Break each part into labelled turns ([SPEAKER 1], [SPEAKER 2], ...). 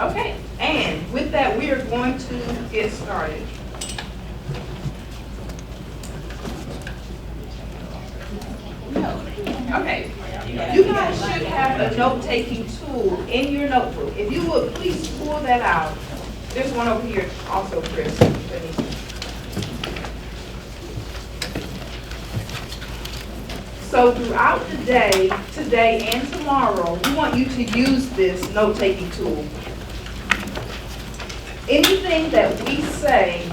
[SPEAKER 1] Okay, and with that, we are going to get started. Okay, you guys should have a note-taking tool in your notebook. If you would, please pull that out. There's one over here also, Chris. So throughout the day, today and tomorrow, we want you to use this note-taking tool. Anything that we say,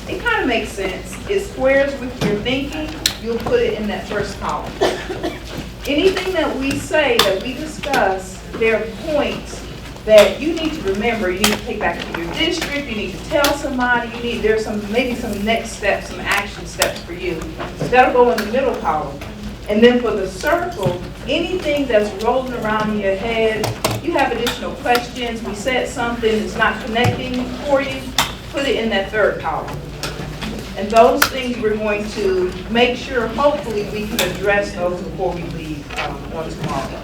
[SPEAKER 1] it kind of makes sense. It squares with your thinking, you'll put it in that first column. Anything that we say, that we discuss, there are points that you need to remember. You need to take back to your district, you need to tell somebody, there's maybe some next steps, some action steps for you. That'll go in the middle column. And then for the circle, anything that's rolling around in your head, you have additional questions, we said something that's not connecting for you, put it in that third column. And those things we're going to make sure, hopefully, we can address those before we leave on tomorrow.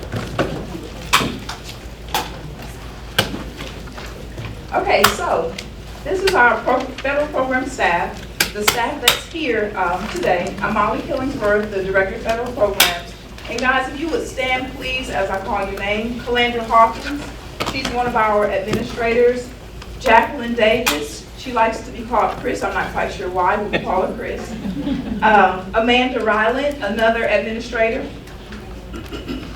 [SPEAKER 1] Okay, so this is our federal program staff. The staff that's here today. I'm Molly Killingsworth, the Director of Federal Programs. And guys, if you would stand, please, as I call your name. Calandra Hawkins, she's one of our administrators. Jacqueline Davis, she likes to be called Chris. I'm not quite sure why, but we call her Chris. Amanda Ryland, another administrator.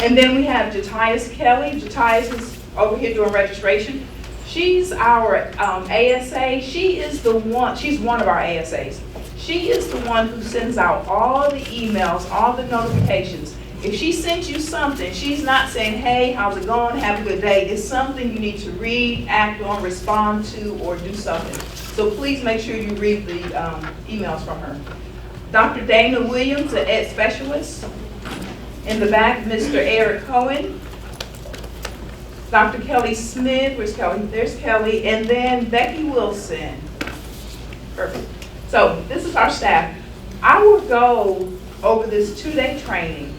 [SPEAKER 1] And then we have Jatias Kelly. Jatias is over here doing registration. She's our ASA. She's one of our ASAs. She is the one who sends out all the emails, all the notifications. If she sends you something, she's not saying, hey, how's it going, have a good day. It's something you need to read, act on, respond to, or do something. So please make sure you read the emails from her. Dr. Dana Williams, the Ed Specialist. In the back, Mr. Eric Cohen. Dr. Kelly Smith, where's Kelly? There's Kelly, and then Becky Wilson. Perfect. So this is our staff. I will go over this 2-day training.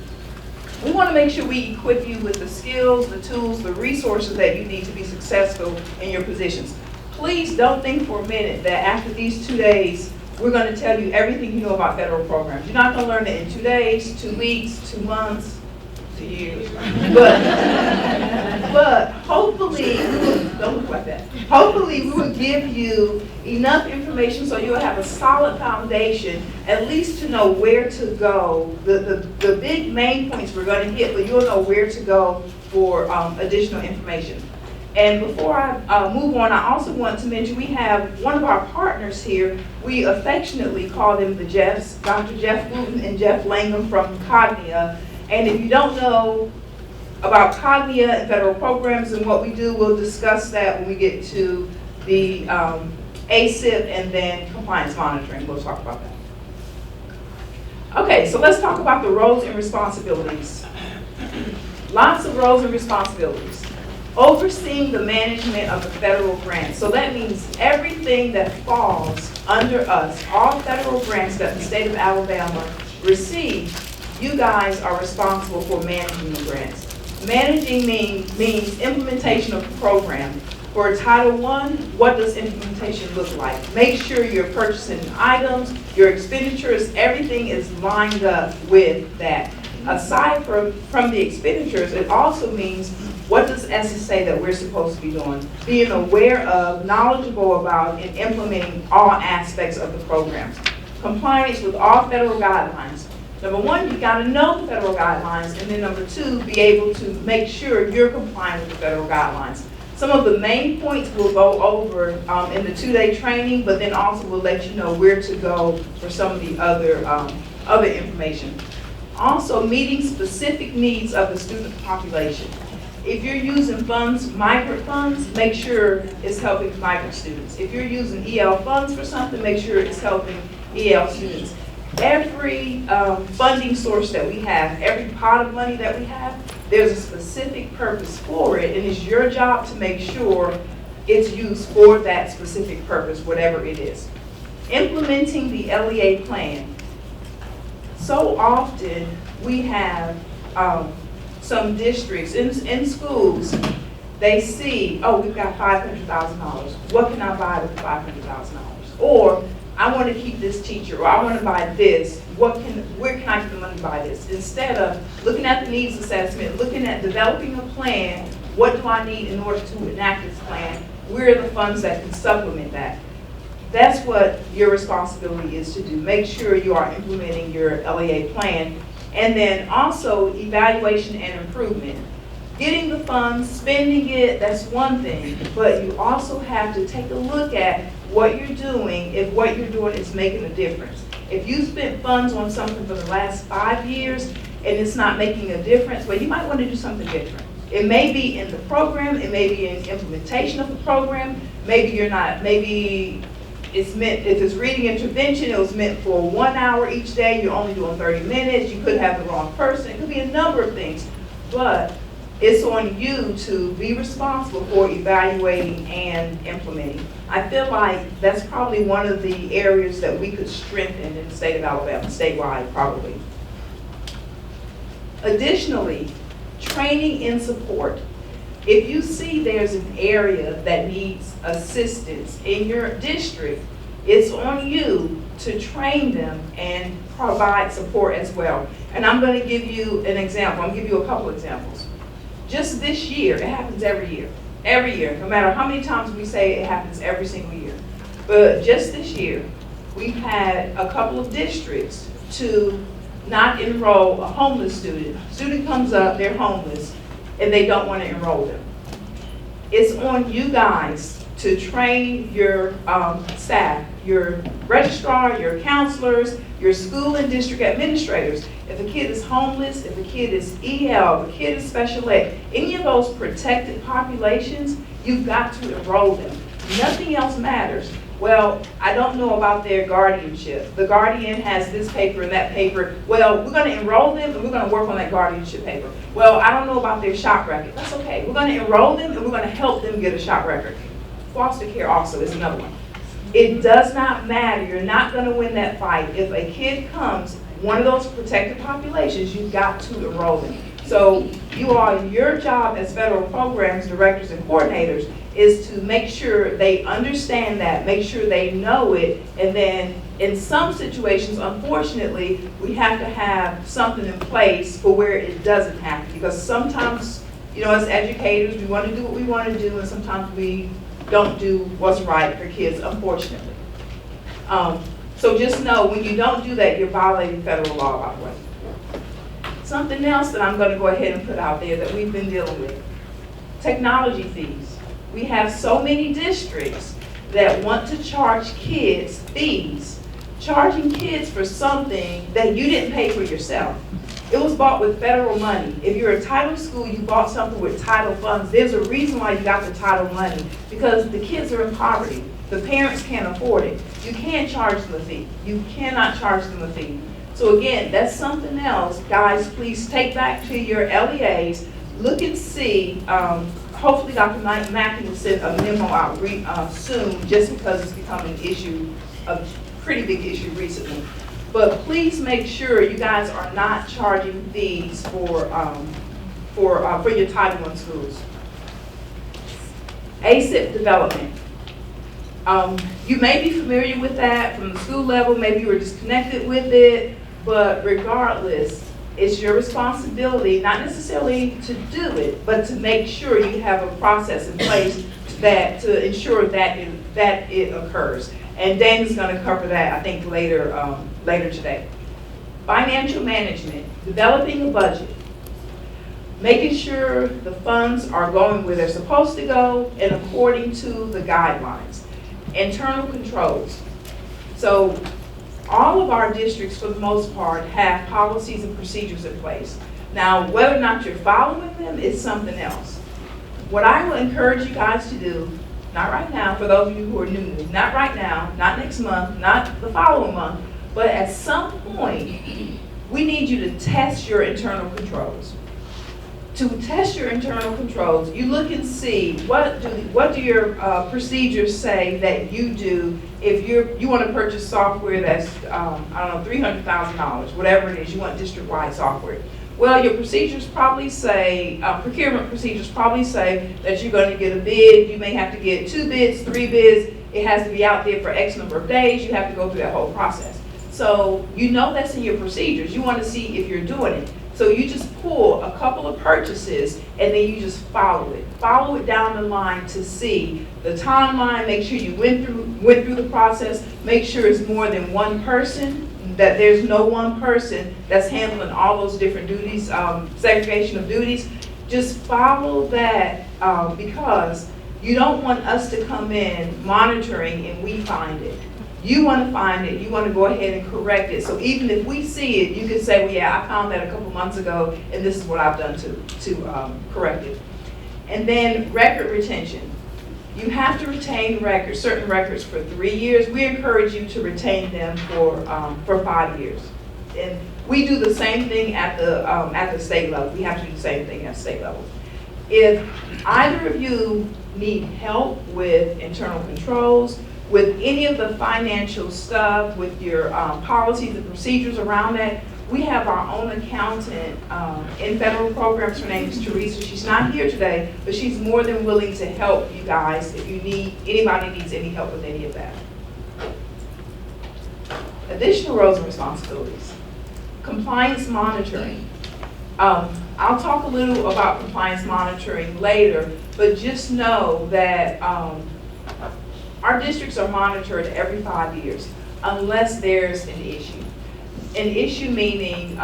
[SPEAKER 1] We want to make sure we equip you with the skills, the tools, the resources that you need to be successful in your positions. Please don't think for a minute that after these 2 days, we're going to tell you everything you know about federal programs. You're not going to learn it in 2 days, 2 weeks, 2 months, 2 years. But hopefully, don't look like that. Hopefully we will give you enough information so you'll have a solid foundation, at least to know where to go. The big main points we're going to hit, but you'll know where to go for additional information. And before I move on, I also want to mention we have one of our partners here. We affectionately call them the Jeffs, Dr. Jeff Wooten and Jeff Langham from Cognia. And if you don't know about Cognia and federal programs and what we do, we'll discuss that when we get to the ASIP and then compliance monitoring. We'll talk about that. Okay, so let's talk about the roles and responsibilities. Lots of roles and responsibilities. Overseeing the management of the federal grants. So that means everything that falls under us, all federal grants that the state of Alabama receives, you guys are responsible for managing the grants. Managing means implementation of the program. For Title I, what does implementation look like? Make sure you're purchasing items, your expenditures, everything is lined up with that. Aside from the expenditures, it also means what does ESSA say that we're supposed to be doing? Being aware of, knowledgeable about, and implementing all aspects of the program. Compliance with all federal guidelines. Number one, you got to know the federal guidelines, and then number two, be able to make sure you're complying with the federal guidelines. Some of the main points we'll go over in the 2-day training, but then also we'll let you know where to go for some of the other information. Also, meeting specific needs of the student population. If you're using funds, migrant funds, make sure it's helping migrant students. If you're using EL funds for something, make sure it's helping EL students. Every funding source that we have, every pot of money that we have, there's a specific purpose for it, and it's your job to make sure it's used for that specific purpose, whatever it is. Implementing the LEA plan. So often we have some districts in schools, they see, oh, we've got $500,000. What can I buy with $500,000? Or I want to keep this teacher, or I want to buy this. Where can I get the money to buy this? Instead of looking at the needs assessment, looking at developing a plan, what do I need in order to enact this plan? Where are the funds that can supplement that? That's what your responsibility is to do. Make sure you are implementing your LEA plan. And then also evaluation and improvement. Getting the funds, spending it, that's one thing, but you also have to take a look at what you're doing, if what you're doing is making a difference. If you spent funds on something for the last 5 years and it's not making a difference, well, you might want to do something different. It may be in the program, it may be in implementation of the program, maybe you're not, maybe it's meant, if it's reading intervention, it was meant for 1 hour each day, you're only doing 30 minutes, you could have the wrong person, it could be a number of things, but it's on you to be responsible for evaluating and implementing. I feel like that's probably one of the areas that we could strengthen in the state of Alabama, statewide probably. Additionally, training and support. If you see there's an area that needs assistance in your district, it's on you to train them and provide support as well. And I'm going to give you an example. I'm going to give you a couple examples. Just this year, it happens every year, no matter how many times we say it happens every single year. But just this year, we've had a couple of districts to not enroll a homeless student. Student comes up, they're homeless, and they don't want to enroll them. It's on you guys to train your staff, your registrar, your counselors, your school and district administrators. If a kid is homeless, if a kid is EL, if a kid is special ed, any of those protected populations, you've got to enroll them. Nothing else matters. Well, I don't know about their guardianship. The guardian has this paper and that paper. Well, we're going to enroll them and we're going to work on that guardianship paper. Well, I don't know about their SHOP record. That's okay. We're going to enroll them and we're going to help them get a SHOP record. Foster care also is another one. It does not matter. You're not going to win that fight. If a kid comes, one of those protected populations, you've got to enroll them. So your job as federal programs directors and coordinators is to make sure they understand that, make sure they know it, and then in some situations, unfortunately, we have to have something in place for where it doesn't happen. Because sometimes, as educators, we want to do what we want to do, and sometimes we don't do what's right for kids, unfortunately. So just know, when you don't do that, you're violating federal law, by the way. Something else that I'm going to go ahead and put out there that we've been dealing with, technology fees. We have so many districts that want to charge kids fees, charging kids for something that you didn't pay for yourself. It was bought with federal money. If you're a title school, you bought something with title funds. There's a reason why you got the title money, because the kids are in poverty. The parents can't afford it. You can't charge them a fee. You cannot charge them a fee. So again, that's something else. Guys, please take back to your LEAs, look and see. Hopefully Dr. Mackey will send a memo out soon, just because it's become an issue, a pretty big issue recently. But please make sure you guys are not charging fees for your Title I schools. ASIP development. You may be familiar with that from the school level, maybe you were disconnected with it, but regardless, it's your responsibility, not necessarily to do it, but to make sure you have a process in place to ensure that it occurs. And Dan is going to cover that, I think, later today. Financial management, developing a budget, making sure the funds are going where they're supposed to go and according to the guidelines. Internal controls. So all of our districts, for the most part, have policies and procedures in place. Now, whether or not you're following them is something else. What I will encourage you guys to do, not right now, for those of you who are new, not right now, not next month, not the following month, but at some point, we need you to test your internal controls. To test your internal controls, you look and see what do your procedures say that you do if you want to purchase software that's I don't know, $300,000, whatever it is, you want district-wide software. Well, your procedures probably say, procurement procedures probably say that you're going to get a bid. You may have to get 2 bids, 3 bids. It has to be out there for X number of days. You have to go through that whole process. So you know that's in your procedures. You want to see if you're doing it. So you just pull a couple of purchases and then you just follow it. Follow it down the line to see the timeline. Make sure you went through the process. Make sure it's more than one person, that there's no one person that's handling all those different duties, segregation of duties. Just follow that because you don't want us to come in monitoring and we find it. You want to find it, you want to go ahead and correct it. So even if we see it, you can say, well, yeah, I found that a couple months ago, and this is what I've done to correct it. And then record retention. You have to retain records, certain records for 3 years. We encourage you to retain them for 5 years. And we do the same thing at the state level. We have to do the same thing at state level. If either of you need help with internal controls, with any of the financial stuff, with your policies and procedures around that, we have our own accountant in federal programs. Her name is Teresa. She's not here today, but she's more than willing to help you guys if anybody needs any help with any of that. Additional roles and responsibilities. Compliance monitoring. I'll talk a little about compliance monitoring later, but just know that our districts are monitored every 5 years, unless there's an issue. An issue meaning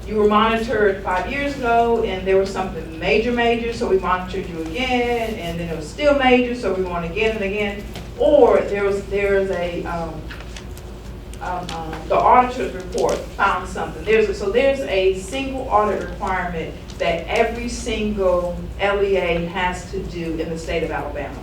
[SPEAKER 1] you were monitored 5 years ago and there was something major, so we monitored you again, and then it was still major, so we went again and again. Or there's a the auditor's report found something. There's a single audit requirement that every single LEA has to do in the state of Alabama.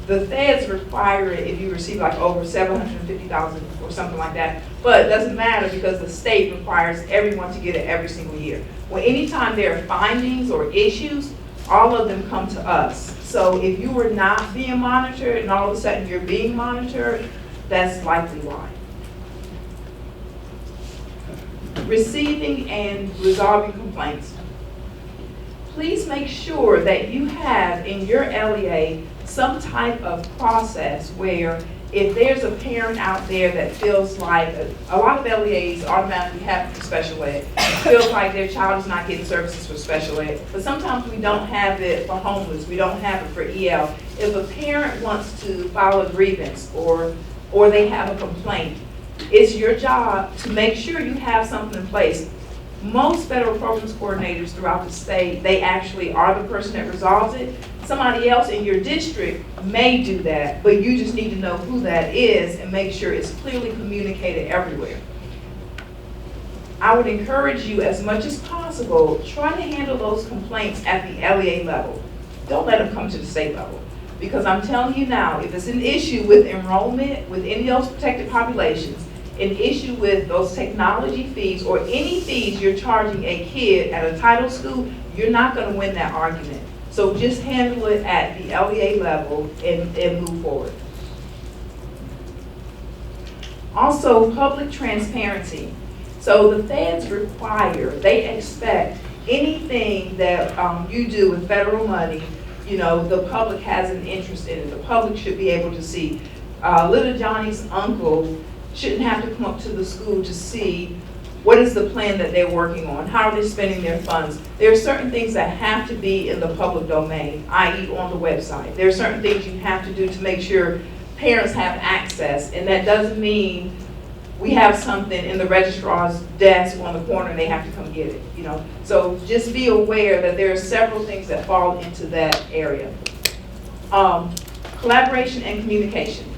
[SPEAKER 1] The feds require it if you receive like over 750,000 or something like that, but it doesn't matter because the state requires everyone to get it every single year. Well, anytime there are findings or issues, all of them come to us. So if you were not being monitored and all of a sudden you're being monitored, that's likely why. Receiving and resolving complaints. Please make sure that you have in your LEA some type of process where if there's a parent out there that feels like a lot of LEAs automatically have special ed, feels like their child is not getting services for special ed, but sometimes we don't have it for homeless, we don't have it for EL. If a parent wants to file a grievance or they have a complaint, it's your job to make sure you have something in place. Most federal programs coordinators throughout the state, they actually are the person that resolves it. Somebody else in your district may do that, but you just need to know who that is and make sure it's clearly communicated everywhere. I would encourage you as much as possible, try to handle those complaints at the LEA level. Don't let them come to the state level. Because I'm telling you now, if it's an issue with enrollment, with any of those protected populations, an issue with those technology fees or any fees you're charging a kid at a title school, you're not going to win that argument. So just handle it at the LEA level and move forward. Also, public transparency. So the feds they expect anything that you do with federal money, you know, the public has an interest in it. The public should be able to see. Little Johnny's uncle shouldn't have to come up to the school to see what is the plan that they're working on, how are they spending their funds. There are certain things that have to be in the public domain, i.e. on the website. There are certain things you have to do to make sure parents have access, and that doesn't mean we have something in the registrar's desk on the corner and they have to come get it, you know. So just be aware that there are several things that fall into that area. Collaboration and communication.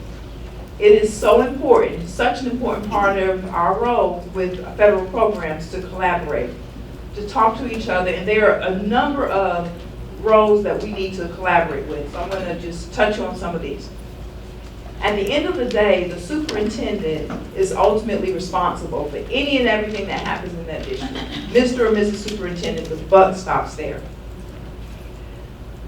[SPEAKER 1] It is so important, such an important part of our role with federal programs to collaborate, to talk to each other, and there are a number of roles that we need to collaborate with. So I'm going to just touch on some of these. At the end of the day, the superintendent is ultimately responsible for any and everything that happens in that district. Mr. or Mrs. Superintendent, the buck stops there.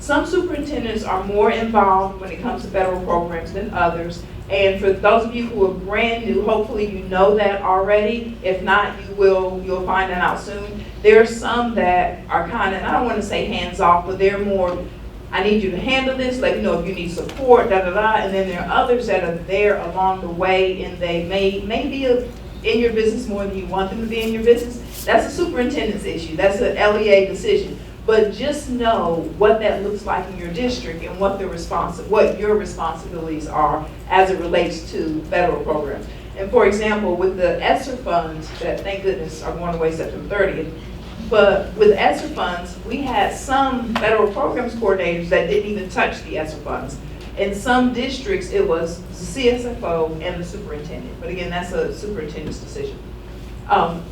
[SPEAKER 1] Some superintendents are more involved when it comes to federal programs than others. And for those of you who are brand new, hopefully you know that already. If not, you'll find that out soon. There are some that are kind of, I don't want to say hands off, but they're more, I need you to handle this, let me know if you need support, da da da. And then there are others that are there along the way, and they may be in your business more than you want them to be in your business. That's a superintendent's issue. That's an LEA decision. But just know what that looks like in your district and what your responsibilities are as it relates to federal programs. And for example, with the ESSER funds that, thank goodness, are going away September 30th, but with ESSER funds, we had some federal programs coordinators that didn't even touch the ESSER funds. In some districts, it was the CSFO and the superintendent. But again, that's a superintendent's decision.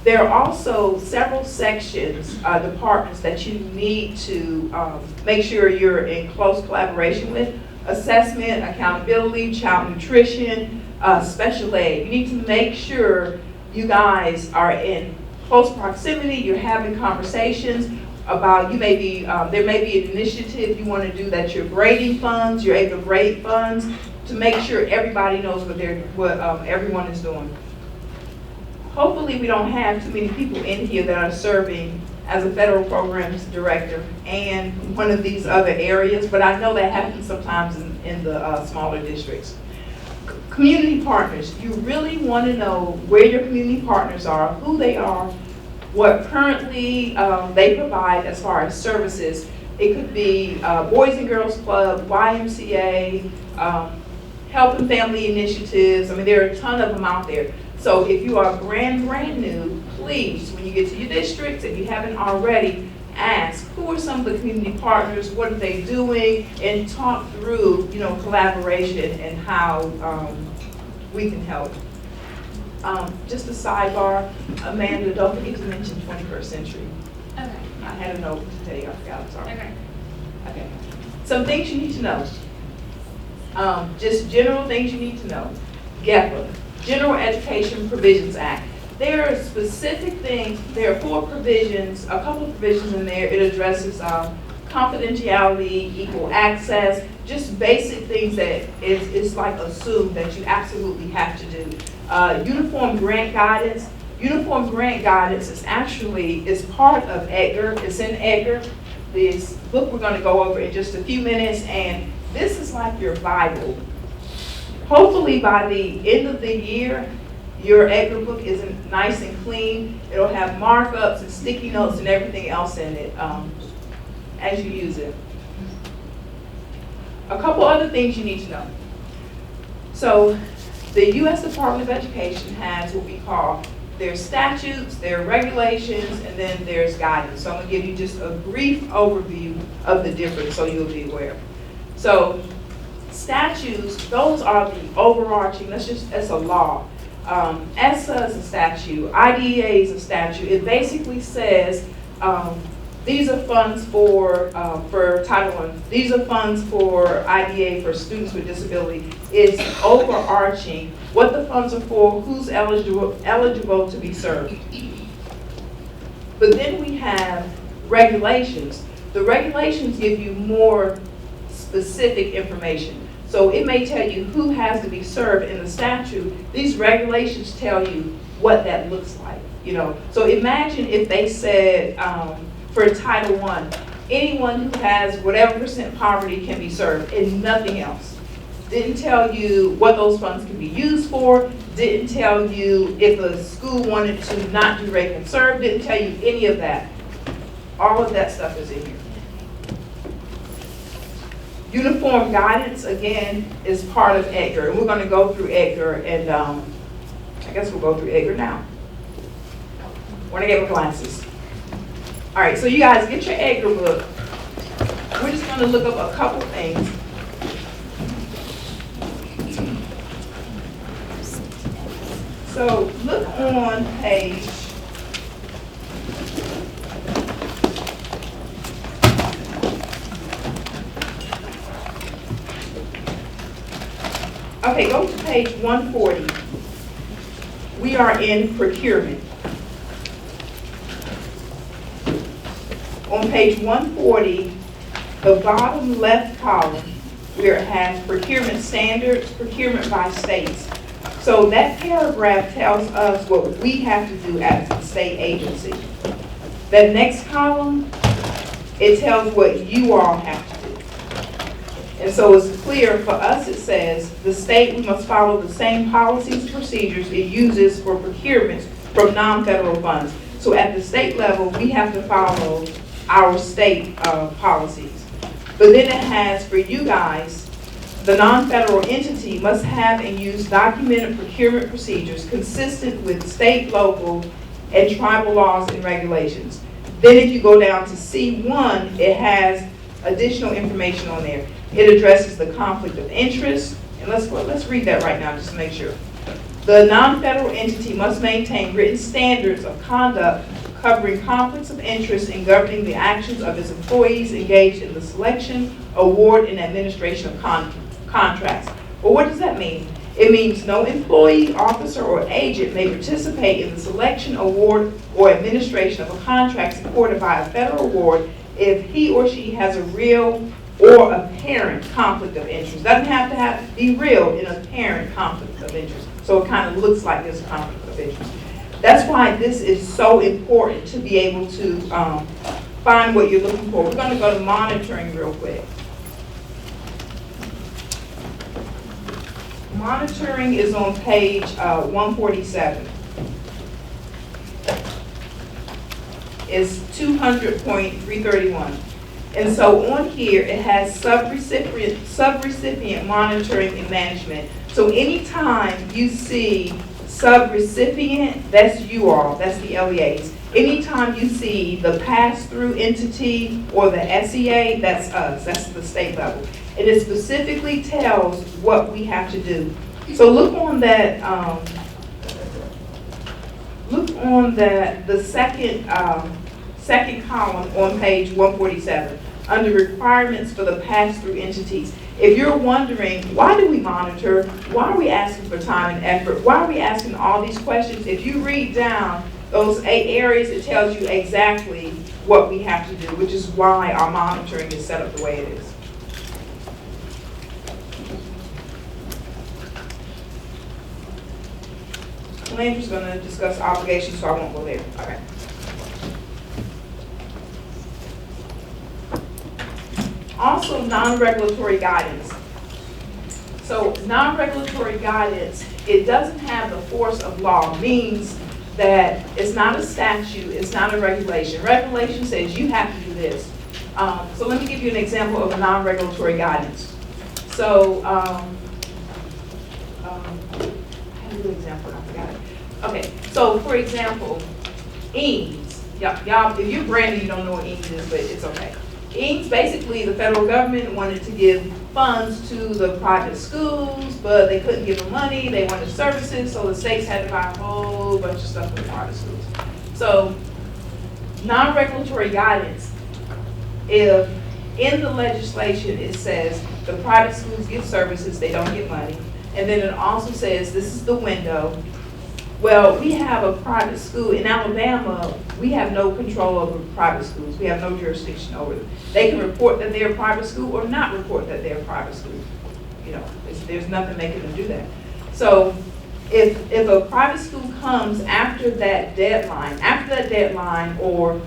[SPEAKER 1] There are also several sections, departments that you need to make sure you're in close collaboration with. Assessment, accountability, child nutrition, special ed. You need to make sure you guys are in close proximity, you're having conversations about, there may be an initiative you want to do that you're grading funds, you're able to grade funds to make sure everybody knows what everyone is doing. Hopefully we don't have too many people in here that are serving as a federal programs director and one of these other areas, but I know that happens sometimes in the smaller districts. Community partners, you really want to know where your community partners are, who they are, what currently they provide as far as services. It could be Boys and Girls Club, YMCA, Health and Family Initiatives. I mean, there are a ton of them out there. So if you are brand new, please, when you get to your districts, if you haven't already, ask who are some of the community partners, what are they doing, and talk through, collaboration and how we can help. Just a sidebar, Amanda, don't forget to mention 21st century.
[SPEAKER 2] Okay.
[SPEAKER 1] I had a note to tell you, I forgot, I'm sorry.
[SPEAKER 2] Okay.
[SPEAKER 1] Some things you need to know. Just general things you need to know. GEPA, General Education Provisions Act. There are specific things, there are 4 provisions, a couple of provisions in there. It addresses confidentiality, equal access, just basic things that it's like assumed that you absolutely have to do. Uniform grant guidance. Uniform grant guidance is part of EDGAR. It's in EDGAR. This book we're going to go over in just a few minutes, and this is like your Bible. Hopefully by the end of the year, your EDGAR book is nice and clean. It'll have markups and sticky notes and everything else in it as you use it. A couple other things you need to know. So the U.S. Department of Education has what we call their statutes, their regulations, and then there's guidance. So I'm going to give you just a brief overview of the difference so you'll be aware. So statutes, those are the overarching, that's a law. ESSA is a statute, IDEA is a statute. It basically says these are funds for Title I. These are funds for IDEA for students with disability. It's overarching what the funds are for, who's eligible to be served. But then we have regulations. The regulations give you more specific information. So it may tell you who has to be served in the statute. These regulations tell you what that looks like, So imagine if they said for Title I, anyone who has whatever % poverty can be served and nothing else. Didn't tell you what those funds can be used for, didn't tell you if a school wanted to not do rape and serve, didn't tell you any of that. All of that stuff is in here. Uniform guidance, again, is part of EDGAR. And we're going to go through EDGAR, and I guess we'll go through EDGAR now. When I get my glasses. All right, so you guys get your EDGAR book. We're just going to look up a couple things. So look on page Okay, go to page 140. We are in procurement. On page 140, the bottom left column, where it has procurement standards, procurement by states. So that paragraph tells us what we have to do as a state agency. The next column, it tells what you all have to do. And so it's clear for us, it says, the state, we must follow the same policies and procedures it uses for procurements from non-federal funds. So at the state level, we have to follow our state policies. But then it has, for you guys, the non-federal entity must have and use documented procurement procedures consistent with state, local, and tribal laws and regulations. Then if you go down to C1, it has additional information on there. It addresses the conflict of interest, and let's read that right now just to make sure. The non-federal entity must maintain written standards of conduct covering conflicts of interest in governing the actions of its employees engaged in the selection, award, and administration of contracts. Well, what does that mean? It means no employee, officer, or agent may participate in the selection, award, or administration of a contract supported by a federal award if he or she has a real or apparent conflict of interest. Doesn't have to be real, an apparent conflict of interest. So it kind of looks like there's a conflict of interest. That's why this is so important to be able to find what you're looking for. We're going to go to monitoring real quick. Monitoring is on page 147. It's 200.331. And so on here, it has subrecipient monitoring and management. So anytime you see subrecipient, that's you all, that's the LEAs. Anytime you see the pass-through entity or the SEA, that's us, that's the state level. And it specifically tells what we have to do. So look on that, the second column on page 147, under requirements for the pass-through entities. If you're wondering, why do we monitor? Why are we asking for time and effort? Why are we asking all these questions? If you read down those 8 areas, it tells you exactly what we have to do, which is why our monitoring is set up the way it is. Landry's going to discuss obligations, so I won't go there. All right. Also, non-regulatory guidance. So non-regulatory guidance, it doesn't have the force of law, means that it's not a statute, it's not a regulation. Regulation says you have to do this. So let me give you an example of a non-regulatory guidance. So, I had a good example, I forgot it. Okay, so for example, EAMS. Y'all, if you're brand new, you don't know what EAMS is, but it's okay. EAMS, basically, the federal government wanted to give funds to the private schools, but they couldn't give them money. They wanted services, so the states had to buy a whole bunch of stuff for the private schools. So, non-regulatory guidance, if in the legislation it says the private schools get services, they don't get money, and then it also says this is the window. Well, we have a private school in Alabama. We have no control over private schools. We have no jurisdiction over them. They can report that they're a private school or not report that they're a private school. You know, there's nothing making them do that. So if a private school comes after that deadline, or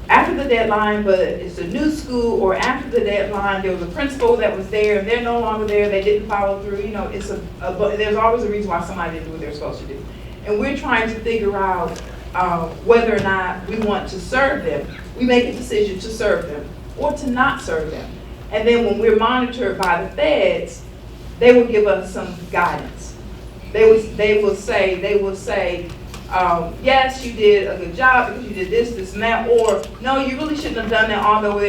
[SPEAKER 1] after the deadline, but it's a new school, or after the deadline, there was a principal that was there and they're no longer there, they didn't follow through, you know, there's always a reason why somebody didn't do what they're supposed to do. And we're trying to figure out whether or not we want to serve them. We make a decision to serve them or to not serve them. And then when we're monitored by the feds, they will give us some guidance. They will say, yes, you did a good job because you did this, this, and that, or no, you really shouldn't have done that, although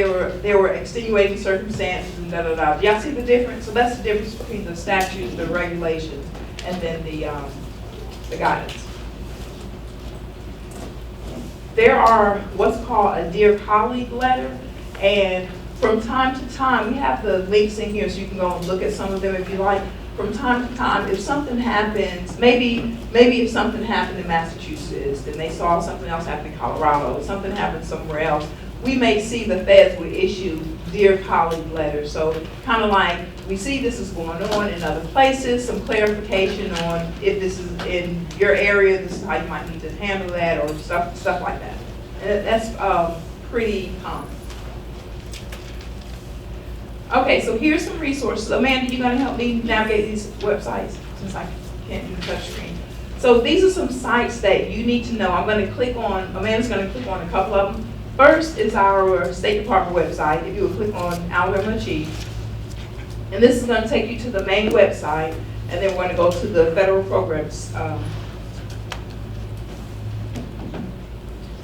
[SPEAKER 1] there were extenuating circumstances and da da da. Do y'all see the difference? So that's the difference between the statutes, the regulations, and then the guidance. There are what's called a Dear Colleague letter, and from time to time, we have the links in here so you can go and look at some of them if you like. from time to time, if something happens, maybe if something happened in Massachusetts, and they saw something else happen in Colorado, or something happened somewhere else, we may see the feds will issue Dear Colleague letters. So kind of like, we see this is going on in other places, some clarification on if this is in your area, this is how you might need to handle that, or stuff like that. And that's pretty common. Okay, so here's some resources. Amanda, you gonna help me navigate these websites since I can't do the touch screen? So these are some sites that you need to know. Amanda's gonna click on a couple of them. First is our State Department website. If you would click on Alabama Achieve. And this is gonna take you to the main website, and then we're gonna go to the federal programs.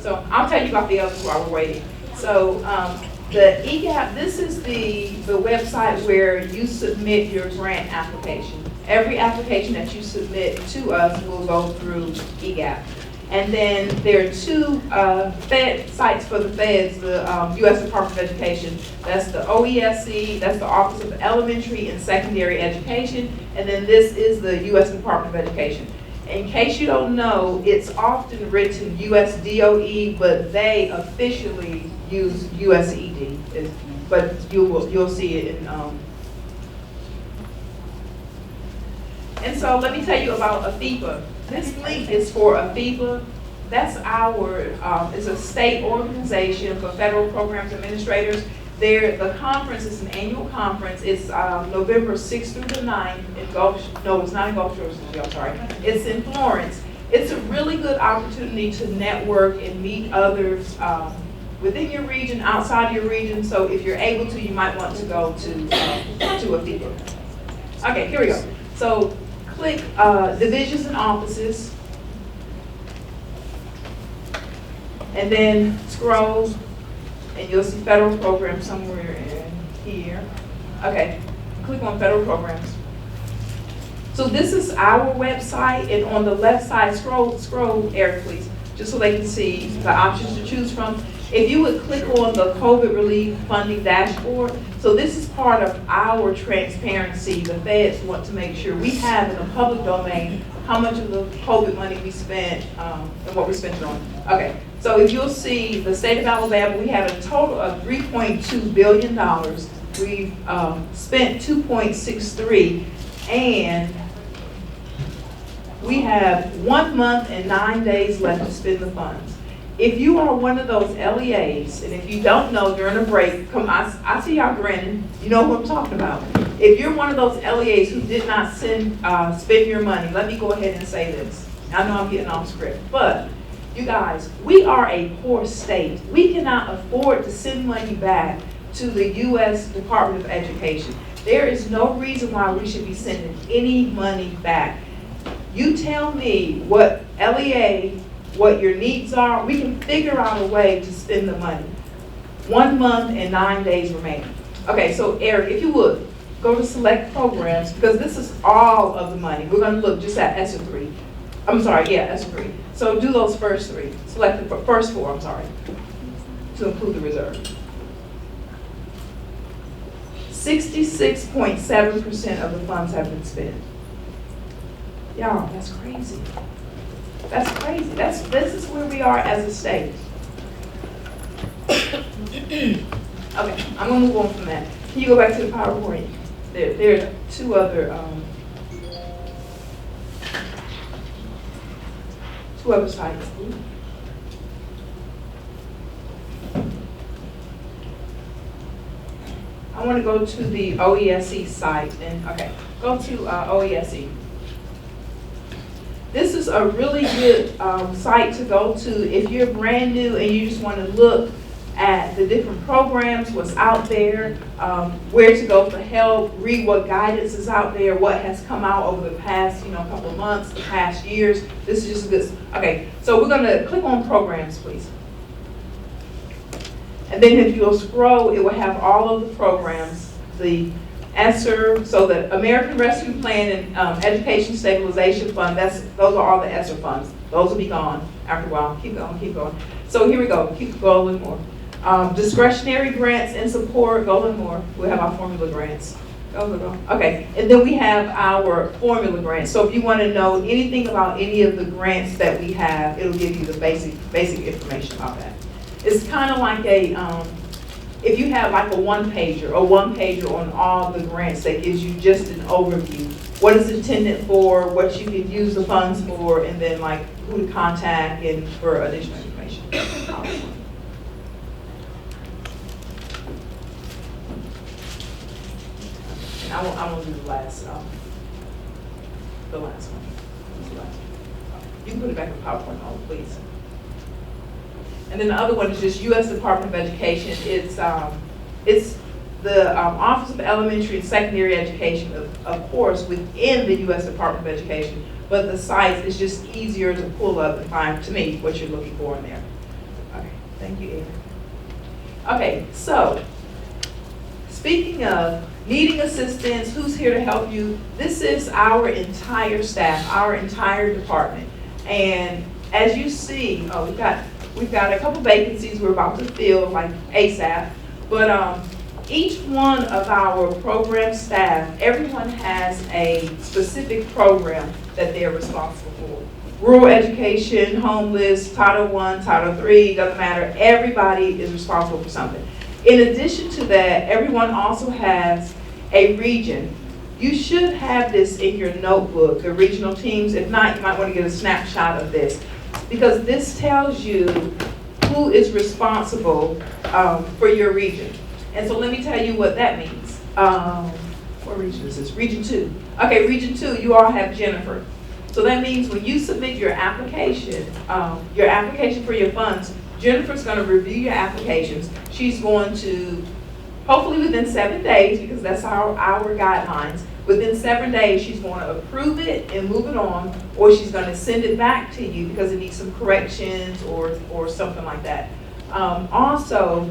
[SPEAKER 1] So I'll tell you about the others while we're waiting. So the EGAP, this is the website where you submit your grant application. Every application that you submit to us will go through EGAP. And then there are two Fed sites for the feds, the U.S. Department of Education. That's the OESC, that's the Office of Elementary and Secondary Education. And then this is the U.S. Department of Education. In case you don't know, it's often written USDOE, but they officially use USED. But you'll see it in. And so let me tell you about AFIBA. This link is for AFIBA. That's it's a state organization for federal programs administrators. The conference is an annual conference. It's November 6th through the 9th in it's not in Gulf Shores, I'm sorry. It's in Florence. It's a really good opportunity to network and meet others within your region, outside your region. So if you're able to, you might want to go to AFIBA. Okay, here we go. So click divisions and offices, and then scroll, and you'll see federal programs somewhere in here. Okay, click on federal programs. So this is our website, and on the left side, scroll, Eric, please, just so they can see the options to choose from. If you would click on the COVID relief funding dashboard, so this is part of our transparency. The feds want to make sure we have in the public domain how much of the COVID money we spent and what we spent it on. Okay, so if you'll see the state of Alabama, we had a total of $3.2 billion. We've spent 2.63, and we have 1 month and 9 days left to spend the funds. If you are one of those LEAs, and if you don't know during a break, come, I see y'all grinning, you know what I'm talking about. If you're one of those LEAs who did not spend your money, let me go ahead and say this. I know I'm getting off script, but you guys, we are a poor state. We cannot afford to send money back to the U.S. Department of Education. There is no reason why we should be sending any money back. You tell me what LEA, what your needs are, we can figure out a way to spend the money. 1 month and 9 days remaining. Okay, so Eric, if you would, go to select programs, because this is all of the money. We're gonna look just at ESSER 3. I'm sorry, yeah, ESSER 3. So do those first three. Select the first four, I'm sorry, to include the reserve. 66.7% of the funds have been spent. Y'all, that's crazy. That's crazy. This is where we are as a state. Okay, I'm gonna move on from that. Can you go back to the PowerPoint? There are two other sites. I want to go to the OESC site, and okay, go to OESC. This is a really good site to go to if you're brand new and you just want to look at the different programs, what's out there, where to go for help, read what guidance is out there, what has come out over the past, couple of months, the past years. This is just a good. Okay, so we're going to click on programs, please. And then if you'll scroll, it will have all of the programs, the ESSER, so the American Rescue Plan and Education Stabilization Fund, those are all the ESSER funds. Those will be gone after a while. Keep going, keep going. So here we go, keep going a little more. Discretionary grants and support, go a little more. We'll have our formula grants. Okay, and then we have our formula grants. So if you want to know anything about any of the grants that we have, it'll give you the basic information about that. It's kind of like a, if you have like a one-pager on all the grants that gives you just an overview. What it's intended for, what you can use the funds for, and then like who to contact and for additional information. And I won't do the last one. You can put it back in PowerPoint mode, please. And then the other one is just U.S. Department of Education. It's the Office of Elementary and Secondary Education, of course, within the U.S. Department of Education, but the site is just easier to pull up and find, to me, what you're looking for in there. Okay, thank you, Aaron. Okay, so speaking of needing assistance, who's here to help you? This is our entire staff, our entire department. And as you see, we've got a couple vacancies we're about to fill, like ASAP, but each one of our program staff, everyone has a specific program that they're responsible for. Rural education, homeless, Title I, Title III, doesn't matter. Everybody is responsible for something. In addition to that, everyone also has a region. You should have this in your notebook, the regional teams. If not, you might want to get a snapshot of this, because this tells you who is responsible for your region. And so let me tell you what that means. What region is this? Region 2. Okay, Region 2, you all have Jennifer. So that means when you submit your application for your funds, Jennifer's going to review your applications. She's going to, hopefully within 7 days, because that's our guidelines, within 7 days she's going to approve it and move it on, or she's going to send it back to you because it needs some corrections or something like that. Also,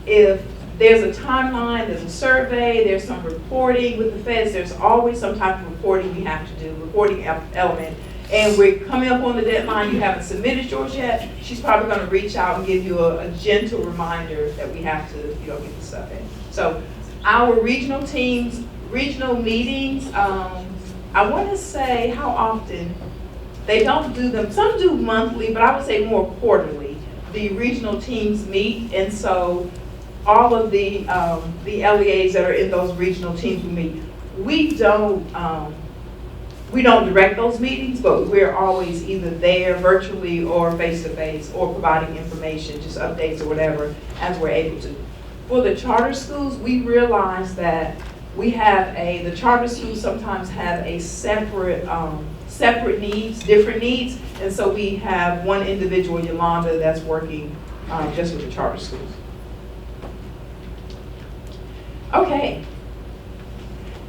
[SPEAKER 1] if there's a timeline, there's a survey, there's some reporting with the feds, there's always some type of reporting we have to do, reporting element. And we're coming up on the deadline, you haven't submitted yours yet, she's probably gonna reach out and give you a gentle reminder that we have to, get the stuff in. So our regional teams, regional meetings, I wanna say how often, they don't do them, some do monthly, but I would say more quarterly. The regional teams meet, and so all of the LEAs that are in those regional teams we meet. We don't direct those meetings, but we're always either there virtually or face-to-face or providing information, just updates or whatever, as we're able to. For the charter schools, we realize that the charter schools sometimes have a separate needs, different needs, and so we have one individual, Yolanda, that's working just with the charter schools. Okay,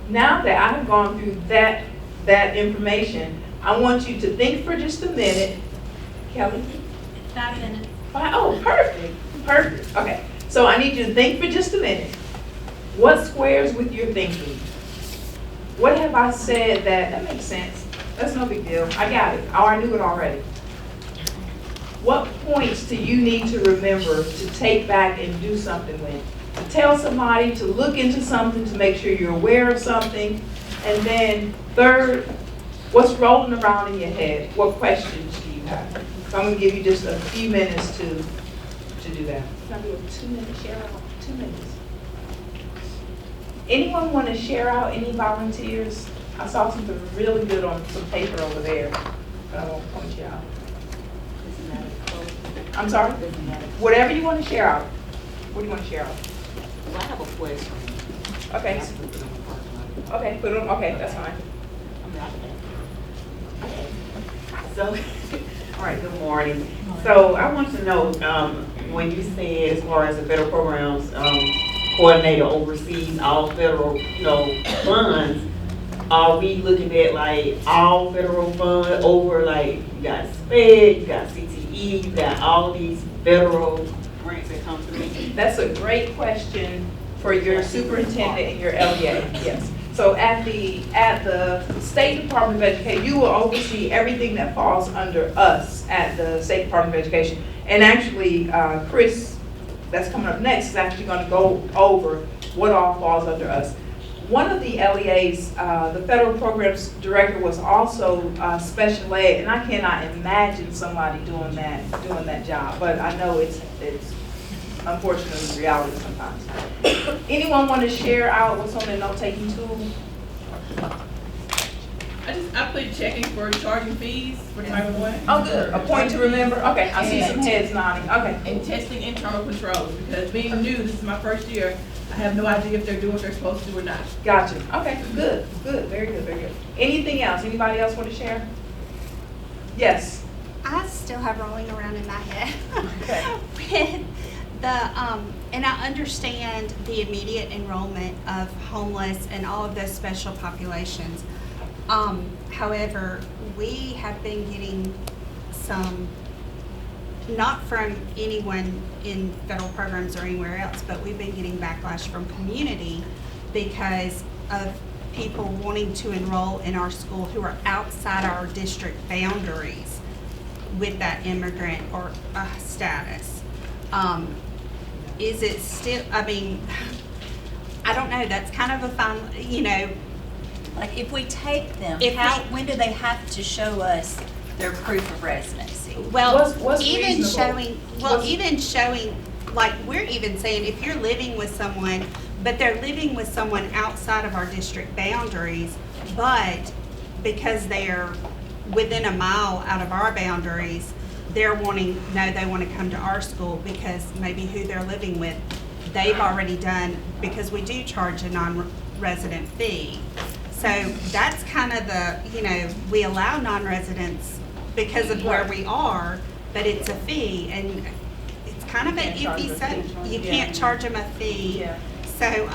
[SPEAKER 1] now that I have gone through that information, I want you to think for just a minute. Kelly?
[SPEAKER 2] 5 minutes.
[SPEAKER 1] Oh, perfect. Okay, so I need you to think for just a minute. What squares with your thinking? What have I said that makes sense? That's no big deal. I got it. I knew it already. What points do you need to remember to take back and do something with? To tell somebody, to look into something, to make sure you're aware of something. And then third, what's rolling around in your head? What questions do you have? So I'm going to give you just a few minutes to do that. Can I do a 2-minute share out? 2 minutes. Anyone want to share out? Any volunteers? I saw something really good on some paper over there, but I won't point you out. I'm sorry? Whatever you want to share out. What do you want to share out?
[SPEAKER 3] Well, I have a question.
[SPEAKER 1] Okay. Okay, put it on. Okay, that's fine.
[SPEAKER 3] Okay. So, all right, good morning. So I want to know, when you say as far as the federal programs, coordinator oversees all federal, funds, are we looking at like all federal funds over, like you got SPED, you got CTE, you got all these federal grants that come through?
[SPEAKER 1] That's a great question for your superintendent and your LEA, yes. So at the State Department of Education, you will oversee everything that falls under us at the State Department of Education. And actually, Chris, that's coming up next, is actually going to go over what all falls under us. one of the LEAs, the federal programs director, was also special ed, and I cannot imagine somebody doing that job. But I know it's unfortunately reality sometimes. Anyone want to share out what's on their note-taking tool?
[SPEAKER 2] I put checking for charging fees for Title I.
[SPEAKER 1] Oh, good. A point to remember. Okay, I see some heads nodding. Okay.
[SPEAKER 2] And testing internal controls, because being new, this is my first year, I have no idea if they're doing what they're supposed to do or not.
[SPEAKER 1] Gotcha. Okay, good, good, very good, very good. Anything else? Anybody else want to share? Yes.
[SPEAKER 4] I still have rolling around in my head
[SPEAKER 1] Okay.
[SPEAKER 4] with the, and I understand the immediate enrollment of homeless and all of those special populations. However, we have been getting some, not from anyone in federal programs or anywhere else, but we've been getting backlash from community because of people wanting to enroll in our school who are outside our district boundaries with that immigrant or status. Is it still, I mean, I don't know, that's kind of a fine, you know.
[SPEAKER 5] Like if we take them,
[SPEAKER 4] If
[SPEAKER 5] when do they have to show us their proof of residency?
[SPEAKER 4] Well,
[SPEAKER 1] What's
[SPEAKER 4] even
[SPEAKER 1] reasonable?
[SPEAKER 4] showing, like, we're even saying if you're living with someone, but they're living with someone outside of our district boundaries, but because they're within a mile out of our boundaries, they want to come to our school because maybe who they're living with, they've already done, because we do charge a non-resident fee. So that's kind of the, you know, we allow non-residents because of where we are, but it's a fee, and it's kind of an iffy, so you can't charge them a fee.
[SPEAKER 1] Yeah.
[SPEAKER 4] So,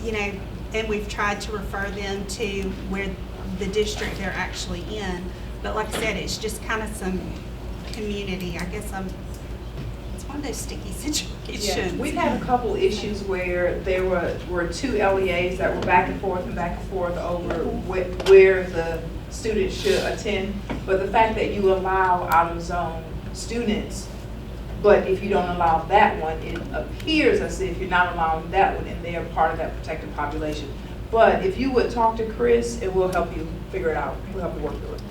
[SPEAKER 4] you know, and we've tried to refer them to where the district they're actually in. But like I said, it's just kind of some community, I guess it's one of those sticky situations.
[SPEAKER 1] Yeah, we've had a couple issues where there were two LEAs that were back and forth over where the students should attend. But the fact that you allow out-of-zone students, but if you don't allow that one, it appears as if you're not allowing that one and they are part of that protected population. But if you would talk to Chris, it will help you figure it out. We'll help you work through it.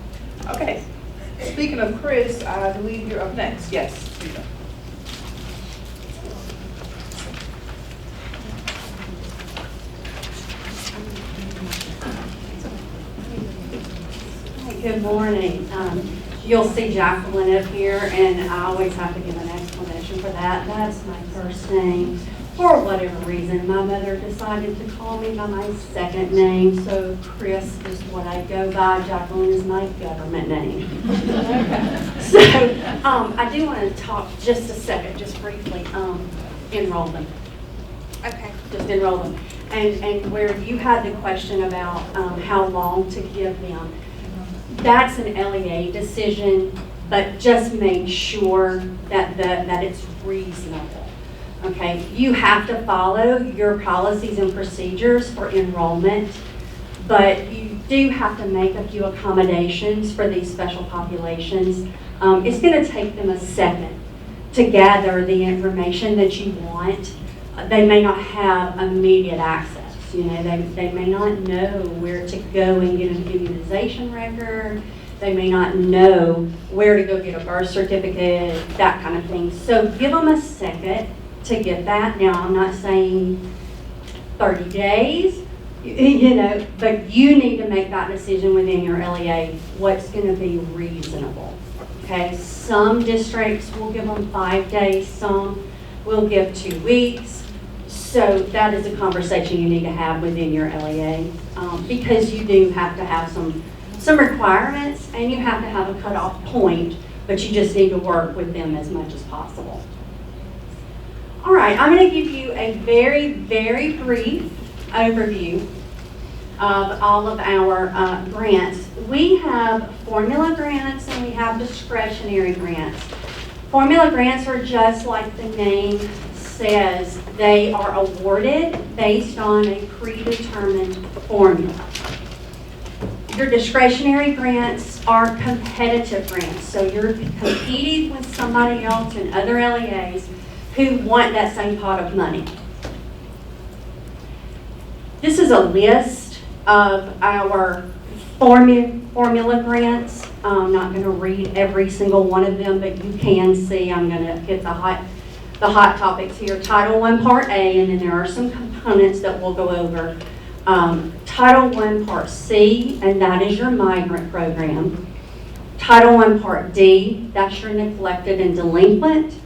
[SPEAKER 1] Okay. Speaking of Chris, I believe you're up next. Yes.
[SPEAKER 6] Good morning. You'll see Jacqueline up here, and I always have to give an explanation for that. That's my first name. For whatever reason, my mother decided to call me by my second name, so Chris is what I go by. Jacqueline is my government name. So I do want to talk just a second, just briefly, enrollment.
[SPEAKER 4] Okay.
[SPEAKER 6] Just enrollment. And where you had the question about how long to give them. That's an LEA decision, but just make sure that it's reasonable. Okay, you have to follow your policies and procedures for enrollment, but you do have to make a few accommodations for these special populations. It's going to take them a second to gather the information that you want. They may not have immediate access. You know, they may not know where to go and get an immunization record. They may not know where to go get a birth certificate, that kind of thing. So give them a second to get that. Now, I'm not saying 30 days, you know, but you need to make that decision within your LEA, what's going to be reasonable. Okay, some districts will give them 5 days, some will give 2 weeks. So that is a conversation you need to have within your LEA because you do have to have some requirements and you have to have a cutoff point, but you just need to work with them as much as possible. All right, I'm going to give you a very, very brief overview of all of our grants. We have formula grants and we have discretionary grants. Formula grants are just like the name says, they are awarded based on a predetermined formula. Your discretionary grants are competitive grants, so you're competing with somebody else and other LEAs who want that same pot of money. This is a list of our formula grants. I'm not going to read every single one of them, but you can see I'm going to hit the hot topics here. Title I Part A, and then there are some components that we'll go over. Title I Part C, and that is your migrant program. Title I Part D, that's your neglected and delinquent.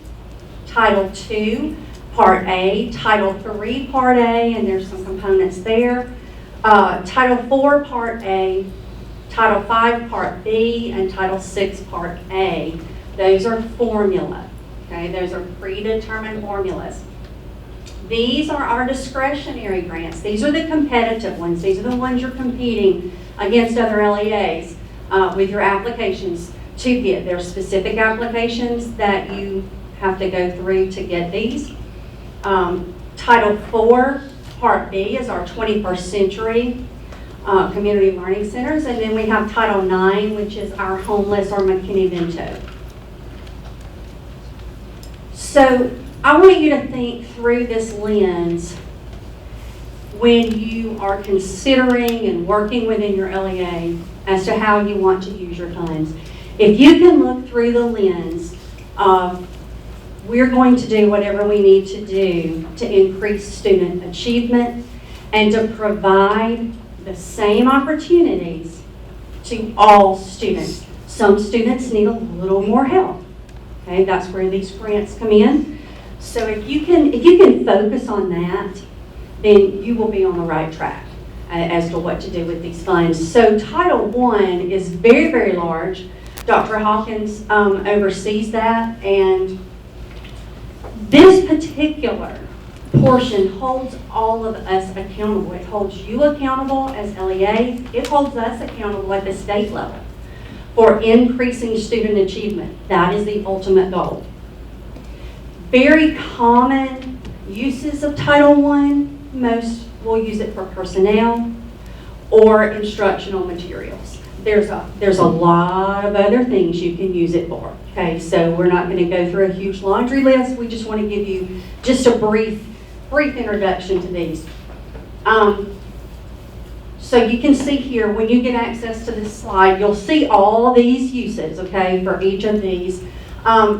[SPEAKER 6] Title II Part A, Title III Part A, and there's some components there. Title IV Part A, Title V Part B, and Title VI Part A. Those are formula, okay? Those are predetermined formulas. These are our discretionary grants. These are the competitive ones. These are the ones you're competing against other LEAs with your applications to get. There are specific applications that you have to go through to get these. Title IV Part B is our 21st century community learning centers, and then we have Title IX, which is our homeless or McKinney-Vento. So I want you to think through this lens when you are considering and working within your LEA as to how you want to use your funds. If you can look through the lens of we're going to do whatever we need to do to increase student achievement and to provide the same opportunities to all students. Some students need a little more help. Okay, that's where these grants come in. So if you can focus on that, then you will be on the right track as to what to do with these funds. So Title I is very, very large. Dr. Hawkins oversees that, and this particular portion holds all of us accountable. It holds you accountable as LEA. It holds us accountable at the state level for increasing student achievement. That is the ultimate goal. Very common uses of Title I, most will use it for personnel or instructional materials. There's a lot of other things you can use it for. Okay, so we're not going to go through a huge laundry list. We just want to give you just a brief introduction to these. So you can see here, when you get access to this slide, you'll see all these uses, okay, for each of these.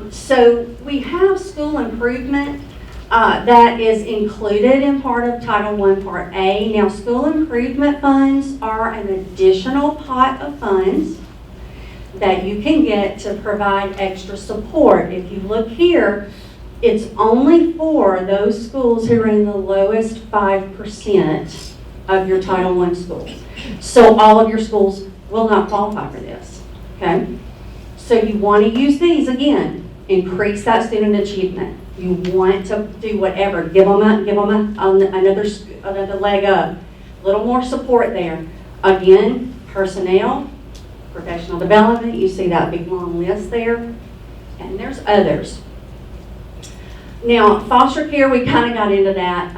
[SPEAKER 6] So we have school improvement that is included in part of Title I Part A. Now, school improvement funds are an additional pot of funds that you can get to provide extra support. If you look here, it's only for those schools who are in the lowest 5% of your Title I schools. So all of your schools will not qualify for this, okay? So you want to use these, again, increase that student achievement. You want to do whatever, give them another leg up, a little more support there. Again, personnel, professional development, you see that big long list there, and there's others. Now, foster care, we kind of got into that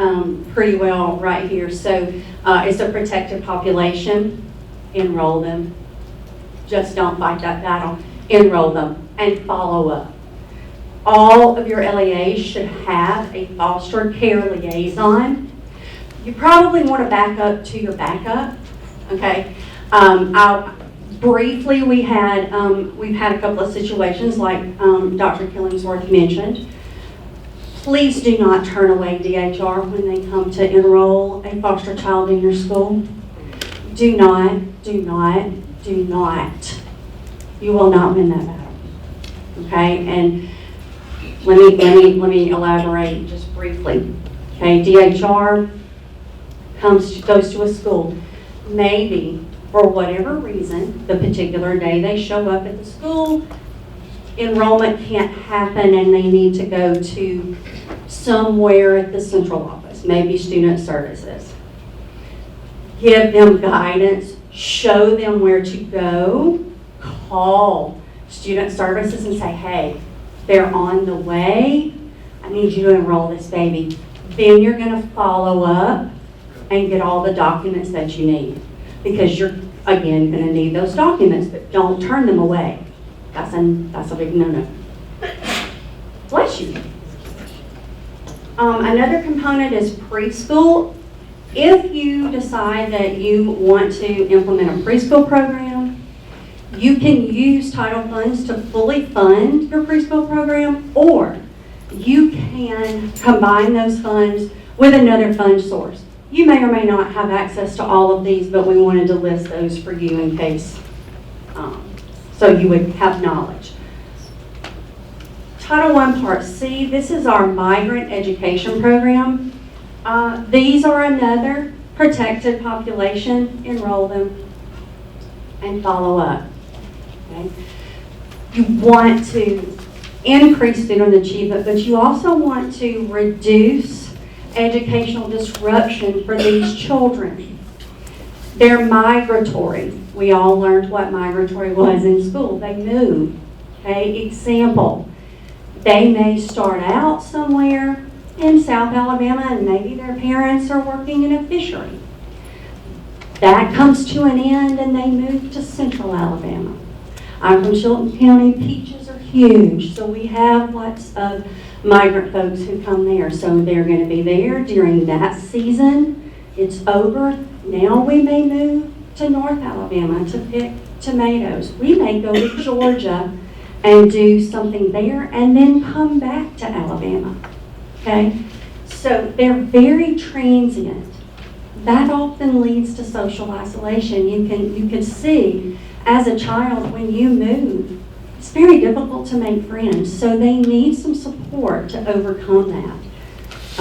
[SPEAKER 6] pretty well right here. So it's a protected population. Enroll them. Just don't fight that battle. Enroll them and follow up. All of your LEAs should have a foster care liaison. You probably want to back up to your backup. Okay. Briefly, we've had a couple of situations like Dr. Killingsworth mentioned. Please do not turn away DHR when they come to enroll a foster child in your school. Do not, do not, do not. You will not win that battle. Okay, and let me elaborate just briefly. Okay, DHR goes to a school. Maybe for whatever reason, the particular day they show up at the school, enrollment can't happen and they need to go to somewhere at the central office, maybe student services. Give them guidance, show them where to go, call student services and say, hey, they're on the way, I need you to enroll this baby. Then you're going to follow up and get all the documents that you need, because you're, again, going to need those documents, but don't turn them away. That's a big no-no. Bless you. Another component is preschool. If you decide that you want to implement a preschool program, you can use title funds to fully fund your preschool program, or you can combine those funds with another fund source. You may or may not have access to all of these, but we wanted to list those for you in case, so you would have knowledge. Title I Part C, this is our migrant education program. These are another protected population. Enroll them and follow up. Okay? You want to increase student achievement, but you also want to reduce educational disruption for these children. They're migratory. We all learned what migratory was in school. They move. Okay? Example, they may start out somewhere in South Alabama and maybe their parents are working in a fishery. That comes to an end and they move to Central Alabama. I'm from Chilton County. Peaches are huge, so we have lots of migrant folks who come there. So they're going to be there during that season. It's over. Now we may move to North Alabama to pick tomatoes. We may go to Georgia and do something there and then come back to Alabama. Okay? So they're very transient. That often leads to social isolation. You can see as a child when you move, it's very difficult to make friends. So they need some support to overcome that.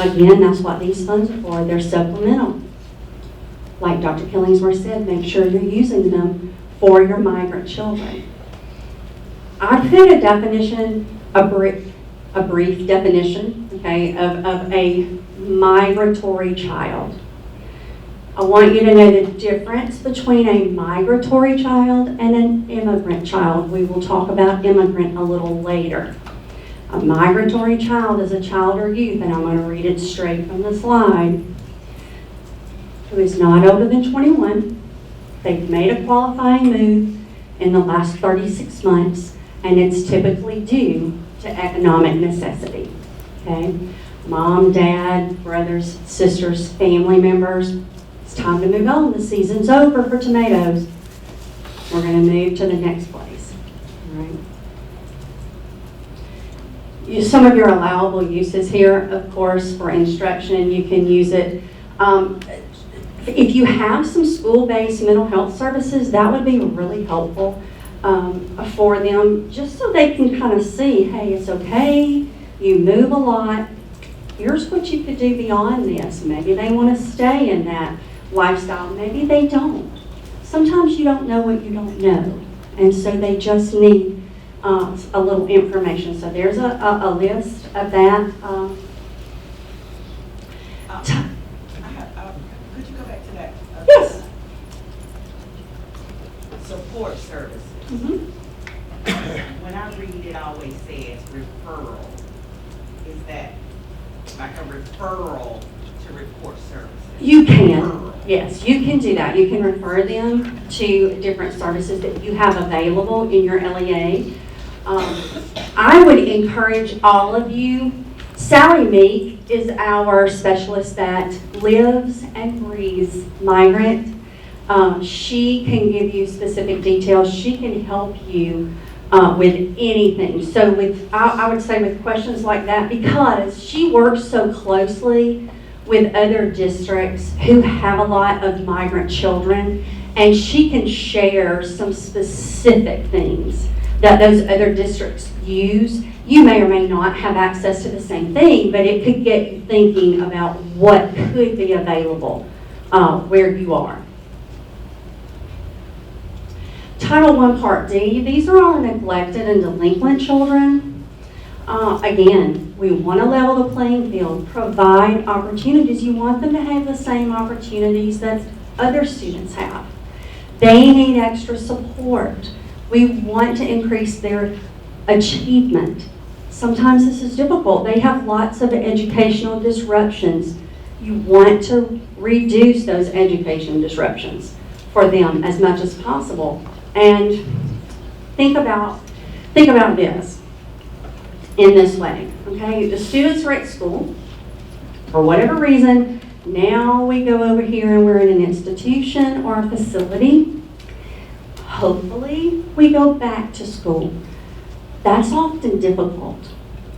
[SPEAKER 6] Again, that's what these funds are for. They're supplemental. Like Dr. Killingsworth said, make sure you're using them for your migrant children. I put a definition, a brief definition, okay, of a migratory child. I want you to know the difference between a migratory child and an immigrant child. We will talk about immigrant a little later. A migratory child is a child or youth, and I'm going to read it straight from the slide, who is not older than 21. They've made a qualifying move in the last 36 months, and it's typically due to economic necessity. Okay? Mom, dad, brothers, sisters, family members. It's time to move on. The season's over for tomatoes. We're going to move to the next place. All right. Some of your allowable uses here, of course, for instruction, you can use it. If you have some school-based mental health services, that would be really helpful for them, just so they can kind of see, hey, it's okay, you move a lot, here's what you could do beyond this. Maybe they want to stay in that lifestyle, maybe they don't. Sometimes you don't know what you don't know, and so they just need a little information. So there's a list of that.
[SPEAKER 3] Could you go back to that?
[SPEAKER 6] Yes.
[SPEAKER 3] Support services.
[SPEAKER 6] Mm-hmm.
[SPEAKER 3] When I read it, always says referral. Is that like a referral to report services?
[SPEAKER 6] You can,
[SPEAKER 3] Referral.
[SPEAKER 6] yes, you can do that. You can refer them to different services that you have available in your LEA. I would encourage all of you. Sally Meek is our specialist that lives and breathes migrant. She can give you specific details. She can help you with anything. So I would say with questions like that, because she works so closely with other districts who have a lot of migrant children, and she can share some specific things that those other districts use. You may or may not have access to the same thing, but it could get you thinking about what could be available where you are. Title I Part D, these are all neglected and delinquent children. Again, we want to level the playing field, provide opportunities. You want them to have the same opportunities that other students have. They need extra support. We want to increase their achievement. Sometimes this is difficult. They have lots of educational disruptions. You want to reduce those education disruptions for them as much as possible. And think about this in this way, okay? The students are at school, for whatever reason, Now we go over here and we're in an institution or a facility. Hopefully, we go back to school. That's often difficult.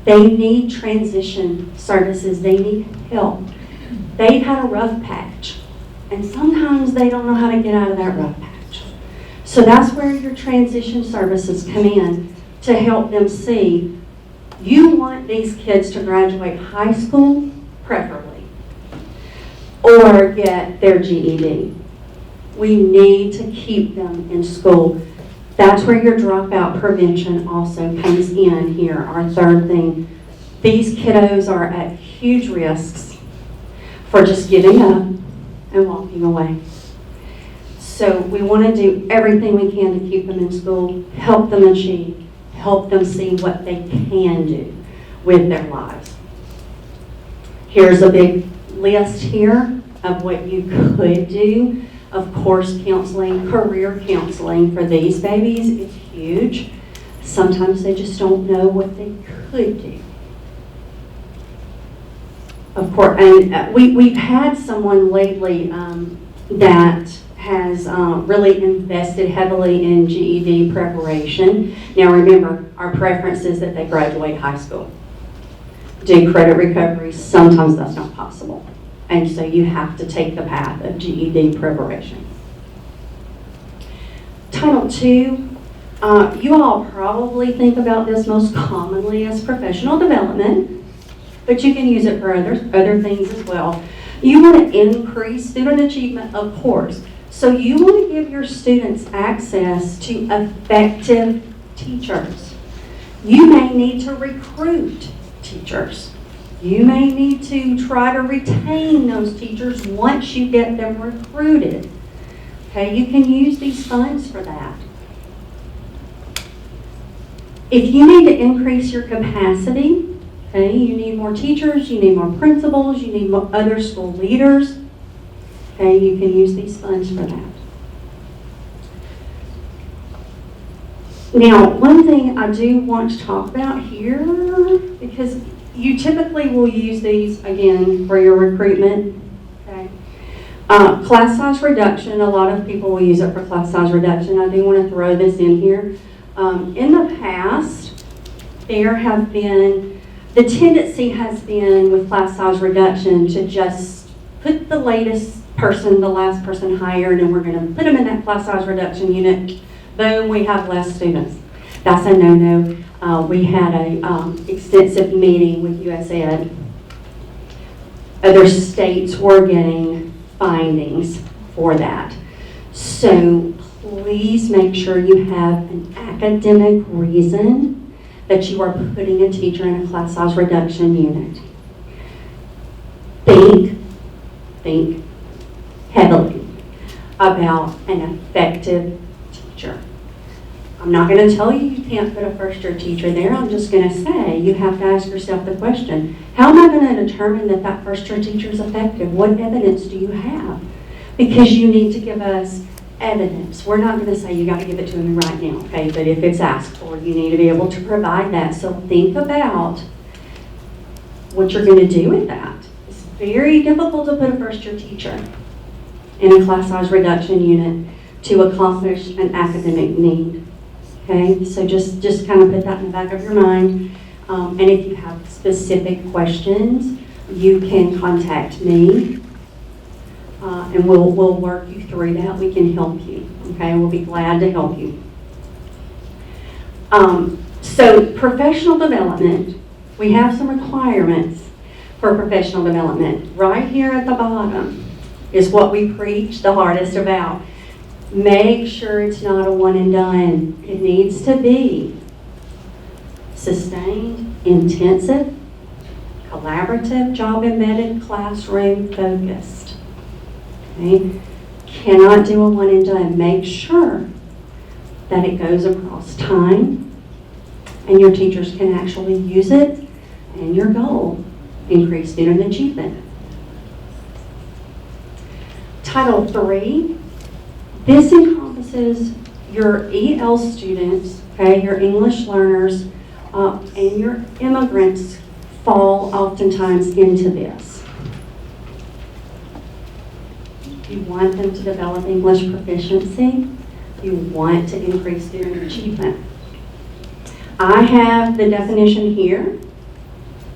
[SPEAKER 6] They need transition services. They need help. They've had a rough patch, and sometimes they don't know how to get out of that rough patch. So that's where your transition services come in to help them see, you want these kids to graduate high school, preferably, or get their GED. We need to keep them in school. That's where your dropout prevention also comes in here, our third thing. These kiddos are at huge risks for just giving up and walking away. So we want to do everything we can to keep them in school, help them achieve, help them see what they can do with their lives. Here's a big list here of what you could do. Of course, counseling, career counseling for these babies is huge. Sometimes they just don't know what they could do. Of course, and we've had someone lately that has really invested heavily in GED preparation. Now remember, our preference is that they graduate high school. Do credit recovery, sometimes that's not possible. And so you have to take the path of GED preparation. Title II, you all probably think about this most commonly as professional development, but you can use it for other things as well. You want to increase student achievement, of course. So you want to give your students access to effective teachers. You may need to recruit teachers. You may need to try to retain those teachers once you get them recruited. Okay, you can use these funds for that. If you need to increase your capacity, okay, you need more teachers, you need more principals, you need more other school leaders, okay, you can use these funds for that. Now, one thing I do want to talk about here, because you typically will use these, again, for your recruitment. Okay. Class size reduction, a lot of people will use it for class size reduction. I do want to throw this in here. In the past, there have been, the tendency has been with class size reduction to just put the latest person, the last person hired, and we're going to put them in that class size reduction unit. Boom, we have less students. That's a no-no. We had a extensive meeting with USAID. Other states were getting findings for that. So please make sure you have an academic reason that you are putting a teacher in a class size reduction unit. Think heavily about an effective teacher. I'm not going to tell you you can't put a first-year teacher there. I'm just going to say you have to ask yourself the question, how am I going to determine that that first-year teacher is effective? What evidence do you have? Because you need to give us evidence. We're not going to say you got to give it to me right now, okay? But if it's asked for, you need to be able to provide that. So think about what you're going to do with that. It's very difficult to put a first-year teacher in a class size reduction unit to accomplish an academic need. Okay, so just kind of put that in the back of your mind. And if you have specific questions, you can contact me, and we'll work you through that. We can help you. Okay, we'll be glad to help you. So professional development, we have some requirements for professional development. Right here at the bottom is what we preach the hardest about. Make sure it's not a one and done. It needs to be sustained, intensive, collaborative, job embedded, classroom focused. Okay? Cannot do a one and done. Make sure that it goes across time and your teachers can actually use it, and your goal, increase student achievement. Title III. This encompasses your EL students, okay, your English learners, and your immigrants fall oftentimes into this. You want them to develop English proficiency. You want to increase student achievement. I have the definition here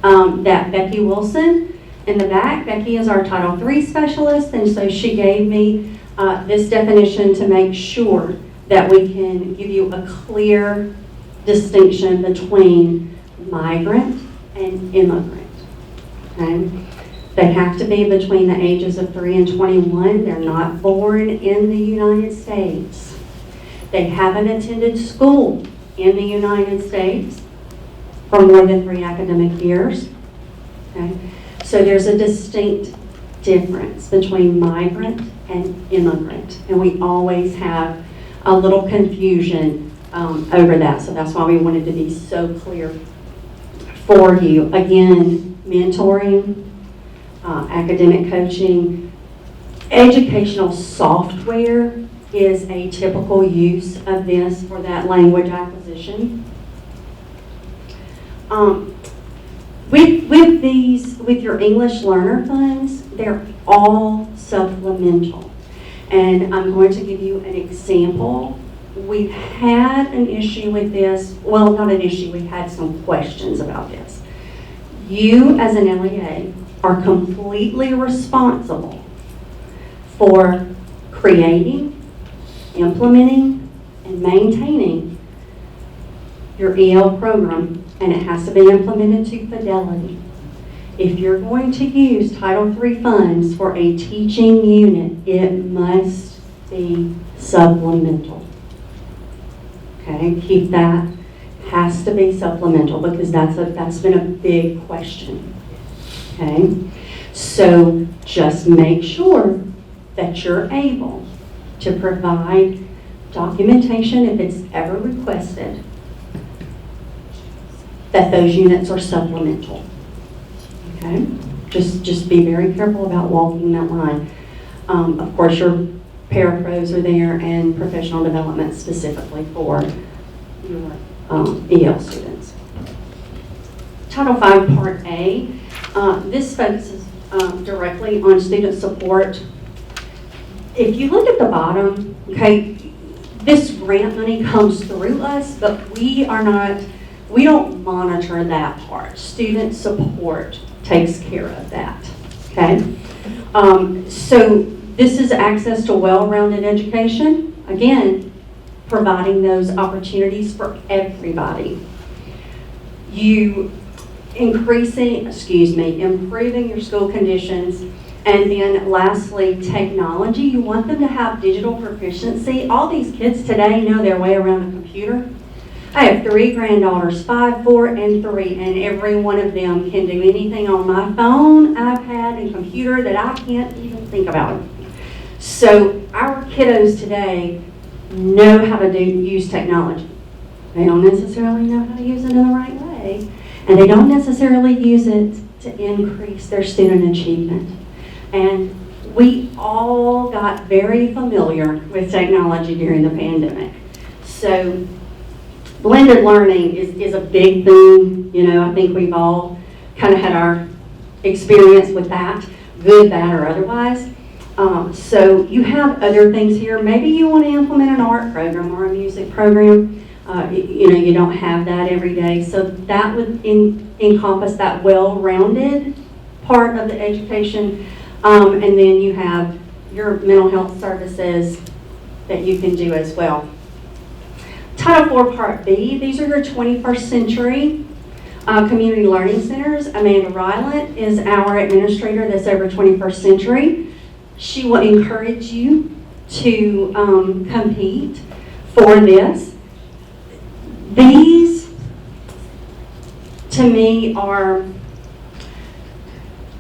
[SPEAKER 6] that Becky Wilson in the back. Becky is our Title III specialist, and so she gave me this definition to make sure that we can give you a clear distinction between migrant and immigrant. Okay? They have to be between the ages of 3 and 21. They're not born in the United States. They haven't attended school in the United States for more than 3 academic years. Okay? So there's a distinct difference between migrant and immigrant, and we always have a little confusion over that, so that's why we wanted to be so clear for you. Again, mentoring, academic coaching, educational software is a typical use of this for that language acquisition. With your English learner funds, they're all supplemental. And I'm going to give you an example. We've had an issue with this. Well, not an issue. We've had some questions about this. You, as an LEA, are completely responsible for creating, implementing, and maintaining your EL program, and it has to be implemented to fidelity. If you're going to use Title III funds for a teaching unit, it must be supplemental. Okay, keep that. Has to be supplemental because that's been a big question. Okay, so just make sure that you're able to provide documentation if it's ever requested that those units are supplemental. Okay, just be very careful about walking that line. Of course, your parapros are there and professional development specifically for your EL students. Title V Part A, this focuses directly on student support. If you look at the bottom, okay, this grant money comes through us, but we don't monitor that part. Student support takes care of that, okay? So this is access to well-rounded education. Again, providing those opportunities for everybody. Improving your school conditions. And then lastly, technology. You want them to have digital proficiency. All these kids today know their way around a computer. I have 3 granddaughters, 5, 4, and 3, and every one of them can do anything on my phone, iPad, and computer that I can't even think about. So our kiddos today know how to use technology. They don't necessarily know how to use it in the right way, and they don't necessarily use it to increase their student achievement. And we all got very familiar with technology during the pandemic. So blended learning is a big thing. You know, I think we've all kind of had our experience with that, good, bad, or otherwise. So you have other things here. Maybe you want to implement an art program or a music program. You don't have that every day. So that would encompass that well-rounded part of the education. And then you have your mental health services that you can do as well. Title IV Part B, these are your 21st century community learning centers. Amanda Rylant is our administrator that's over 21st century. She will encourage you to compete for this. These, to me, are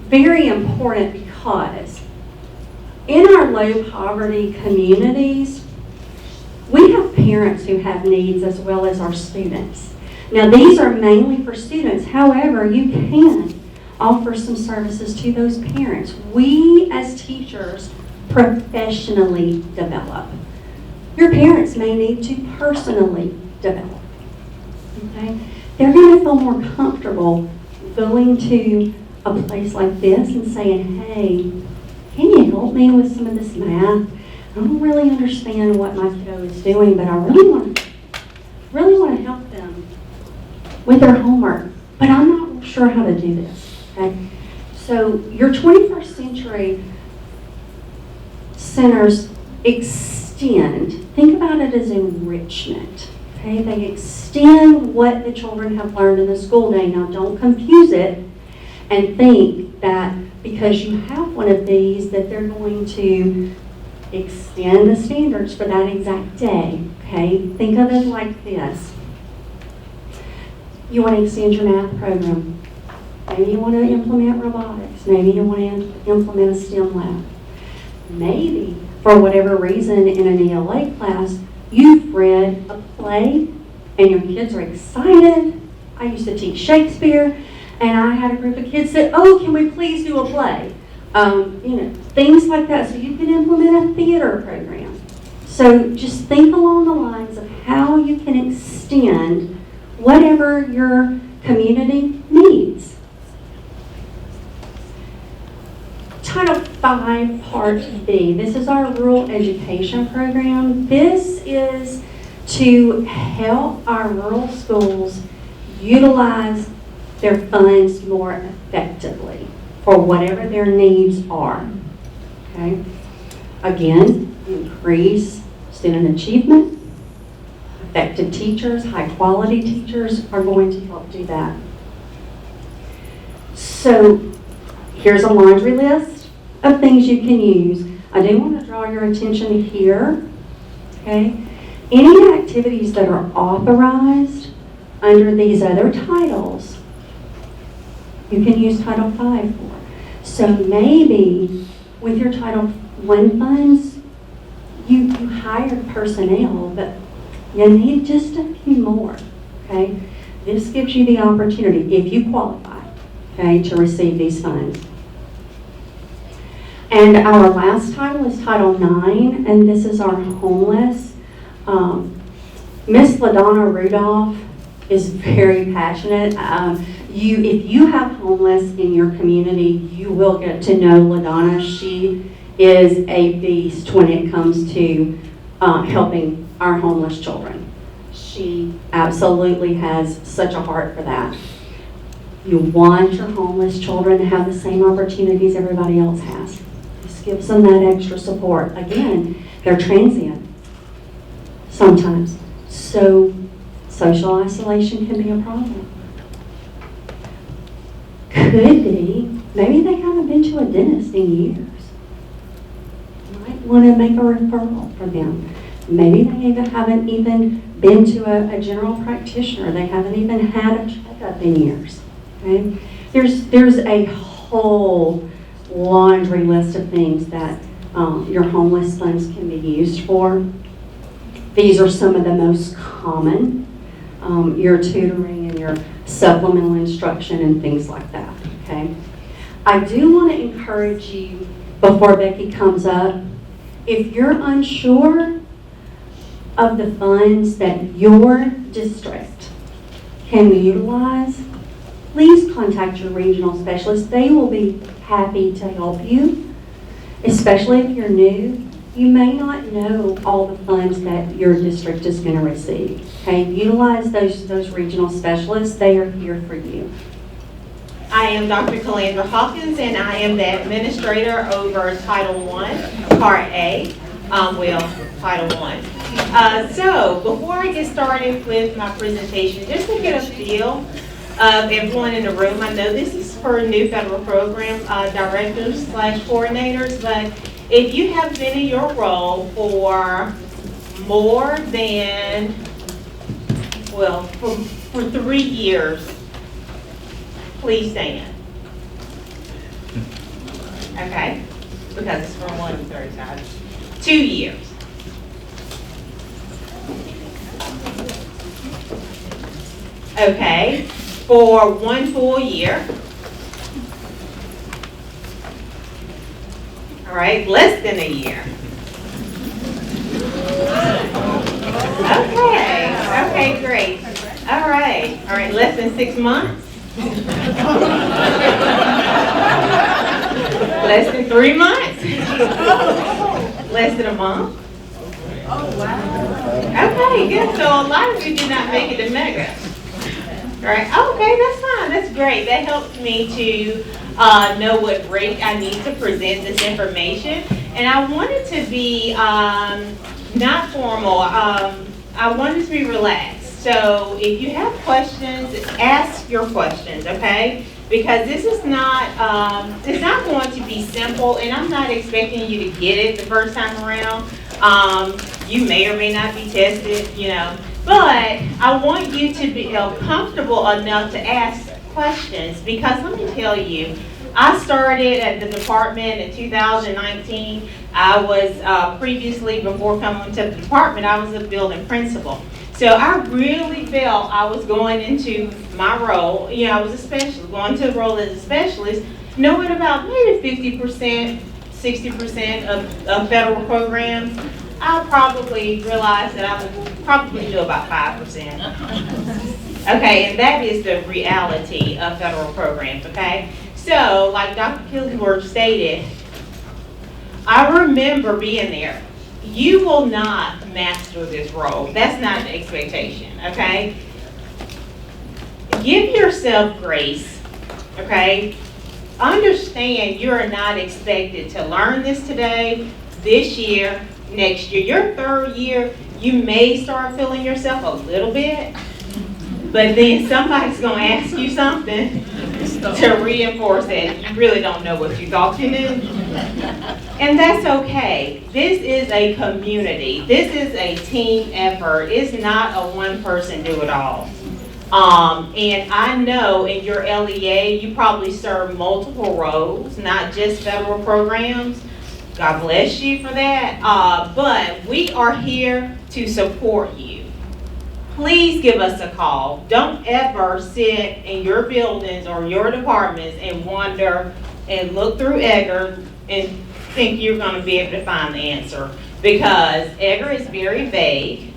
[SPEAKER 6] very important because in our low poverty communities, we have parents who have needs as well as our students. Now, these are mainly for students. However, you can offer some services to those parents. We, as teachers, professionally develop. Your parents may need to personally develop. Okay? They're going to feel more comfortable going to a place like this and saying, hey, can you help me with some of this math? I don't really understand what my kiddo is doing, but I really want to help them with their homework, but I'm not sure how to do this, okay? So your 21st century centers extend, think about it as enrichment, okay? They extend what the children have learned in the school day. Now don't confuse it and think that because you have one of these that they're going to extend the standards for that exact day, okay? Think of it like this. You want to extend your math program. Maybe you want to implement robotics. Maybe you want to implement a STEM lab. Maybe, for whatever reason, in an ELA class, you've read a play and your kids are excited. I used to teach Shakespeare, and I had a group of kids that, oh, can we please do a play? Things like that. So you can implement a theater program. So just think along the lines of how you can extend whatever your community needs. Title V, Part B. This is our rural education program. This is to help our rural schools utilize their funds more effectively for whatever their needs are. Okay? Again, increase student achievement. Effective teachers, high quality teachers are going to help do that. So here's a laundry list of things you can use. I do want to draw your attention here. Okay? Any activities that are authorized under these other titles, you can use Title V for. So maybe with your Title I funds, you hired personnel, but you need just a few more, okay? This gives you the opportunity, if you qualify, okay, to receive these funds. And our last title is Title IX, and this is our homeless. Miss LaDonna Rudolph is very passionate. If you have homeless in your community, you will get to know LaDonna. She is a beast when it comes to helping our homeless children. She absolutely has such a heart for that. You want your homeless children to have the same opportunities everybody else has. This gives them that extra support. Again, they're transient sometimes. So social isolation can be a problem. Could be, maybe they haven't been to a dentist in years. You might want to make a referral for them. Maybe they haven't even been to a general practitioner. They haven't even had a checkup in years. Okay? There's a whole laundry list of things that your homeless funds can be used for. These are some of the most common. Your tutoring and your supplemental instruction and things like that, okay? I do want to encourage you, before Becky comes up, if you're unsure of the funds that your district can utilize, please contact your regional specialist. They will be happy to help you, especially if you're new. You may not know all the funds that your district is going to receive. Okay, utilize those regional specialists. They are here for you.
[SPEAKER 7] I am Dr. Calandra Hawkins, and I am the administrator over Title I, Part A, Title I. So before I get started with my presentation, just to get a feel of everyone in the room, I know this is for new federal program directors / coordinators, but if you have been in your role for more than, for 3 years, please stand. Okay? Because it's from 1 to 35. 2 years. Okay? For 1 full year. All right, less than a year. Okay, great. All right, less than 6 months. Less than 3 months. Less than a month.
[SPEAKER 2] Oh, wow.
[SPEAKER 7] Okay, good. So a lot of you did not make it to Mega. Right? Okay, that's fine. That's great. That helps me to know what rate I need to present this information. And I want it to be not formal. I want it to be relaxed. So if you have questions, ask your questions, okay? Because this is not, it's not going to be simple, and I'm not expecting you to get it the first time around. You may or may not be tested, you know, but I want you to be comfortable enough to ask questions, because let me tell you, I started at the department in 2019. I was previously, before coming to the department, I was a building principal. So I really felt I was going into my role, you know, I was a specialist, going to the role as a specialist, knowing about maybe 50%, 60% of federal programs. I probably realized that I would probably do about 5%. Okay, and that is the reality of federal programs, okay? So, like Dr. Killingsworth stated, I remember being there. You will not master this role. That's not the expectation, okay? Give yourself grace, okay? Understand you're not expected to learn this today, this year, next year. Your third year, you may start feeling yourself a little bit, but then somebody's going to ask you something to reinforce that you really don't know what you thought you knew. And that's okay. This is a community. This is a team effort. It's not a one-person do-it-all. And I know in your LEA, you probably serve multiple roles, not just federal programs. God bless you for that. But we are here to support you. Please give us a call. Don't ever sit in your buildings or your departments and wonder and look through EGGR and think you're going to be able to find the answer, because EGGR is very vague.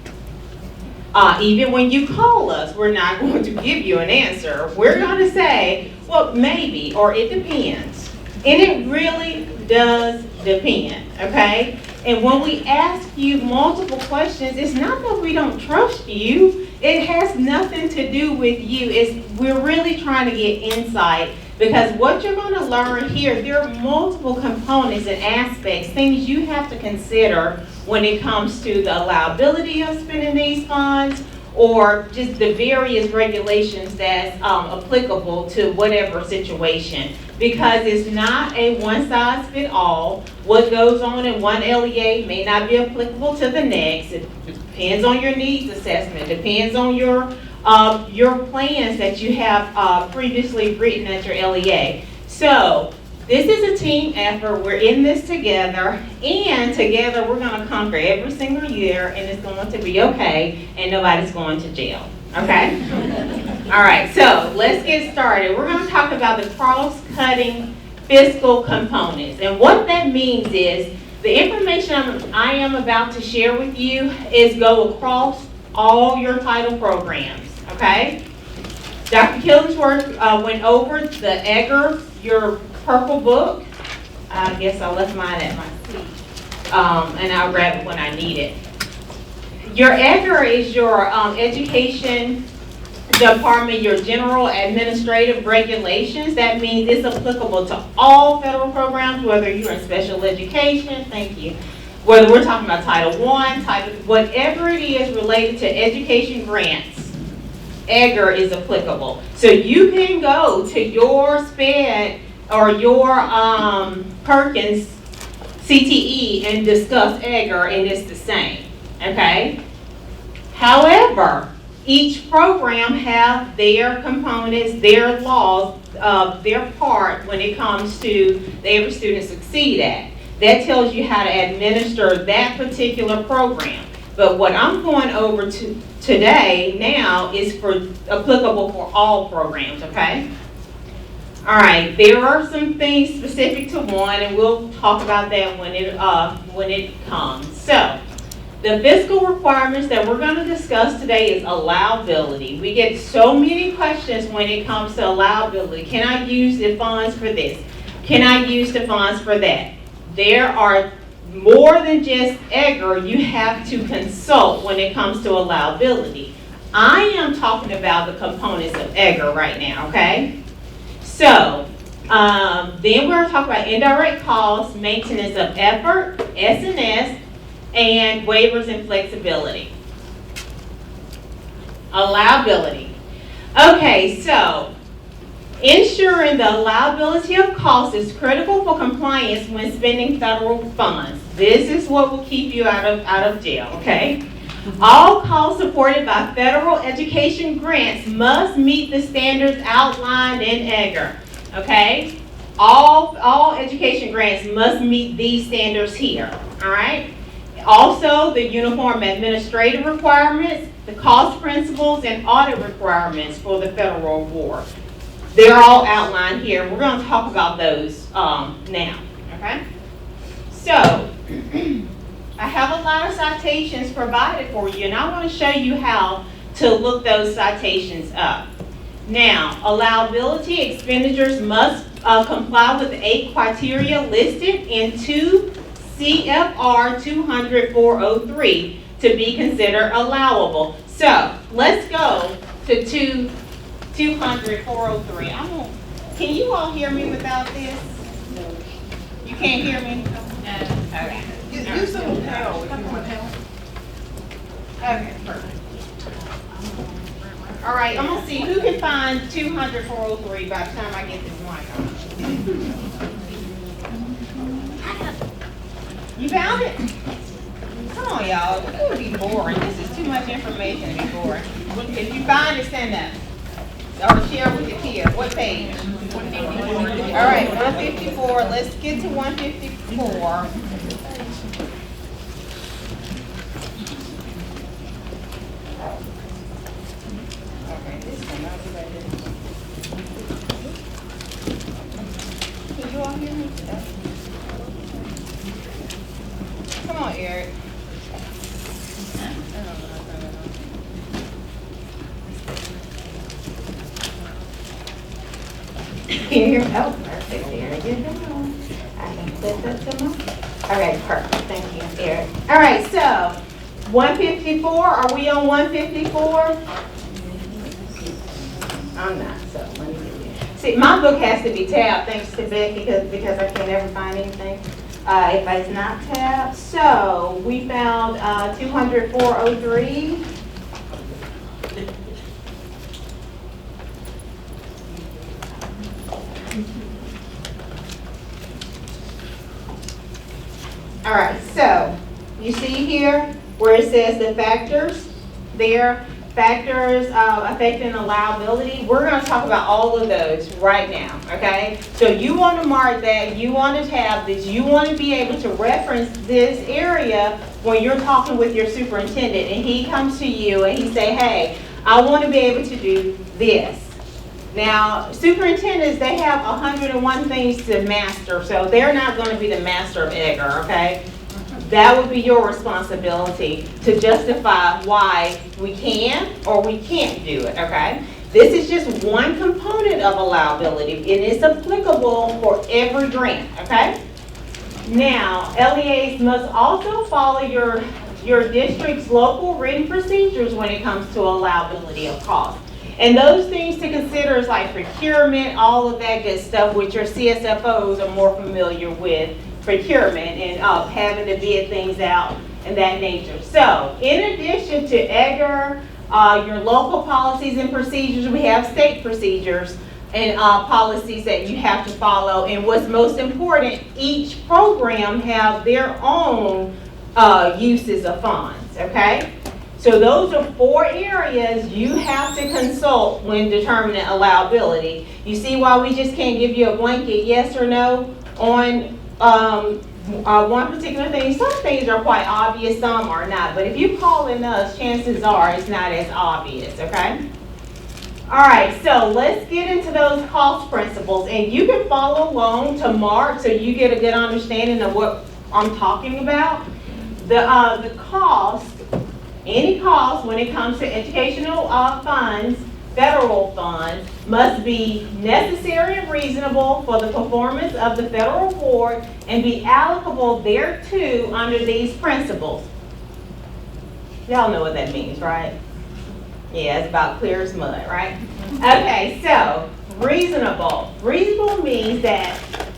[SPEAKER 7] Even when you call us, we're not going to give you an answer. We're going to say, well, maybe, or it depends. And it really does depend, okay? And when we ask you multiple questions, it's not that we don't trust you. It has nothing to do with you. We're really trying to get insight, because what you're going to learn here, there are multiple components and aspects, things you have to consider when it comes to the allowability of spending these funds, or just the various regulations that's applicable to whatever situation. Because it's not a one-size-fits-all. What goes on in one LEA may not be applicable to the next. It depends on your needs assessment, depends on your plans that you have previously written at your LEA. So this is a team effort. We're in this together, and together we're going to conquer every single year, and it's going to be okay, and nobody's going to jail. Okay? All right, so let's get started. We're going to talk about the cross-cutting fiscal components. And what that means is the information I am about to share with you is go across all your title programs, okay? Dr. Killingsworth went over the EGGR, your purple book. I guess I left mine at my seat, and I'll grab it when I need it. Your EGGR is your education department, your general administrative regulations. That means it's applicable to all federal programs, whether you're in special education, thank you, whether we're talking about Title I, whatever it is related to education grants, EGGR is applicable. So you can go to your SPED or your Perkins CTE and discuss EGGR, and it's the same, okay? However, each program have their components, their laws, their part when it comes to the Every Student Succeed Act. That tells you how to administer that particular program. But what I'm going over to today now is applicable for all programs, okay? All right, there are some things specific to one, and we'll talk about that when it comes. So, the fiscal requirements that we're going to discuss today is allowability. We get so many questions when it comes to allowability. Can I use the funds for this? Can I use the funds for that? there are more than just EGR you have to consult when it comes to allowability. I am talking about the components of EGR right now, okay? So, then we're talking about indirect costs, maintenance of effort, S&S, and waivers and flexibility. Allowability. Okay, so ensuring the allowability of costs is critical for compliance when spending federal funds. This is what will keep you out of jail, okay? All costs supported by federal education grants must meet the standards outlined in EGR, okay? All education grants must meet these standards here, all right? Also, the uniform administrative requirements, the cost principles, and audit requirements for the federal award. They're all outlined here. We're going to talk about those now, okay? So, I have a lot of citations provided for you, and I want to show you how to look those citations up. Now, allowability expenditures must comply with the 8 criteria listed in 2 CFR 200-403 to be considered allowable. So, let's go to 200-403. Can you all hear me without this? You can't hear me? Okay.
[SPEAKER 1] Use a little help if you want help.
[SPEAKER 7] Okay, perfect. All right, I'm gonna see who can find 200-403 by the time I get this mic on. You found it? Come on, y'all. It's gonna be boring. This is too much information to be boring. If you find it, stand up. Or share with your peers. What page? 154. All right, 154. Let's get to 154. Okay, this one, I'll be right there. Can you all hear me? Come on, Eric. Here, oh, perfect, there you go. I can put that to my, all right, perfect, thank you, Eric. All right, so, 154, are we on 154? I'm not, so let me get it. See, my book has to be tabbed, thanks to Becky, because I can't ever find anything if it's not tabbed. So, we found 200-403. All right, so you see here where it says the factors there, factors affecting allowability. We're going to talk about all of those right now, okay? So you want to mark that, you want to tab this, you want to be able to reference this area when you're talking with your superintendent and he comes to you and he say, hey, I want to be able to do this. Now, superintendents, they have 101 things to master, so they're not going to be the master of EGR, okay? That would be your responsibility to justify why we can or we can't do it, okay? This is just one component of allowability, and it's applicable for every grant, okay? Now, LEAs must also follow your district's local written procedures when it comes to allowability of costs. And those things to consider is like procurement, all of that good stuff, which your CSFOs are more familiar with procurement and having to bid things out and that nature. So, in addition to EGR, your local policies and procedures, we have state procedures and policies that you have to follow. And what's most important, each program have their own uses of funds, okay? So those are 4 areas you have to consult when determining allowability. You see why we just can't give you a blanket yes or no on one particular thing. Some things are quite obvious, some are not. But if you call in us, chances are it's not as obvious, okay? All right, so let's get into those cost principles. And you can follow along to Mark so you get a good understanding of what I'm talking about. The cost, any cost when it comes to educational funds federal funds must be necessary and reasonable for the performance of the federal board and be applicable thereto under these principles. Y'all know what that means, right? Yeah, it's about clear as mud, right? Okay, so reasonable. Reasonable means that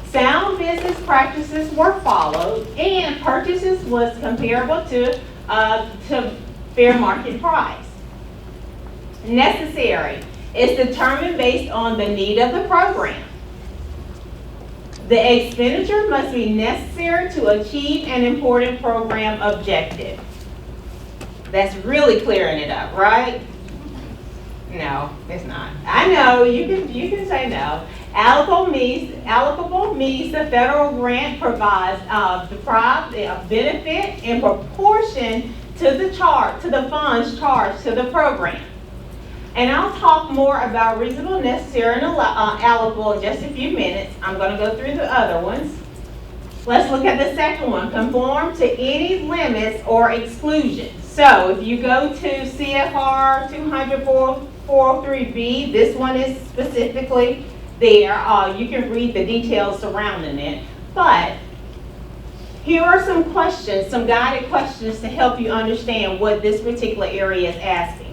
[SPEAKER 7] sound business practices were followed and purchases was comparable to fair market price. Necessary is determined based on the need of the program. The expenditure must be necessary to achieve an important program objective. That's really clearing it up, right? No, it's not. I know, you can say no. Allocable means the federal grant provides the benefit in proportion to the funds charged to the program. And I'll talk more about reasonable, necessary, and allocable in just a few minutes. I'm going to go through the other ones. Let's look at the second one. Conform to any limits or exclusions. So if you go to CFR 200-403B, this one is specifically there. You can read the details surrounding it. But here are some questions, some guided questions to help you understand what this particular area is asking.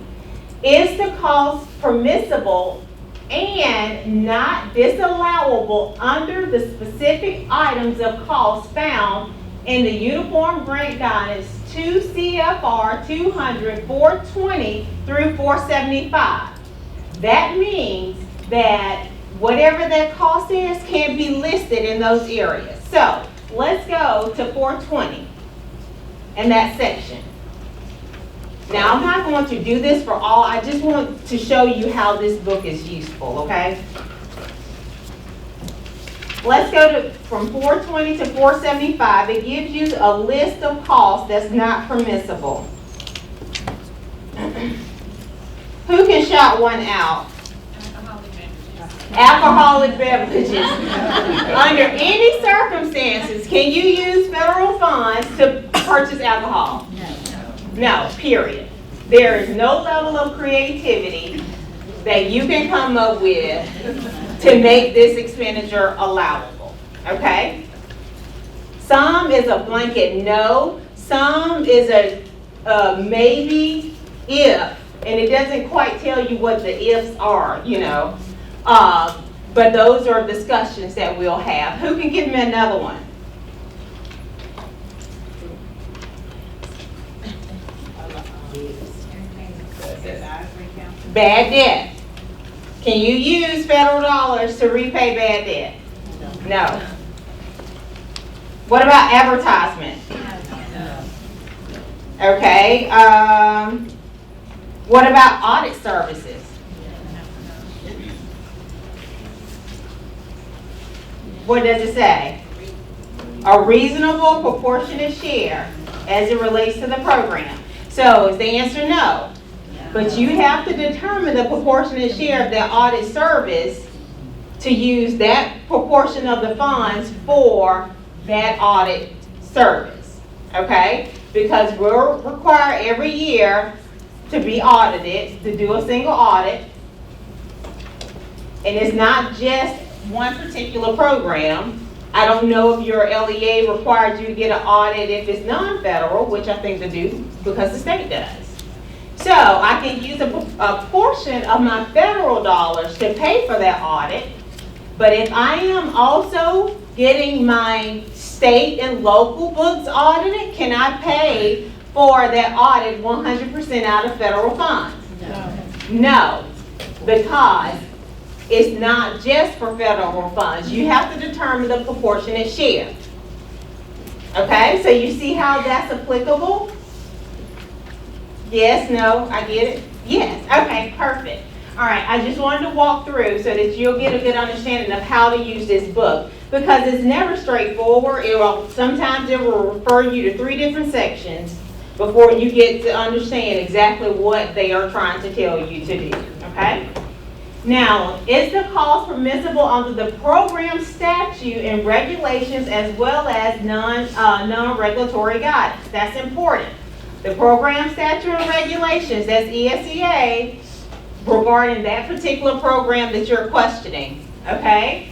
[SPEAKER 7] Is the cost permissible and not disallowable under the specific items of cost found in the Uniform Grant Guidance 2 CFR 200-420 through 475? That means that whatever that cost is can be listed in those areas. So let's go to 420 in that section. Now, I'm not going to do this for all. I just want to show you how this book is useful, okay? Let's go from 420 to 475. It gives you a list of costs that's not permissible. Who can shout one out? Alcoholic beverages. Under any circumstances, can you use federal funds to purchase alcohol? No, period. There is no level of creativity that you can come up with to make this expenditure allowable, okay? Some is a blanket no, some is a maybe, if, and it doesn't quite tell you what the ifs are, you know. But those are discussions that we'll have. Who can give me another one? Bad debt. Can you use federal dollars to repay bad debt? No. What about advertisement? Okay. What about audit services? What does it say? A reasonable proportionate share as it relates to the program. So is the answer no? But you have to determine the proportionate share of that audit service to use that proportion of the funds for that audit service, okay? Because we're required every year to be audited, to do a single audit. And it's not just one particular program. I don't know if your LEA requires you to get an audit if it's non-federal, which I think they do because the state does. So I can use a portion of my federal dollars to pay for that audit, but if I am also getting my state and local books audited, can I pay for that audit 100% out of federal funds? No, because it's not just for federal funds. You have to determine the proportionate share. Okay, so you see how that's applicable? Yes, no, I get it? Yes, okay, perfect. All right, I just wanted to walk through so that you'll get a good understanding of how to use this book, because it's never straightforward. Sometimes it will refer you to 3 different sections before you get to understand exactly what they are trying to tell you to do, okay? Now, is the cost permissible under the program statute and regulations as well as non-regulatory guidance? That's important. The program statute and regulations, that's ESEA, regarding that particular program that you're questioning, okay?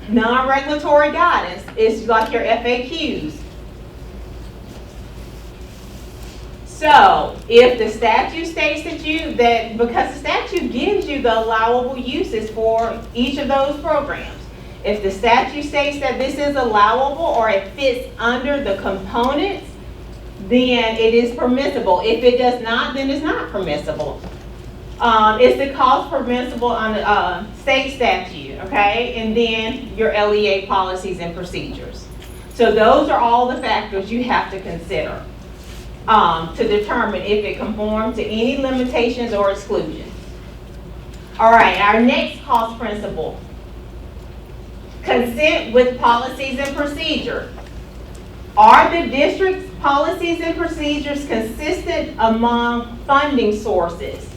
[SPEAKER 7] Non-regulatory guidance is like your FAQs. So, if the statute states that because the statute gives you the allowable uses for each of those programs, if the statute states that this is allowable or it fits under the components, then it is permissible. If it does not, then it's not permissible. Is the cost permissible on the state statute, okay? And then your LEA policies and procedures. So those are all the factors you have to consider to determine if it conforms to any limitations or exclusions. All right, our next cost principle. Consent with policies and procedures. Are the district's policies and procedures consistent among funding sources?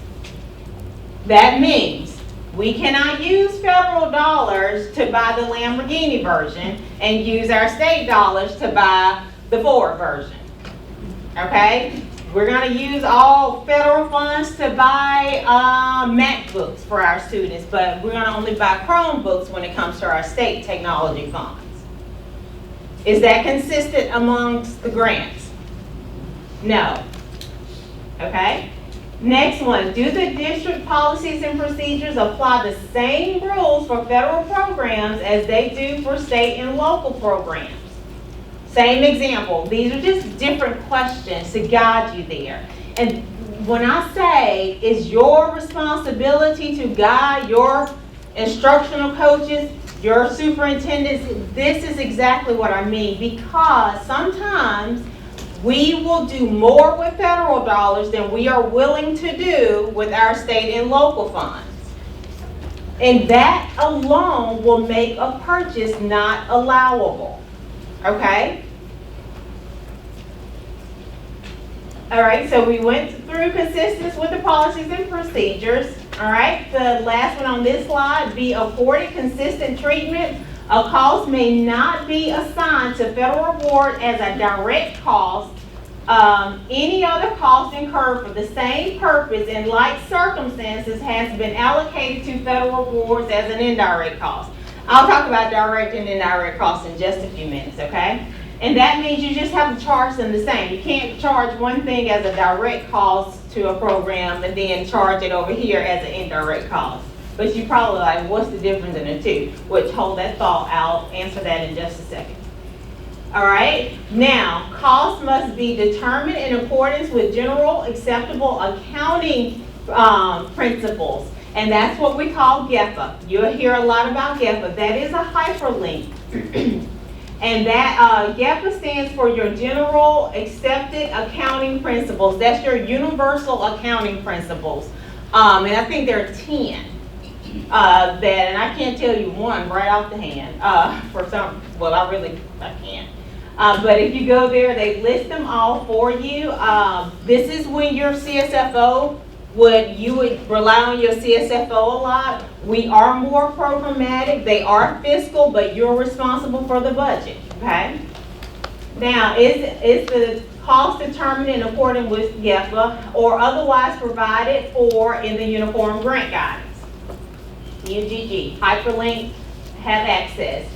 [SPEAKER 7] That means we cannot use federal dollars to buy the Lamborghini version and use our state dollars to buy the Ford version. Okay? We're going to use all federal funds to buy MacBooks for our students, but we're going to only buy Chromebooks when it comes to our state technology funds. Is that consistent amongst the grants? No. Okay? Next one, do the district policies and procedures apply the same rules for federal programs as they do for state and local programs? Same example. These are just different questions to guide you there. And when I say it's your responsibility to guide your instructional coaches, your superintendents, this is exactly what I mean, because sometimes we will do more with federal dollars than we are willing to do with our state and local funds. And that alone will make a purchase not allowable. Okay? All right, so we went through consistency with the policies and procedures. All right, the last one on this slide, be afforded consistent treatment. A cost may not be assigned to federal award as a direct cost. Any other cost incurred for the same purpose in like circumstances has been allocated to federal awards as an indirect cost. I'll talk about direct and indirect costs in just a few minutes, okay? And that means you just have to charge them the same. You can't charge one thing as a direct cost to a program and then charge it over here as an indirect cost. But you probably like, what's the difference in the two? Which, hold that thought, I'll answer that in just a second. All right, now, costs must be determined in accordance with general acceptable accounting principles. And that's what we call GEFA. You'll hear a lot about GEFA. That is a hyperlink. And that GEFA stands for your general accepted accounting principles. That's your universal accounting principles. And I think there are 10 and I can't tell you one right off the hand for some, well, I can't. But if you go there, they list them all for you. This is when your CSFO you would rely on your CSFO a lot. We are more programmatic. They are fiscal, but you're responsible for the budget, okay? Now, is the cost determined in accordance with GEFA or otherwise provided for in the Uniform Grant Guidance? UGG, hyperlink, have access.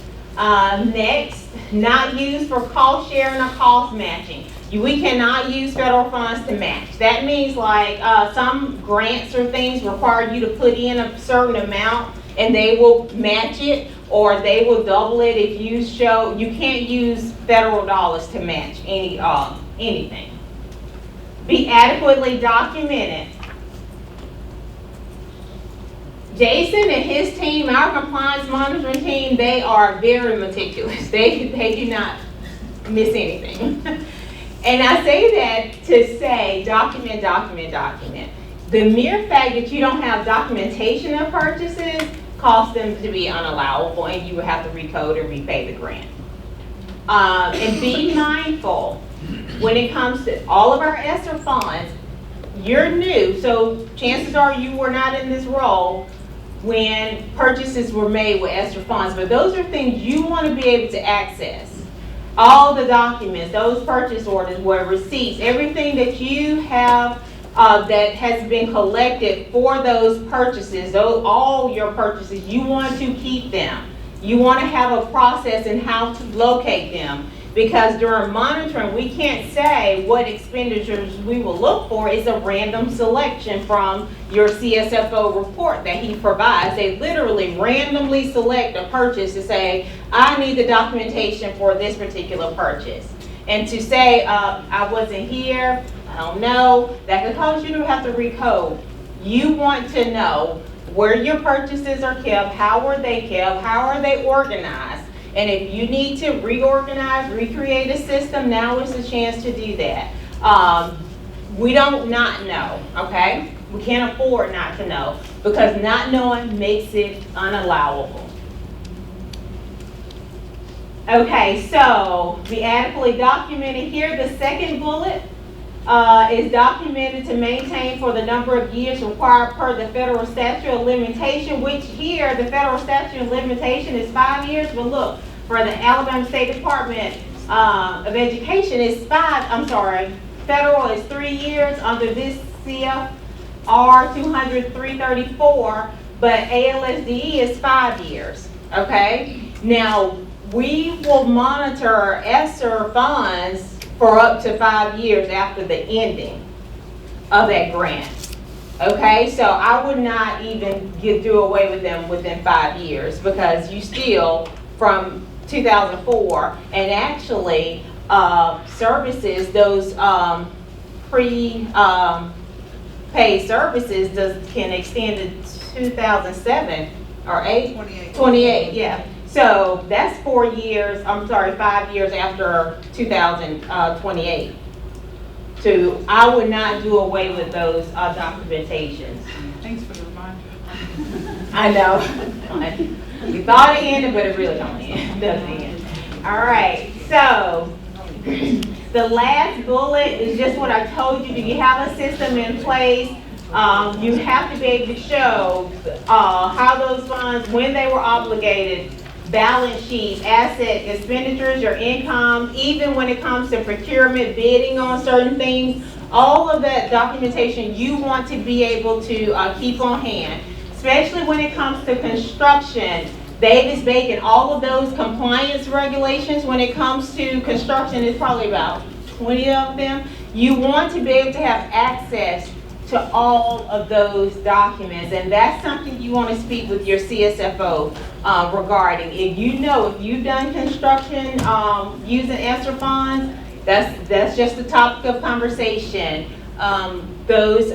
[SPEAKER 7] Next, not used for cost sharing or cost matching. We cannot use federal funds to match. That means like some grants or things require you to put in a certain amount and they will match it or they will double it if you show. You can't use federal dollars to match anything. Be adequately documented. Jason and his team, our compliance monitoring team, they are very meticulous. They do not miss anything. And I say that to say document, document, document. The mere fact that you don't have documentation of purchases causes them to be unallowable and you would have to recode and repay the grant. And be mindful when it comes to all of our ESSER funds, you're new, so chances are you were not in this role when purchases were made with ESSER funds, but those are things you want to be able to access. All the documents, those purchase orders, where receipts, everything that you have that has been collected for those purchases, all your purchases, you want to keep them. You want to have a process in how to locate them. Because during monitoring, we can't say what expenditures we will look for. It's a random selection from your CSFO report that he provides. They literally randomly select a purchase to say, I need the documentation for this particular purchase. And to say, I wasn't here, I don't know, that could cause you to have to recode. You want to know where your purchases are kept, how are they kept, how are they organized. And if you need to reorganize, recreate a system, now is the chance to do that. We don't not know, okay? We can't afford not to know, because not knowing makes it unallowable. Okay, so be adequately documented here. The second bullet is documented to maintain for the number of years required per the federal statute of limitation, which here the federal statute of limitation is 5 years, but look, for the Alabama State Department of Education is federal is 3 years under this CFR 200-334, but ALSDE is 5 years, okay? Now, we will monitor ESSER funds for up to 5 years after the ending of that grant. Okay, so I would not even do away with them within 5 years, because you still, from 2004, and actually services, those pre-paid services can extend to 2007 or 28, yeah. So that's 5 years after 2028. So I would not do away with those documentations.
[SPEAKER 2] Thanks for the reminder.
[SPEAKER 7] I know. We thought it ended, but it really don't end. Doesn't end. All right. So the last bullet is just what I told you. Do you have a system in place? You have to be able to show how those funds, when they were obligated, balance sheets, asset expenditures, your income, even when it comes to procurement, bidding on certain things, all of that documentation you want to be able to keep on hand, especially when it comes to construction. Davis-Bacon, all of those compliance regulations when it comes to construction, is probably about 20 of them. You want to be able to have access to all of those documents, and that's something you want to speak with your CSFO regarding. If you've done construction using ESSER funds, that's just the topic of conversation. Those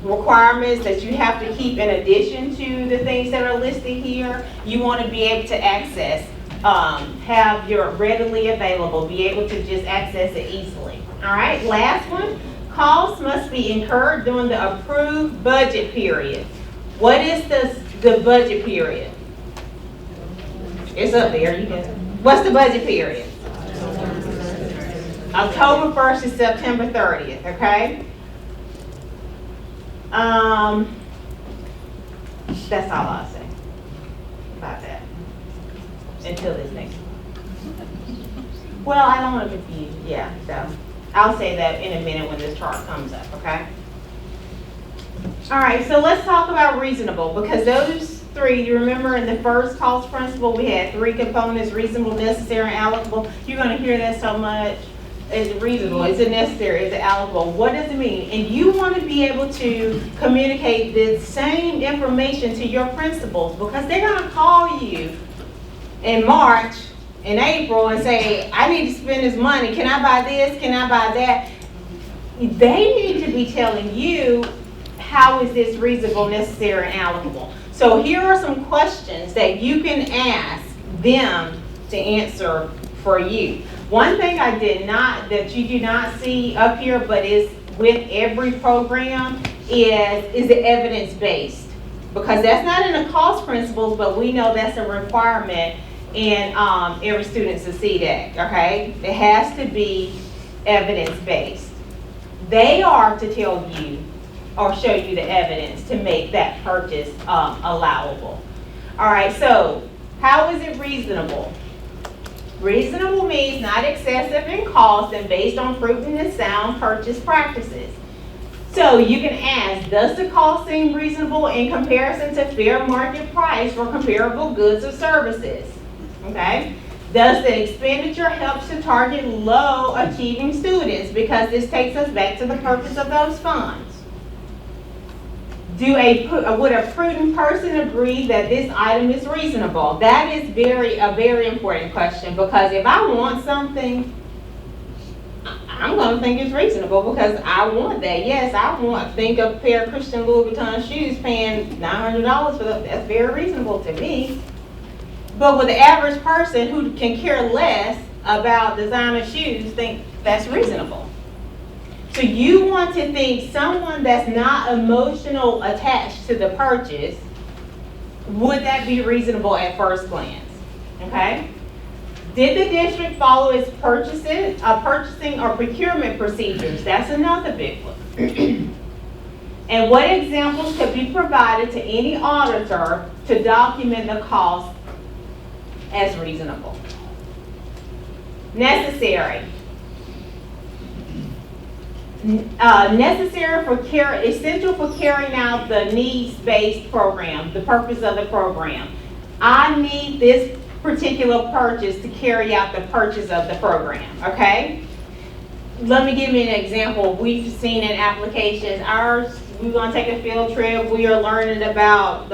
[SPEAKER 7] requirements that you have to keep in addition to the things that are listed here, you want to be able to access, have your readily available, be able to just access it easily. All right, last one. Costs must be incurred during the approved budget period. What is the budget period? It's up there. What's the budget period? October 1st to September 30th, okay? That's all I'll say about that until this next one. Well, I don't want to confuse you. Yeah, so I'll say that in a minute when this chart comes up, okay? All right, so let's talk about reasonable, because those three, you remember in the first cost principle, we had 3 components: reasonable, necessary, and allocable. You're going to hear that so much. Is it reasonable? Is it necessary? Is it allocable? What does it mean? And you want to be able to communicate the same information to your principals, because they're going to call you in March, in April, and say, I need to spend this money. Can I buy this? Can I buy that? They need to be telling you, how is this reasonable, necessary, and allocable? So here are some questions that you can ask them to answer for you. One thing that you do not see up here, but is with every program, is the evidence-based. Because that's not in the cost principles, but we know that's a requirement in every student Succeed Act, okay? It has to be evidence-based. They are to tell you or show you the evidence to make that purchase allowable. All right, so how is it reasonable? Reasonable means not excessive in cost and based on prudent and sound purchase practices. So you can ask, does the cost seem reasonable in comparison to fair market price for comparable goods or services? Okay? Does the expenditure help to target low achieving students? Because this takes us back to the purpose of those funds. Would a prudent person agree that this item is reasonable? That is a very important question, because if I want something, I'm going to think it's reasonable because I want that. Yes, think of a pair of Christian Louis Vuitton shoes paying $900 for them. That's very reasonable to me. But with the average person who can care less about designer shoes think that's reasonable. So you want to think someone that's not emotional attached to the purchase, would that be reasonable at first glance? Okay? Did the district follow its purchasing or procurement procedures? That's another big one. And what examples could be provided to any auditor to document the cost as reasonable? Necessary. Essential for carrying out the needs-based program, the purpose of the program. I need this particular purchase to carry out the purchase of the program, okay? Let me give you an example. We've seen in applications, we want to take a field trip, we are learning about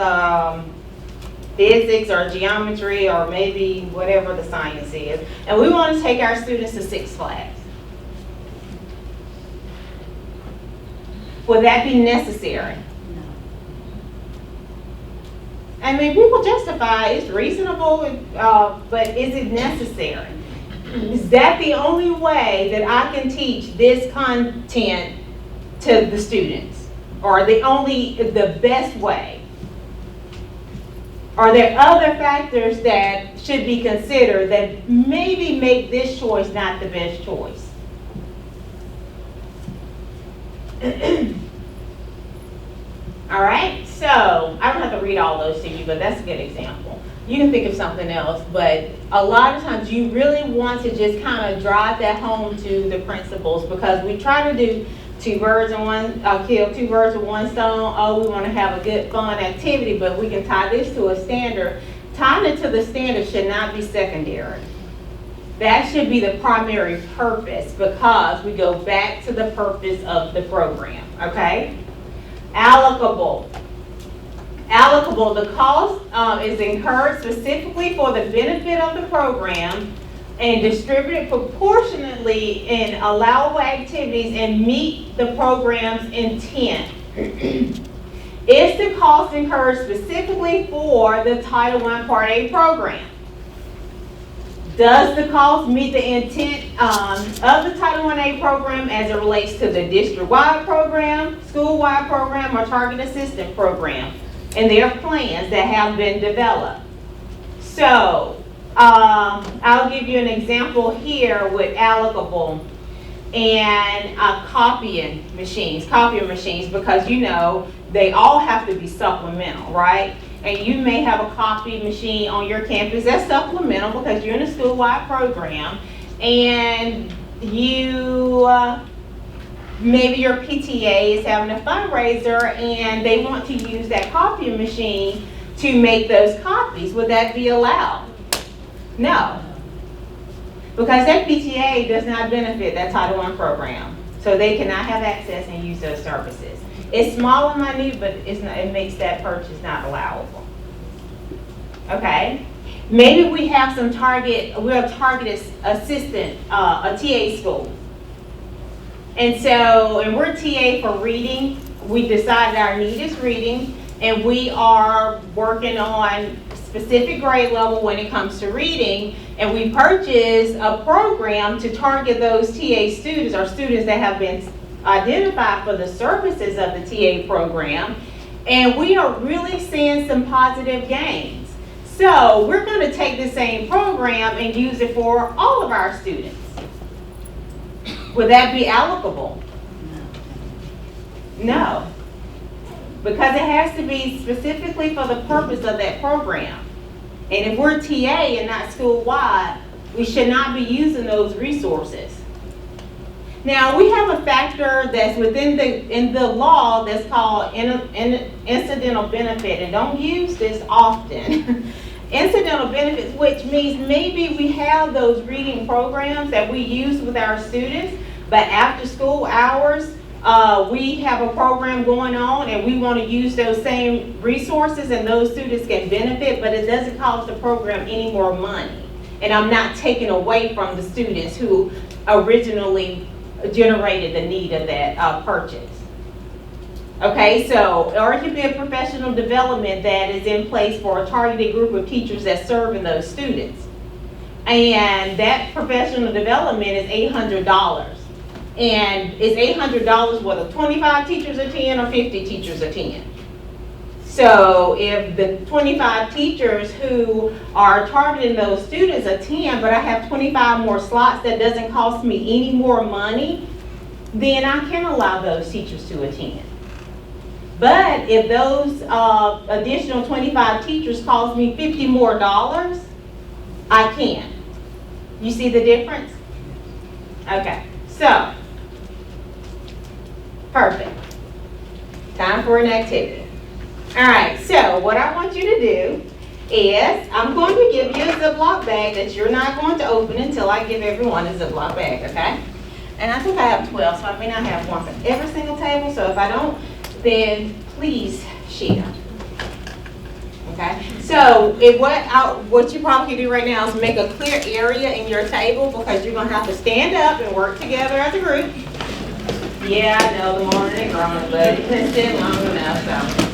[SPEAKER 7] physics or geometry or maybe whatever the science is, and we want to take our students to Six Flags. Would that be necessary? I mean, people justify it's reasonable, but is it necessary? Is that the only way that I can teach this content to the students? Or the best way? Are there other factors that should be considered that maybe make this choice not the best choice? All right, so I don't have to read all those to you, but that's a good example. You can think of something else, but a lot of times you really want to just kind of drive that home to the principals, because we try to do kill two birds with one stone. Oh, we want to have a good fun activity, but we can tie this to a standard. Tying it to the standard should not be secondary. That should be the primary purpose, because we go back to the purpose of the program, okay? Allocable. The cost is incurred specifically for the benefit of the program and distributed proportionately in allowable activities and meet the program's intent. Is the cost incurred specifically for the Title I Part A program? Does the cost meet the intent of the Title I program as it relates to the district-wide program, school-wide program, or target assistant program, and their plans that have been developed? So, I'll give you an example here with allocable and copying machines, because you know they all have to be supplemental, right? And you may have a copy machine on your campus that's supplemental because you're in a school-wide program, and you maybe your PTA is having a fundraiser and they want to use that copy machine to make those copies. Would that be allowed? No, because that PTA does not benefit that Title I program, so they cannot have access and use those services. It's small and minute, but it makes that purchase not allowable. Okay? Maybe we have we're a target assistant, a TA school. And we're TA for reading. We decided our need is reading, and we are working on specific grade level when it comes to reading, and we purchase a program to target those TA students, or students that have been identified for the services of the TA program, and we are really seeing some positive gains. So we're going to take the same program and use it for all of our students. Would that be allocable? No, because it has to be specifically for the purpose of that program. And if we're TA and not school-wide, we should not be using those resources. Now, we have a factor that's in the law that's called incidental benefit, and don't use this often. Incidental benefits, which means maybe we have those reading programs that we use with our students, but after school hours, we have a program going on and we want to use those same resources and those students can benefit, but it doesn't cost the program any more money. And I'm not taking away from the students who originally generated the need of that purchase. Okay, so, or it could be a professional development that is in place for a targeted group of teachers that serve in those students. And that professional development is $800. And is $800 whether 25 teachers attend or 50 teachers attend? So if the 25 teachers who are targeting those students attend, but I have 25 more slots that doesn't cost me any more money, then I can allow those teachers to attend. But if those additional 25 teachers cost me $50 more, I can't. You see the difference? Okay, so, perfect. Time for an activity. All right, so what I want you to do is I'm going to give you a Ziploc bag that you're not going to open until I give everyone a Ziploc bag, okay? And I think I have 12, so I may not have one for every single table, so if I don't, then please share. Okay, so what you probably can do right now is make a clear area in your table because you're going to have to stand up and work together as a group. Yeah, I know the morning ain't growing, but it's been sitting long enough, so.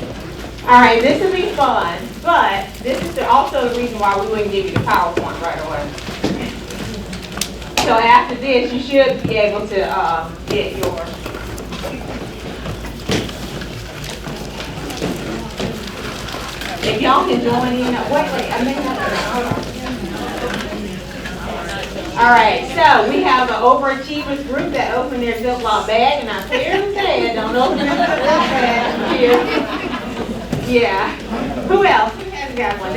[SPEAKER 7] All right, this will be fun, but this is also the reason why we wouldn't give you the PowerPoint right away. So after this, you should be able to get yours. If y'all can join in, wait, I may have to, hold on. All right, so we have an overachievers group that opened their Ziploc bag, and I clearly said, don't open your Ziploc bag here. Yeah. Who else? Who hasn't got one?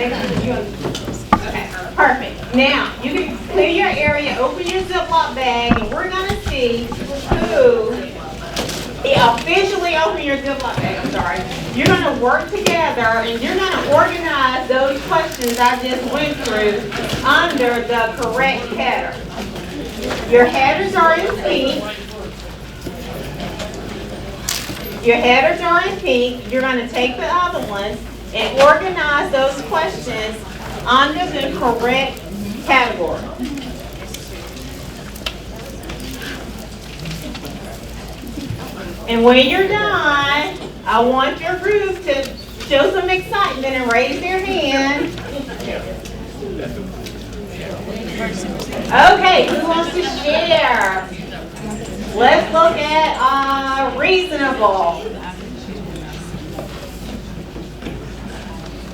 [SPEAKER 7] Okay, perfect. Now, you can clear your area, open your Ziploc bag, and we're gonna see who officially open your Ziploc bag, I'm sorry. You're gonna work together and you're gonna organize those questions I just went through under the correct header. Your headers are in pink. Your headers are in pink. You're gonna take the other ones and organize those questions under the correct category. And when you're done, I want your group to show some excitement and raise their hand. Okay, who wants to share? Let's look at reasonable.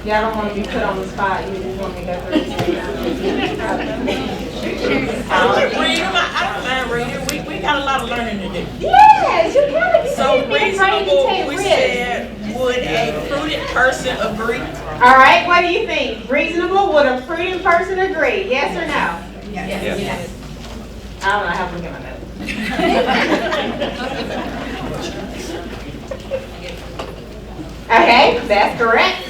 [SPEAKER 7] Y'all don't want to be put on the spot. You just want me to go through
[SPEAKER 8] I don't mind reading. We got a lot of learning to do.
[SPEAKER 7] Yes, you kind of
[SPEAKER 8] So reasonable, we said, would a prudent person agree?
[SPEAKER 7] All right, what do you think? Reasonable, would a prudent person agree? Yes or no?
[SPEAKER 8] Yes.
[SPEAKER 7] I don't know how to get my notes. Okay, that's correct.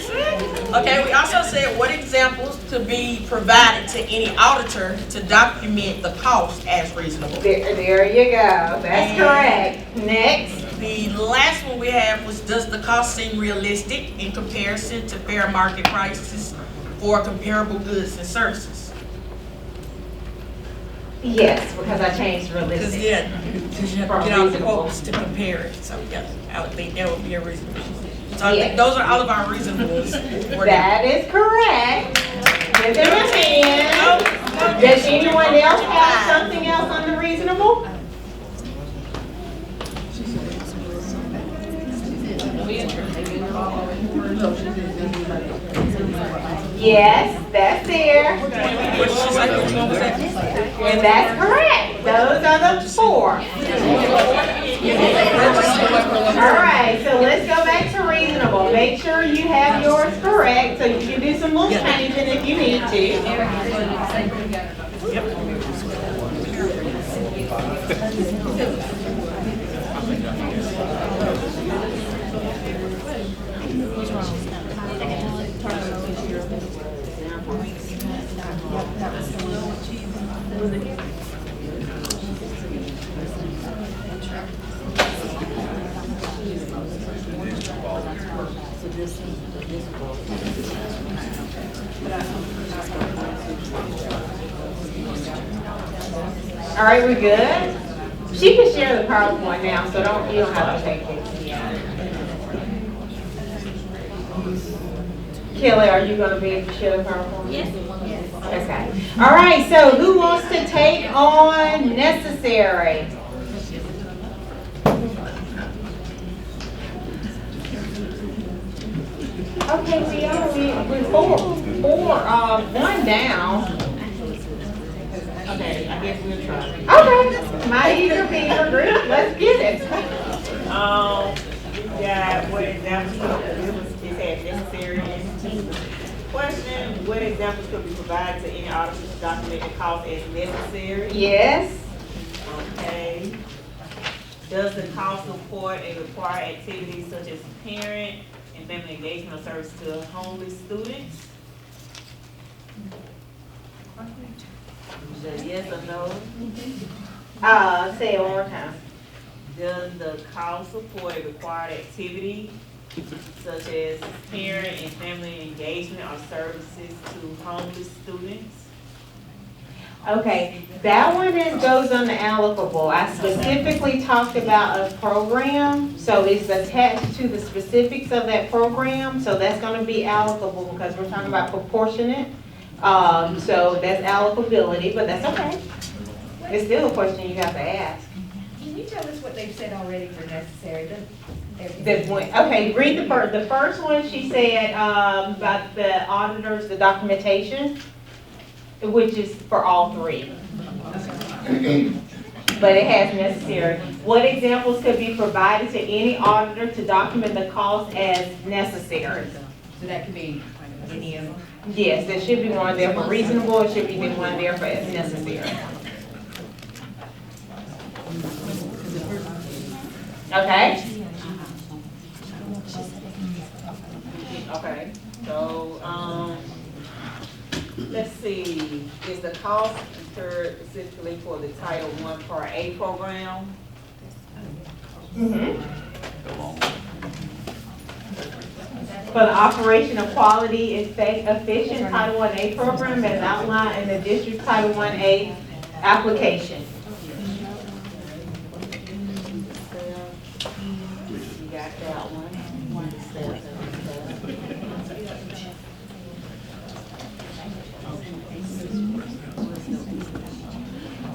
[SPEAKER 8] Okay, we also said what examples to be provided to any auditor to document the cost as reasonable.
[SPEAKER 7] There you go. That's correct. Next.
[SPEAKER 8] The last one we have was, does the cost seem realistic in comparison to fair market prices for comparable goods and services?
[SPEAKER 7] Yes, because I changed realistic.
[SPEAKER 8] Because you have to get all the quotes to compare it. So yeah, I would think that would be a reasonable. So I think those are all of our reasonables.
[SPEAKER 7] That is correct. Give them a hand. Does anyone else have something else on the reasonable? Yes, that's there. And that's correct. Those are the 4. All right, so let's go back to reasonable. Make sure you have yours correct so you can do some little changing if you need to. All right, we good? She can share the PowerPoint now, so you don't have to take it. Kelly, are you gonna be able to share the PowerPoint?
[SPEAKER 5] Yes.
[SPEAKER 7] Okay. All right, so who wants to take on necessary? Okay, we're one down.
[SPEAKER 3] Okay, I guess we'll try.
[SPEAKER 7] Okay, my eager beaver group, let's get it.
[SPEAKER 3] We got what examples, it had necessary. Question, what examples could be provided to any auditor to document the cost as necessary?
[SPEAKER 7] Yes.
[SPEAKER 3] Okay. Does the cost support and require activities such as parent and family engagement or service to homeless students? Is that yes or no?
[SPEAKER 7] Say it one more time.
[SPEAKER 3] Does the cost support a required activity such as parent and family engagement or services to homeless students?
[SPEAKER 7] Okay, that one goes on the allocable. I specifically talked about a program, so it's attached to the specifics of that program, so that's gonna be allocable because we're talking about proportionate. So that's allocability, but that's okay. It's still a question you have to ask.
[SPEAKER 9] Can you tell us what they've said already for necessary?
[SPEAKER 7] Okay, read the first. The first one, she said about the auditors, the documentation, which is for all three. But it has necessary. What examples could be provided to any auditor to document the cost as necessary?
[SPEAKER 9] So that could be any of them?
[SPEAKER 7] Yes, there should be one there for reasonable, it should be one there for as necessary. Okay?
[SPEAKER 3] Okay, so, let's see, is the cost incurred specifically for the Title I Part A program?
[SPEAKER 7] For the operation of quality, efficient Title I-A program as outlined in the district Title I-A application.
[SPEAKER 3] You got that one.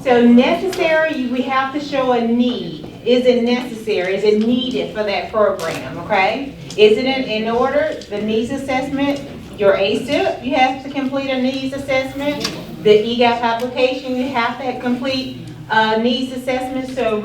[SPEAKER 7] So necessary, we have to show a need. Is it necessary? Is it needed for that program, okay? Is it in order, the needs assessment, your ASIP, you have to complete a needs assessment. The EGAP application, you have to complete a needs assessment. So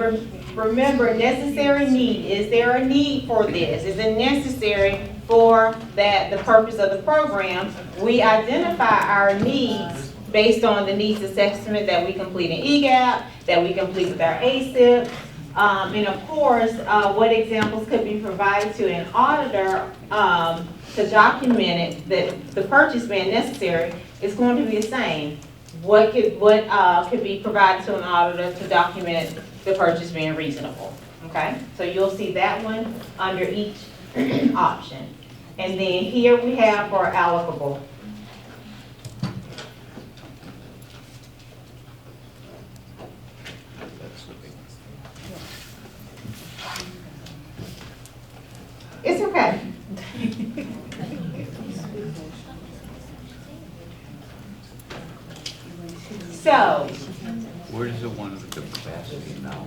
[SPEAKER 7] remember, necessary need. Is there a need for this? Is it necessary for the purpose of the program? We identify our needs based on the needs assessment that we complete in EGAP, that we complete with our ASIP. And of course, what examples could be provided to an auditor to document it, that the purchase being necessary is going to be the same. What could be provided to an auditor to document the purchase being reasonable? Okay, so you'll see that one under each option. And then here we have for allocable. It's okay. So,
[SPEAKER 10] Where is the one with the capacity now?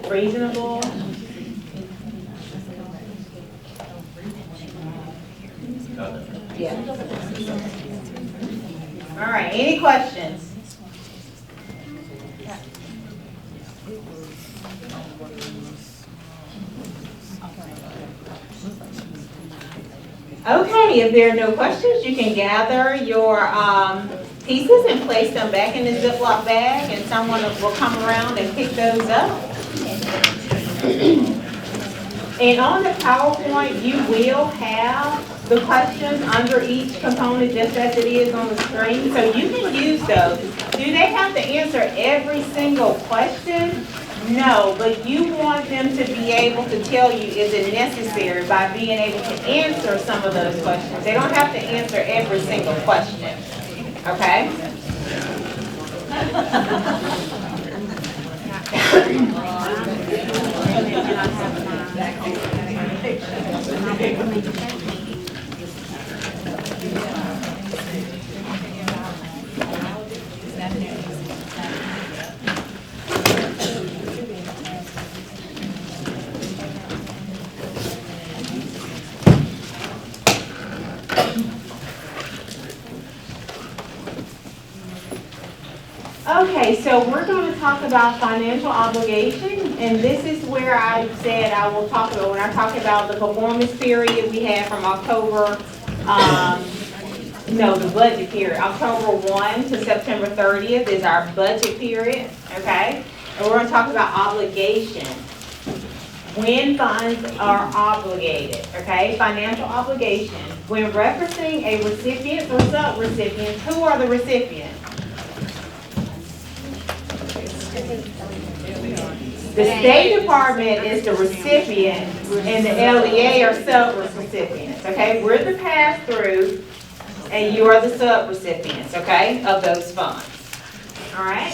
[SPEAKER 7] reasonable. Yeah. All right, any questions? Okay, if there are no questions, you can gather your pieces and place them back in the Ziploc bag, and someone will come around and pick those up. And on the PowerPoint, you will have the questions under each component just as it is on the screen, so you can use those. Do they have to answer every single question? No, but you want them to be able to tell you, is it necessary, by being able to answer some of those questions. They don't have to answer every single question, okay? Okay, so we're going to talk about financial obligation, and this is where I said I will talk about, when I talk about the performance period we had from October, the budget period. October 1 to September 30th is our budget period, okay? And we're going to talk about obligation. When funds are obligated, okay? Financial obligation. When referencing a recipient or sub-recipient, who are the recipients? The State Department is the recipient, and the LEA are sub-recipients, okay? We're the pass-through, and you are the sub-recipients, okay, of those funds, all right?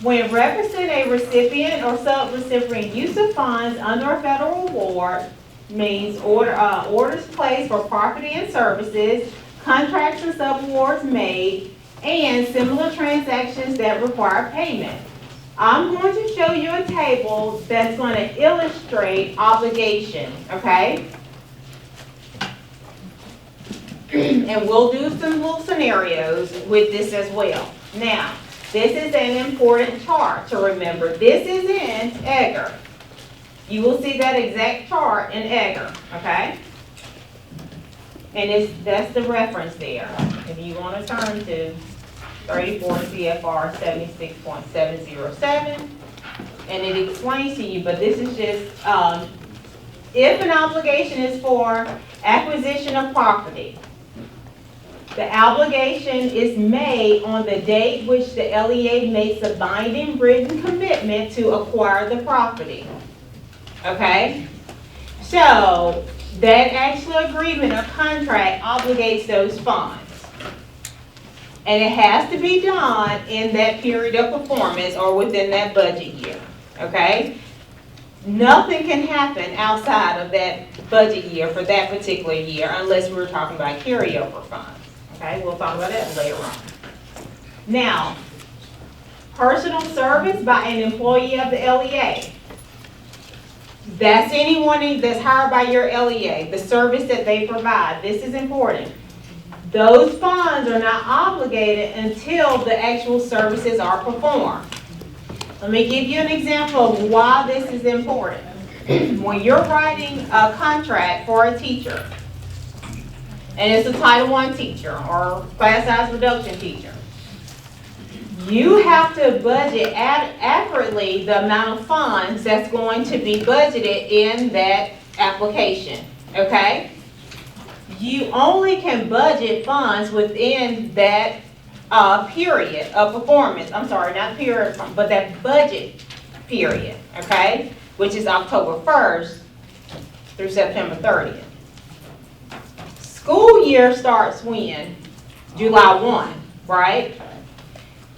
[SPEAKER 7] When referencing a recipient or sub-recipient use of funds under a federal award means orders placed for property and services, contracts and subawards made, and similar transactions that require payment. I'm going to show you a table that's going to illustrate obligation, okay? And we'll do some little scenarios with this as well. Now, this is an important chart to remember. This is in EGR. You will see that exact chart in EGR, okay? And that's the reference there. If you want to turn to 34 CFR 76.707, and it explains to you, but this is just, if an obligation is for acquisition of property, the obligation is made on the date which the LEA makes a binding written commitment to acquire the property, okay? So, that actual agreement or contract obligates those funds. And it has to be done in that period of performance or within that budget year, okay? Nothing can happen outside of that budget year for that particular year unless we're talking about carryover funds, okay? We'll talk about that later on. Now, personal service by an employee of the LEA. That's anyone that's hired by your LEA, the service that they provide. This is important. Those funds are not obligated until the actual services are performed. Let me give you an example of why this is important. When you're writing a contract for a teacher, and it's a Title I teacher or class size reduction teacher, you have to budget accurately the amount of funds that's going to be budgeted in that application, okay? You only can budget funds within that period of performance. I'm sorry, not period, but that budget period, okay? Which is October 1st through September 30th. School year starts when? July 1, right?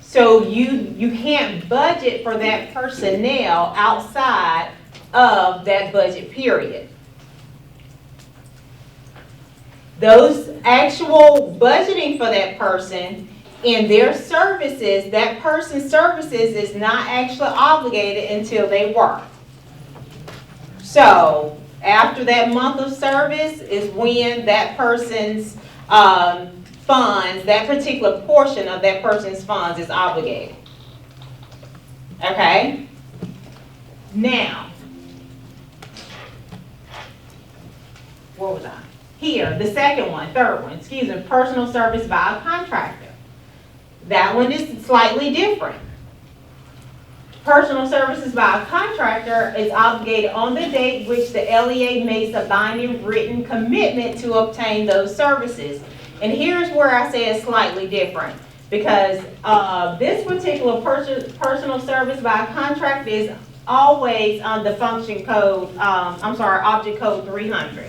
[SPEAKER 7] So you can't budget for that personnel outside of that budget period. Those actual budgeting for that person and their services, that person's services is not actually obligated until they work. So after that month of service is when that person's funds, that particular portion of that person's funds is obligated. Okay? Now, where was I? Here, the second one, third one, excuse me, personal service by a contractor. That one is slightly different. Personal services by a contractor is obligated on the date which the LEA makes a binding written commitment to obtain those services. And here's where I say it's slightly different, because this particular personal service by a contract is always on the function code, object code 300.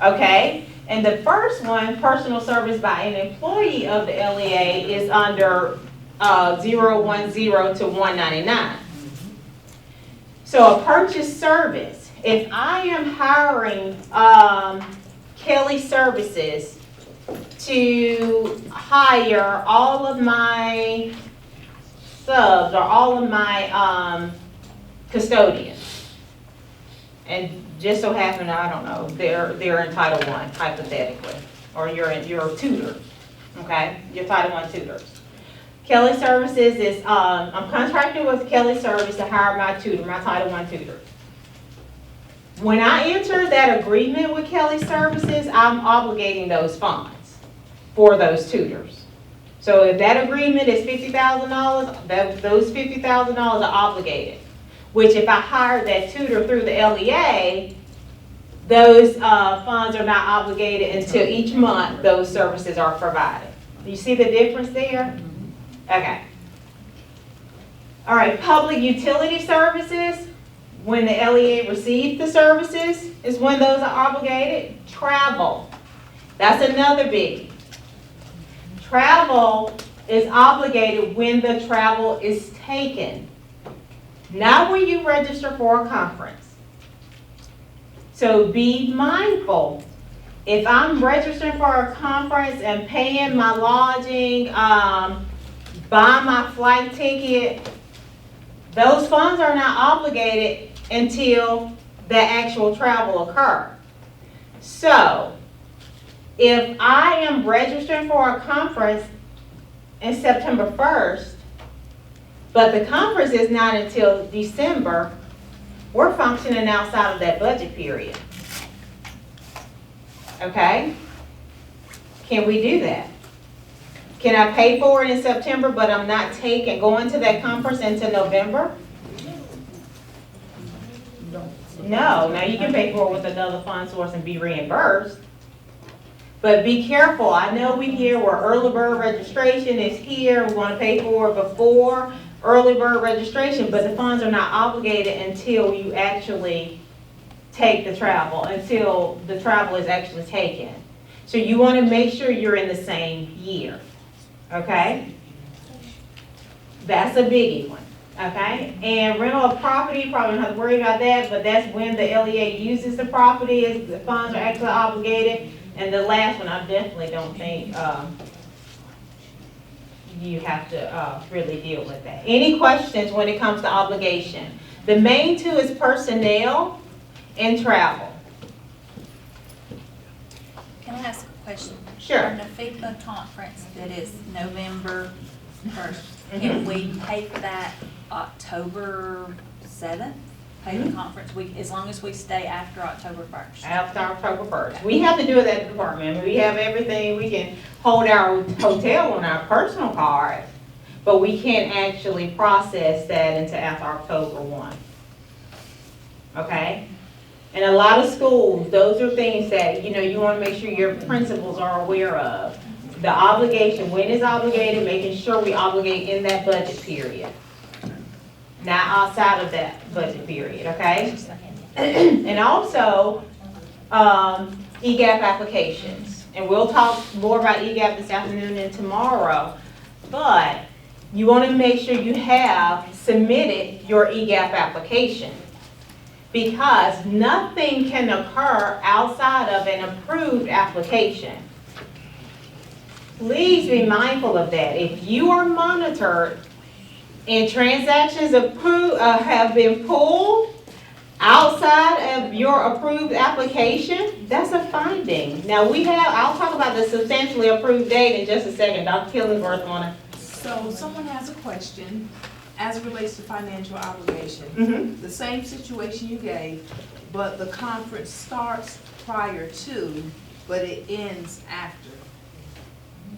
[SPEAKER 7] Okay? And the first one, personal service by an employee of the LEA, is under 010 to 199. So a purchase service, if I am hiring Kelly Services to hire all of my subs or all of my custodians, and just so happen, I don't know, they're in Title I, hypothetically, or you're tutors, okay? You're Title I tutors. Kelly Services is, I'm contracted with Kelly Service to hire my tutor, my Title I tutor. When I enter that agreement with Kelly Services, I'm obligating those funds for those tutors. So if that agreement is $50,000, those $50,000 are obligated. Which if I hire that tutor through the LEA, those funds are not obligated until each month those services are provided. You see the difference there? Okay. All right, public utility services, when the LEA receives the services is when those are obligated. Travel, that's another biggie. Travel is obligated when the travel is taken, not when you register for a conference. So be mindful. If I'm registering for a conference and paying my lodging, buying my flight ticket, those funds are not obligated until the actual travel occurs. So, if I am registering for a conference in September 1st, but the conference is not until December, we're functioning outside of that budget period. Okay? Can we do that? Can I pay for it in September, but I'm not going to that conference until November? No. Now you can pay for it with another fund source and be reimbursed. But be careful. I know we hear where early bird registration is here. We want to pay for it before early bird registration, but the funds are not obligated until you actually take the travel, until the travel is actually taken. So you want to make sure you're in the same year. Okay? That's a biggie one. Okay? And rental of property, probably don't have to worry about that, but that's when the LEA uses the property, is the funds are actually obligated. And the last one, I definitely don't think you have to really deal with that. Any questions when it comes to obligation? The main two is personnel and travel.
[SPEAKER 5] Can I ask a question?
[SPEAKER 7] Sure.
[SPEAKER 5] On the FICA conference that is November 1st, can we pay for that October 7th? Pay the conference week, as long as we stay after October 1st?
[SPEAKER 7] After October 1st. We have to do it at the department. We have everything. We can hold our hotel on our personal card, but we can't actually process that until after October 1. Okay? And a lot of schools, those are things that, you want to make sure your principals are aware of. The obligation, when it's obligated, making sure we obligate in that budget period. Not outside of that budget period, okay? And also, EGAP applications. And we'll talk more about EGAP this afternoon and tomorrow. But you want to make sure you have submitted your EGAP application, because nothing can occur outside of an approved application. Please be mindful of that. If you are monitored and transactions have been pulled outside of your approved application, that's a finding. Now I'll talk about the substantially approved date in just a second. Dr. Killingsworth wanna.
[SPEAKER 2] So someone has a question as it relates to financial obligation. The same situation you gave, but the conference starts prior to, but it ends after.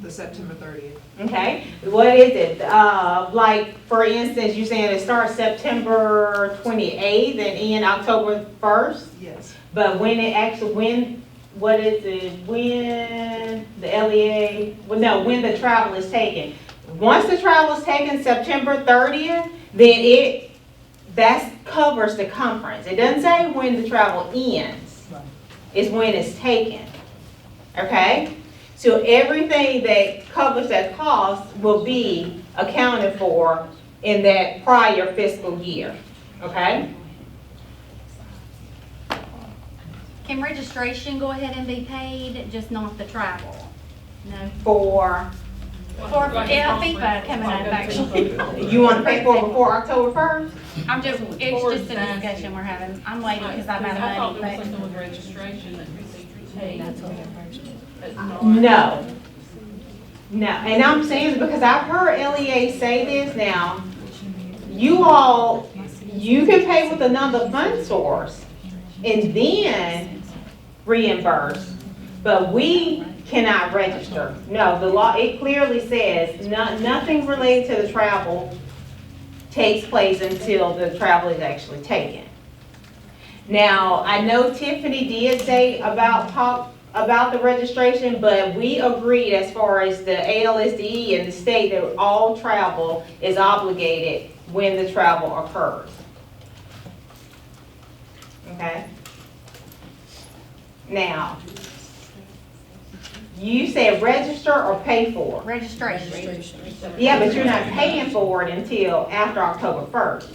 [SPEAKER 2] The September 30th.
[SPEAKER 7] Okay, what is it? Like, for instance, you're saying it starts September 28th and end October 1st?
[SPEAKER 2] Yes.
[SPEAKER 7] But what is it, when the LEA, well, no, when the travel is taken. Once the travel is taken September 30th, then that covers the conference. It doesn't say when the travel ends, it's when it's taken, okay? So everything that covers that cost will be accounted for in that prior fiscal year, okay?
[SPEAKER 11] Can registration go ahead and be paid, just not the travel? No?
[SPEAKER 7] For,
[SPEAKER 11] For FIFA coming up, actually.
[SPEAKER 7] you want to pay for it before October 1st?
[SPEAKER 11] It's just a discussion we're having. I'm waiting because I'm out of money, but.
[SPEAKER 12] with registration that paid.
[SPEAKER 7] No. No, and I'm saying this because I've heard LEA say this now. You can pay with another fund source and then reimburse, but we cannot register. No, the law, it clearly says nothing related to the travel takes place until the travel is actually taken. Now, I know Tiffany did say talk about the registration, but we agreed as far as the ALSDE and the state that all travel is obligated when the travel occurs. Okay? Now, you said register or pay for?
[SPEAKER 11] Registration.
[SPEAKER 7] Yeah, but you're not paying for it until after October 1st.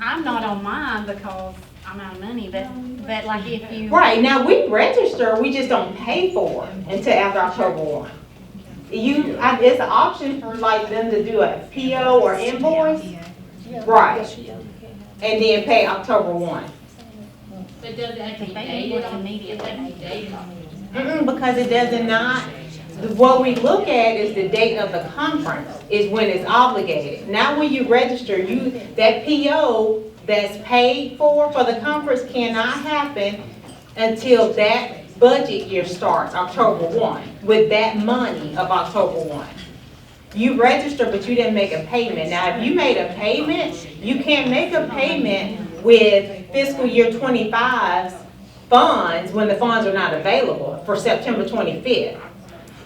[SPEAKER 11] I'm not on mine because I'm out of money, but like if you.
[SPEAKER 7] Right, now we register, we just don't pay for it until after October 1. It's an option for like them to do a PO or invoice. Right. And then pay October 1.
[SPEAKER 12] But does it have to be
[SPEAKER 11] They
[SPEAKER 12] dated
[SPEAKER 11] invoice
[SPEAKER 12] on?
[SPEAKER 11] immediately.
[SPEAKER 12] It has to be dated on.
[SPEAKER 7] Because it does not, what we look at is the date of the conference, is when it's obligated. Now when you register, that PO that's paid for the conference cannot happen until that budget year starts, October 1, with that money of October 1. You register, but you didn't make a payment. Now, if you made a payment, you can't make a payment with fiscal year 25's funds when the funds are not available for September 25th.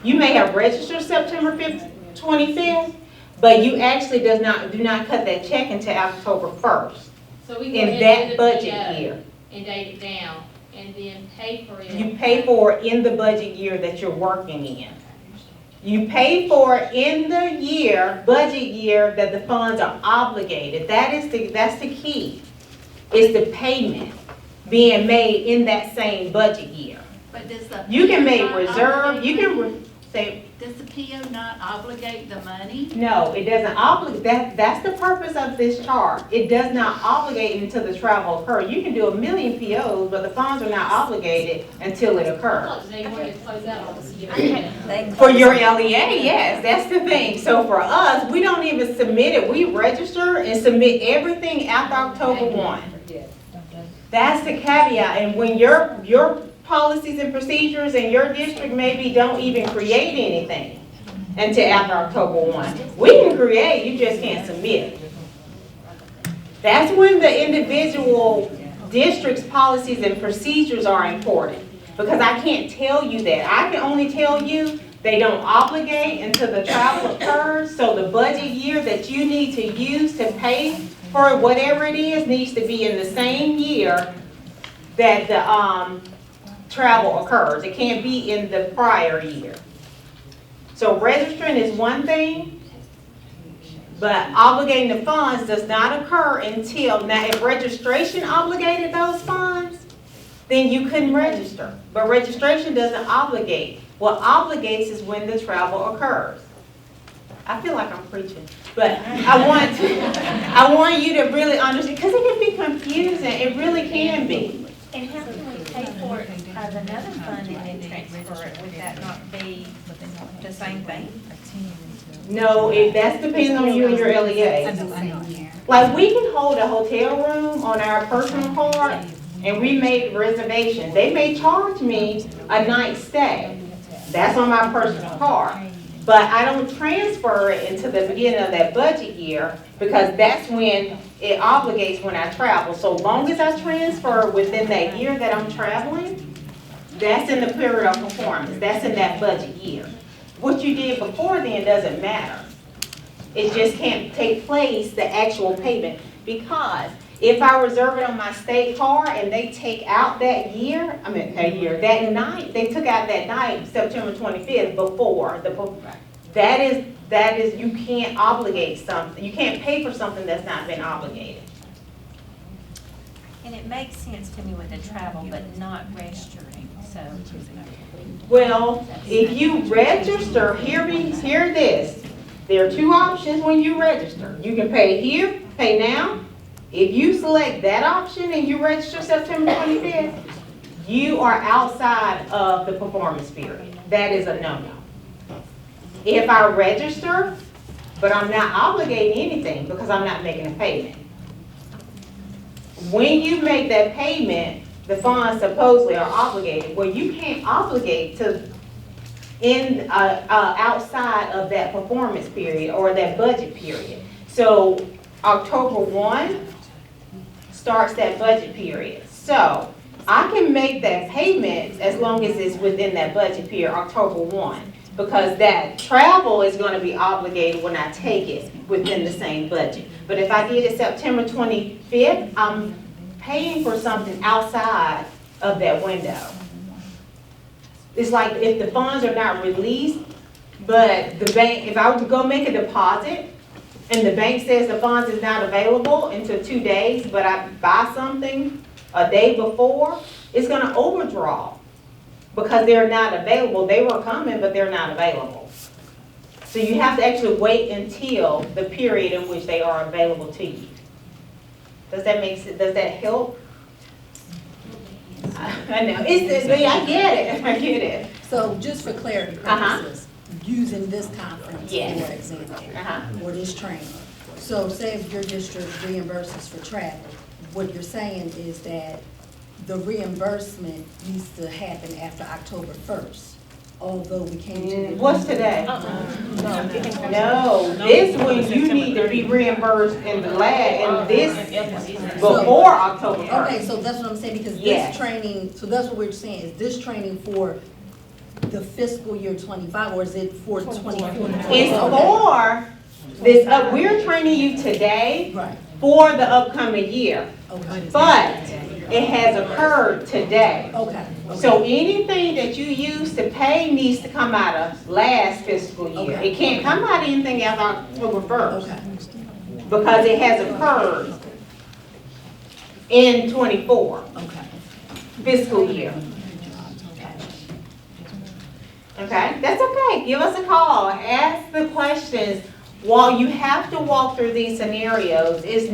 [SPEAKER 7] You may have registered September 25th, but you actually do not cut that check until October 1st.
[SPEAKER 12] So we go
[SPEAKER 7] in
[SPEAKER 12] ahead
[SPEAKER 7] that
[SPEAKER 12] and do the
[SPEAKER 7] budget
[SPEAKER 12] PO
[SPEAKER 7] year.
[SPEAKER 12] and date it down, and then pay for it.
[SPEAKER 7] You pay for it in the budget year that you're working in. You pay for it in the budget year that the funds are obligated. That's the key. It's the payment being made in that same budget year.
[SPEAKER 13] But does the
[SPEAKER 7] You can
[SPEAKER 13] PO
[SPEAKER 7] make
[SPEAKER 13] not
[SPEAKER 7] reserve,
[SPEAKER 13] obligate
[SPEAKER 7] you can
[SPEAKER 13] money?
[SPEAKER 7] say,
[SPEAKER 13] Does the PO not obligate the money?
[SPEAKER 7] no, it doesn't obligate, that's the purpose of this chart. It does not obligate until the travel occurs. You can do 1 million POs, but the funds are not obligated until it occurs.
[SPEAKER 12] They want to close out on the
[SPEAKER 7] For your LEA, yes, that's the thing. So for us, we don't even submit it. We register and submit everything after October 1. That's the caveat. And when your policies and procedures in your district maybe don't even create anything until after October 1. We can create, you just can't submit. That's when the individual district's policies and procedures are important. Because I can't tell you that. I can only tell you they don't obligate until the travel occurs. So the budget year that you need to use to pay for whatever it is needs to be in the same year that the travel occurs. It can't be in the prior year. So registering is one thing, but obligating the funds does not occur until, now if registration obligated those funds, then you couldn't register. But registration doesn't obligate. What obligates is when the travel occurs. I feel like I'm preaching, but I want you to really understand, because it can be confusing. It really can be.
[SPEAKER 5] And how can we pay for it as another fund and then transfer it? Would that not be the same thing?
[SPEAKER 7] No, that's depending on you and your LEA. Like, we can hold a hotel room on our personal card, and we made reservations. They may charge me a night stay. That's on my personal card. But I don't transfer it into the beginning of that budget year because that's when it obligates when I travel. So long as I transfer within that year that I'm traveling, that's in the period of performance. That's in that budget year. What you did before then doesn't matter. It just can't take place, the actual payment, because if I reserve it on my state card and they take out that year, that night, they took out that night, September 25th, before that is, you can't obligate something, you can't pay for something that's not been obligated.
[SPEAKER 5] And it makes sense to me with the travel, but not registering, so.
[SPEAKER 7] Well, if you register, hear this. There are two options when you register. You can pay here, pay now. If you select that option and you register September 25th, you are outside of the performance period. That is a no-no. If I register, but I'm not obligating anything because I'm not making a payment. When you make that payment, the funds supposedly are obligated. Well, you can't obligate to outside of that performance period or that budget period. So October 1 starts that budget period. So I can make that payment as long as it's within that budget period, October 1, because that travel is going to be obligated when I take it within the same budget. But if I did it September 25th, I'm paying for something outside of that window. It's like if the funds are not released, but the bank, if I were to go make a deposit and the bank says the funds is not available until 2 days, but I buy something a day before, it's gonna overdraw because they're not available. They were coming, but they're not available. So you have to actually wait until the period in which they are available to you. Does that make sense? Does that help? I know, I get it.
[SPEAKER 14] So just for clarity purposes, using this conference for example, or this training. So say if your district reimburses for travel, what you're saying is that the reimbursement needs to happen after October 1st, although we can't do it.
[SPEAKER 7] What's today? No, this one you need to be reimbursed in before October 1st.
[SPEAKER 14] Okay, so that's what I'm saying, because this training, so that's what we're saying, is this training for the fiscal year 25, or is it for 24?
[SPEAKER 7] It's for this, we're training you today for the upcoming year, but it has occurred today. So anything that you use to pay needs to come out of last fiscal year. It can't come out of anything after October 1st because it has occurred in 24 fiscal year. Okay, that's okay. Give us a call. Ask the questions. While you have to walk through these scenarios, it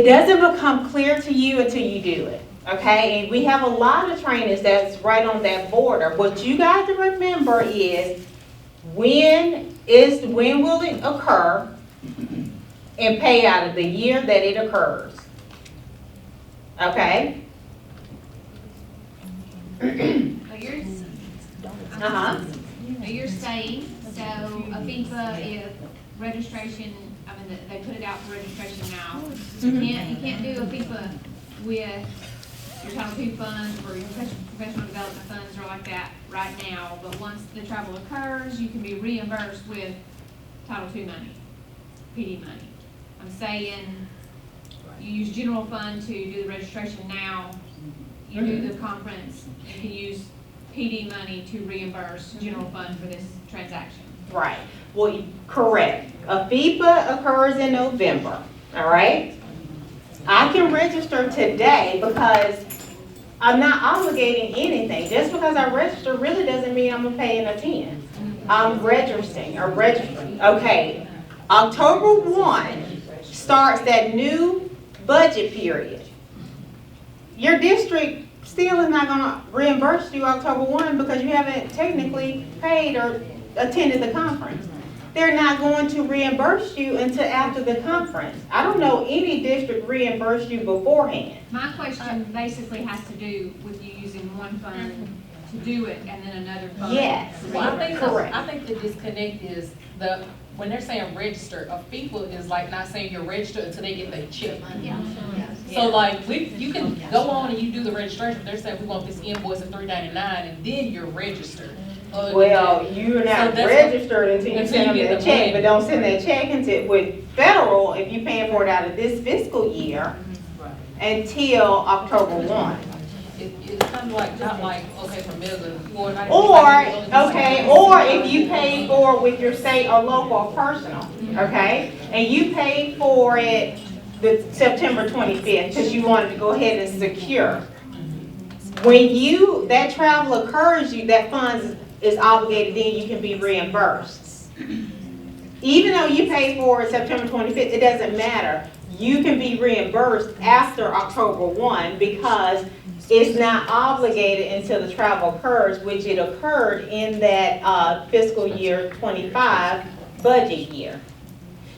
[SPEAKER 7] doesn't become clear to you until you do it. Okay, and we have a lot of trainers that's right on that border. What you got to remember is when will it occur and pay out of the year that it occurs. Okay?
[SPEAKER 12] You're saying, so a FIFA, if registration, they put it out for registration now. You can't do a FIFA with your Title II funds or your professional development funds or like that right now, but once the travel occurs, you can be reimbursed with Title II money, PD money. I'm saying you use general fund to do the registration now, you do the conference, you can use PD money to reimburse general fund for this transaction.
[SPEAKER 7] Right. Well, correct. A FIPA occurs in November, all right? I can register today because I'm not obligating anything. Just because I register really doesn't mean I'm gonna pay and attend. I'm registering. Okay, October 1 starts that new budget period. Your district still is not gonna reimburse you October 1 because you haven't technically paid or attended the conference. They're not going to reimburse you until after the conference. I don't know any district reimbursed you beforehand.
[SPEAKER 12] My question basically has to do with you using one fund to do it and then another fund.
[SPEAKER 7] Yes.
[SPEAKER 15] Well, I think,
[SPEAKER 7] Correct.
[SPEAKER 15] I think the disconnect is when they're saying register, a FIFA is like not saying you're registered until they get their check.
[SPEAKER 12] Yeah.
[SPEAKER 15] So like, you can go on and you do the registration, they're saying we want this invoice of $3.99 and then you're registered.
[SPEAKER 7] Well, you're not
[SPEAKER 15] So that's
[SPEAKER 7] registered until you
[SPEAKER 15] until
[SPEAKER 7] send them
[SPEAKER 15] you get
[SPEAKER 7] the
[SPEAKER 15] the
[SPEAKER 7] check,
[SPEAKER 15] money.
[SPEAKER 7] but don't send that check until, with federal, if you're paying for it out of this fiscal year, until October 1.
[SPEAKER 15] It's kind of like, not like, okay, from middle to four.
[SPEAKER 7] Or if you pay for it with your state or local or personal, okay? And you paid for it the September 25th, because you wanted to go ahead and secure. When that travel occurs, that funds is obligated, then you can be reimbursed. Even though you paid for it September 25th, it doesn't matter. You can be reimbursed after October 1 because it's not obligated until the travel occurs, which it occurred in that fiscal year 25 budget year.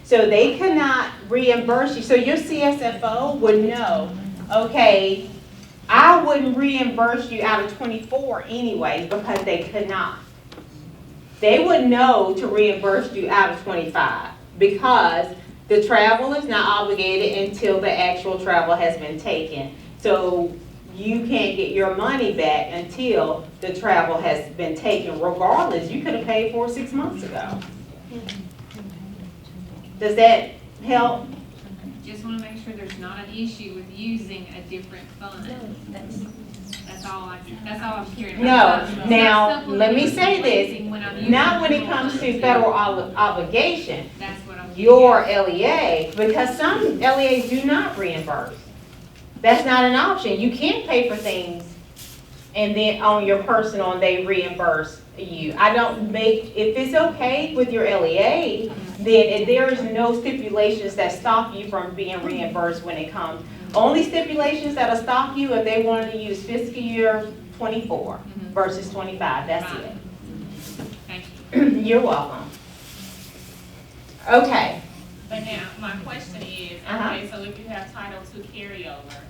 [SPEAKER 7] So they cannot reimburse you. So your CSFO would know, okay, I wouldn't reimburse you out of 24 anyways because they could not. They would know to reimburse you out of 25 because the travel is not obligated until the actual travel has been taken. So you can't get your money back until the travel has been taken. Regardless, you could have paid for it 6 months ago. Does that help?
[SPEAKER 12] Just want to make sure there's not an issue with using a different fund. That's all I'm hearing.
[SPEAKER 7] No. Now, let me say this. Not when it comes to federal obligation.
[SPEAKER 12] That's what I'm.
[SPEAKER 7] Your LEA, because some LEAs do not reimburse. That's not an option. You can't pay for things and then on your personal and they reimburse you. If it's okay with your LEA, then there is no stipulations that stop you from being reimbursed when it comes. Only stipulations that'll stop you if they wanted to use fiscal year 24 versus 25. That's it.
[SPEAKER 12] Thank you.
[SPEAKER 7] You're welcome. Okay.
[SPEAKER 16] But now, my question is, okay, so if you have Title II carryover,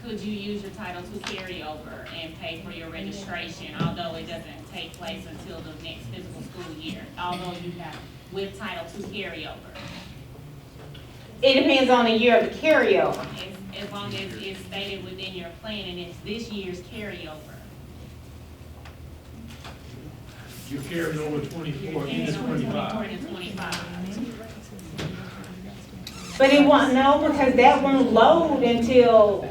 [SPEAKER 16] could you use your Title II carryover and pay for your registration, although it doesn't take place until the next fiscal school year, although you have with Title II carryover?
[SPEAKER 7] It depends on the year of the carryover.
[SPEAKER 16] As long as it's stated within your plan and it's this year's carryover.
[SPEAKER 17] You carried over 24 into 25.
[SPEAKER 7] But it won't, no, because that won't load until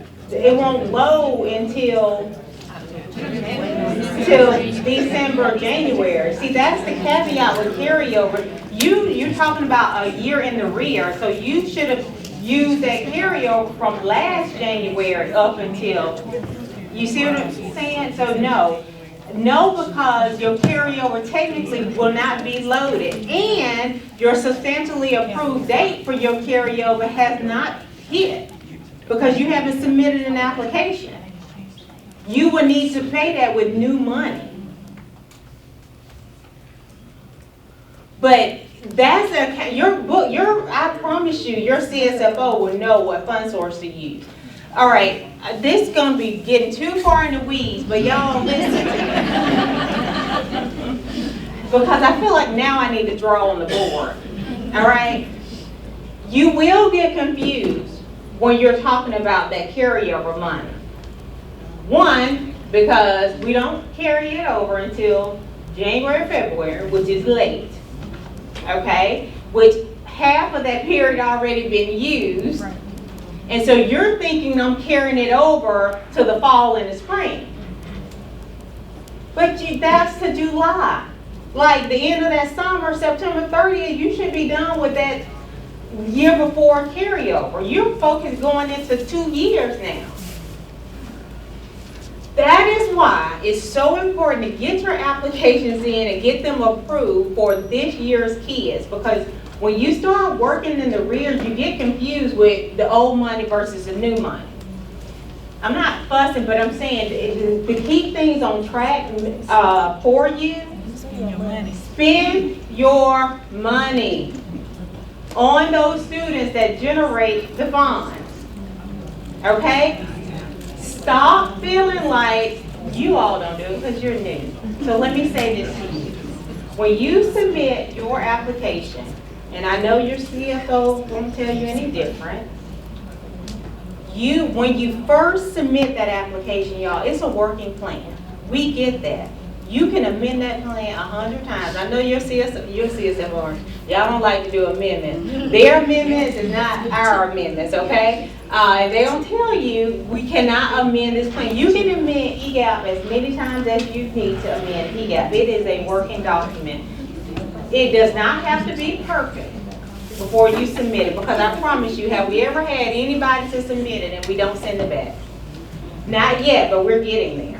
[SPEAKER 7] December, January. See, that's the caveat with carryover. You're talking about a year in the rear, so you should have used that carryover from last January up until, you see what I'm saying? So no, because your carryover technically will not be loaded, and your substantially approved date for your carryover has not hit because you haven't submitted an application. You would need to pay that with new money. But that's I promise you, your CSFO will know what fund source to use. All right, this is gonna be getting too far in the weeds, but y'all listen to me. Because I feel like now I need to draw on the board, all right? You will get confused when you're talking about that carryover money. One, because we don't carry it over until January, February, which is late, okay? Which half of that period already been used. Right. And so you're thinking I'm carrying it over to the fall and the spring. But that's to July. Like the end of that summer, September 30th, you should be done with that year before carryover. Your focus going into 2 years now. That is why it's so important to get your applications in and get them approved for this year's kids, because when you start working in the rears, you get confused with the old money versus the new money. I'm not fussing, but I'm saying to keep things on track for you, spend your money on those students that generate the funds. Okay? Stop feeling like You all don't do it because you're new. So let me say this to you. When you submit your application, and I know your CFO won't tell you any different, when you first submit that application, y'all, it's a working plan. We get that. You can amend that plan 100 times. I know your CFO, y'all don't like to do amendments. Their amendments is not our amendments, okay? And they don't tell you, we cannot amend this plan. You can amend EGAP as many times as you need to amend EGAP. It is a working document. It does not have to be perfect before you submit it, because I promise you, have we ever had anybody to submit it and we don't send it back? Not yet, but we're getting there.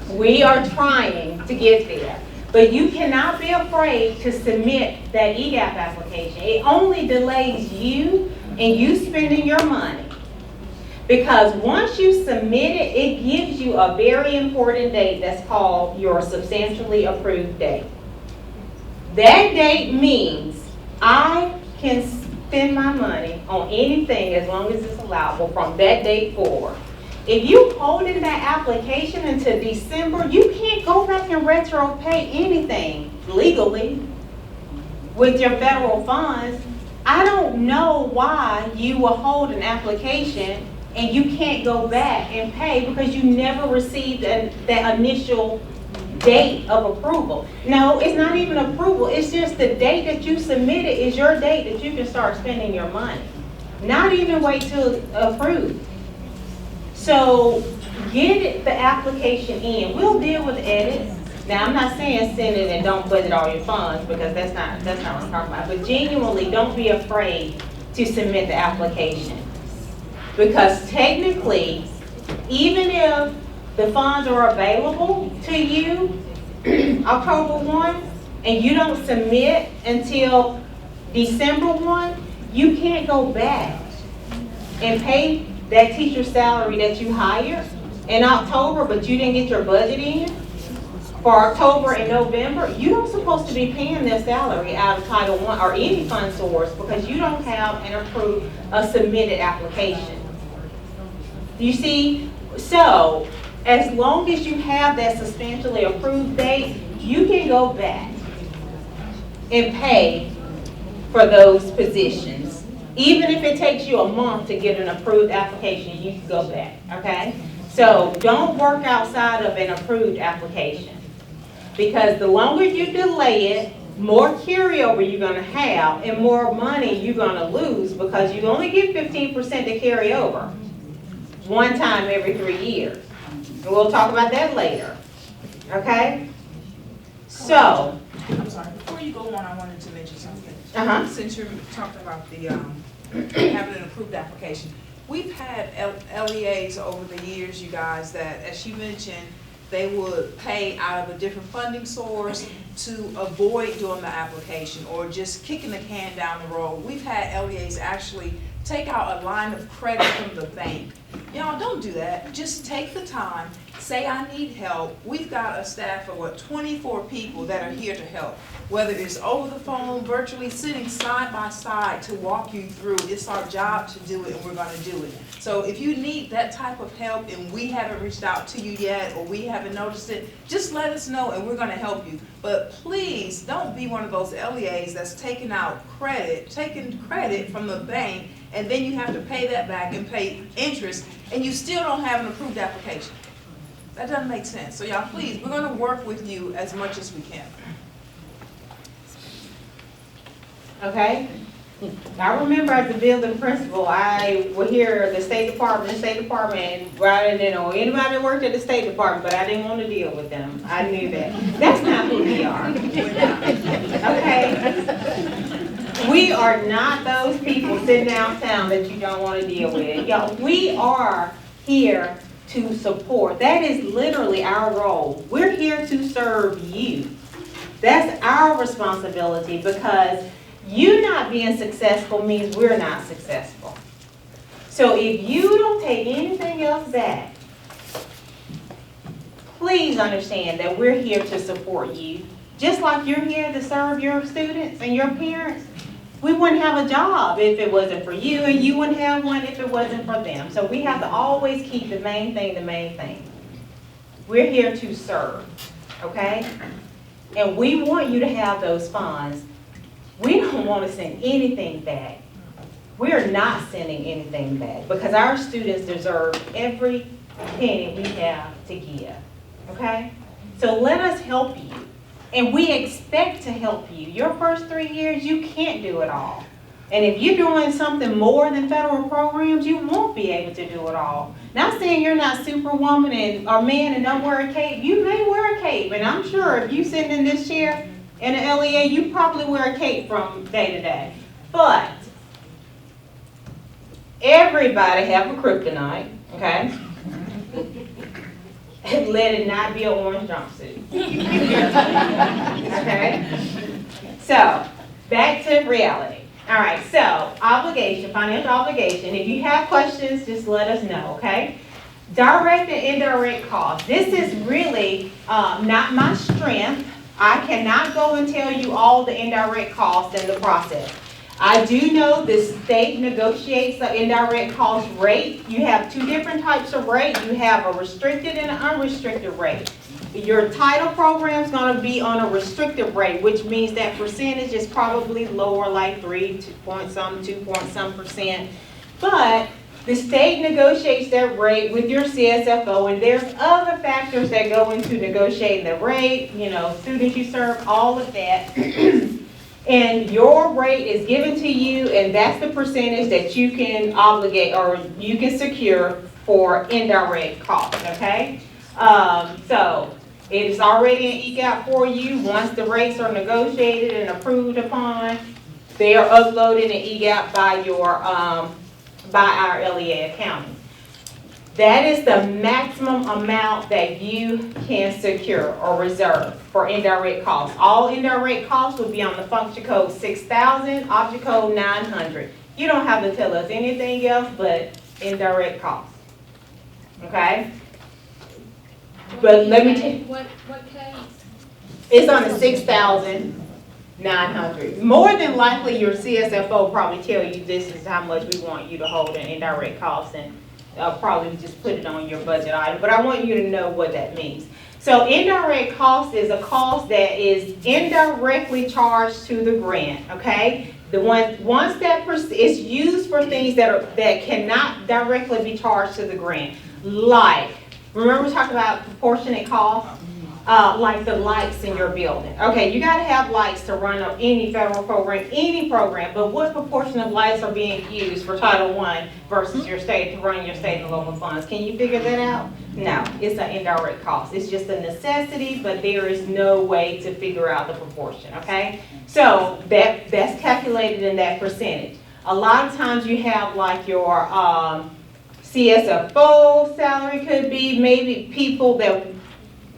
[SPEAKER 7] We are trying to get there. But you cannot be afraid to submit that EGAP application. It only delays you and you spending your money. Because once you submit it, it gives you a very important date that's called your substantially approved date. That date means I can spend my money on anything as long as it's allowable from that date forward. If you hold in that application until December, you can't go back and retro pay anything legally with your federal funds. I don't know why you will hold an application and you can't go back and pay because you never received that initial date of approval. No, it's not even approval. It's just the date that you submitted is your date that you can start spending your money. Not even wait till approved. So get the application in. We'll deal with edits. Now, I'm not saying send it and don't budget all your funds, because that's not what I'm talking about. But genuinely, don't be afraid to submit the application. Because technically, even if the funds are available to you October 1, and you don't submit until December 1, you can't go back and pay that teacher's salary that you hired in October, but you didn't get your budget in for October and November. You don't supposed to be paying their salary out of Title I or any fund source because you don't have a submitted application. You see? So, as long as you have that substantially approved date, you can go back and pay for those positions. Even if it takes you a month to get an approved application, you can go back, okay? So don't work outside of an approved application, because the longer you delay it, more carryover you're gonna have and more money you're gonna lose, because you only get 15% to carry over one time every 3 years. And we'll talk about that later, okay? So.
[SPEAKER 2] I'm sorry, before you go on, I wanted to mention something. Since you're talking about the having an approved application, we've had LEAs over the years, you guys, that, as she mentioned, they would pay out of a different funding source to avoid doing the application or just kicking the can down the road. We've had LEAs actually take out a line of credit from the bank. Y'all, don't do that. Just take the time, say I need help. We've got a staff of 24 people that are here to help. Whether it's over the phone, virtually sitting side by side to walk you through. It's our job to do it, and we're gonna do it. So if you need that type of help and we haven't reached out to you yet or we haven't noticed it, just let us know and we're gonna help you. But please don't be one of those LEAs that's taking credit from the bank, and then you have to pay that back and pay interest, and you still don't have an approved application. That doesn't make sense. So y'all, please, we're gonna work with you as much as we can.
[SPEAKER 7] Okay? I remember as a building principal, I would hear the State Department, rather than anybody that worked at the State Department, but I didn't want to deal with them. I knew that. That's not who we are. Okay? We are not those people sitting downtown that you don't want to deal with. Y'all, we are here to support. That is literally our role. We're here to serve you. That's our responsibility, because you not being successful means we're not successful. So if you don't take anything else back, please understand that we're here to support you. Just like you're here to serve your students and your parents, we wouldn't have a job if it wasn't for you, and you wouldn't have one if it wasn't for them. So we have to always keep the main thing the main thing. We're here to serve, okay? And we want you to have those funds. We don't want to send anything back. We're not sending anything back because our students deserve every penny we have to give, okay? So let us help you. And we expect to help you. Your first 3 years, you can't do it all. And if you're doing something more than federal programs, you won't be able to do it all. Not saying you're not superwoman or man and don't wear a cape. You may wear a cape. And I'm sure if you sit in this chair in the LEA, you probably wear a cape from day to day. But everybody have a kryptonite, okay? Let it not be an orange jumpsuit. Okay? So, back to reality. All right, so obligation, financial obligation. If you have questions, just let us know, okay? Direct and indirect costs. This is really not my strength. I cannot go and tell you all the indirect costs in the process. I do know the state negotiates the indirect cost rate. You have two different types of rate. You have a restricted and an unrestricted rate. Your title program is going to be on a restricted rate, which means that percentage is probably lower, like 2 point some percent. But the state negotiates that rate with your CSFO, and there's other factors that go into negotiating the rate, you know, students you serve, all of that. And your rate is given to you, and that's the percentage that you can obligate or you can secure for indirect costs, okay? So it is already an EGAP for you. Once the rates are negotiated and approved upon, they are uploaded in EGAP by your by our LEA accounting. That is the maximum amount that you can secure or reserve for indirect costs. All indirect costs would be on the function code 6000, object code 900. You don't have to tell us anything else but indirect costs. Okay? But let me tell you.
[SPEAKER 12] What case?
[SPEAKER 7] It's on the 6,900. More than likely, your CSFO probably tell you this is how much we want you to hold in indirect costs, and I'll probably just put it on your budget item. But I want you to know what that means. So indirect cost is a cost that is indirectly charged to the grant. Okay, once that it's used for things that cannot directly be charged to the grant, like. Remember we talked about proportionate cost? Like the lights in your building. Okay, you gotta have lights to run up any federal program, but what proportion of lights are being used for Title I versus your state to run your state and local funds? Can you figure that out? No, it's an indirect cost. It's just a necessity, but there is no way to figure out the proportion, okay? So that's calculated in that percentage. A lot of times you have like your CSFO salary could be, maybe people that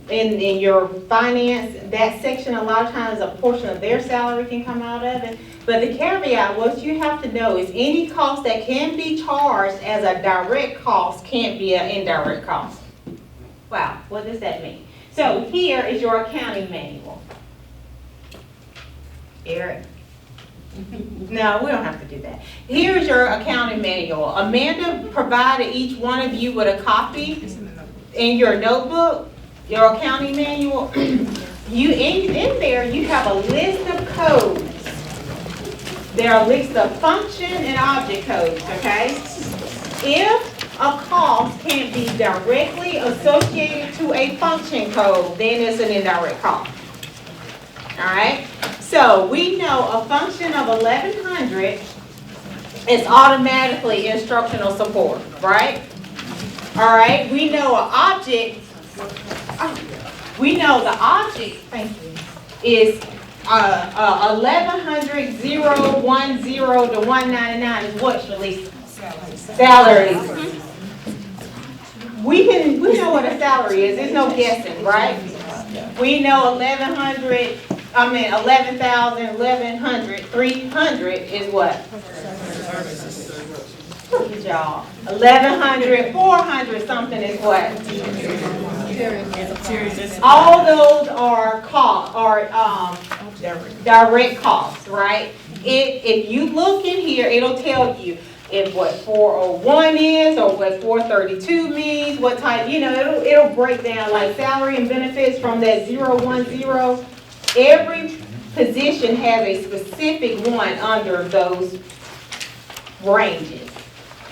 [SPEAKER 7] in your finance, that section, a lot of times a portion of their salary can come out of it. But the caveat, what you have to know is any cost that can be charged as a direct cost can't be an indirect cost. Wow, what does that mean? So here is your accounting manual. Eric? No, we don't have to do that. Here's your accounting manual. Amanda provided each one of you with a copy in your notebook, your accounting manual. You in there, you have a list of codes. There are a list of function and object codes, okay? If a cost can't be directly associated to a function code, then it's an indirect cost. All right? So we know a function of 1100 is automatically instructional support, right? All right, we know an object, the object, thank you, is 1100 010 to 199 is what, Shalisa? Salaries. We know what a salary is, there's no guessing, right? We know 11,000, 300 is what? Look at y'all. 1,100, 400 something is what? All those are direct costs, right? If you look in here, it'll tell you if what 401 is, or what 432 means, what type, it'll break down like salary and benefits from that 010. Every position has a specific one under those ranges.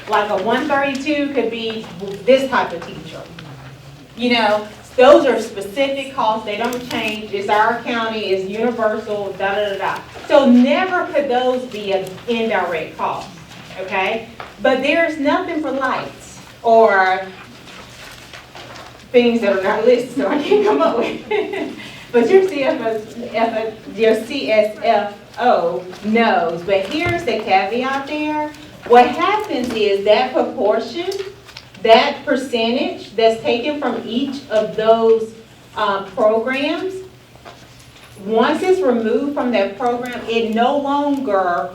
[SPEAKER 7] Like a 132 could be this type of teacher. Those are specific costs, they don't change, it's our county, it's universal, da-da-da-da. So never could those be an indirect cost, okay? But there's nothing for lights or things that are not listed, so I can't come up with. But your CSFO knows, but here's the caveat there. What happens is that proportion, that percentage that's taken from each of those programs, once it's removed from that program, it no longer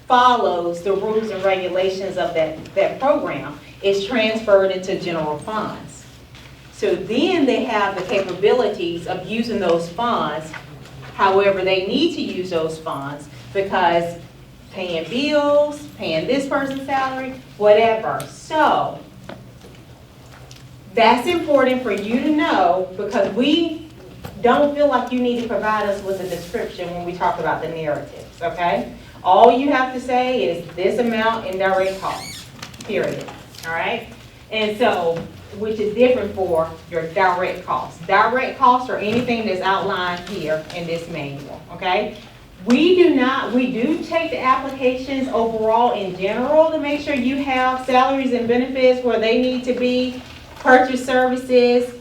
[SPEAKER 7] follows the rules and regulations of that program. It's transferred into general funds. So then they have the capabilities of using those funds however they need to use those funds, because paying bills, paying this person's salary, whatever. So that's important for you to know, because we don't feel like you need to provide us with a description when we talk about the narratives, okay? All you have to say is this amount in direct costs, period, all right? And so, which is different for your direct costs. Direct costs are anything that's outlined here in this manual, okay? We do take the applications overall in general to make sure you have salaries and benefits where they need to be, purchase services,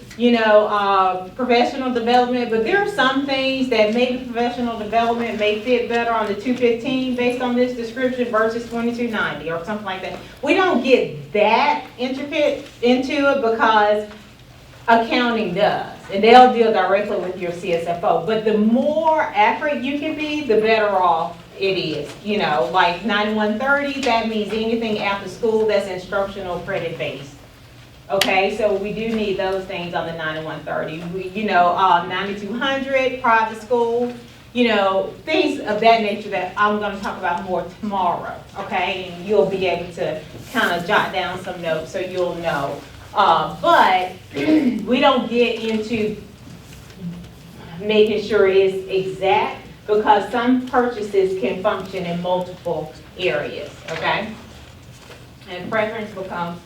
[SPEAKER 7] professional development, but there are some things that maybe professional development may fit better on the 215 based on this description versus 2290 or something like that. We don't get that intricate into it because accounting does, and they'll deal directly with your CSFO. But the more accurate you can be, the better off it is. Like 9130, that means anything after school that's instructional credit based. Okay, so we do need those things on the 9130. 9200, private school, things of that nature that I'm going to talk about more tomorrow. Okay, and you'll be able to kind of jot down some notes so you'll know. But we don't get into making sure it's exact, because some purchases can function in multiple areas. Okay, and preference becomes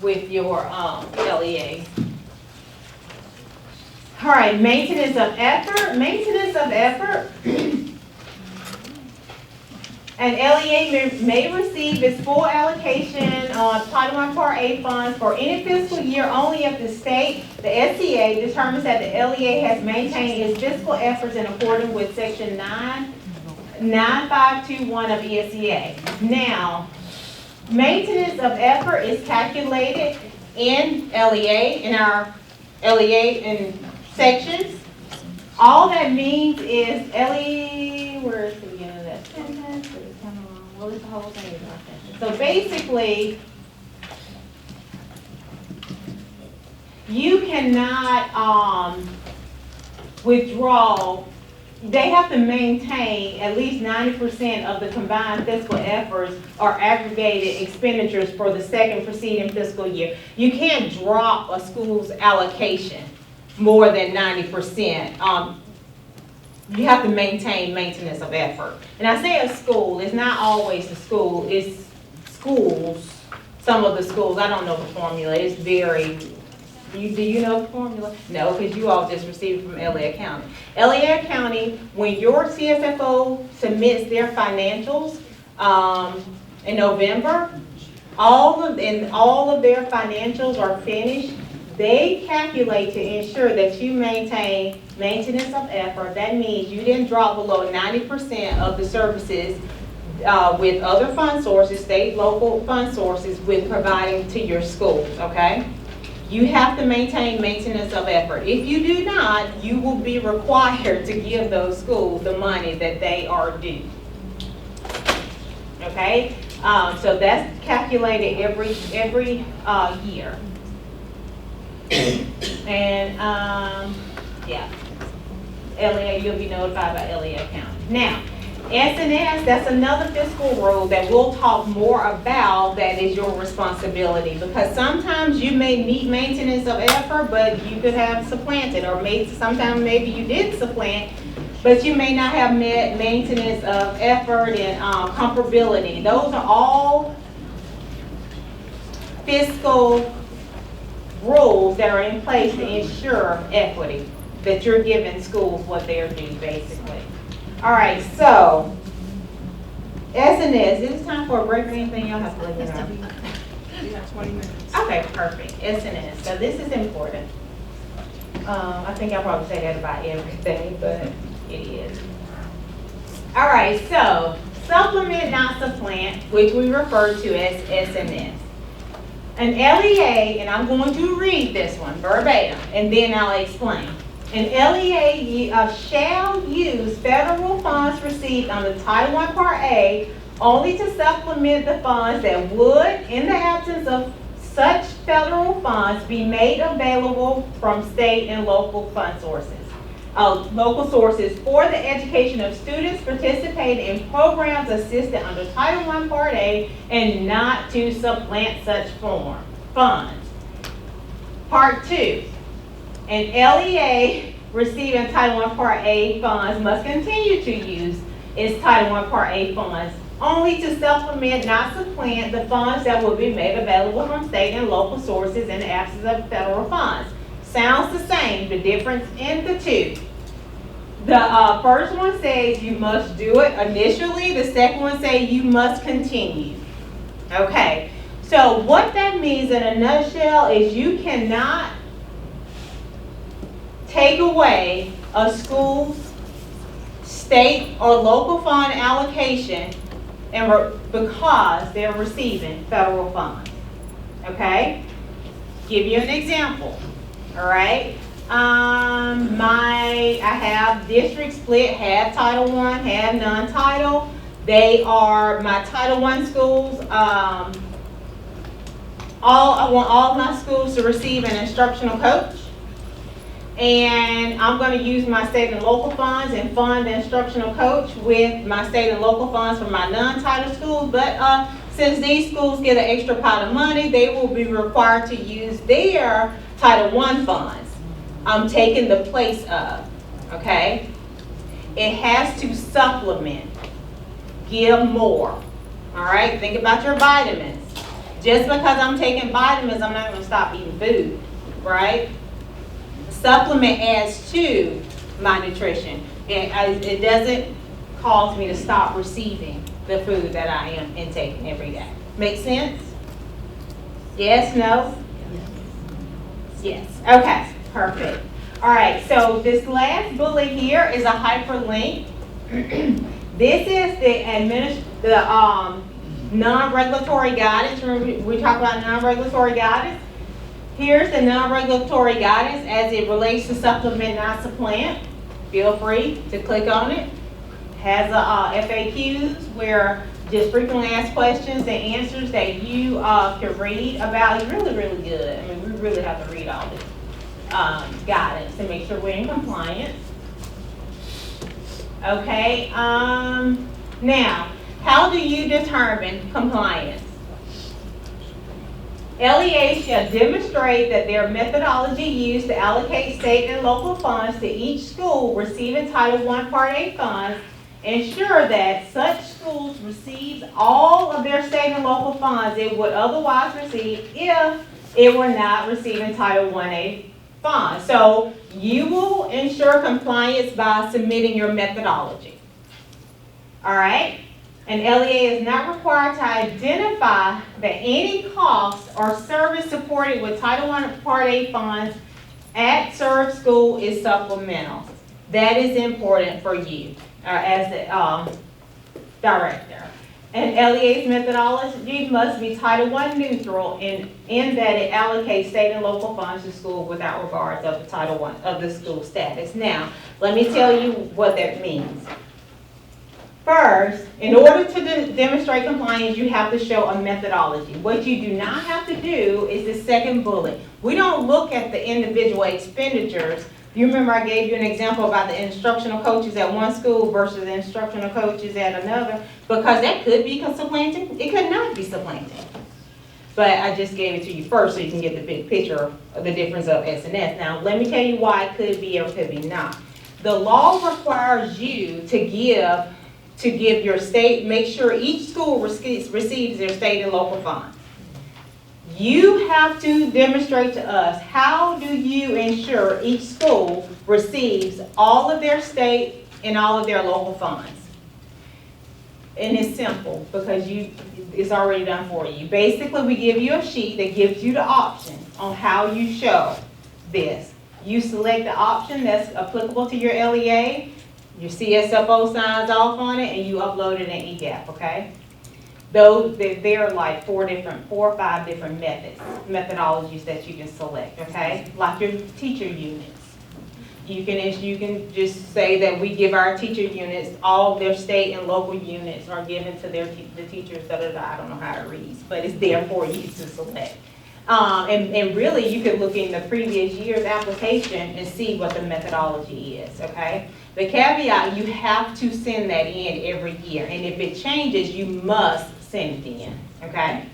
[SPEAKER 7] with your LEA. All right, maintenance of effort. Maintenance of effort. An LEA may receive its full allocation on Title I Part A funds for any fiscal year only if the state, the SCA, determines that the LEA has maintained its fiscal efforts in accordance with Section 9521 of ESEA. Now, maintenance of effort is calculated in LEA, in our LEA in sections. All that means is LEA, where is the beginning of that sentence? Well, it's the whole thing is not sentence. So basically, you cannot withdraw. They have to maintain at least 90% of the combined fiscal efforts or aggregated expenditures for the second preceding fiscal year. You can't drop a school's allocation more than 90%. You have to maintain maintenance of effort. And I say a school, it's not always a school, it's schools, some of the schools, I don't know the formula, it's very. Do you know the formula? No, because you all just received it from LA County. LA County, when your CSFO submits their financials in November, all of their financials are finished. They calculate to ensure that you maintain maintenance of effort. That means you didn't drop below 90% of the services with other fund sources, state, local fund sources, with providing to your schools, okay? You have to maintain maintenance of effort. If you do not, you will be required to give those schools the money that they are due. Okay? So that's calculated every year. And yeah, LEA, you'll be notified by LEA County. Now, S&S, that's another fiscal rule that we'll talk more about that is your responsibility. Because sometimes you may meet maintenance of effort, but you could have supplanted, or sometimes maybe you did supplant, but you may not have met maintenance of effort and comparability. Those are all fiscal rules that are in place to ensure equity, that you're giving schools what they're due, basically. All right, so S&S, is it time for a break or anything? Y'all have to let me know.
[SPEAKER 2] We have 20 minutes.
[SPEAKER 7] Okay, perfect. S&S. So this is important. I think I probably say that about everything, but it is. All right, so supplement, not supplant, which we refer to as S&S. An LEA, and I'm going to read this one verbatim, and then I'll explain. An LEA shall use federal funds received under Title I Part A only to supplement the funds that would, in the absence of such federal funds, be made available from state and local fund sources. Local sources for the education of students participating in programs assisted under Title I Part A and not to supplant such funds. Part 2. An LEA receiving Title I Part A funds must continue to use its Title I Part A funds only to supplement, not supplant, the funds that will be made available from state and local sources in the absence of federal funds. Sounds the same, the difference in the two. The first one says you must do it initially, the second one says you must continue. Okay, so what that means in a nutshell is you cannot take away a school's state or local fund allocation because they're receiving federal funds. Okay? Give you an example. All right? I have district split, half Title I, half non-title. They are my Title I schools. I want all my schools to receive an instructional coach. And I'm going to use my state and local funds and fund the instructional coach with my state and local funds for my non-title schools. But since these schools get an extra pot of money, they will be required to use their Title I funds. I'm taking the place of, okay? It has to supplement, give more, all right? Think about your vitamins. Just because I'm taking vitamins, I'm not going to stop eating food, right? Supplement adds to my nutrition. It doesn't cause me to stop receiving the food that I am intaking every day. Make sense? Yes, no? Yes. Okay, perfect. All right, so this last bullet here is a hyperlink. This is the non-regulatory guidance. Remember we talked about non-regulatory guidance? Here's the non-regulatory guidance as it relates to supplement, not supplant. Feel free to click on it. Has FAQs where just frequently asked questions and answers that you can read about. It's really, really good. I mean, we really have to read all this guidance to make sure we're in compliance. Okay, now, how do you determine compliance? LEA shall demonstrate that their methodology used to allocate state and local funds to each school receiving Title I Part A funds ensure that such schools receive all of their state and local funds it would otherwise receive if it were not receiving Title I funds. So you will ensure compliance by submitting your methodology. All right? And LEA is not required to identify that any cost or service supported with Title I Part A funds at served school is supplemental. That is important for you as the director. And LEA's methodology must be Title I neutral in that it allocates state and local funds to school without regards of the Title I of the school status. Now, let me tell you what that means. First, in order to demonstrate compliance, you have to show a methodology. What you do not have to do is the second bullet. We don't look at the individual expenditures, You remember I gave you an example about the instructional coaches at one school versus the instructional coaches at another? Because that could be supplanting, it could not be supplanting. But I just gave it to you first so you can get the big picture of the difference of S&S. Now, let me tell you why it could be or could be not. The law requires you to give your state, make sure each school receives their state and local funds. You have to demonstrate to us, how do you ensure each school receives all of their state and all of their local funds? And it's simple, because it's already done for you. Basically, we give you a sheet that gives you the options on how you show this. You select the option that's applicable to your LEA, your CSFO signs off on it, and you upload it in eGap, okay? Those, there are like 4 or 5 different methodologies that you can select, okay? Like your teacher units. You can just say that we give our teacher units, all their state and local units are given to the teachers, I don't know how it reads, but it's there for you to select. And really, you could look in the previous year's application and see what the methodology is, okay? The caveat, you have to send that in every year, and if it changes, you must send it in, okay?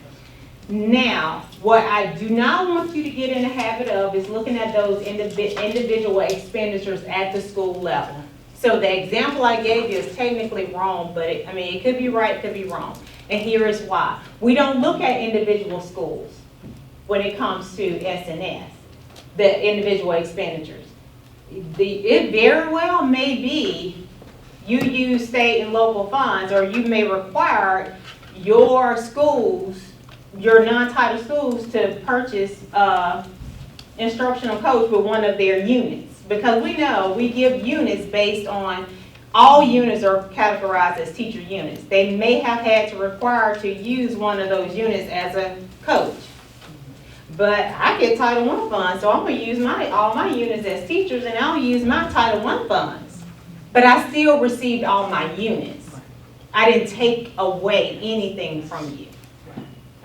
[SPEAKER 7] Now, what I do not want you to get in the habit of is looking at those individual expenditures at the school level. So the example I gave you is technically wrong, but it could be right, it could be wrong. And here is why. We don't look at individual schools when it comes to S&S, the individual expenditures. It very well may be you use state and local funds, or you may require your schools, your non-title schools, to purchase instructional coach with one of their units. Because we know we give units based on, all units are categorized as teacher units. They may have had to require to use one of those units as a coach. But I get Title I funds, so I'm going to use all my units as teachers, and I'll use my Title I funds. But I still received all my units. I didn't take away anything from you.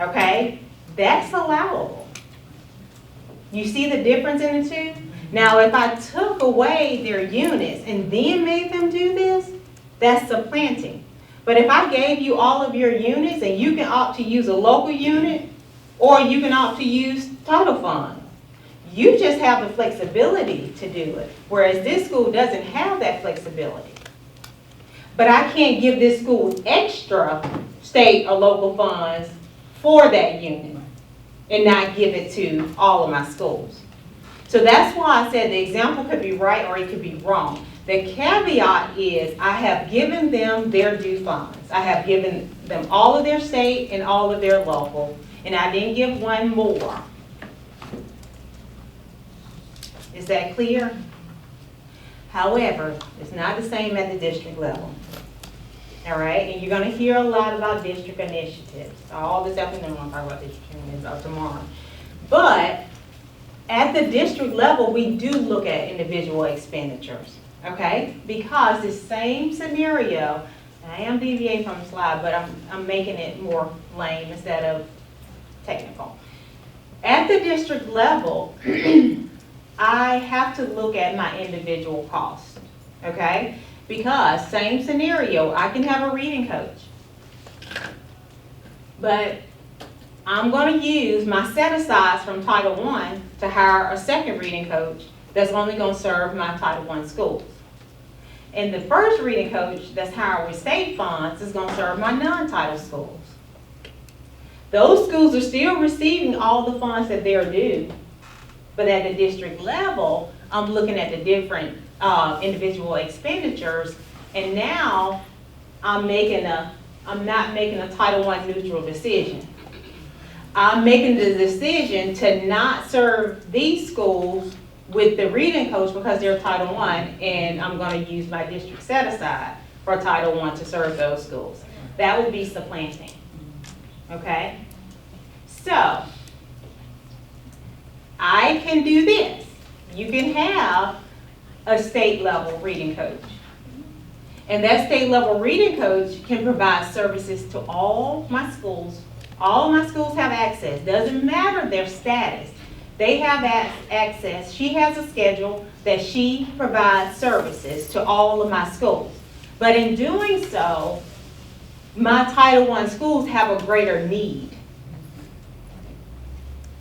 [SPEAKER 7] Okay? That's allowable. You see the difference in the two? Now, if I took away their units and then made them do this, that's supplanting. But if I gave you all of your units and you can opt to use a local unit, or you can opt to use title funds, you just have the flexibility to do it. Whereas this school doesn't have that flexibility. But I can't give this school extra state or local funds for that unit and not give it to all of my schools. So that's why I said the example could be right or it could be wrong. The caveat is I have given them their due funds. I have given them all of their state and all of their local, and I didn't give one more. Is that clear? However, it's not the same at the district level. All right, and you're going to hear a lot about district initiatives. All this afternoon, I'm going to talk about district initiatives tomorrow. But at the district level, we do look at individual expenditures, okay? Because the same scenario, and I am deviating from the slide, but I'm making it more lame instead of technical. At the district level, I have to look at my individual costs, okay? Because same scenario, I can have a reading coach, but I'm going to use my set-asides from Title I to hire a second reading coach that's only going to serve my Title I schools. And the first reading coach that's hired with state funds is going to serve my non-title schools. Those schools are still receiving all the funds that they're due, but at the district level, I'm looking at the different individual expenditures, and now I'm not making a Title I neutral decision. I'm making the decision to not serve these schools with the reading coach because they're Title I, and I'm going to use my district set aside for Title I to serve those schools. That would be supplanting. Okay? So, I can do this. You can have a state level reading coach. And that state level reading coach can provide services to all my schools. All my schools have access. Doesn't matter their status. They have access, she has a schedule that she provides services to all of my schools. But in doing so, my Title I schools have a greater need.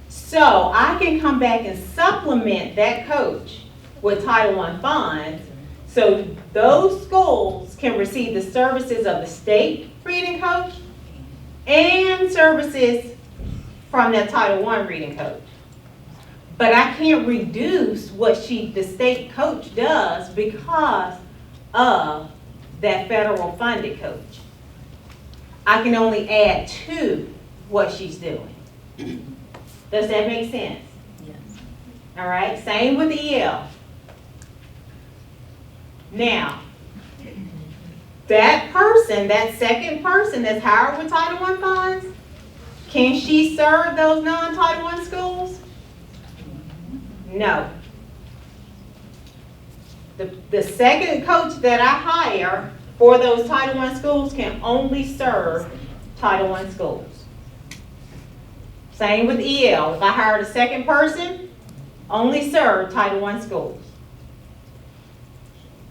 [SPEAKER 7] So I can come back and supplement that coach with Title I funds, so those schools can receive the services of the state reading coach and services from that Title I reading coach. But I can't reduce what the state coach does because of that federal funded coach. I can only add to what she's doing. Does that make sense?
[SPEAKER 14] Yes.
[SPEAKER 7] All right, same with EL. Now, that person, that second person that's hired with Title I funds, can she serve those non-Title I schools? No. The second coach that I hire for those Title I schools can only serve Title I schools. Same with EL. If I hired a second person, only serve Title I schools.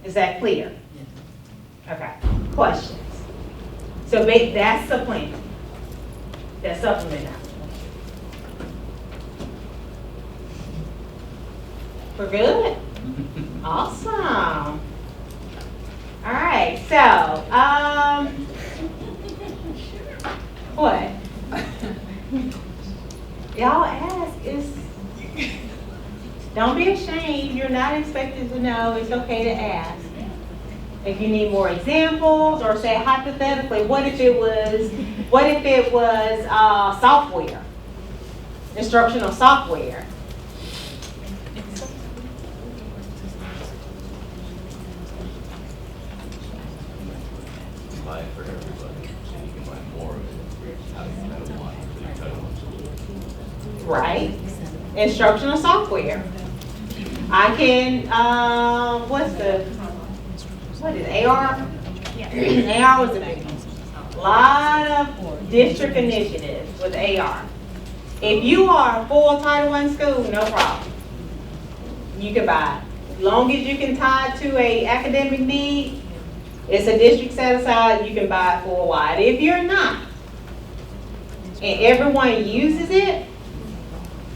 [SPEAKER 7] Is that clear? Okay. Questions? So that's the plan. That's supplement now. We're good? Awesome. All right, so, what? Y'all ask, don't be ashamed, you're not expected to know, it's okay to ask. If you need more examples, or say hypothetically, what if it was software, instructional software?
[SPEAKER 10] Buy it for everybody, so you can buy more of it. How do you know why? So you cut it.
[SPEAKER 7] Right? Instructional software. I can, what is it, AR? AR was a big one. A lot of district initiatives with AR. If you are a full Title I school, no problem. You can buy it. As long as you can tie it to a academic need, it's a district set aside, you can buy it for a while. If you're not, and everyone uses it,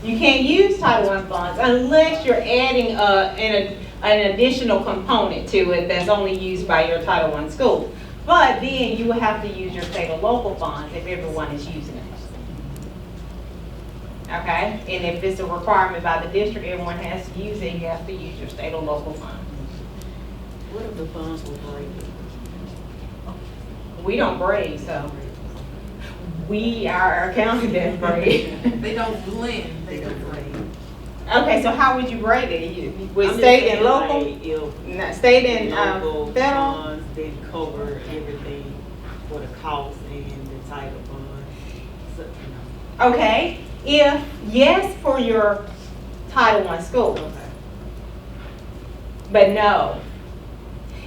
[SPEAKER 7] you can't use Title I funds unless you're adding an additional component to it that's only used by your Title I school. But then you will have to use your state or local funds if everyone is using it. Okay? And if it's a requirement by the district, everyone has to use it, you have to use your state or local funds.
[SPEAKER 3] What if the funds were breaking?
[SPEAKER 7] We don't braid, so. Our accounting doesn't braid.
[SPEAKER 2] They don't blend, they don't braid.
[SPEAKER 7] Okay, so how would you braid it? With
[SPEAKER 3] I'm
[SPEAKER 7] state
[SPEAKER 3] just
[SPEAKER 7] and local?
[SPEAKER 3] saying, like,
[SPEAKER 7] State and
[SPEAKER 3] local
[SPEAKER 7] federal?
[SPEAKER 3] funds didn't cover everything for the cost and the title fund. So, you know.
[SPEAKER 7] Okay, yes, for your Title I school.
[SPEAKER 3] Okay.
[SPEAKER 7] But no.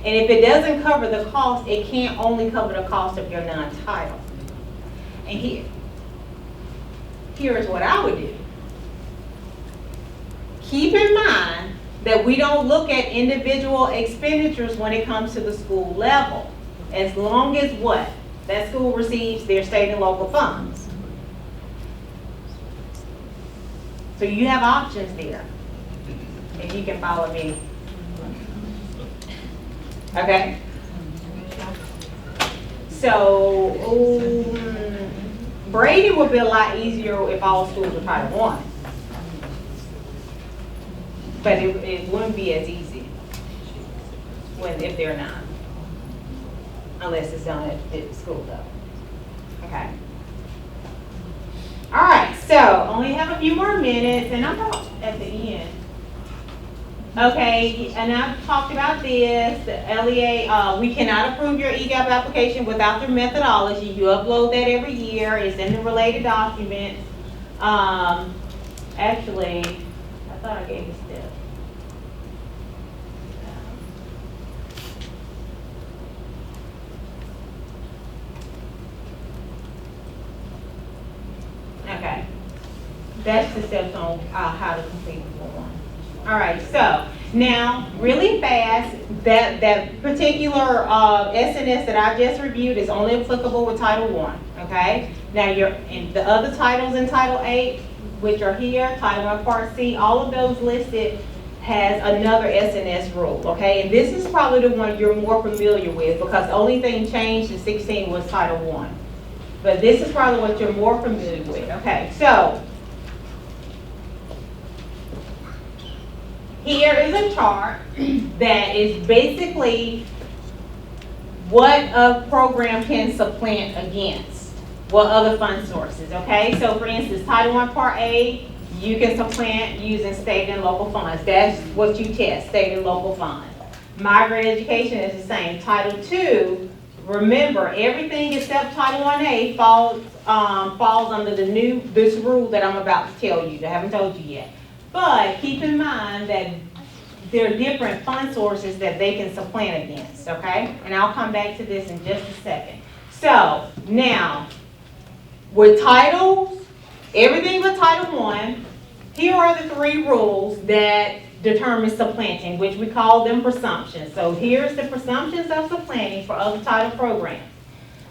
[SPEAKER 7] And if it doesn't cover the cost, it can't only cover the cost of your non-title. And here's what I would do. Keep in mind that we don't look at individual expenditures when it comes to the school level. As long as what? That school receives their state and local funds. So you have options there. If you can follow me. Okay? So, braiding would be a lot easier if all schools were Title I. But it wouldn't be as easy if they're not. Unless it's done at the school though. Okay. All right, so only have a few more minutes and I'm about at the end. Okay, and I've talked about this, the LEA, we cannot approve your EGAP application without your methodology. You upload that every year, it's in the related documents. Actually, I thought I gave you steps. Okay. That's the steps on how to complete the form. All right, so now, really fast, that particular SNS that I just reviewed is only applicable with Title I, okay? Now, in the other titles in Title VIII, which are here, Title I Part C, all of those listed has another SNS rule, okay? And this is probably the one you're more familiar with because the only thing changed in 16 was Title I. But this is probably what you're more familiar with, okay? So, here is a chart that is basically what a program can supplant against, what other fund sources, okay? So for instance, Title I Part A, you can supplant using state and local funds. That's what you test, state and local funds. Migrant education is the same. Title II, remember, everything except Title IA falls under this rule that I'm about to tell you, that I haven't told you yet. But keep in mind that there are different fund sources that they can supplant against, okay? And I'll come back to this in just a second. So, now, with titles, everything but Title I, here are the 3 rules that determine supplanting, which we call them presumptions. So here's the presumptions of supplanting for other title programs.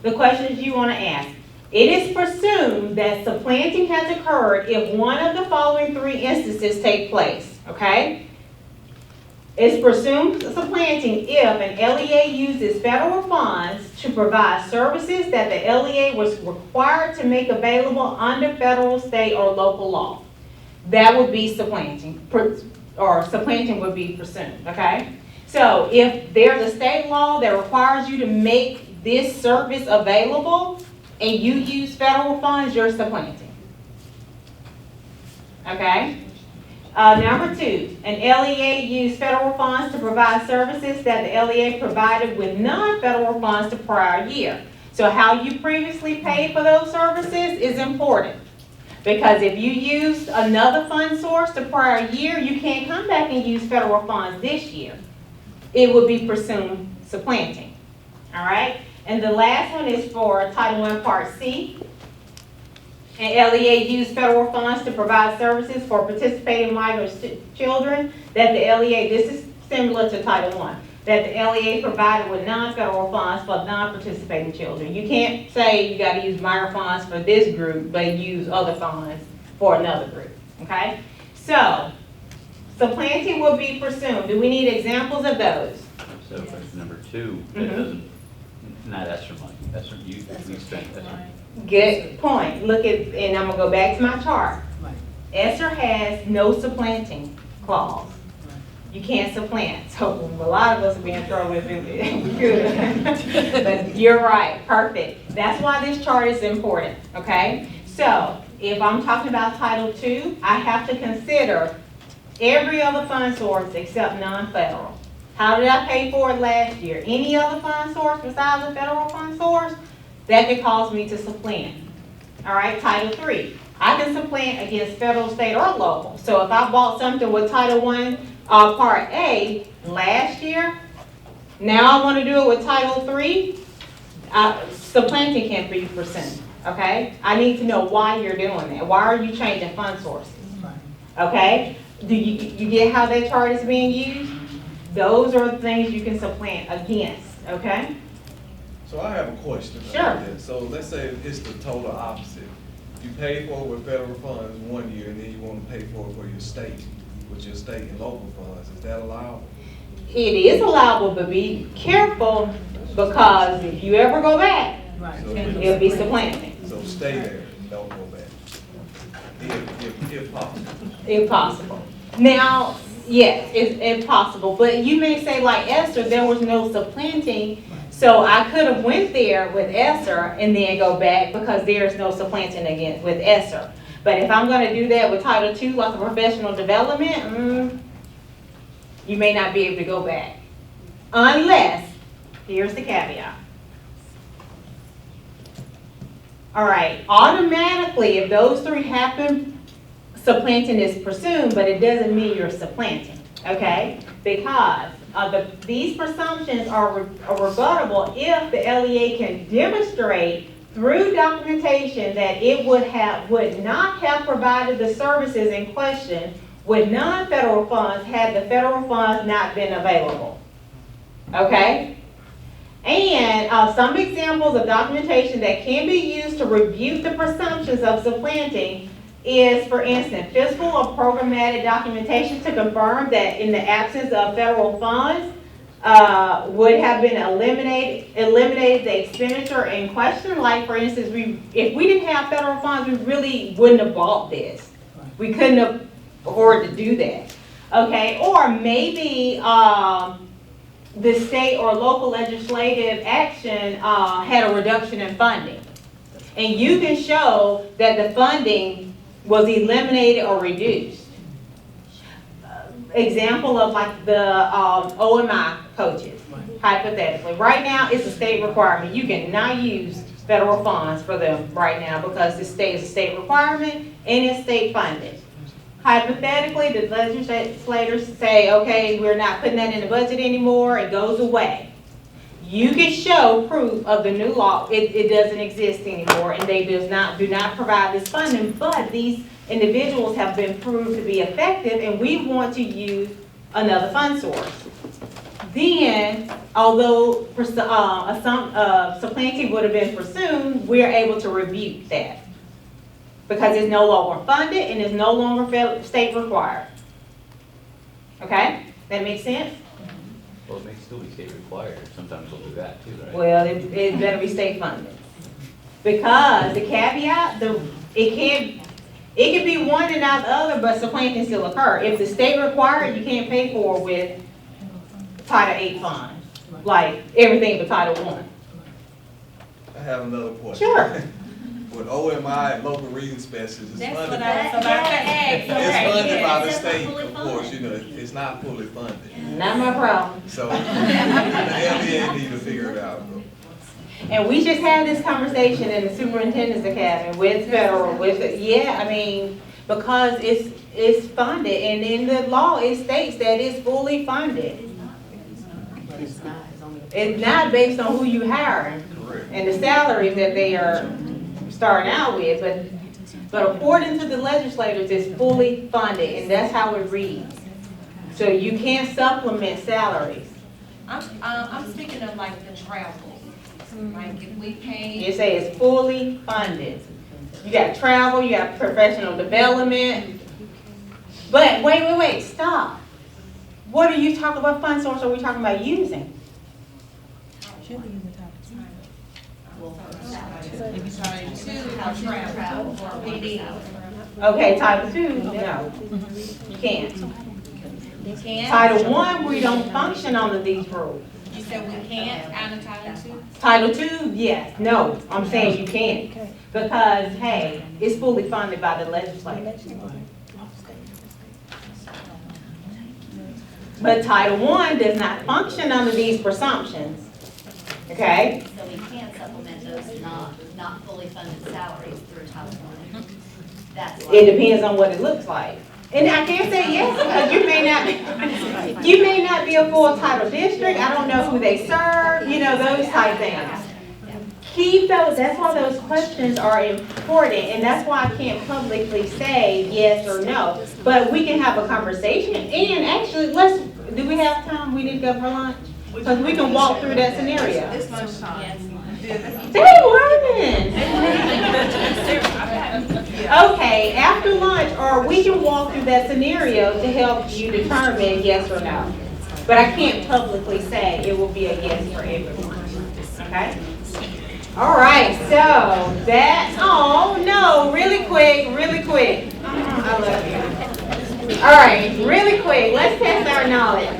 [SPEAKER 7] The questions you want to ask. It is presumed that supplanting has occurred if one of the following 3 instances take place, okay? It's presumed supplanting if an LEA uses federal funds to provide services that the LEA was required to make available under federal, state, or local law. That would be supplanting, or supplanting would be presumed, okay? So if there's a state law that requires you to make this service available and you use federal funds, you're supplanting, okay? Number 2, an LEA used federal funds to provide services that the LEA provided with non-federal funds the prior year. So how you previously paid for those services is important. Because if you used another fund source the prior year, you can't come back and use federal funds this year. It would be presumed supplanting, all right? And the last one is for Title I Part C. An LEA used federal funds to provide services for participating migrant children that the LEA, this is similar to Title I, that the LEA provided with non-federal funds for non-participating children. You can't say you got to use migrant funds for this group, but use other funds for another group, okay? So, supplanting will be presumed. Do we need examples of those?
[SPEAKER 10] So for number 2, that doesn't, not ESSER money, ESSER, we spent ESSER.
[SPEAKER 7] Good point. Look at, and I'm gonna go back to my chart. ESSER has no supplanting clause. You can't supplant. So a lot of us would be in trouble if we could. But you're right, perfect. That's why this chart is important, okay? So if I'm talking about Title II, I have to consider every other fund source except non-federal. How did I pay for it last year? Any other fund source besides the federal fund source? That could cause me to supplant. All right, Title III. I can supplant against federal, state, or local. So if I bought something with Title I Part A last year, now I want to do it with Title III, supplanting can't be presumed, okay? I need to know why you're doing that. Why are you changing fund sources? Okay? Do you get how that chart is being used? Those are the things you can supplant against, okay?
[SPEAKER 18] So I have a question.
[SPEAKER 7] Sure.
[SPEAKER 18] So let's say it's the total opposite. You pay for it with federal funds one year, and then you want to pay for it for your state, with your state and local funds. Is that allowable?
[SPEAKER 7] It is allowable, but be careful, because if you ever go back, it'll be supplanting.
[SPEAKER 18] So stay there, don't go back. If possible.
[SPEAKER 7] If possible. Now, yes, it's possible, but you may say, like Esther, there was no supplanting, so I could have went there with Esther and then go back because there's no supplanting again with Esther. But if I'm going to do that with Title II, like a professional development, you may not be able to go back. Unless, here's the caveat. All right, automatically, if those 3 happen, supplanting is presumed, but it doesn't mean you're supplanting, okay? Because these presumptions are rebuttable if the LEA can demonstrate through documentation that it would not have provided the services in question with non-federal funds had the federal funds not been available. Okay? And some examples of documentation that can be used to refute the presumptions of supplanting is, for instance, fiscal or programmatic documentation to confirm that in the absence of federal funds, would have been eliminated the expenditure in question. Like, for instance, if we didn't have federal funds, we really wouldn't have bought this. We couldn't have afforded to do that. Okay, or maybe the state or local legislative action had a reduction in funding. And you can show that the funding was eliminated or reduced. Example of like the OMI coaches, hypothetically. Right now, it's a state requirement. You cannot use federal funds for them right now because the state is a state requirement and it's state funded. Hypothetically, the legislators say, okay, we're not putting that in the budget anymore, it goes away. You can show proof of the new law, it doesn't exist anymore, and they do not provide this funding, but these individuals have been proved to be effective, and we want to use another fund source. Then, although supplanting would have been presumed, we're able to rebuke that because it's no longer funded and it's no longer state required. Okay? That makes sense?
[SPEAKER 10] Well, it may still be state required. Sometimes we'll do that too, right?
[SPEAKER 7] Well, it better be state funded. Because the caveat, it can be one and not the other, but supplanting still occur. If the state required, you can't pay for it with Title 8 funds, like everything but Title 1.
[SPEAKER 18] I have another question.
[SPEAKER 7] Sure.
[SPEAKER 18] With OMI, local reading specialists, it's
[SPEAKER 5] That's
[SPEAKER 18] funded.
[SPEAKER 5] what I was about to ask.
[SPEAKER 18] It's funded by the
[SPEAKER 5] Is that
[SPEAKER 18] state,
[SPEAKER 5] fully
[SPEAKER 18] of course, you know, it's not fully funded.
[SPEAKER 7] Not my problem.
[SPEAKER 18] So, the LEA need to figure it out.
[SPEAKER 7] And we just had this conversation in the superintendent's academy with federal, because it's funded, and in the law, it states that it's fully funded. It's not based on who you hire and the salaries that they are starting out with, but according to the legislators, it's fully funded, and that's how it reads. So you can't supplement salaries.
[SPEAKER 9] I'm speaking of like the travel. Like if we pay.
[SPEAKER 7] You say it's fully funded. You got travel, you got professional development. But wait, stop. What are you talking about? Fund source are we talking about using? Okay, Title 2, no. You can't.
[SPEAKER 9] You can't?
[SPEAKER 7] Title 1, we don't function under these rules.
[SPEAKER 9] You said we can't out of Title 2?
[SPEAKER 7] Title 2, yes. No, I'm saying you can't. Because, hey, it's fully funded by the legislature. But Title 1 does not function under these presumptions. Okay?
[SPEAKER 19] So we can't supplement those not fully funded salaries through Title I. That's
[SPEAKER 7] It depends on what it looks like. And I can't say yes because you may not be a full title district. I don't know who they serve, those type things. Keep those, that's why those questions are important, and that's why I can't publicly say yes or no. But we can have a conversation, and actually, do we have time? We need to go for lunch? Because we can walk through that scenario.
[SPEAKER 2] It's lunchtime.
[SPEAKER 7] They learning. Okay, after lunch, or we can walk through that scenario to help you determine yes or no. But I can't publicly say it will be a yes for everyone. Okay? All right, so that's all. No, really quick. I love you. All right, really quick. Let's test our knowledge.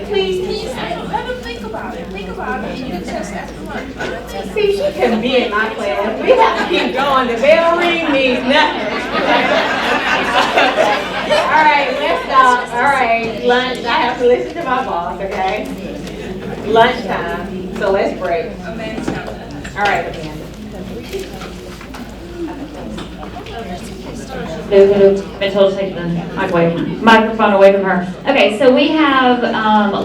[SPEAKER 7] Please.
[SPEAKER 2] Let them think about it. Think about it, and you can test after lunch.
[SPEAKER 7] See, she couldn't be in my class. We have to keep going. The bell ring means nothing. All right, let's stop. All right, lunch. I have to listen to my boss, okay? Lunchtime. So let's break. All right, Amanda.
[SPEAKER 20] Been told to take the microphone away from her. Okay, so we have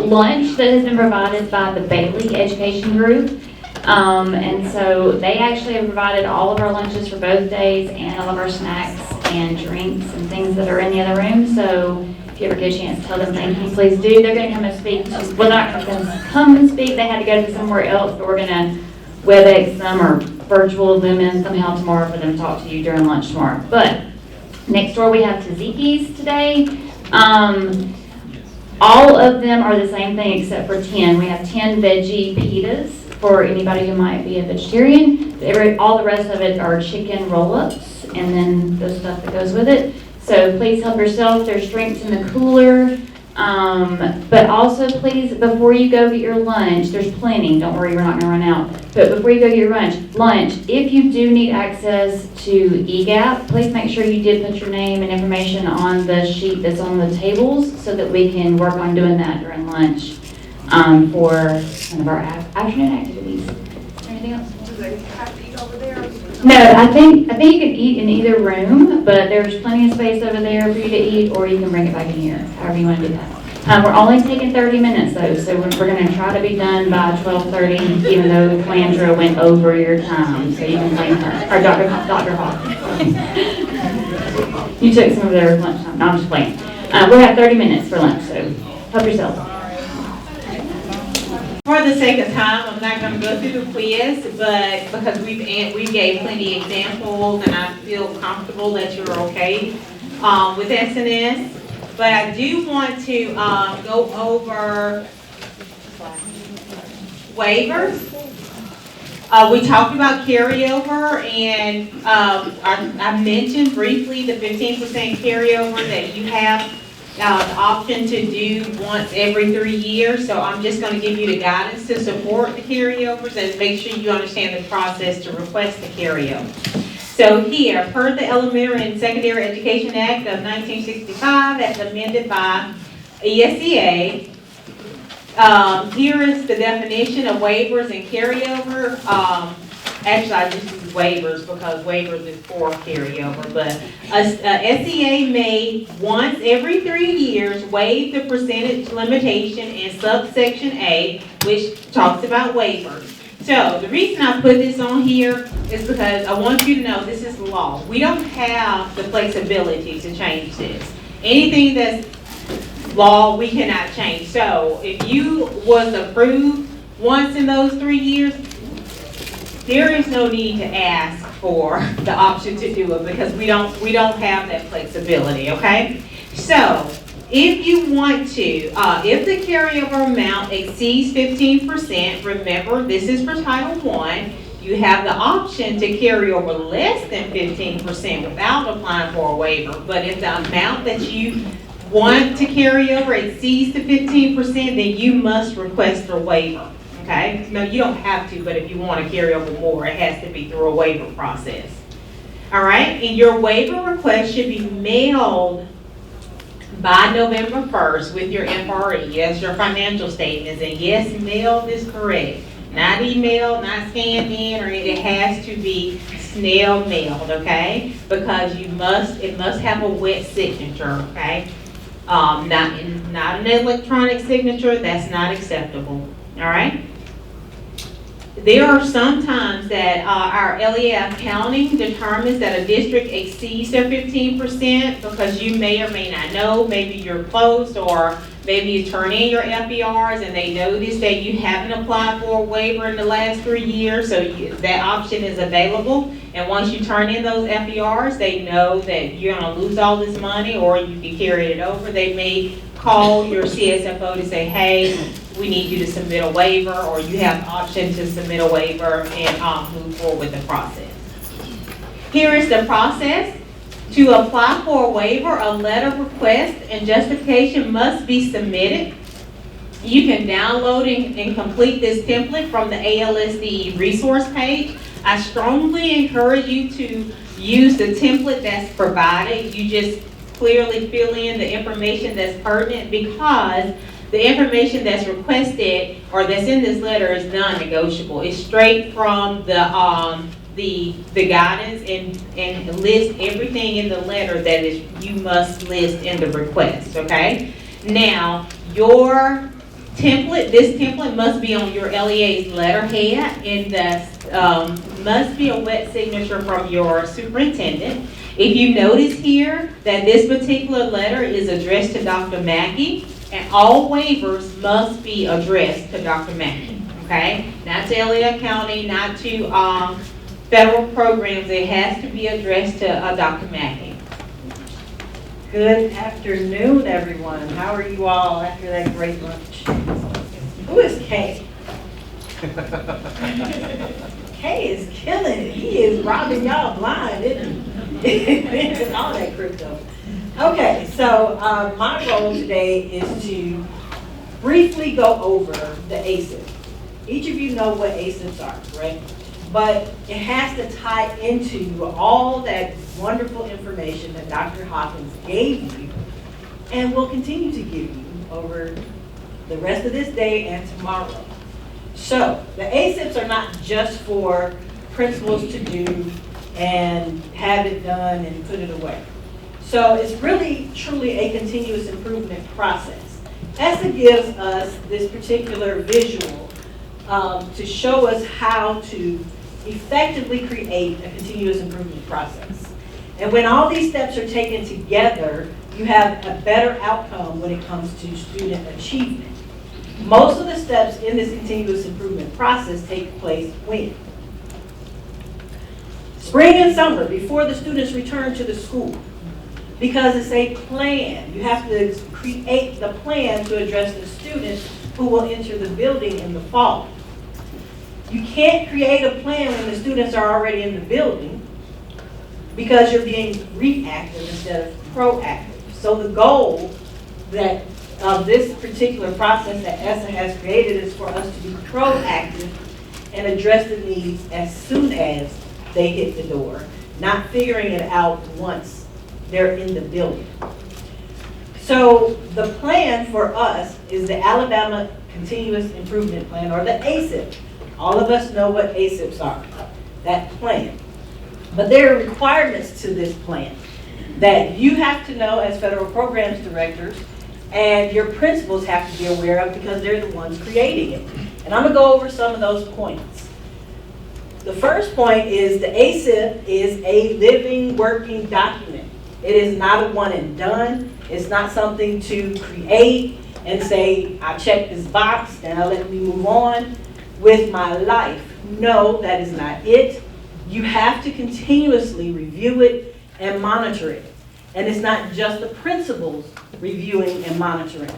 [SPEAKER 20] lunch that has been provided by the Bailey Education Group. And so they actually have provided all of our lunches for both days and all of our snacks and drinks and things that are in the other room. So if you ever get a chance, tell them thank you, please do. They're gonna come and speak. Well, not gonna come and speak, they had to go to somewhere else, but we're gonna WebEx them or virtual them in somehow tomorrow for them to talk to you during lunch tomorrow. But next door we have Tzatziki's today. All of them are the same thing except for 10. We have 10 veggie pitas for anybody who might be a vegetarian. All the rest of it are chicken roll-ups and then the stuff that goes with it. So please help yourself. There's drinks in the cooler. But also please, before you go get your lunch, there's plenty. Don't worry, we're not gonna run out. But before you go get your lunch, if you do need access to eGap, please make sure you did put your name and information on the sheet that's on the tables so that we can work on doing that during lunch for some of our afternoon activities. Is there anything else?
[SPEAKER 2] Do they have to eat over there?
[SPEAKER 20] No, I think you can eat in either room, but there's plenty of space over there for you to eat, or you can bring it back in here, however you want to do that. We're only taking 30 minutes though, so we're going to try to be done by 12:30, even though Calandra went over your time, so you can blame her, or Dr. Hawkins. You took some of their lunchtime. No, I'm just playing. We'll have 30 minutes for lunch, so help yourself.
[SPEAKER 7] For the sake of time, I'm not gonna go through the quiz, but because we gave plenty of examples and I feel comfortable that you're okay with SNS. But I do want to go over waivers. We talked about carryover and I mentioned briefly the 15% carryover that you have the option to do once every 3 years. So I'm just going to give you the guidance to support the carryovers and make sure you understand the process to request the carryover. So here, per the Elementary and Secondary Education Act of 1965 as amended by ALSDE, here is the definition of waivers and carryover. Actually, I just use waivers because waivers is for carryover, but SEA may once every 3 years waive the percentage limitation in subsection A, which talks about waivers. So the reason I put this on here is because I want you to know this is law. We don't have the flexibility to change this. Anything that's law, we cannot change. So if you was approved once in those 3 years, there is no need to ask for the option to do it because we don't have that flexibility, okay? So if you want to, if the carryover amount exceeds 15%, remember this is for Title I, you have the option to carry over less than 15% without applying for a waiver. But if the amount that you want to carry over exceeds the 15%, then you must request a waiver. Okay? No, you don't have to, but if you want to carry over more, it has to be through a waiver process. All right? And your waiver request should be mailed by November 1st with your FRE. Yes, your financial statements. And yes, mailed is correct. Not emailed, not scanned in, or it has to be snail mailed, okay? Because it must have a wet signature, okay? Not an electronic signature, that's not acceptable, all right? There are some times that our LEA accounting determines that a district exceeds their 15% because you may or may not know, maybe you're closed or maybe you turn in your FERs and they notice that you haven't applied for a waiver in the last 3 years, so that option is available. And once you turn in those FERs, they know that you're gonna lose all this money or you can carry it over. They may call your CSFO to say, hey, we need you to submit a waiver, or you have the option to submit a waiver and move forward with the process. Here is the process. To apply for a waiver, a letter of request and justification must be submitted. You can download and complete this template from the ALSDE resource page. I strongly encourage you to use the template that's provided. You just clearly fill in the information that's pertinent because the information that's requested or that's in this letter is non-negotiable. It's straight from the guidance and list everything in the letter that is you must list in the request, okay? Now, your template, this template must be on your LEA's letterhead, and that must be a wet signature from your superintendent. If you notice here that this particular letter is addressed to Dr. Mackey, and all waivers must be addressed to Dr. Mackey, okay? Not to Elliott County, not to federal programs. It has to be addressed to Dr. Mackey.
[SPEAKER 21] Good afternoon, everyone. How are you all after that great lunch? Who is Kay? Kay is killing it. He is robbing y'all blind, isn't he? All that crypto. Okay, so my role today is to briefly go over the ASIP. Each of you know what ASIPs are, right? But it has to tie into all that wonderful information that Dr. Hawkins gave you and will continue to give you over the rest of this day and tomorrow. So the ASIPs are not just for principals to do and have it done and put it away. So it's really, truly a continuous improvement process. ESSA gives us this particular visual to show us how to effectively create a continuous improvement process. And when all these steps are taken together, you have a better outcome when it comes to student achievement. Most of the steps in this continuous improvement process take place when? Spring and summer, before the students return to the school. Because it's a plan. You have to create the plan to address the students who will enter the building in the fall. You can't create a plan when the students are already in the building because you're being reactive instead of proactive. So the goal that of this particular process that ESSA has created is for us to be proactive and address the needs as soon as they hit the door, not figuring it out once they're in the building. So the plan for us is the Alabama Continuous Improvement Plan, or the ASIP. All of us know what ASIPs are, that plan. But there are requirements to this plan that you have to know as federal programs directors, and your principals have to be aware of because they're the ones creating it. And I'm going to go over some of those points. The first point is the ASIP is a living, working document. It is not a one and done. It's not something to create and say, I checked this box and I'll let me move on with my life. No, that is not it. You have to continuously review it and monitor it. And it's not just the principals reviewing and monitoring.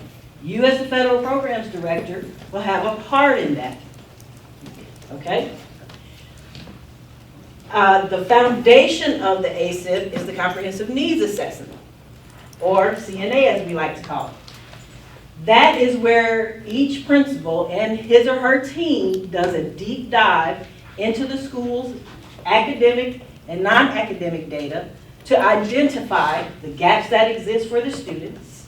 [SPEAKER 21] You as the federal programs director will have a part in that. Okay? The foundation of the ASIP is the Comprehensive Needs Assessment, or CNA as we like to call it. That is where each principal and his or her team does a deep dive into the school's academic and non-academic data to identify the gaps that exist for the students,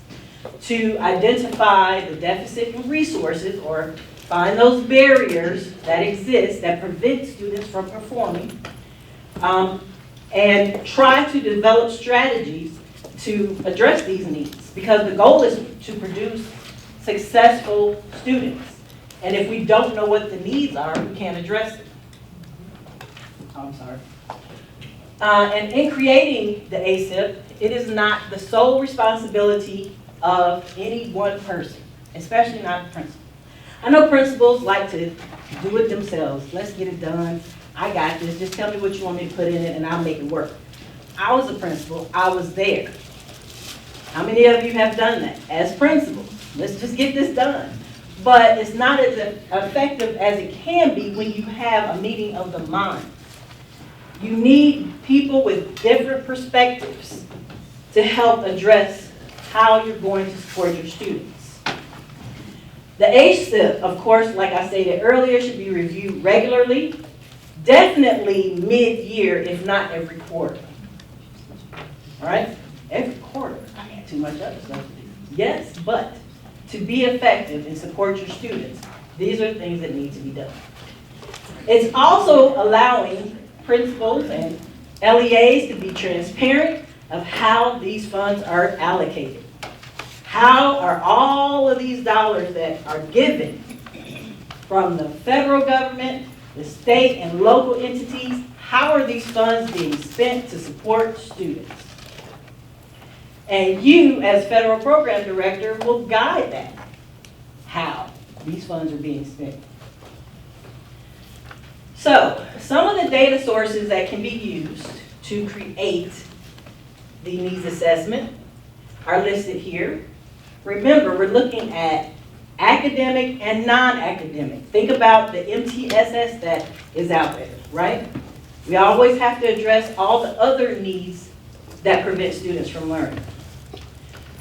[SPEAKER 21] to identify the deficit in resources or find those barriers that exist that prevent students from performing, and try to develop strategies to address these needs, because the goal is to produce successful students. And if we don't know what the needs are, we can't address it. Oh, I'm sorry. And in creating the ASIP, it is not the sole responsibility of any one person, especially not the principal. I know principals like to do it themselves. Let's get it done. I got this. Just tell me what you want me to put in it and I'll make it work. I was a principal. I was there. How many of you have done that as principals? Let's just get this done. But it's not as effective as it can be when you have a meeting of the mind. You need people with different perspectives to help address how you're going to support your students. The ASIP, of course, like I stated earlier, should be reviewed regularly, definitely mid-year, if not every quarter. All right? Every quarter. I got too much other stuff to do. Yes, but to be effective and support your students, these are things that need to be done. It's also allowing principals and LEAs to be transparent of how these funds are allocated. How are all of these dollars that are given from the federal government, the state and local entities, how are these funds being spent to support students? And you, as federal program director, will guide that, how these funds are being spent. So, some of the data sources that can be used to create the needs assessment are listed here. Remember, we're looking at academic and non-academic. Think about the MTSS that is out there, right? We always have to address all the other needs that prevent students from learning.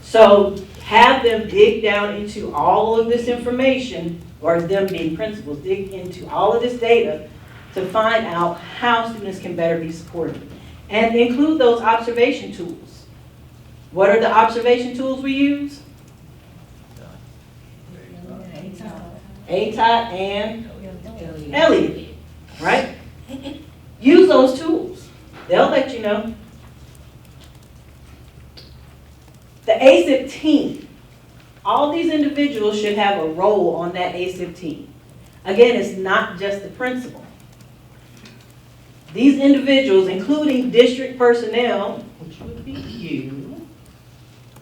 [SPEAKER 21] So have them dig down into all of this information, or them being principals, dig into all of this data to find out how students can better be supported. And include those observation tools. What are the observation tools we use? ATOT and Elliott, right? Use those tools. They'll let you know. The ASIP team. All these individuals should have a role on that ASIP team. Again, it's not just the principal. These individuals, including district personnel, which would be you,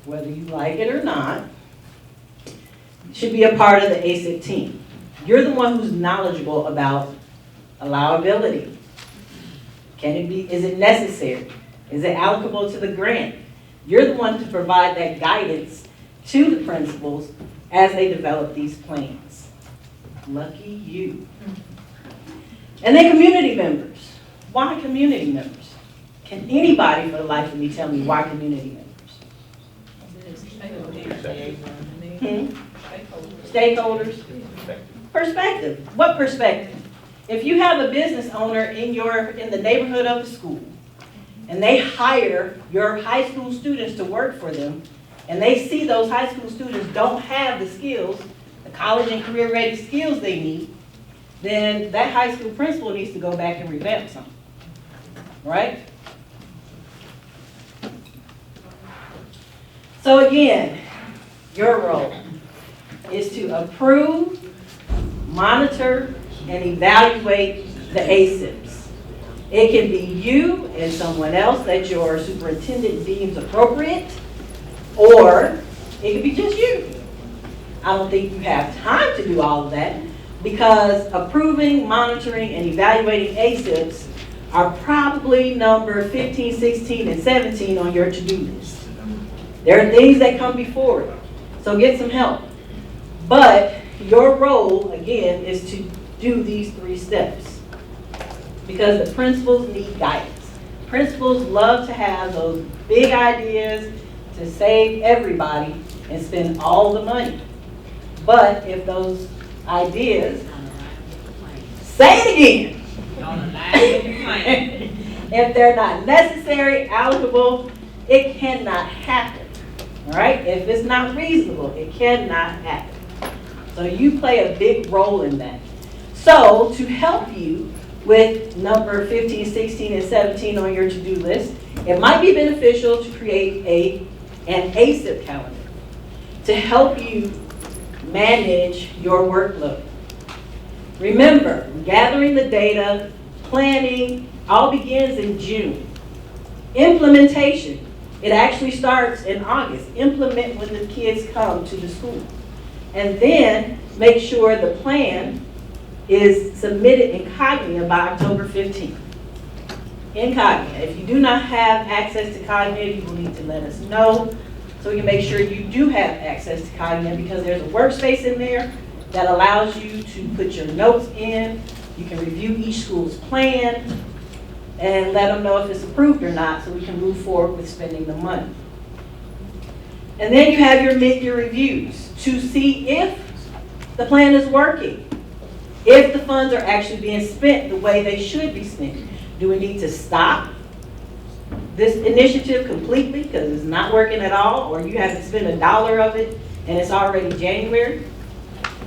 [SPEAKER 21] whether you like it or not, should be a part of the ASIP team. You're the one who's knowledgeable about allowability. Is it necessary? Is it applicable to the grant? You're the one to provide that guidance to the principals as they develop these plans. Lucky you. And then community members. Why community members? Can anybody for the life of me tell me why community members? Stakeholders. Perspective. What perspective? If you have a business owner in the neighborhood of the school, and they hire your high school students to work for them, and they see those high school students don't have the skills, the college and career ready skills they need, then that high school principal needs to go back and revamp something, right? So again, your role is to approve, monitor, and evaluate the ASIPs. It can be you and someone else that your superintendent deems appropriate, or it could be just you. I don't think you have time to do all of that, because approving, monitoring, and evaluating ASIPs are probably number 15, 16, and 17 on your to-do list. There are things that come before it, so get some help. But your role, again, is to do these 3 steps, because the principals need guidance. Principals love to have those big ideas to save everybody and spend all the money. But if those ideas, say it again, if they're not necessary, allocable, it cannot happen. All right? If it's not reasonable, it cannot happen. So you play a big role in that. So to help you with number 15, 16, and 17 on your to-do list, it might be beneficial to create an ASIP calendar to help you manage your workload. Remember, gathering the data, planning, all begins in June. Implementation, it actually starts in August. Implement when the kids come to the school. And then make sure the plan is submitted in Cognia by October 15th. In Cognia. If you do not have access to Cognia, you will need to let us know so we can make sure you do have access to Cognia, because there's a workspace in there that allows you to put your notes in. You can review each school's plan and let them know if it's approved or not so we can move forward with spending the money. And then you have your mid-year reviews to see if the plan is working, if the funds are actually being spent the way they should be spent. Do we need to stop this initiative completely because it's not working at all, or you haven't spent $1 of it and it's already January?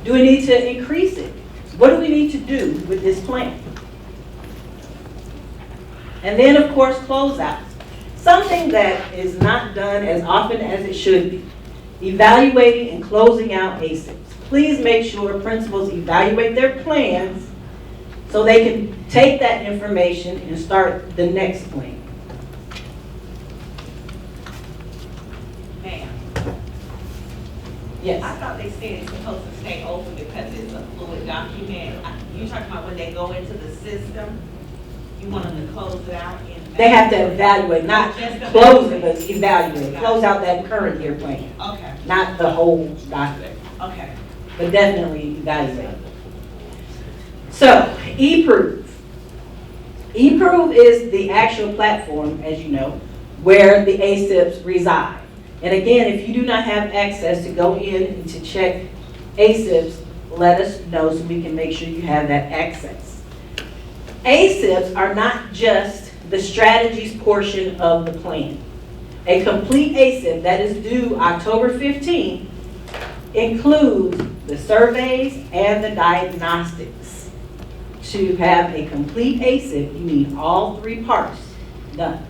[SPEAKER 21] Do we need to increase it? What do we need to do with this plan? And then, of course, closeouts. Something that is not done as often as it should be Evaluating and closing out ASIPs. Please make sure principals evaluate their plans so they can take that information and start the next plan.
[SPEAKER 4] Ma'am.
[SPEAKER 21] Yes.
[SPEAKER 4] I thought they said it's supposed to stay open because it's a fluid document. You talking about when they go into the system, you want them to close it out?
[SPEAKER 21] They have to evaluate, not close it, but evaluate. Close out that current year plan.
[SPEAKER 4] Okay.
[SPEAKER 21] Not the whole document,
[SPEAKER 4] Okay.
[SPEAKER 21] but definitely evaluate. So, eProve. eProve is the actual platform, as you know, where the ASIPs reside. And again, if you do not have access to go in and to check ASIPs, let us know so we can make sure you have that access. ASIPs are not just the strategies portion of the plan. A complete ASIP that is due October 15th includes the surveys and the diagnostics. To have a complete ASIP, you need all three parts done,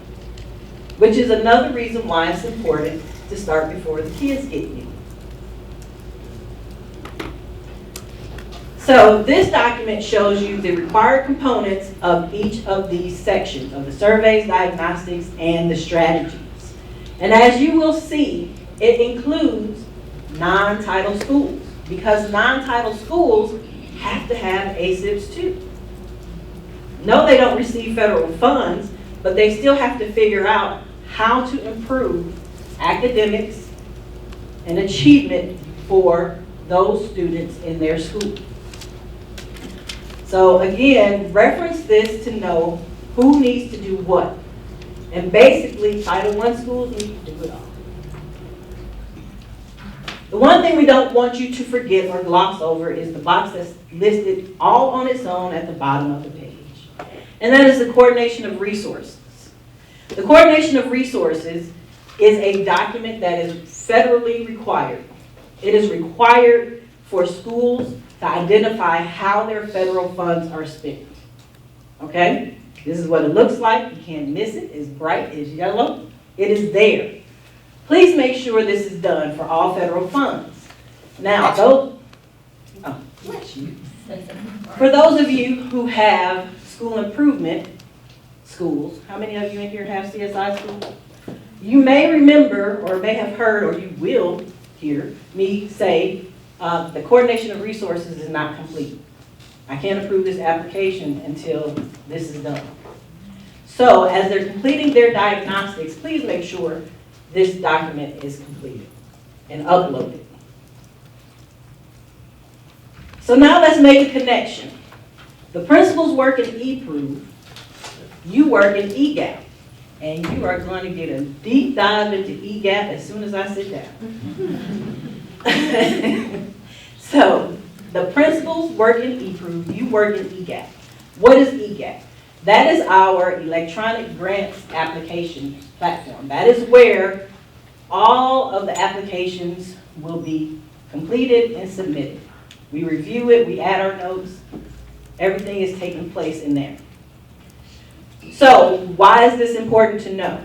[SPEAKER 21] which is another reason why it's important to start before the kids get here. So this document shows you the required components of each of these sections of the surveys, diagnostics, and the strategies. And as you will see, it includes non-title schools because non-title schools have to have ASIPs too. No, they don't receive federal funds, but they still have to figure out how to improve academics and achievement for those students in their school. So again, reference this to know who needs to do what. And basically, Title I schools need to do it all. The one thing we don't want you to forget or gloss over is the box that's listed all on its own at the bottom of the page. And that is the coordination of resources. The coordination of resources is a document that is federally required. It is required for schools to identify how their federal funds are spent. Okay? This is what it looks like. You can't miss it. It's bright. It's yellow. It is there. Please make sure this is done for all federal funds. Now, for those of you who have school improvement schools, how many of you in here have CSI schools? You may remember or may have heard or you will hear me say the coordination of resources is not complete. I can't approve this application until this is done. So as they're completing their diagnostics, please make sure this document is completed and uploaded. So now let's make a connection. The principals work in eProve, you work in eGap, and you are going to get a deep dive into eGap as soon as I sit down. So the principals work in eProve, you work in eGap. What is eGap? That is our electronic grants application platform. That is where all of the applications will be completed and submitted. We review it, we add our notes, everything is taking place in there. So why is this important to know?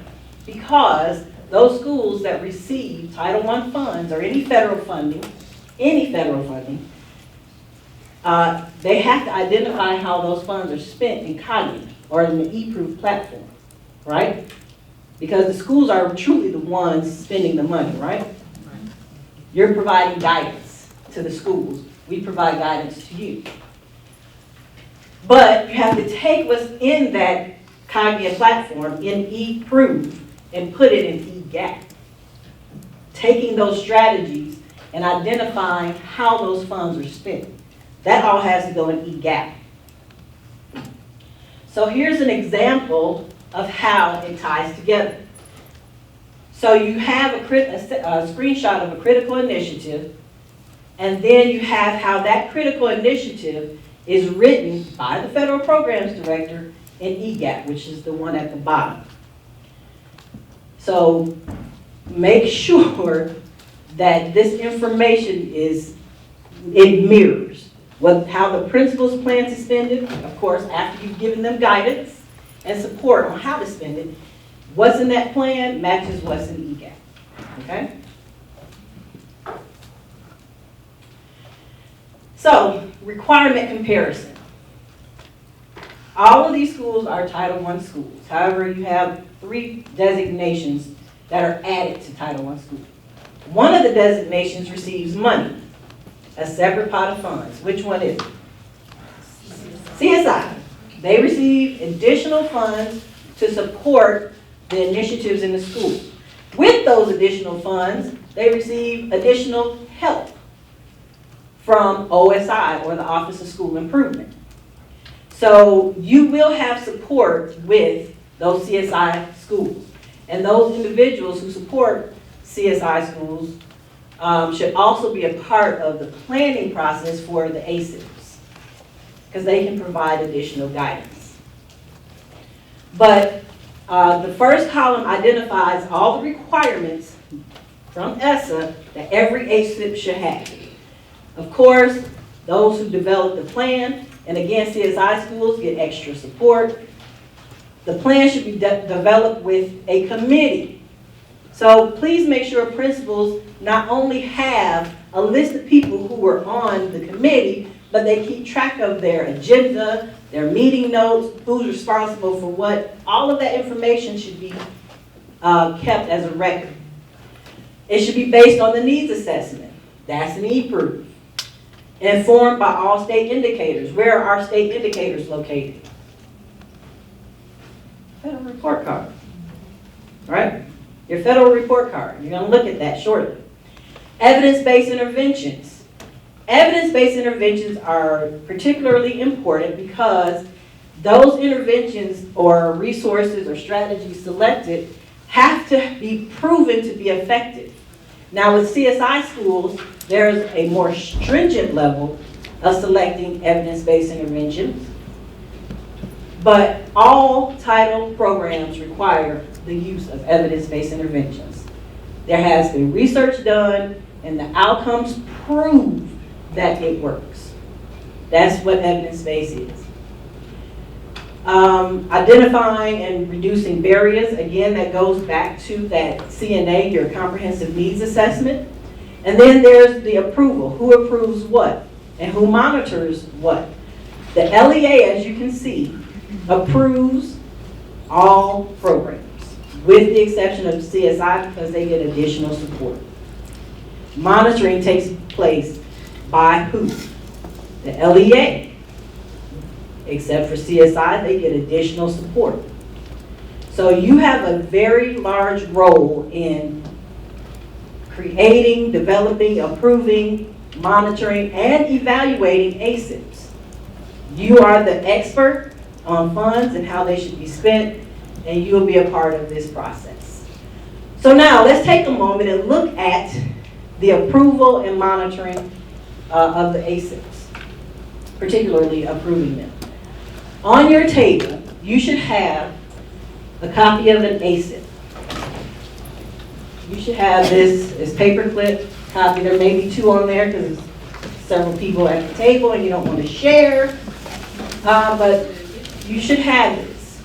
[SPEAKER 21] Because those schools that receive Title I funds or any federal funding, they have to identify how those funds are spent in Cognitive or in the eProve platform, right? Because the schools are truly the ones spending the money, right? You're providing guidance to the schools. We provide guidance to you. But you have to take what's in that Cognitive platform in eProve and put it in eGap. Taking those strategies and identifying how those funds are spent. That all has to go in eGap. So here's an example of how it ties together. So you have a screenshot of a critical initiative, and then you have how that critical initiative is written by the Federal Programs Director in eGap, which is the one at the bottom. So make sure that this information it mirrors how the principals plan to spend it, of course, after you've given them guidance and support on how to spend it. What's in that plan matches what's in eGap, okay? So, requirement comparison. All of these schools are Title I schools. However, you have 3 designations that are added to Title I schools. One of the designations receives money, a separate pot of funds. Which one is it? CSI. They receive additional funds to support the initiatives in the school. With those additional funds, they receive additional help from OSI, or the Office of School Improvement. So you will have support with those CSI schools. And those individuals who support CSI schools should also be a part of the planning process for the ASIPs, because they can provide additional guidance. But the first column identifies all the requirements from ESSA that every ASIP should have. Of course, those who develop the plan, and again, CSI schools get extra support. The plan should be developed with a committee. So please make sure principals not only have a list of people who were on the committee, but they keep track of their agenda, their meeting notes, who's responsible for what. All of that information should be kept as a record. It should be based on the needs assessment. That's an E-proof. Informed by all state indicators. Where are our state indicators located? Federal report card, right? Your federal report card. You're going to look at that shortly. Evidence-based interventions. Evidence-based interventions are particularly important because those interventions or resources or strategies selected have to be proven to be effective. Now with CSI schools, there's a more stringent level of selecting evidence-based interventions, but all title programs require the use of evidence-based interventions. There has been research done and the outcomes prove that it works. That's what evidence-based is. Identifying and reducing barriers, again, that goes back to that CNA, your comprehensive needs assessment. And then there's the approval. Who approves what? And who monitors what? The LEA, as you can see, approves all programs, with the exception of CSI because they get additional support. Monitoring takes place by who? The LEA. Except for CSI, they get additional support. So you have a very large role in creating, developing, approving, monitoring, and evaluating ASIPs. You are the expert on funds and how they should be spent, and you will be a part of this process. So now let's take a moment and look at the approval and monitoring of the ASIPs, particularly approving them. On your table, you should have a copy of an ASIP. You should have this paperclip copy. There may be 2 on there because there's several people at the table and you don't want to share, but you should have this.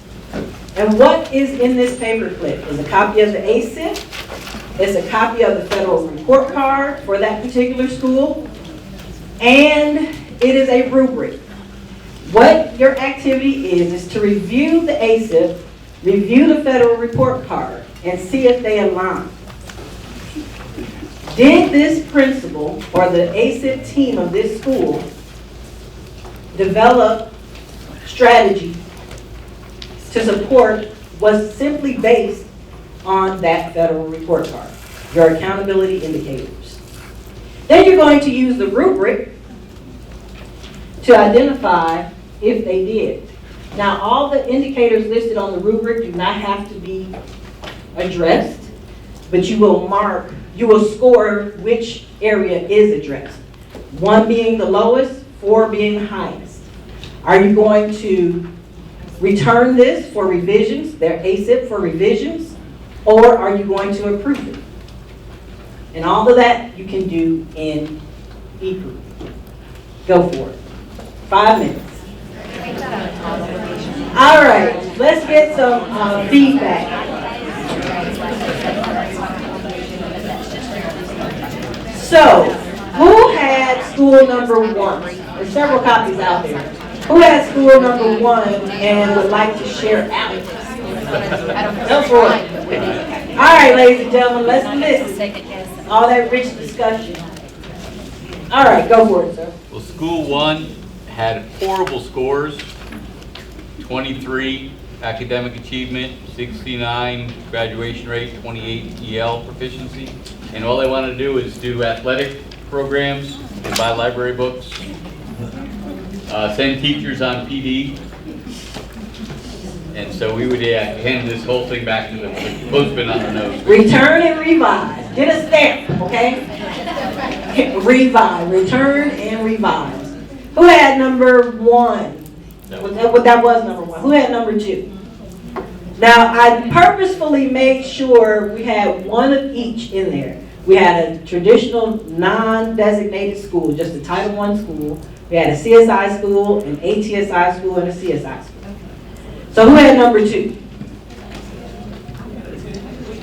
[SPEAKER 21] And what is in this paperclip is a copy of the ASIP, it's a copy of the federal report card for that particular school, and it is a rubric. What your activity is to review the ASIP, review the federal report card, and see if they align. Did this principal or the ASIP team of this school develop strategy to support was simply based on that federal report card, your accountability indicators? Then you're going to use the rubric to identify if they did. Now, all the indicators listed on the rubric do not have to be addressed, but you will score which area is addressed. 1 being the lowest, 4 being the highest. Are you going to return this for revisions, their ASIP for revisions, or are you going to approve it? And all of that you can do in eProof. Go for it. 5 minutes. All right, let's get some feedback. So, who has had school number 1? There's several copies out there. Who had school number 1 and would like to share out? Go for it. All right, ladies and gentlemen, let's listen. All that rich discussion. All right, go for it, sir.
[SPEAKER 6] Well, school 1 had horrible scores, 23 academic achievement, 69 graduation rate, 28 EL proficiency. And all they want to do is do athletic programs, and buy library books, send teachers on PD. And so we would hand this whole thing back to the postman on the nose.
[SPEAKER 21] Return and revise. Get a stamp, okay? Revise. Return and revise. Who had number 1? That was number 1. Who had number 2? Now, I purposefully made sure we had one of each in there. We had a traditional non-designated school, just a Title I school. We had a CSI school, an ATSI school, and a CSI school. So who had number 2?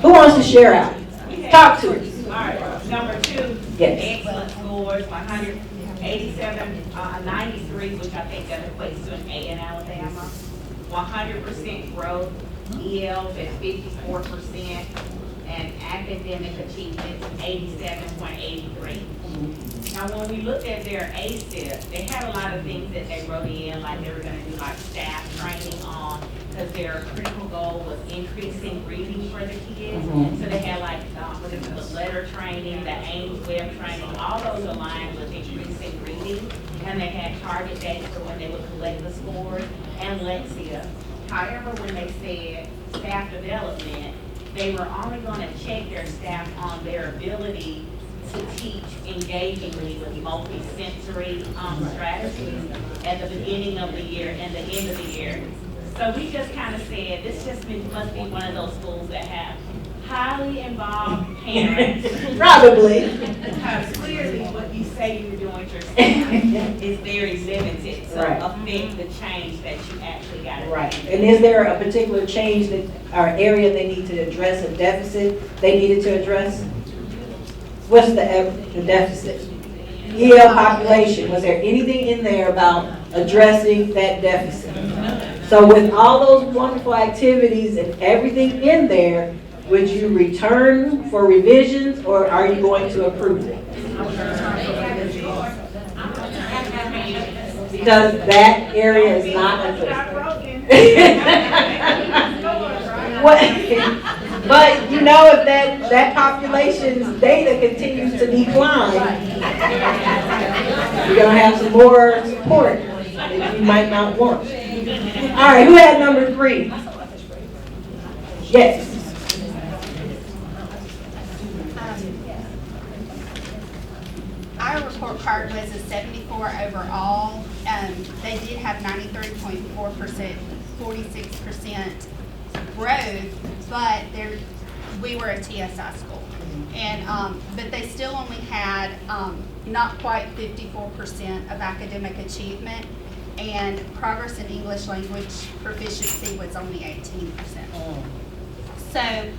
[SPEAKER 21] Who wants to share out? Talk to us.
[SPEAKER 4] All right, number 2,
[SPEAKER 21] yes.
[SPEAKER 4] Excellent scores, 187, 93, which I think that equates to an A in Alabama. 100% growth, ELs at 54%, and academic achievements 87.83. Now, when we looked at their ASIP, they had a lot of things that they wrote in, like they were going to do like staff training on, because their critical goal was increasing reading for the kids. So they had like the letter training, the Ames web training, all those aligned with increasing reading. And they had target dates for when they would collect the scores and Lexia. However, when they said staff development, they were only going to check their staff on their ability to teach engagingly with multi-sensory strategies at the beginning of the year and the end of the year. So we just kind of said, this just must be one of those schools that have highly involved parents.
[SPEAKER 21] Probably.
[SPEAKER 4] Because clearly what you say you're doing with your staff is very limited to affect the change that you actually got to
[SPEAKER 21] Right. And is there a particular change that, or area they need to address, a deficit they needed to address? What's the deficit? EL population, was there anything in there about addressing that deficit? So with all those wonderful activities and everything in there, would you return for revisions or are you going to approve it? Because that area is not addressed. But you know, if that population's data continues to decline, you're gonna have some more support that you might not want. All right, who had number 3? Yes.
[SPEAKER 22] Our report card was a 74 overall. They did have 93.4%, 46% growth, but we were a TSI school. And but they still only had not quite 54% of academic achievement, and progress in English language proficiency was only 18%. So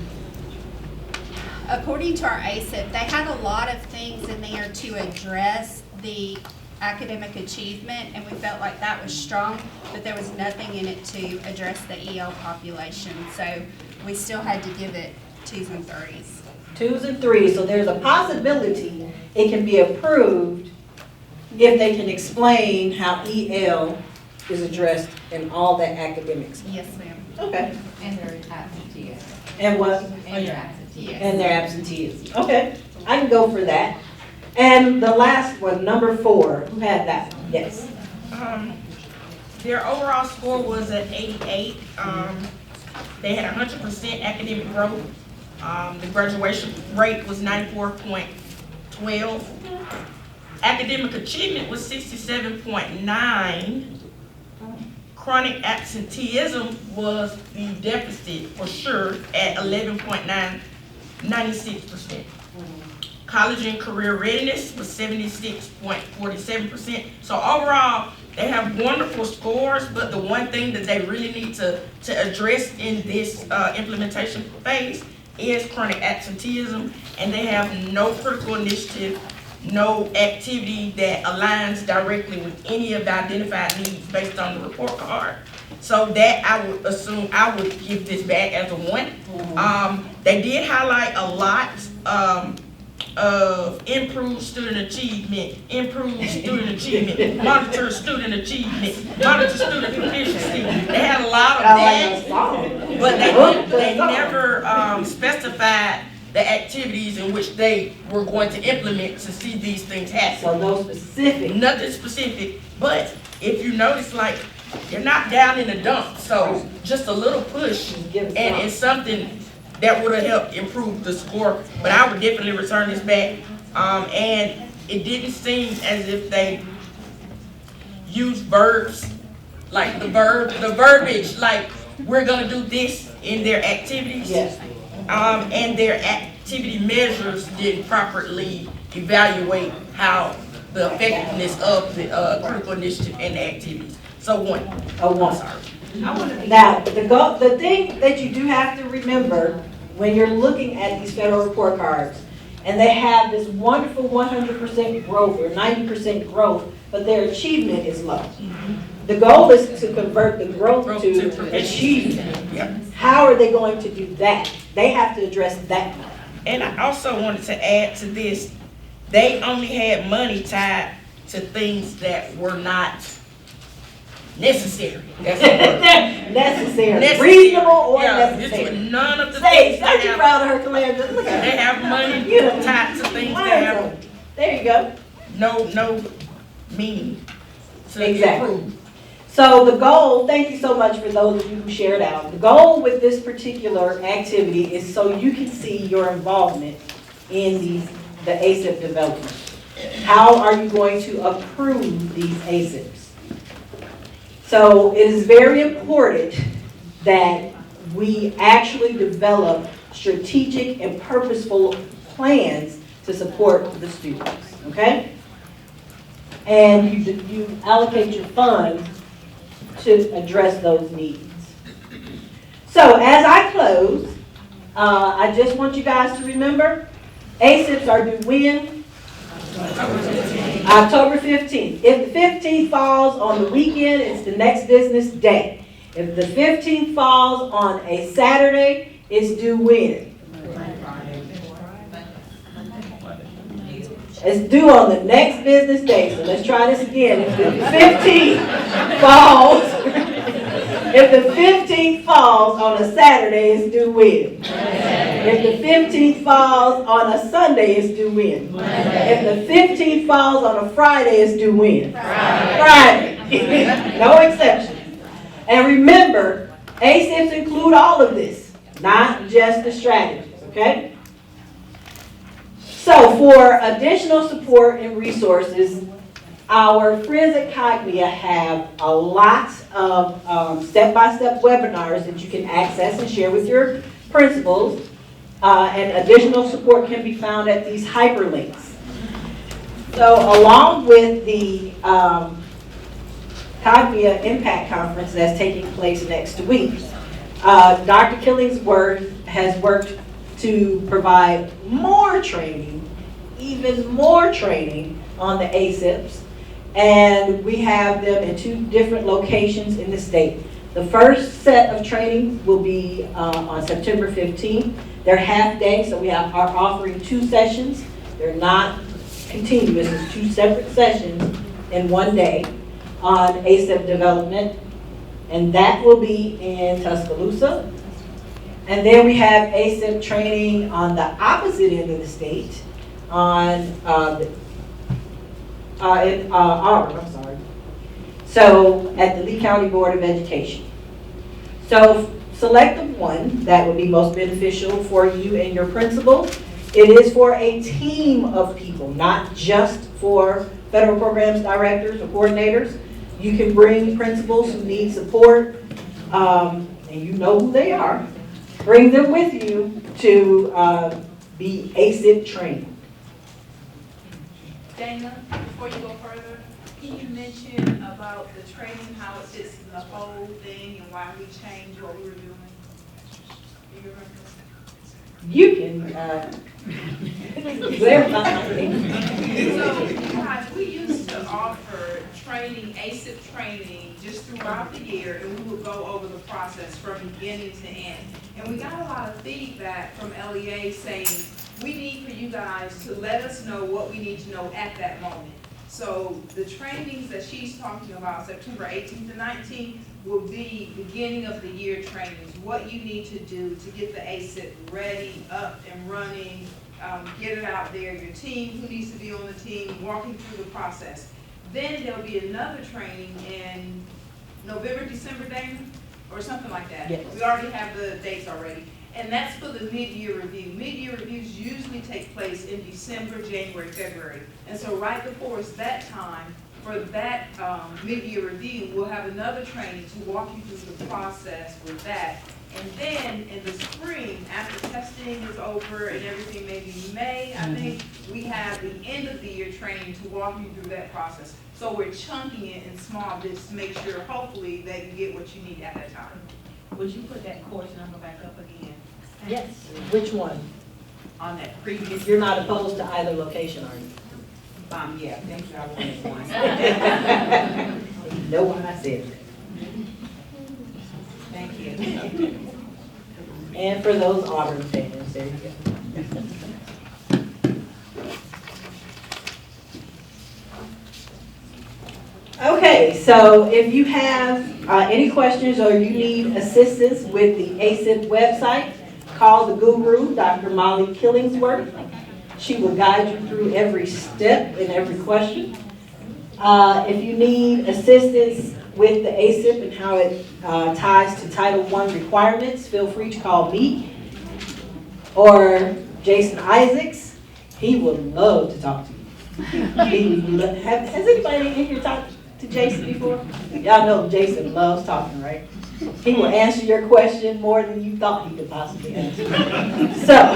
[SPEAKER 22] according to our ASIP, they had a lot of things in there to address the academic achievement, and we felt like that was strong, but there was nothing in it to address the EL population. So we still had to give it 2s and 3s.
[SPEAKER 21] 2s and 3s, so there's a possibility it can be approved if they can explain how EL is addressed in all that academics.
[SPEAKER 22] Yes, ma'am.
[SPEAKER 21] Okay.
[SPEAKER 9] And their absenteeism.
[SPEAKER 21] And what?
[SPEAKER 9] And their absenteeism.
[SPEAKER 21] And their absenteeism. Okay, I can go for that. And the last one, number 4, who had that? Yes.
[SPEAKER 8] Their overall score was at 88. They had 100% academic growth. The graduation rate was 94.12. Academic achievement was 67.9. Chronic absenteeism was the deficit for sure at 11.96%. College and career readiness was 76.47%. So overall, they have wonderful scores, but the one thing that they really need to address in this implementation phase is chronic absenteeism, and they have no critical initiative no activity that aligns directly with any of the identified needs based on the report card. So that I would assume I would give this back as a 1. They did highlight a lot of improved student achievement, monitor student achievement, monitor student proficiency. They had a lot of that, but they never specified the activities in which they were going to implement to see these things happen.
[SPEAKER 21] So no specific.
[SPEAKER 8] Nothing specific, but if you notice, like, they're not down in the dump, so just a little push, and it's something that would have helped improve the score. But I would definitely return this back. And it didn't seem as if they used verbs, like the verbiage, like we're gonna do this in their activities.
[SPEAKER 21] Yes.
[SPEAKER 8] And their activity measures didn't properly evaluate how the effectiveness of the critical initiative and the activities. So 1.
[SPEAKER 21] A 1.
[SPEAKER 8] Sorry.
[SPEAKER 21] Now, the thing that you do have to remember when you're looking at these federal report cards, and they have this wonderful 100% growth or 90% growth, but their achievement is low. The goal is to convert the growth to achievement.
[SPEAKER 8] Yep.
[SPEAKER 21] How are they going to do that? They have to address that.
[SPEAKER 8] And I also wanted to add to this, they only had money tied to things that were not necessary.
[SPEAKER 21] Necessary. Reasonable or necessary.
[SPEAKER 8] This was none of the
[SPEAKER 21] Say,
[SPEAKER 8] things
[SPEAKER 21] aren't you proud of her, Calandra? Look at her.
[SPEAKER 8] they have money tied to things that have
[SPEAKER 21] There you go.
[SPEAKER 8] no meaning to
[SPEAKER 21] Exactly.
[SPEAKER 8] improve.
[SPEAKER 21] So the goal, thank you so much for those of you who shared out. The goal with this particular activity is so you can see your involvement in the ASIP development. How are you going to approve these ASIPs? So it is very important that we actually develop strategic and purposeful plans to support the students, okay? And you allocate your funds to address those needs. So as I close, I just want you guys to remember, ASIPs are due when? October 15th. If the 15th falls on the weekend, it's the next business day. If the 15th falls on a Saturday, it's due when? It's due on the next business day. So let's try this again. If the 15th falls, if the 15th falls on a Saturday, it's due when? If the 15th falls on a Sunday, it's due when? If the 15th falls on a Friday, it's due when? Friday. No exceptions. And remember, ASIPs include all of this, not just the strategies, okay? So for additional support and resources, our friends at Cognia have a lot of step-by-step webinars that you can access and share with your principals. And additional support can be found at these hyperlinks. So along with the Cognia Impact Conference that's taking place next week, Dr. Killingsworth has worked to provide more training, even more training on the ASIPs. And we have them in 2 different locations in the state. The first set of training will be on September 15th. They're half day, so we are offering 2 sessions. They're not continuous, it's 2 separate sessions in one day on ASIP development. And that will be in Tuscaloosa. And then we have ASIP training on the opposite end of the state on in Auburn, I'm sorry. So at the Lee County Board of Education. So select the one that would be most beneficial for you and your principal. It is for a team of people, not just for federal programs directors or coordinators. You can bring principals who need support, and you know who they are. Bring them with you to be ASIP trained.
[SPEAKER 2] Dana, before you go further, can you mention about the training, how it fits in the whole thing and why we changed what we were doing? Do you remember?
[SPEAKER 21] you can, clarify.
[SPEAKER 2] So, guys, we used to offer training, ASIP training, just throughout the year, and we would go over the process from beginning to end. And we got a lot of feedback from LEA saying, we need for you guys to let us know what we need to know at that moment. So the trainings that she's talking about, September 18th to 19th, will be beginning of the year trainings, what you need to do to get the ASIP ready, up and running, get it out there, your team, who needs to be on the team, walking through the process. Then there'll be another training in November, December, Damon, or something like that.
[SPEAKER 21] Yes.
[SPEAKER 2] We already have the dates already. And that's for the mid-year review. Mid-year reviews usually take place in December, January, February. And so right before it's that time, for that mid-year review, we'll have another training to walk you through the process with that. And then in the spring, after testing is over and everything, maybe May, I think, we have the end of the year training to walk you through that process. So we're chunking it in small bits to make sure, hopefully, that you get what you need at that time.
[SPEAKER 4] Would you put that course number back up again?
[SPEAKER 21] Yes, which one?
[SPEAKER 4] On that previous?
[SPEAKER 21] You're not opposed to either location, are you?
[SPEAKER 4] Yeah, thank you, I wanted one.
[SPEAKER 21] You know why I said that.
[SPEAKER 4] Thank you.
[SPEAKER 21] And for those Auburn fans, there you go. Okay, so if you have any questions or you need assistance with the ASIP website, call the guru, Dr. Molly Killingsworth. She will guide you through every step and every question. If you need assistance with the ASIP and how it ties to Title I requirements, feel free to call me or Jason Isaacs. He would love to talk to you. Has anybody in here talked to Jason before? Y'all know Jason loves talking, right? He will answer your question more than you thought he could possibly answer. So,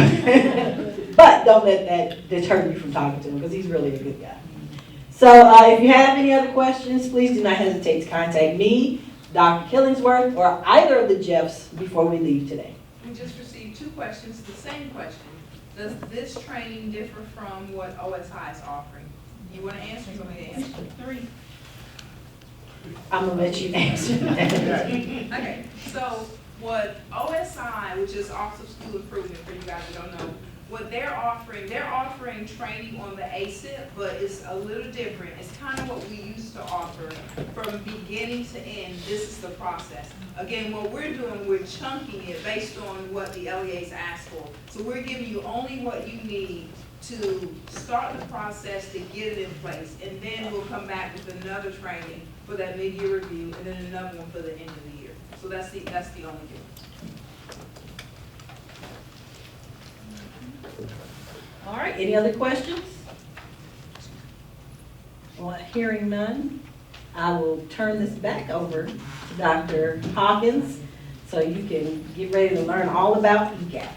[SPEAKER 21] but don't let that deter you from talking to him because he's really a good guy. So if you have any other questions, please do not hesitate to contact me, Dr. Killingsworth, or either of the Jeffs before we leave today.
[SPEAKER 2] We just received 2 questions, the same question. Does this training differ from what OSI is offering? You want to answer or you want me to answer? 3.
[SPEAKER 21] I'm going to let you answer that.
[SPEAKER 2] Okay, so what OSI, which is Office of School Improvement for you guys who don't know, what they're offering training on the ASIP, but it's a little different. It's kind of what we used to offer from beginning to end. This is the process. Again, what we're doing, we're chunking it based on what the LEA's asked for. So we're giving you only what you need to start the process to get it in place. And then we'll come back with another training for that mid-year review and then another one for the end of the year. So that's the only difference.
[SPEAKER 21] All right, any other questions? Well, hearing none, I will turn this back over to Dr. Hawkins so you can get ready to learn all about EGAP.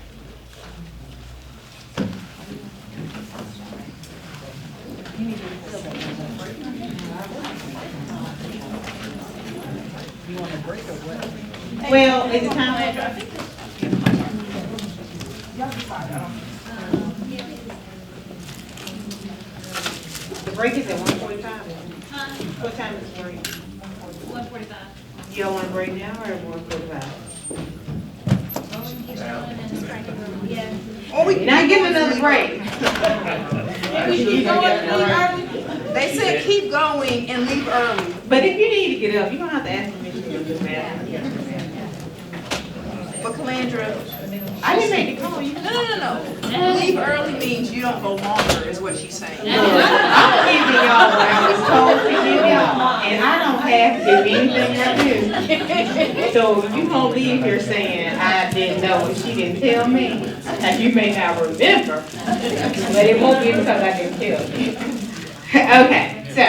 [SPEAKER 21] You want a break or what? Well, is it time? The break is at 1:45. What time is the break?
[SPEAKER 12] 1:45.
[SPEAKER 21] You don't want a break now or 1:45? You're not getting another break.
[SPEAKER 2] They said keep going and leave early.
[SPEAKER 21] But if you need to get up, you don't have to ask permission to go to the bathroom.
[SPEAKER 2] But Calandra,
[SPEAKER 21] I didn't make the call. You
[SPEAKER 2] no. Leave early means you don't go longer, is what she's saying.
[SPEAKER 21] I'm giving y'all what I was told to give y'all, and I don't have to give anything I do. So you gonna leave here saying I didn't know and she didn't tell me, and you may not remember, but it won't be because I didn't tell you. Okay, so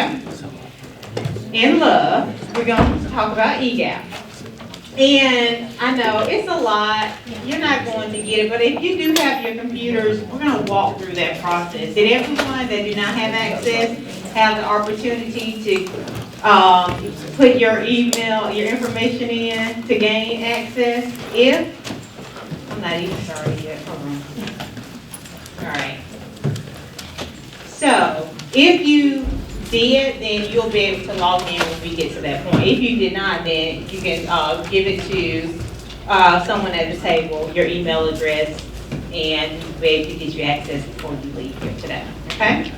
[SPEAKER 21] in love, we're gonna talk about EGAP. And I know it's a lot, you're not going to get it, but if you do have your computers, we're going to walk through that process. Did everyone that do not have access have the opportunity to put your email, your information in to gain access? If, I'm
[SPEAKER 7] not even started yet, hold on. All right. So, if you did, then you'll be able to log in when we get to that point. If you did not, then you can give it to someone at the table, your email address, and we'll be able to get you access before you leave here today, okay?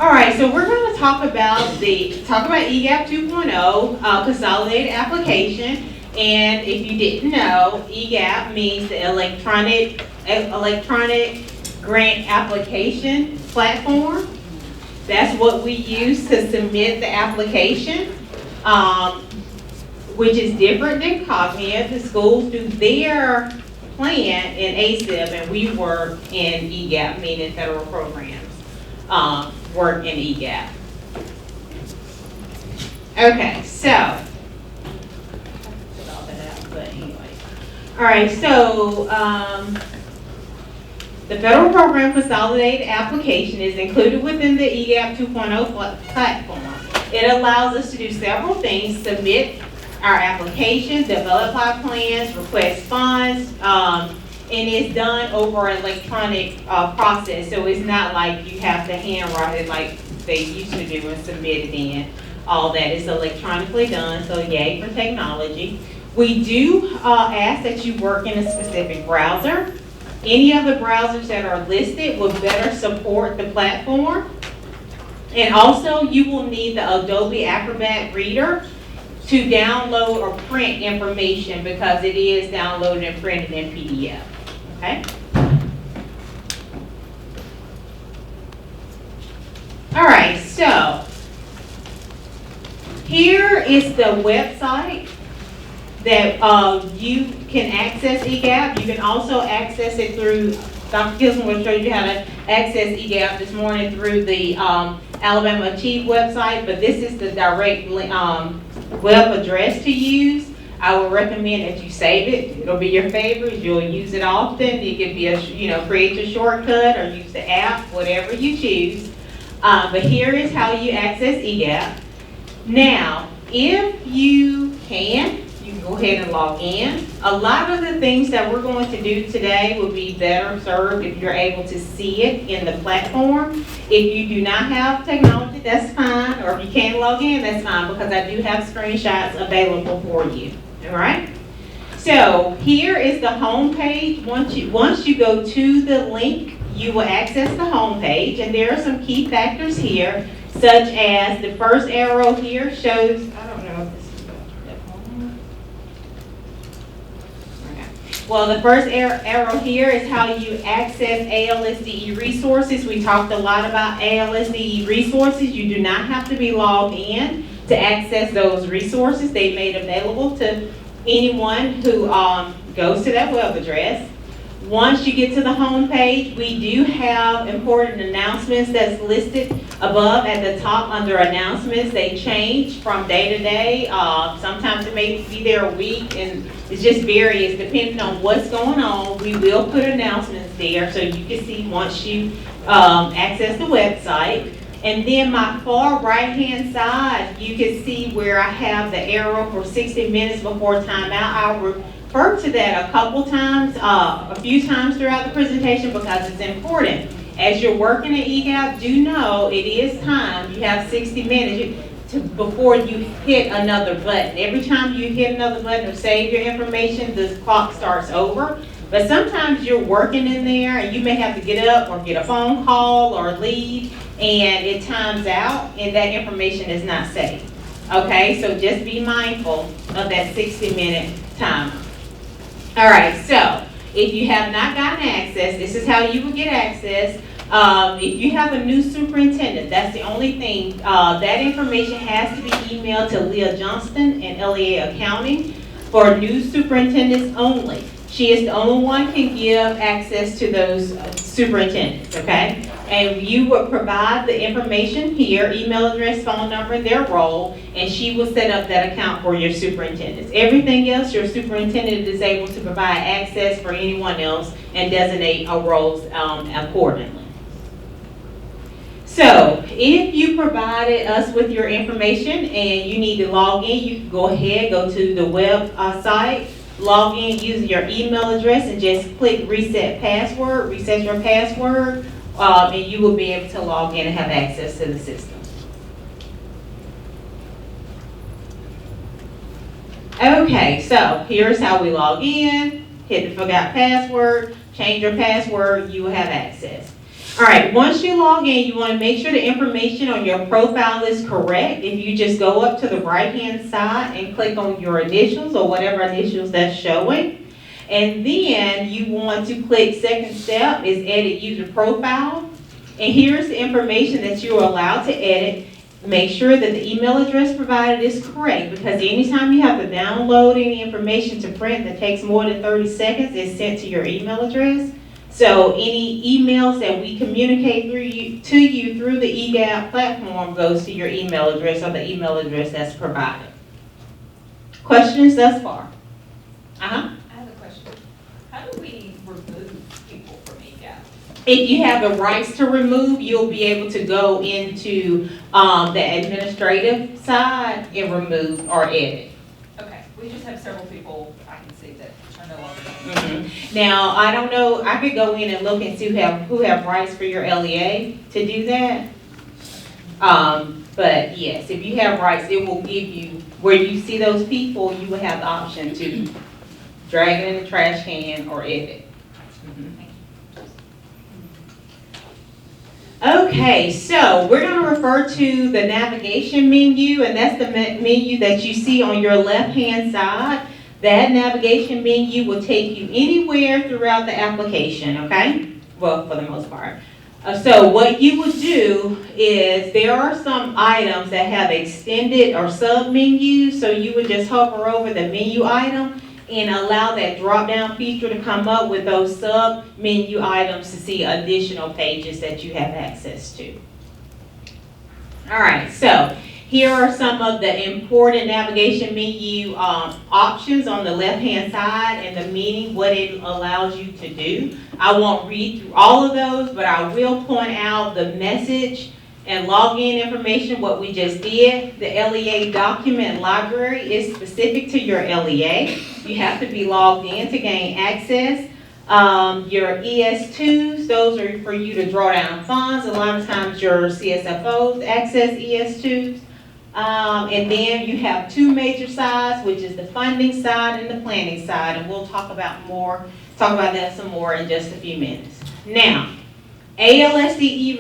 [SPEAKER 7] All right, so we're going to talk about EGAP 2.0, consolidated application. And if you didn't know, EGAP means the electronic grant application platform. That's what we use to submit the application, which is different than Cognia. The schools do their plan in ASIP, and we work in EGAP, meaning federal programs. Work in EGAP. Okay, so, all right, so the federal program consolidated application is included within the EGAP 2.0 platform. It allows us to do several things: submit our application, develop our plans, request funds, and it's done over an electronic process. So it's not like you have to handwrite it like they used to do and submit it in. All that is electronically done, so yay for technology. We do ask that you work in a specific browser. Any of the browsers that are listed will better support the platform. And also you will need the Adobe Acrobat Reader to download or print information, because it is downloaded and printed in PDF, okay? All right, so here is the website that you can access EGAP. You can also access it through, Dr. Gilson will show you how to access EGAP this morning through the Alabama Achieve website, but this is the direct web address to use. I would recommend that you save it. It'll be your favorite. You'll use it often. It could be create a shortcut or use the app, whatever you choose. But here is how you access EGAP. Now, if you can go ahead and log in. A lot of the things that we're going to do today will be better served if you're able to see it in the platform. If you do not have technology, that's fine, or if you can't log in, that's fine, because I do have screenshots available for you, all right? So here is the home page. Once you go to the link, you will access the home page, and there are some key factors here, such as the first arrow here shows, I don't know if this is well, the first arrow here is how you access ALSDE resources. We talked a lot about ALSDE resources. You do not have to be logged in to access those resources. They're made available to anyone who goes to that web address. Once you get to the home page, we do have important announcements that's listed above at the top under announcements. They change from day to day. Sometimes it may be there a week, and it's just various depending on what's going on. We will put announcements there so you can see once you access the website. And then my far right-hand side, you can see where I have the arrow for 60 minutes before timeout. I'll refer to that a few times throughout the presentation, because it's important. As you're working at EGAP, do know it is time. You have 60 minutes before you hit another button. Every time you hit another button or save your information, the clock starts over. But sometimes you're working in there and you may have to get up or get a phone call or leave, and it times out and that information is not saved. Okay, so just be mindful of that 60-minute time. All right, so if you have not gotten access, this is how you will get access. If you have a new superintendent, that's the only thing. That information has to be emailed to Leah Johnston and LEA Accounting for new superintendents only. She is the only one who can give access to those superintendents, okay? And you will provide the information here, email address, phone number, and their role, and she will set up that account for your superintendents. Everything else, your superintendent is able to provide access for anyone else and designate our roles accordingly. So, if you provided us with your information and you need to log in, you can go ahead, go to the web site, log in using your email address and just click reset password, reset your password, and you will be able to log in and have access to the system. Okay, so here's how we log in. Hit the forgot password, change your password, you will have access. All right, once you log in, you want to make sure the information on your profile is correct. If you just go up to the right-hand side and click on your initials or whatever initials that's showing, and then you want to click second step is edit user profile. And here's the information that you're allowed to edit. Make sure that the email address provided is correct, because anytime you have to download any information to print that takes more than 30 seconds, it's sent to your email address. So any emails that we communicate to you through the eGap platform goes to your email address or the email address that's provided. Questions thus far?
[SPEAKER 4] I have a question. How do we remove people from eGap?
[SPEAKER 7] If you have the rights to remove, you'll be able to go into the administrative side and remove or edit.
[SPEAKER 4] Okay, we just have several people I can see that are no longer.
[SPEAKER 7] Now, I don't know, I could go in and look and see who have rights for your LEA to do that. But yes, if you have rights, it will give you, where you see those people, you will have the option to drag it in the trash can or edit. Okay, so we're going to refer to the navigation menu, and that's the menu that you see on your left-hand side. That navigation menu will take you anywhere throughout the application, okay? Well, for the most part. So what you would do is there are some items that have extended or sub-menus, so you would just hover over the menu item and allow that drop-down feature to come up with those sub-menu items to see additional pages that you have access to. All right, so here are some of the important navigation menu options on the left-hand side and the meaning, what it allows you to do. I won't read through all of those, but I will point out the message and login information, what we just did. The LEA document library is specific to your LEA. You have to be logged in to gain access. Your ES2s, those are for you to draw down funds. A lot of times your CSFOs access ES2s. And then you have two major sides, which is the funding side and the planning side. And we'll talk about that some more in just a few minutes. Now, ALSDE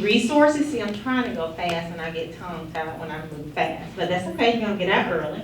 [SPEAKER 7] resources. See, I'm trying to go fast and I get tongue-tied when I move fast, but that's okay, you're gonna get out early.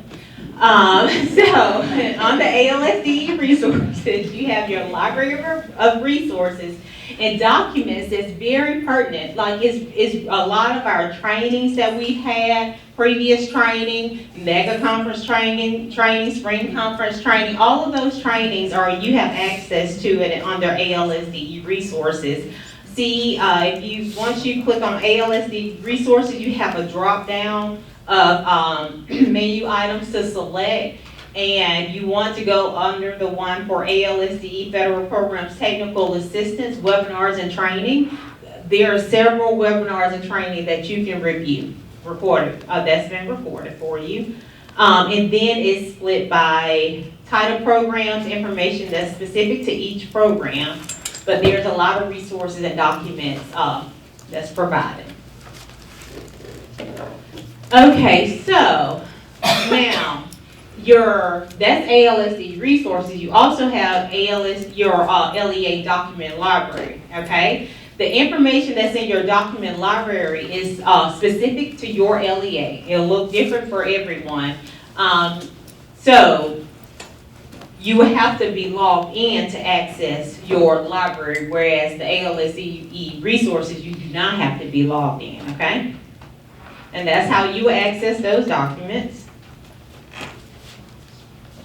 [SPEAKER 7] So, on the ALSDE resources, you have your library of resources and documents that's very pertinent. Like it's a lot of our trainings that we've had, previous training, mega conference training, spring conference training, all of those trainings you have access to it under ALSDE resources. See, once you click on ALSD resources, you have a drop down of menu items to select, and you want to go under the one for ALSDE Federal Programs Technical Assistance, Webinars and Training. There are several webinars and training that you can review, that's been recorded for you. And then it's split by title programs, information that's specific to each program. But there's a lot of resources and documents that's provided. Okay, so now that's ALSD resources. You also have your LEA document library. Okay, the information that's in your document library is specific to your LEA. It'll look different for everyone. So you will have to be logged in to access your library, whereas the ALSDE resources, you do not have to be logged in, okay? And that's how you access those documents.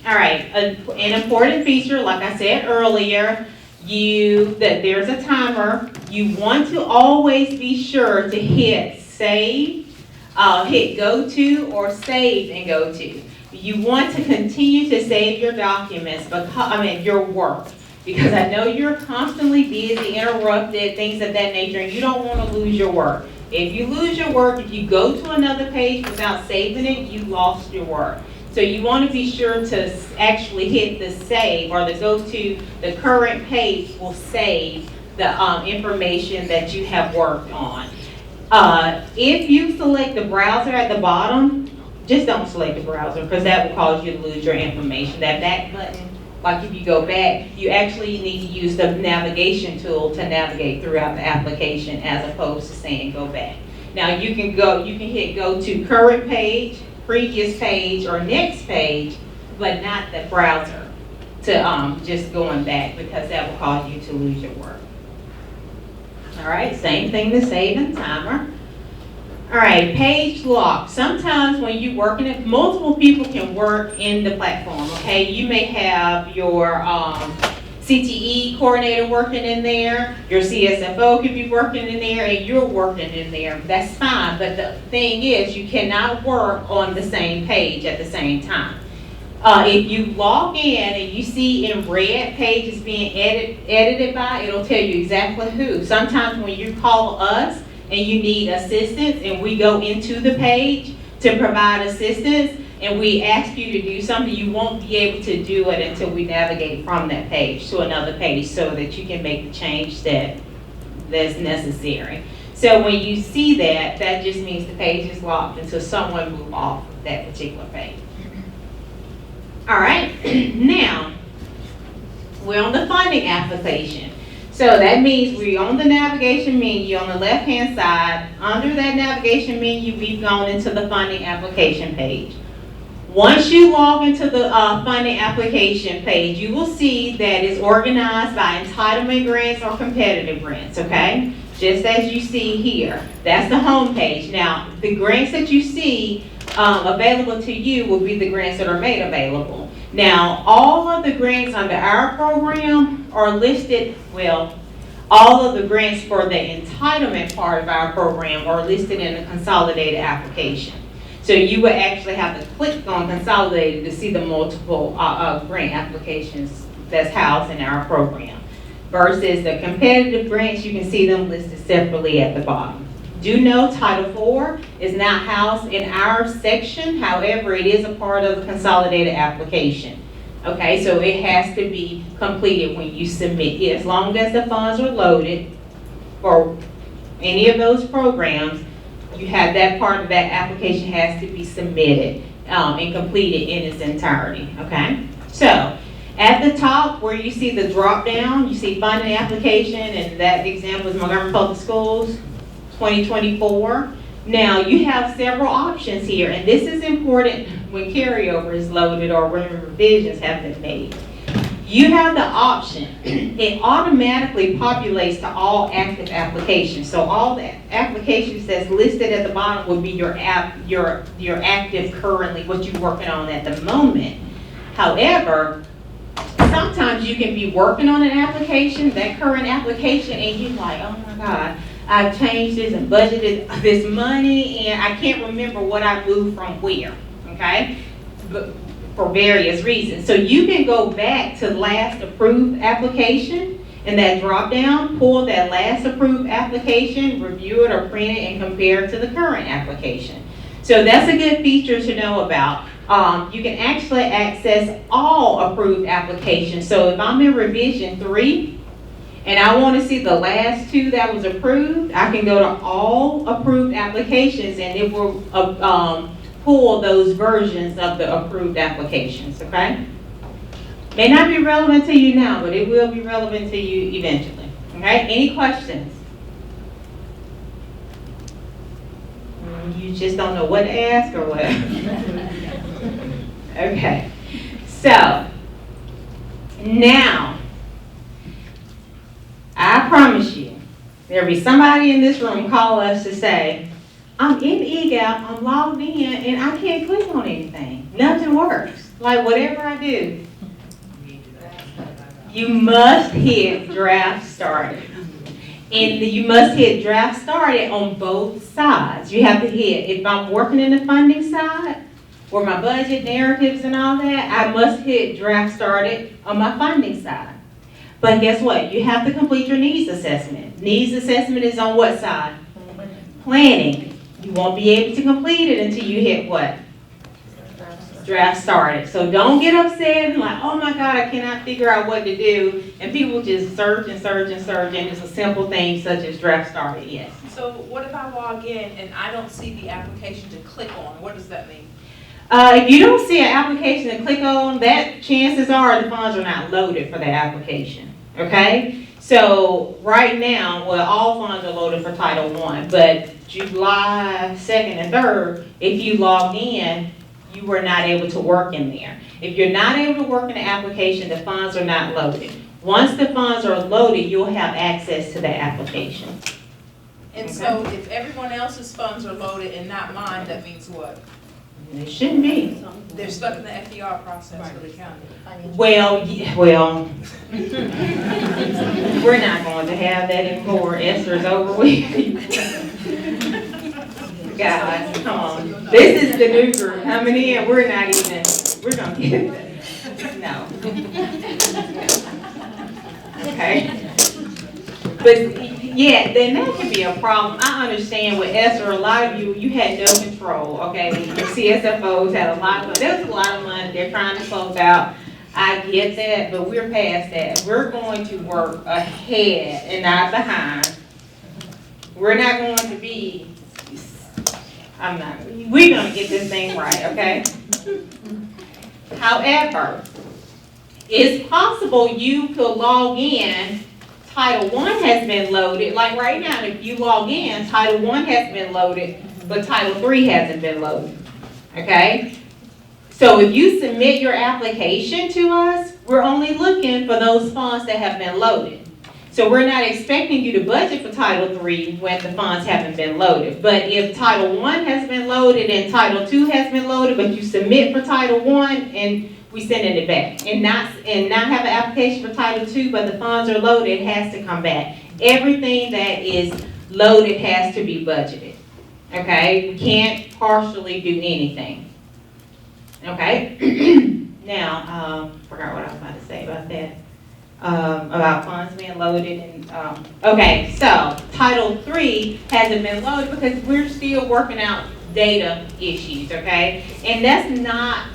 [SPEAKER 7] All right, an important feature, like I said earlier, that there's a timer. You want to always be sure to hit save, hit go to, or save and go to. You want to continue to save your documents, your work, because I know you're constantly busy, interrupted, things of that nature, and you don't want to lose your work. If you lose your work, if you go to another page without saving it, you lost your work. So you want to be sure to actually hit the save, or to go to the current page will save the information that you have worked on. If you select the browser at the bottom, just don't select the browser, because that will cause you to lose your information. That back button, like if you go back, you actually need to use the navigation tool to navigate throughout the application, as opposed to saying go back. Now you can hit go to current page, previous page, or next page, but not the browser to just going back, because that will cause you to lose your work. All right, same thing to save and timer. All right, page lock. Sometimes when you work in it, multiple people can work in the platform, okay? You may have your CTE coordinator working in there, your CSFO could be working in there, and you're working in there. That's fine, but the thing is, you cannot work on the same page at the same time. If you log in and you see in red pages being edited by, it'll tell you exactly who. Sometimes when you call us and you need assistance and we go into the page to provide assistance and we ask you to do something, you won't be able to do it until we navigate from that page to another page so that you can make the change that's necessary. So when you see that, that just means the page is locked until someone moves off of that particular page. All right, now we're on the funding application. So that means we're on the navigation menu on the left-hand side. Under that navigation menu, we've gone into the funding application page. Once you log into the funding application page, you will see that it's organized by entitlement grants or competitive grants, okay? Just as you see here. That's the home page. Now, the grants that you see available to you will be the grants that are made available. Now, all of the grants under our program are listed, well, all of the grants for the entitlement part of our program are listed in the consolidated application. So you would actually have to click on consolidated to see the multiple grant applications that's housed in our program. Versus the competitive grants, you can see them listed separately at the bottom. Do know Title IV is not housed in our section, however, it is a part of the consolidated application. Okay, so it has to be completed when you submit it. As long as the funds are loaded for any of those programs, you have that part of that application has to be submitted and completed in its entirety, okay? So, at the top where you see the drop down, you see funding application, and that example is Montgomery Public Schools 2024. Now you have several options here, and this is important when carryover is loaded or when revisions have been made. You have the option, it automatically populates to all active applications. So all the applications that's listed at the bottom would be your active currently, what you're working on at the moment. However, sometimes you can be working on an application, that current application, and you're like, oh my God, I've changed this and budgeted this money and I can't remember what I moved from where, okay? But for various reasons. So you can go back to last approved application and that drop down, pull that last approved application, review it or print it and compare it to the current application. So that's a good feature to know about. You can actually access all approved applications. So if I'm in revision 3 and I want to see the last 2 that was approved, I can go to all approved applications and it will pull those versions of the approved applications, okay? May not be relevant to you now, but it will be relevant to you eventually, okay? Any questions? You just don't know what to ask or what? Okay, so now, I promise you, there'll be somebody in this room call us to say, I'm in eGap, I'm logged in, and I can't click on anything. Nothing works. Like whatever I do, you must hit draft started. And you must hit draft started on both sides. You have to hit, if I'm working in the funding side, or my budget narratives and all that, I must hit draft started on my funding side. But guess what? You have to complete your needs assessment. Needs assessment is on what side? Planning. You won't be able to complete it until you hit what? draft started. So don't get upset and like, oh my God, I cannot figure out what to do. And people just search and search and search, and it's a simple thing such as draft started, yes.
[SPEAKER 2] So what if I log in and I don't see the application to click on? What does that mean?
[SPEAKER 7] If you don't see an application to click on, that chances are the funds are not loaded for the application, okay? So right now, well, all funds are loaded for Title I, but July 2nd and 3rd, if you logged in, you were not able to work in there. If you're not able to work in the application, the funds are not loaded. Once the funds are loaded, you'll have access to the application.
[SPEAKER 2] And so if everyone else's funds are loaded and not mine, that means what?
[SPEAKER 7] It shouldn't be.
[SPEAKER 2] They're stuck in the FDR process for the county.
[SPEAKER 7] Well, we're not going to have that anymore. Esther's over with. Guys, come on. This is the new group coming in. We're not even, we're going to get it. No. Okay. But yeah, then that can be a problem. I understand with Esther, a lot of you had no control, okay? The CSFOs had a lot of, there was a lot of money they're trying to close out. I get that, but we're past that. We're going to work ahead and not behind. We're not going to be, we're going to get this thing right, okay? However, it's possible you could log in, Title I has been loaded, like right now, if you log in, Title I has been loaded, but Title III hasn't been loaded, okay? So if you submit your application to us, we're only looking for those funds that have been loaded. So we're not expecting you to budget for Title III when the funds haven't been loaded. But if Title I has been loaded and Title II has been loaded, but you submit for Title I and we sending it back, and not have an application for Title II, but the funds are loaded, it has to come back. Everything that is loaded has to be budgeted, okay? We can't partially do anything, okay? Now, forgot what I was about to say about that, about funds being loaded and, okay, so Title III hasn't been loaded because we're still working out data issues, okay? And that's not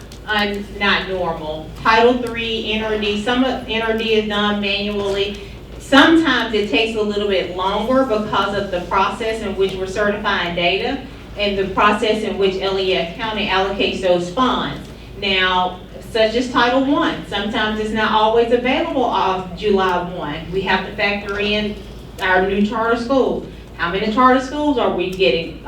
[SPEAKER 7] normal. Title III, NRD, some of NRD is done manually. Sometimes it takes a little bit longer because of the process in which we're certifying data and the process in which LEA County allocates those funds. Now, such as Title I, sometimes it's not always available off July 1. We have to factor in our new charter schools. How many charter schools are we getting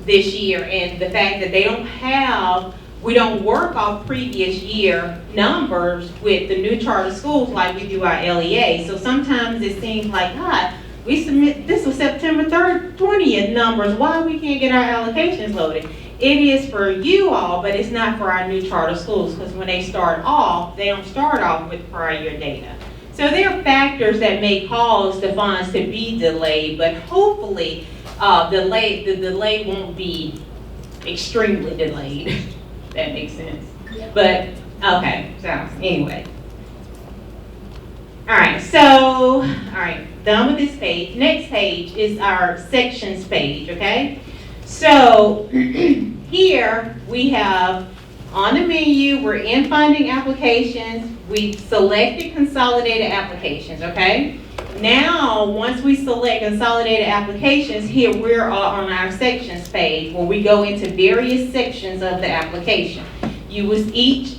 [SPEAKER 7] this year? And the fact that they don't have, we don't work off previous year numbers with the new charter schools like we do our LEA. So sometimes it seems like, God, we submit, this was September 3rd, 20th numbers. Why we can't get our allocations loaded? It is for you all, but it's not for our new charter schools because when they start off, they don't start off with prior year data. So there are factors that may cause the funds to be delayed, but hopefully the delay won't be extremely delayed. That makes sense. But, okay, so anyway. All right, done with this page. Next page is our sections page, okay? So here we have on the menu, we're in funding applications. We selected consolidated applications, okay? Now, once we select consolidated applications, here we're on our sections page where we go into various sections of the application. Each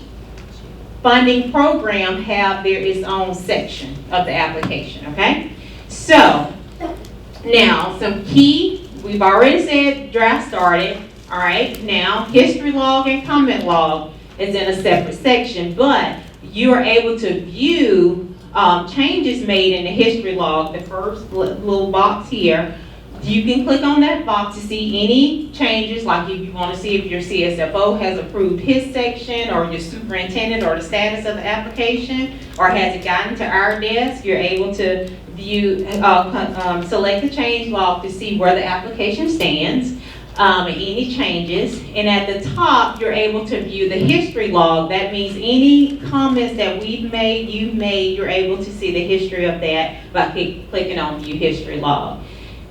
[SPEAKER 7] funding program have its own section of the application, okay? So, now some key, we've already said draft started, all right? Now, history log and comment log is in a separate section, but you are able to view changes made in the history log, the first little box here. You can click on that box to see any changes, like if you want to see if your CSFO has approved his section, or your superintendent, or the status of the application, or has it gotten to our desk. You're able to view, select the change log to see where the application stands, and any changes. And at the top, you're able to view the history log. That means any comments that we've made, you've made, you're able to see the history of that by clicking on View History Log.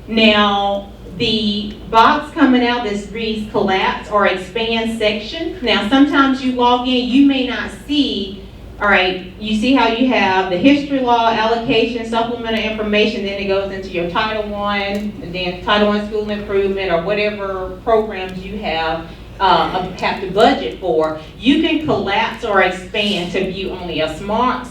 [SPEAKER 7] Now, the box coming out that reads collapse or expand section. Now, sometimes you log in, you may not see, all right, you see how you have the history law, allocation, supplemental information, then it goes into your Title I, and then Title I school improvement, or whatever programs you have to budget for. You can collapse or expand to view only a small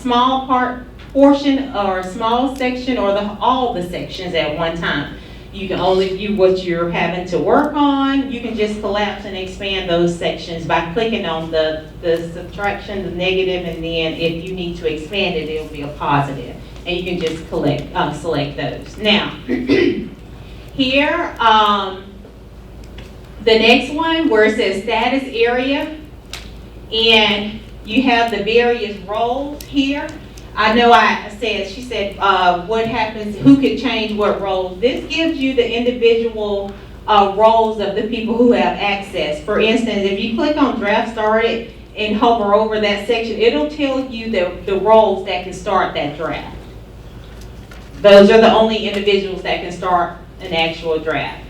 [SPEAKER 7] portion or a small section, or all the sections at one time. You can only view what you're having to work on. You can just collapse and expand those sections by clicking on the subtraction, the negative, and then if you need to expand it, it'll be a positive. And you can just select those. Now, here, the next one where it says status area, and you have the various roles here. I know she said, what happens, who could change what roles. This gives you the individual roles of the people who have access. For instance, if you click on draft started and hover over that section, it'll tell you the roles that can start that draft. Those are the only individuals that can start an actual draft.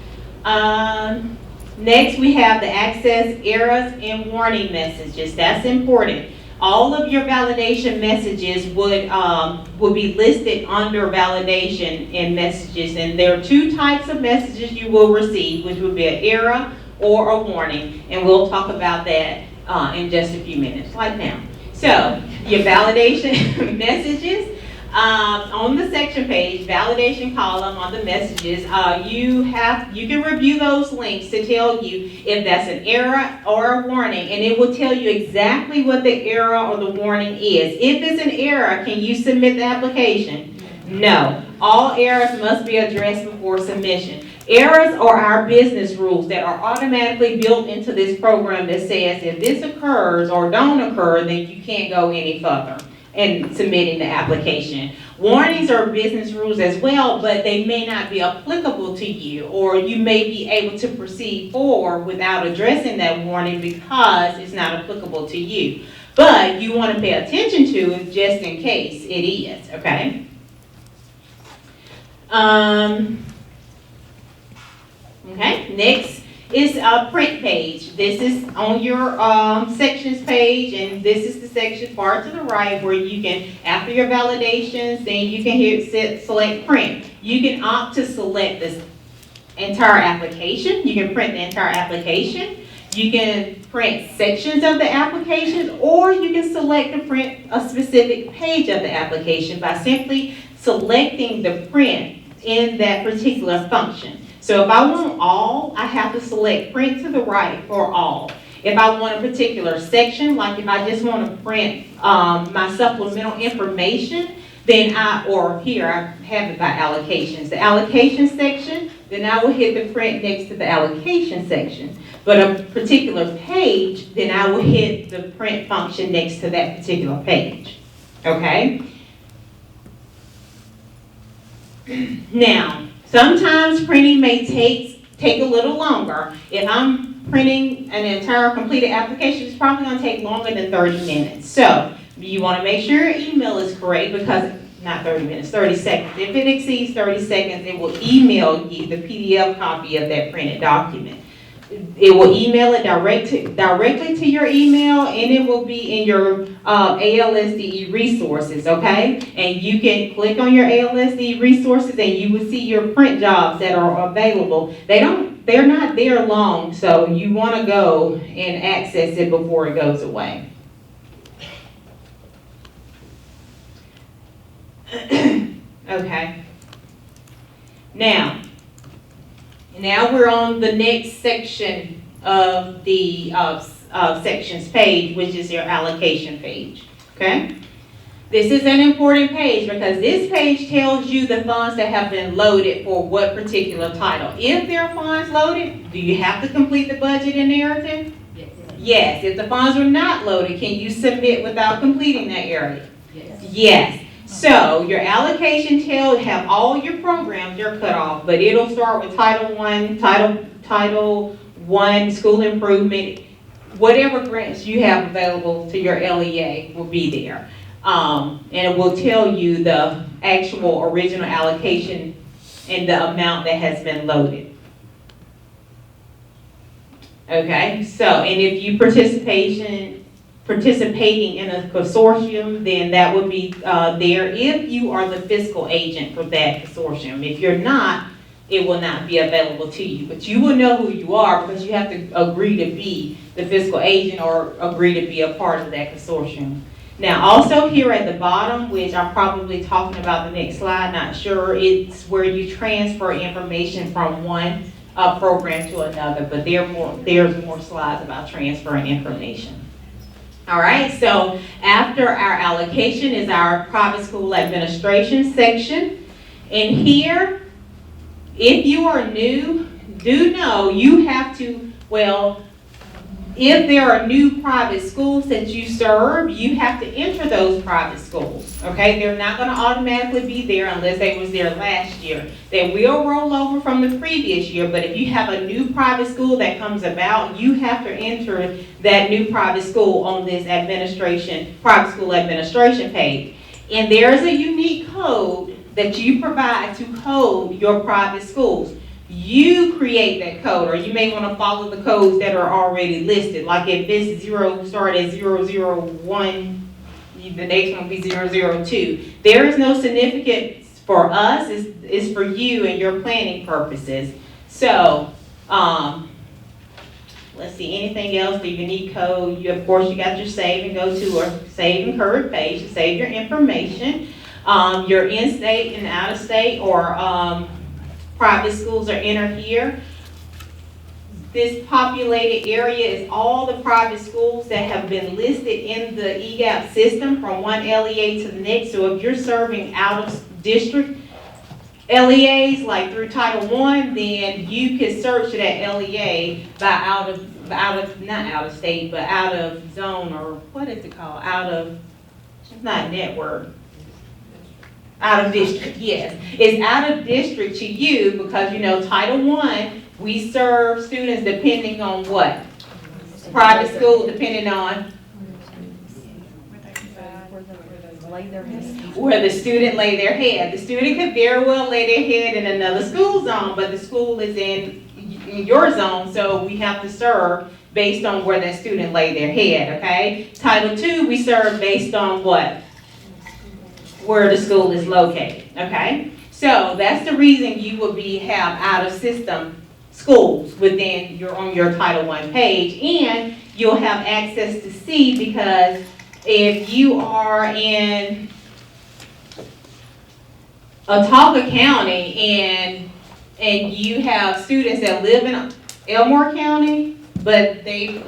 [SPEAKER 7] Next, we have the access errors and warning messages. That's important. All of your validation messages would be listed under validation and messages, and there are two types of messages you will receive, which would be an error or a warning, and we'll talk about that in just a few minutes, like now. So, your validation messages, on the section page, validation column on the messages, you can review those links to tell you if that's an error or a warning, and it will tell you exactly what the error or the warning is. If it's an error, can you submit the application? No. All errors must be addressed before submission. Errors are our business rules that are automatically built into this program that says if this occurs or don't occur, then you can't go any further in submitting the application. Warnings are business rules as well, but they may not be applicable to you, or you may be able to proceed forward without addressing that warning because it's not applicable to you. But you want to pay attention to it just in case it is, okay? Okay, next is a print page. This is on your sections page, and this is the section far to the right where you can, after your validations, then you can select print. You can opt to select this entire application. You can print the entire application. You can print sections of the application, or you can select to print a specific page of the application by simply selecting the print in that particular function. So if I want all, I have to select print to the right for all. If I want a particular section, like if I just want to print my supplemental information, then here I have it by allocations. The allocation section, then I will hit the print next to the allocation section. But a particular page, then I will hit the print function next to that particular page. Okay? Now, sometimes printing may take a little longer. If I'm printing an entire completed application, it's probably going to take longer than 30 minutes. So you want to make sure your email is correct, because, not 30 minutes, 30 seconds. If it exceeds 30 seconds, it will email you the PDF copy of that printed document. It will email it directly to your email, and it will be in your ALSDE resources, okay? And you can click on your ALSDE resources, and you will see your print jobs that are available. They're not there long, so you want to go and access it before it goes away. Okay. Now we're on the next section of the sections page, which is your allocation page, okay? This is an important page because this page tells you the funds that have been loaded for what particular title. If there are funds loaded, do you have to complete the budget and narrative? Yes. Yes. If the funds were not loaded, can you submit without completing that area? Yes. Yes. So your allocation have all your programs are cut off, but it'll start with Title I, Title I, school improvement, whatever grants you have available to your LEA will be there. And it will tell you the actual original allocation and the amount that has been loaded. Okay, so, and if you participating in a consortium, then that would be there if you are the fiscal agent for that consortium. If you're not, it will not be available to you. But you will know who you are because you have to agree to be the fiscal agent or agree to be a part of that consortium. Now, also here at the bottom, which I'm probably talking about the next slide, not sure, it's where you transfer information from one program to another, but there's more slides about transferring information. All right, so after our allocation is our private school administration section. And here, if you are new, do know you have to, well, if there are new private schools that you serve, you have to enter those private schools, okay? They're not gonna automatically be there unless they was there last year. They will roll over from the previous year, but if you have a new private school that comes about, you have to enter that new private school on this private school administration page. And there's a unique code that you provide to code your private schools. You create that code, or you may want to follow the codes that are already listed. Like if this start at 001, the next one will be 002. There is no significance for us, it's for you and your planning purposes. So, let's see, anything else, the unique code, of course you got your save and go to or save and current page to save your information. Your in-state and out-of-state or private schools are entered here. This populated area is all the private schools that have been listed in the EGAP system from one LEA to the next. So if you're serving out of district LEAs like through Title I, then you can search that LEA by out of state, but out of zone, or what is it called? It's not network. Out of district, yes. It's out of district to you because, you know, Title I, we serve students depending on what? Private school, depending on where the student lay their head. The student could very well lay their head in another school zone, but the school is in your zone, so we have to serve based on where that student lay their head, okay? Title II, we serve based on what? Where the school is located, okay? So that's the reason you will have out-of-system schools on your Title I page, and you'll have access to see, because if you are in Autauga County and you have students that live in Elmore County, but they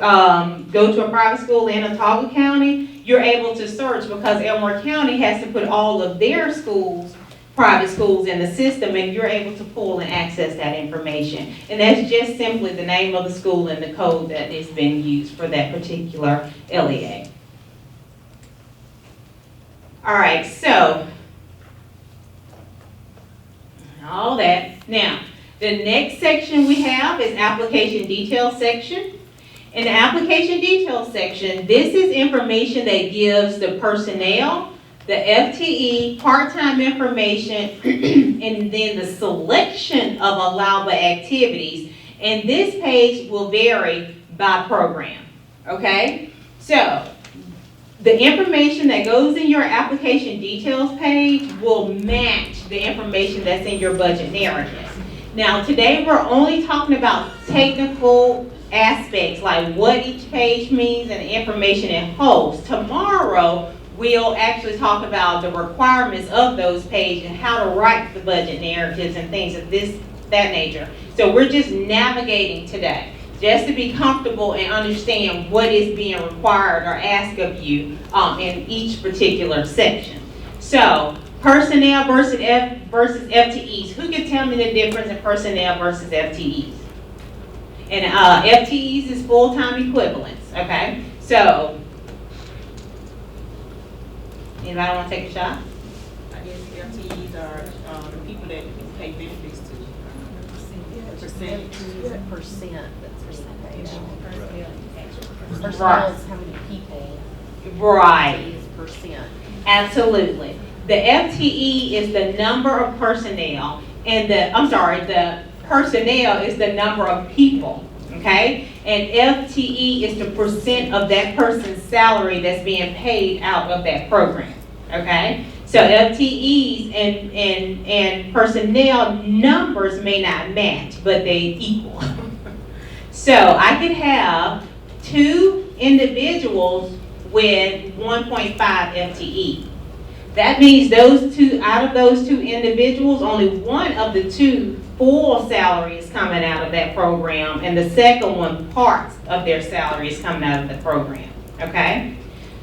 [SPEAKER 7] go to a private school in Autauga County, you're able to search because Elmore County has to put all of their schools, private schools, in the system, and you're able to pull and access that information. And that's just simply the name of the school and the code that is being used for that particular LEA. All right, so all that. Now, the next section we have is application details section. In the application details section, this is information that gives the personnel, the FTE, part-time information, and then the selection of allowable activities. And this page will vary by program, okay? So, the information that goes in your application details page will match the information that's in your budget narrative. Now, today we're only talking about technical aspects like what each page means and the information it holds. Tomorrow, we'll actually talk about the requirements of those pages and how to write the budget narratives and things of that nature. So we're just navigating today, just to be comfortable and understand what is being required or asked of you in each particular section. So, personnel versus FTEs. Who can tell me the difference in personnel versus FTEs? And FTEs is full-time equivalents, okay? So, anybody want to take a shot?
[SPEAKER 3] I guess FTEs are the people that pay benefits to. Percentage.
[SPEAKER 1] Percent, that's percentage.
[SPEAKER 7] Right.
[SPEAKER 1] Personnel is how many people.
[SPEAKER 7] Right.
[SPEAKER 1] Is percent.
[SPEAKER 7] Absolutely. The FTE is the number of personnel, and the personnel is the number of people, okay? And FTE is the percent of that person's salary that's being paid out of that program, okay? So FTEs and personnel numbers may not match, but they equal. So I could have 2 individuals with 1.5 FTE. That means out of those 2 individuals, only one of the 2 full salary is coming out of that program, and the second one, parts of their salary is coming out of the program, okay?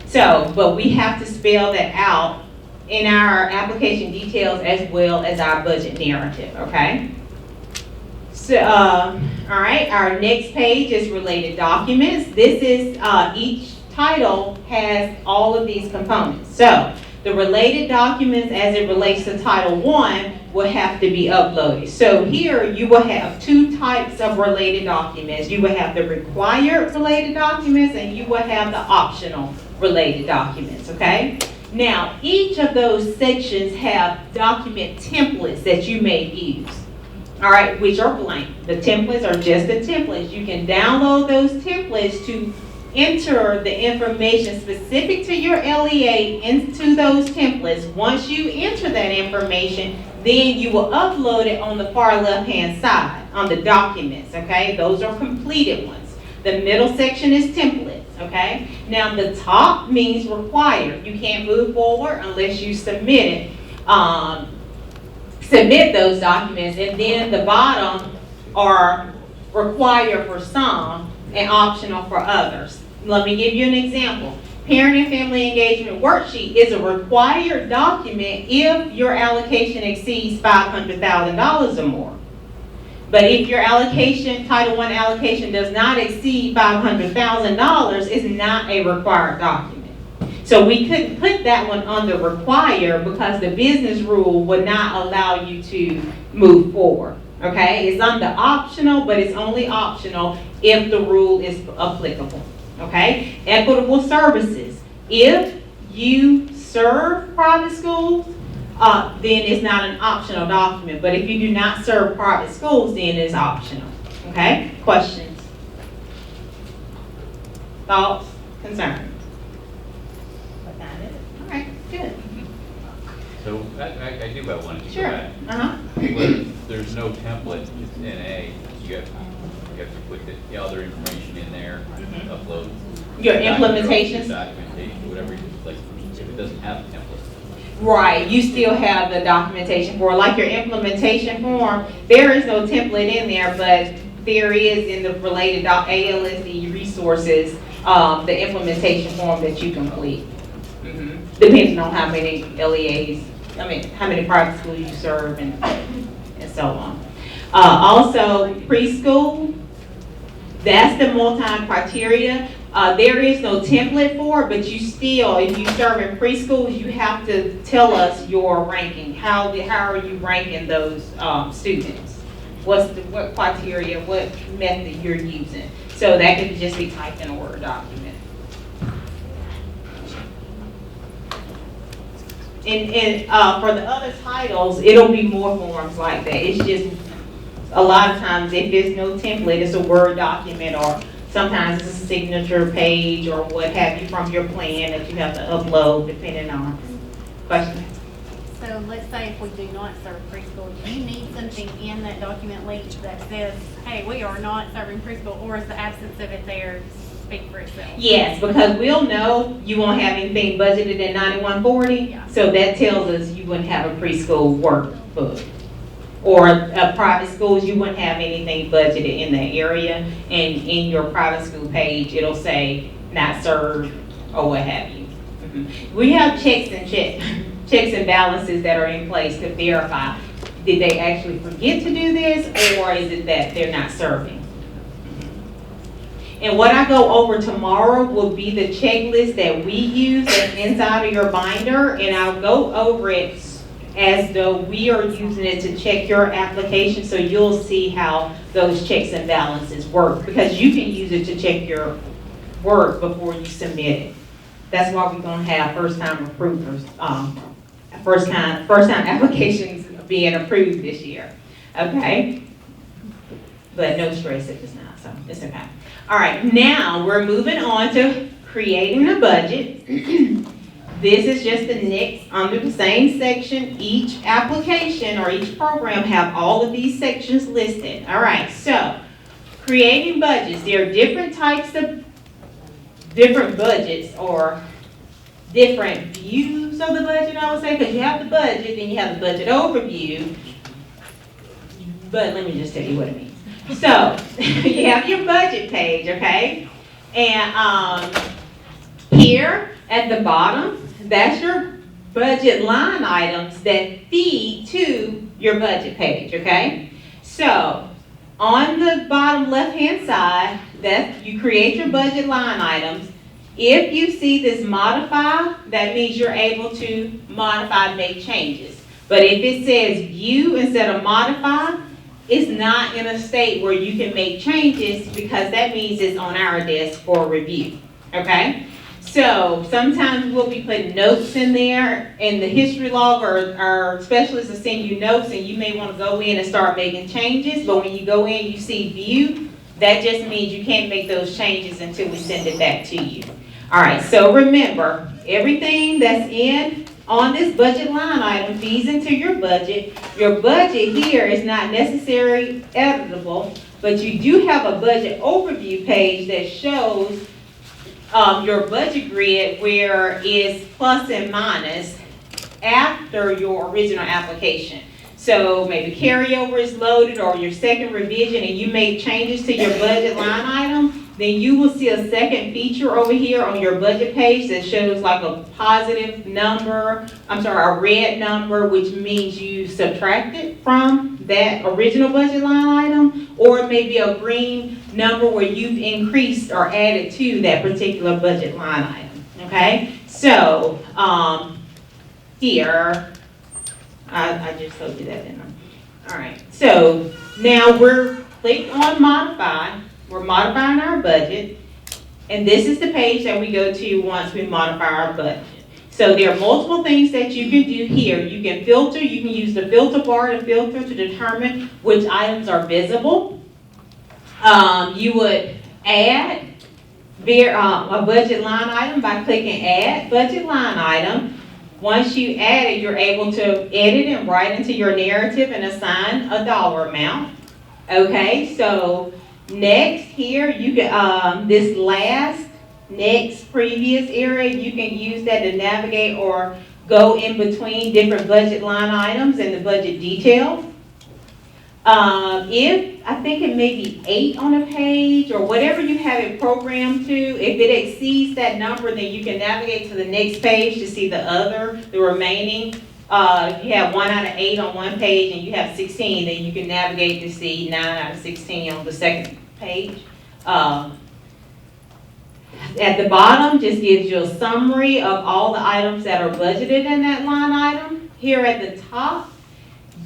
[SPEAKER 7] So, but we have to spell that out in our application details as well as our budget narrative, okay? So, all right, our next page is related documents. This is, each title has all of these components. So, the related documents as it relates to Title I will have to be uploaded. So here you will have 2 types of related documents. You will have the required related documents and you will have the optional related documents, okay? Now, each of those sections have document templates that you may use, all right, which are blank. The templates are just the templates. You can download those templates to enter the information specific to your LEA into those templates. Once you enter that information, then you will upload it on the far left-hand side on the documents, okay? Those are completed ones. The middle section is templates, okay? Now the top means required. You can't move forward unless you submit those documents, and then the bottom are required for some and optional for others. Let me give you an example. Parent and Family Engagement Worksheet is a required document if your allocation exceeds $500,000 or more. But if your allocation, Title I allocation, does not exceed $500,000, it's not a required document. So we couldn't put that one under required because the business rule would not allow you to move forward. Okay, it's under optional, but it's only optional if the rule is applicable. Okay, equitable services. If you serve private schools, then it's not an optional document. But if you do not serve private schools, then it's optional. Okay, questions? Thoughts? Concerns? All right, good.
[SPEAKER 6] So I do have one. If you
[SPEAKER 7] Sure.
[SPEAKER 6] go back. Where there's no template, it's NA, you have to put the other information in there, upload.
[SPEAKER 7] Your implementations?
[SPEAKER 6] Documentation, whatever, like, if it doesn't have a template.
[SPEAKER 7] Right, you still have the documentation for, like your implementation form, there is no template in there, but there is in the related ALSDE resources, the implementation form that you complete. Depending on how many LEAs, how many private schools you serve and so on. Also, preschool, that's the multi-criteria. There is no template for it, but you still, if you serve in preschools, you have to tell us your ranking. How are you ranking those students? What criteria, what method you're using? So that could just be typed in a Word document. And for the other titles, it'll be more forms like that. It's just, a lot of times, if there's no template, it's a Word document, or sometimes it's a signature page, or what have you from your plan that you have to upload, depending on. Question?
[SPEAKER 22] So let's say if we do not serve preschool, do you need something in that document link that says, hey, we are not serving preschool, or is the absence of it there speak for itself?
[SPEAKER 7] Yes, because we'll know you won't have anything budgeted in 9140, so that tells us you wouldn't have a preschool workbook. Or private schools, you wouldn't have anything budgeted in that area, and in your private school page, it'll say not served or what have you. We have checks and balances that are in place to verify, did they actually forget to do this, or is it that they're not serving? And what I go over tomorrow will be the checklist that we use that's inside of your binder, and I'll go over it as though we are using it to check your application, so you'll see how those checks and balances work, because you can use it to check your work before you submit it. That's why we're gonna have first-time approvers, first-time applications being approved this year, okay? but no stress if it's not, so it's okay. All right, now we're moving on to creating a budget. This is just the next, under the same section. Each application or each program have all of these sections listed. All right, so creating budgets. There are different types of different budgets or different views of the budget, I would say, because you have the budget, then you have the budget overview. But let me just tell you what it means. So, you have your budget page, okay? And here at the bottom, that's your budget line items that feed to your budget page, okay? So, on the bottom left-hand side, that you create your budget line items. If you see this modify, that means you're able to modify and make changes. But if it says view instead of modify, it's not in a state where you can make changes because that means it's on our desk for review, okay? So sometimes we'll be putting notes in there in the history log, or our specialists will send you notes and you may want to go in and start making changes, but when you go in, you see view, that just means you can't make those changes until we send it back to you. All right, so remember, everything that's in on this budget line item feeds into your budget. Your budget here is not necessarily editable, but you do have a budget overview page that shows your budget grid where it's plus and minus after your original application. So maybe carryover is loaded or your second revision and you made changes to your budget line item, then you will see a second feature over here on your budget page that shows like a positive number, a red number, which means you subtracted from that original budget line item, or maybe a green number where you've increased or added to that particular budget line item, okay? So, here, I just told you that, didn't I? All right, so now we're clicked on modify. We're modifying our budget, and this is the page that we go to once we modify our budget. So there are multiple things that you can do here. You can filter, you can use the filter bar to filter to determine which items are visible. You would add a budget line item by clicking add budget line item. Once you add it, you're able to edit and write into your narrative and assign a dollar amount. Okay, so next here, you can, this last, next, previous area, you can use that to navigate or go in between different budget line items and the budget details. If, I think it may be 8 on a page or whatever you have it programmed to, if it exceeds that number, then you can navigate to the next page to see the remaining. If you have 1 out of 8 on one page and you have 16, then you can navigate to see 9 out of 16 on the second page. At the bottom, just gives you a summary of all the items that are budgeted in that line item. Here at the top,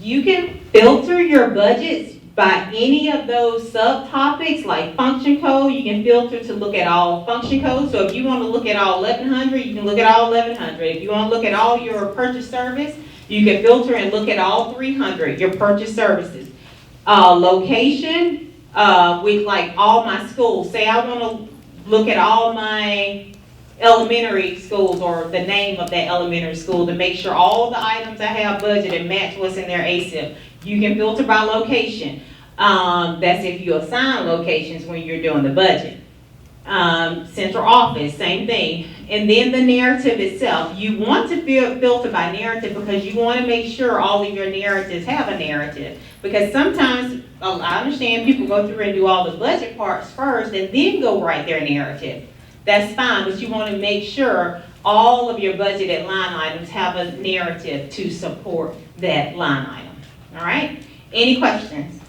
[SPEAKER 7] you can filter your budgets by any of those subtopics, like function code. You can filter to look at all function codes. So if you want to look at all 1100, you can look at all 1100. If you want to look at all your purchase service, you can filter and look at all 300, your purchase services. Location, with like all my schools. Say I want to look at all my elementary schools or the name of that elementary school to make sure all the items I have budgeted match what's in their ASIP. You can filter by location. That's if you assign locations when you're doing the budget. Central office, same thing. And then the narrative itself. You want to filter by narrative because you want to make sure all of your narratives have a narrative. Because sometimes, I understand people go through and do all the budget parts first and then go write their narrative. That's fine, but you want to make sure all of your budgeted line items have a narrative to support that line item. All right? Any questions?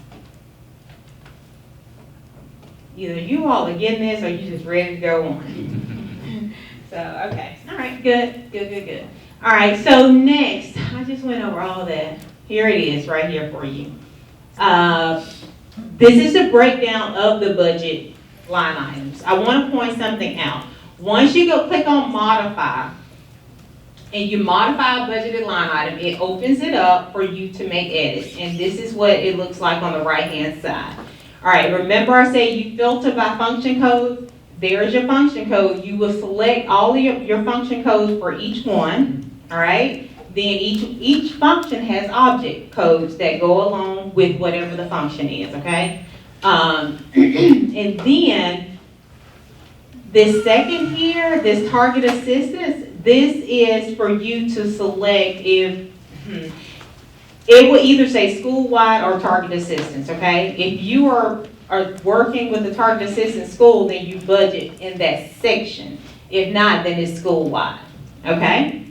[SPEAKER 7] Either you all are getting this or you just ready to go on. So, okay. All right, good. All right, so next, I just went over all that. Here it is right here for you. This is the breakdown of the budget line items. I want to point something out. Once you go click on modify and you modify a budgeted line item, it opens it up for you to make edits. And this is what it looks like on the right hand side. All right, remember I said you filter by function code? There's your function code. You will select all of your function codes for each one, all right? Then each function has object codes that go along with whatever the function is, okay? And then this second here, this target assistance, this is for you to select if, it will either say school-wide or target assistance, okay? If you are working with the target assistance school, then you budget in that section. If not, then it's school-wide, okay?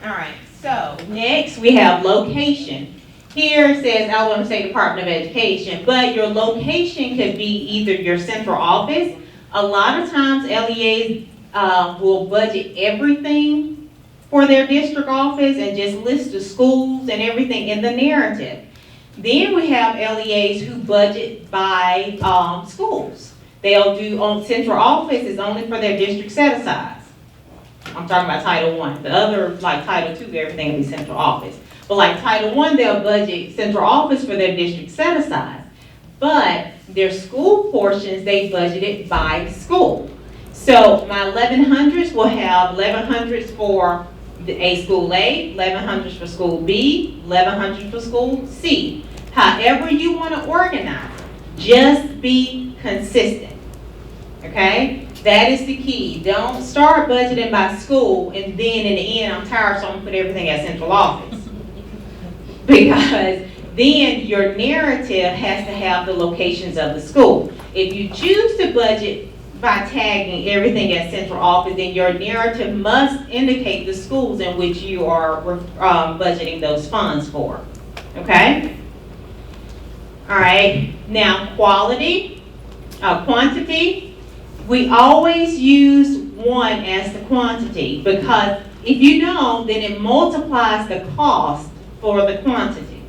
[SPEAKER 7] All right, so next we have location. Here it says Alabama State Department of Education, but your location could be either your central office. A lot of times LEAs will budget everything for their district office and just list the schools and everything in the narrative. Then we have LEAs who budget by schools. They'll do on central office is only for their district set asides. I'm talking about Title I. The other, like Title II, everything will be central office. But like Title I, they'll budget central office for their district set aside. But their school portions, they budgeted by school. So my 1100s will have 1100s for a school A, 1100s for school B, 1100s for school C. However you want to organize, just be consistent. Okay? That is the key. Don't start budgeting by school and then in the end, I'm tired, so I'm going to put everything at central office. Because then your narrative has to have the locations of the school. If you choose to budget by tagging everything at central office, then your narrative must indicate the schools in which you are budgeting those funds for. Okay? All right. Now, quantity. We always use 1 as the quantity because if you don't, then it multiplies the cost for the quantity.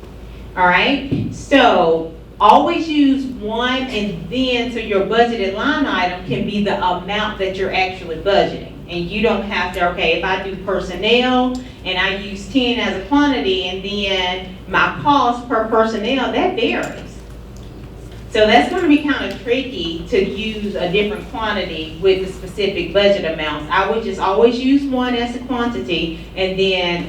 [SPEAKER 7] All right? So always use 1 and then so your budgeted line item can be the amount that you're actually budgeting. And you don't have to, okay, if I do personnel and I use 10 as a quantity and then my cost per personnel, that varies. So that's going to be kind of tricky to use a different quantity with the specific budget amounts. I would just always use 1 as a quantity and then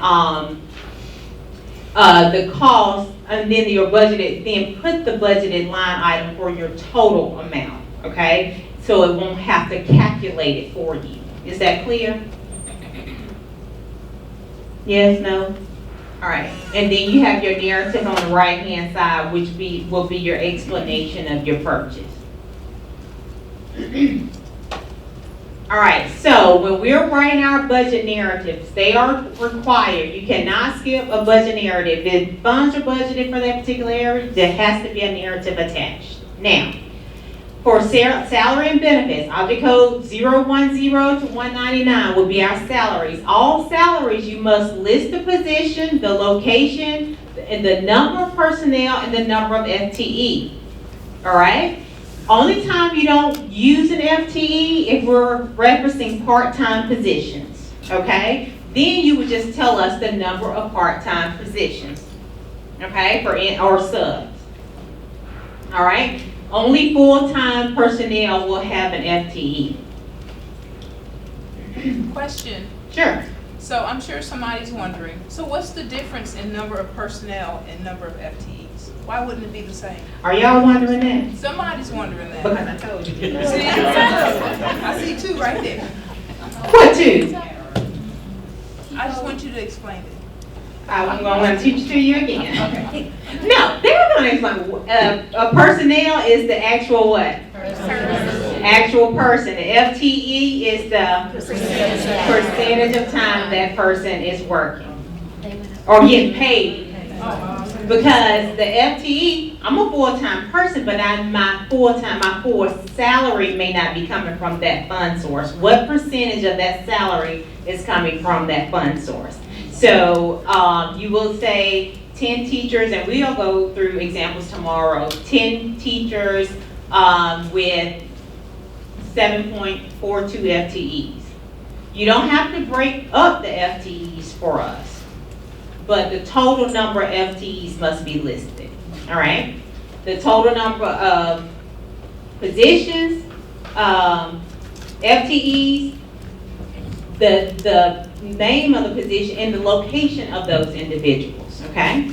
[SPEAKER 7] the cost and then your budgeted, then put the budgeted line item for your total amount, okay? So it won't have to calculate it for you. Is that clear? Yes, no? All right, and then you have your narrative on the right-hand side, which will be your explanation of your purchase. All right, so when we're writing our budget narratives, they are required. You cannot skip a budget narrative. If funds are budgeted for that particular area, there has to be a narrative attached. Now, for salary and benefits, object code 010 to 199 will be our salaries. All salaries, you must list the position, the location, and the number of personnel, and the number of FTE. All right? Only time you don't use an FTE if we're referencing part-time positions. Okay? Then you would just tell us the number of part-time positions. Okay? Or subs. All right? Only full-time personnel will have an FTE.
[SPEAKER 2] Question.
[SPEAKER 7] Sure.
[SPEAKER 2] So I'm sure somebody's wondering, so what's the difference in number of personnel and number of FTEs? Why wouldn't it be the same?
[SPEAKER 7] Are y'all wondering that?
[SPEAKER 2] Somebody's wondering that.
[SPEAKER 7] Because I told you.
[SPEAKER 2] See, I see 2 right there.
[SPEAKER 7] What 2?
[SPEAKER 2] I just want you to explain it.
[SPEAKER 7] I'm going to teach it to you again.
[SPEAKER 2] Okay.
[SPEAKER 7] No, they're going to explain. Personnel is the actual what? Actual person. The FTE is the percentage of time that person is working or getting paid. Because the FTE, I'm a full-time person, but my full salary may not be coming from that fund source. What percentage of that salary is coming from that fund source? So you will say 10 teachers, and we'll go through examples tomorrow, 10 teachers with 7.42 FTEs. You don't have to break up the FTEs for us, but the total number of FTEs must be listed, all right? The total number of positions, FTEs, the name of the position, and the location of those individuals, okay?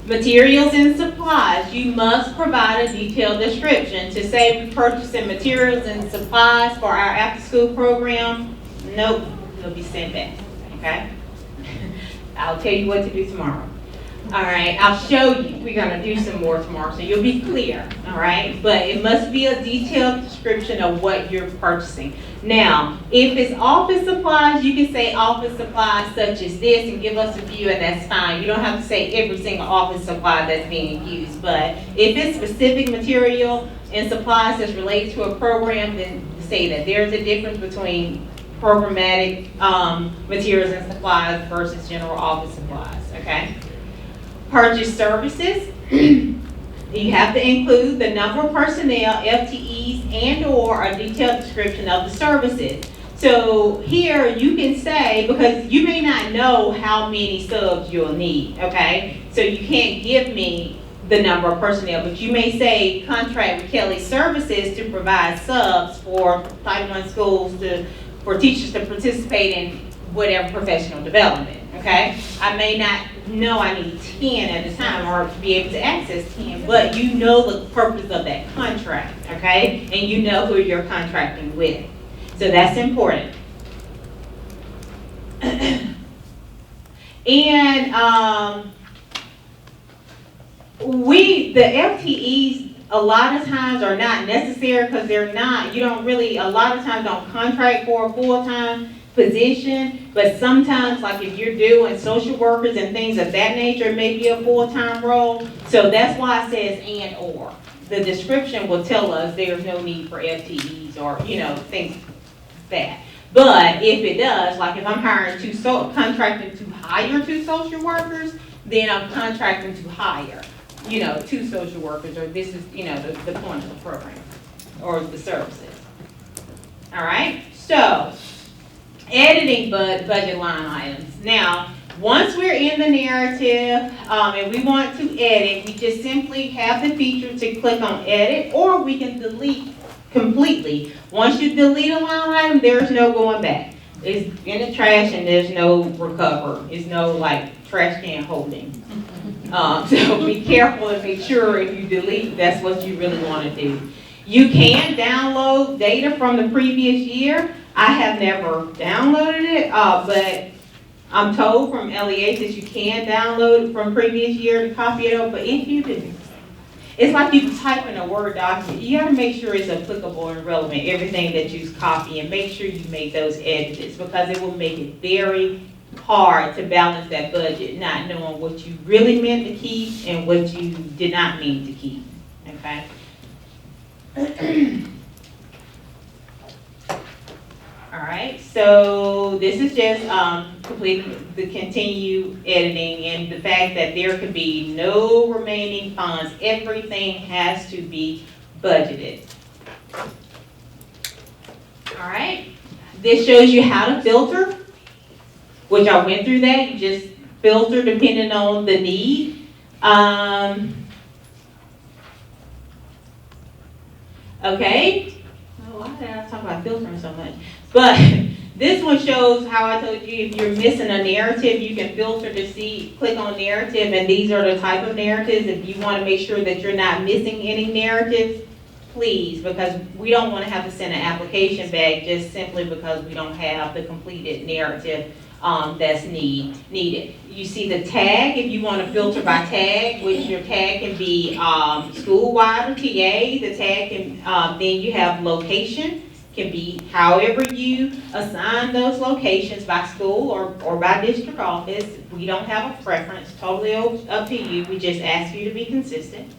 [SPEAKER 7] Materials and supplies, you must provide a detailed description. To say we're purchasing materials and supplies for our after-school program, nope, it'll be sent back, okay? I'll tell you what to do tomorrow. All right, I'll show you. We're gonna do some more tomorrow, so you'll be clear, all right? But it must be a detailed description of what you're purchasing. Now, if it's office supplies, you can say office supplies such as this and give us a few, and that's fine. You don't have to say every single office supply that's being used, but if it's specific material and supplies that's related to a program, then say that. There's a difference between programmatic materials and supplies versus general office supplies, okay? Purchase services, you have to include the number of personnel, FTEs, and/or a detailed description of the services. So here you can say, because you may not know how many subs you'll need, okay? So you can't give me the number of personnel, but you may say contract with Kelly Services to provide subs for Title I schools for teachers to participate in whatever professional development, okay? I may not know I need 10 at a time or be able to access 10, but you know the purpose of that contract, okay? And you know who you're contracting with. So that's important. And the FTEs a lot of times are not necessary because they're not, you don't really, a lot of times don't contract for a full-time position, but sometimes, like if you're doing social workers and things of that nature, it may be a full-time role. So that's why it says and or. The description will tell us there's no need for FTEs or, you know, things like that. But if it does, like if I'm hiring contracting to hire 2 social workers, then I'm contracting to hire, you know, 2 social workers, or this is, you know, the point of the program or the services. All right, so editing budget line items. Now, once we're in the narrative and we want to edit, we just simply have the feature to click on edit, or we can delete completely. Once you delete a line item, there's no going back. It's in the trash and there's no recover. It's no like trash can holding. So be careful and make sure if you delete, that's what you really want to do. You can download data from the previous year. I have never downloaded it, but I'm told from LEA that you can download it from previous year to copy it over. But if you do, it's like you type in a Word document. You got to make sure it's applicable and relevant, everything that you copy, and make sure you make those edits because it will make it very hard to balance that budget, not knowing what you really meant to keep and what you did not mean to keep, okay? All right, so this is just completing the continue editing and the fact that there can be no remaining funds. Everything has to be budgeted. All right, this shows you how to filter, which I went through that. You just filter depending on the need. Okay. Oh, why did I talk about filtering so much? But this one shows how I told you if you're missing a narrative, you can filter to see, click on narrative, and these are the type of narratives. If you want to make sure that you're not missing any narratives, please, because we don't want to have to send an application back just simply because we don't have the completed narrative that's needed. You see the tag, if you want to filter by tag, which your tag can be school-wide or TA, the tag can, then you have location, can be however you assign those locations by school or by district office. We don't have a preference, totally up to you. We just ask you to be consistent.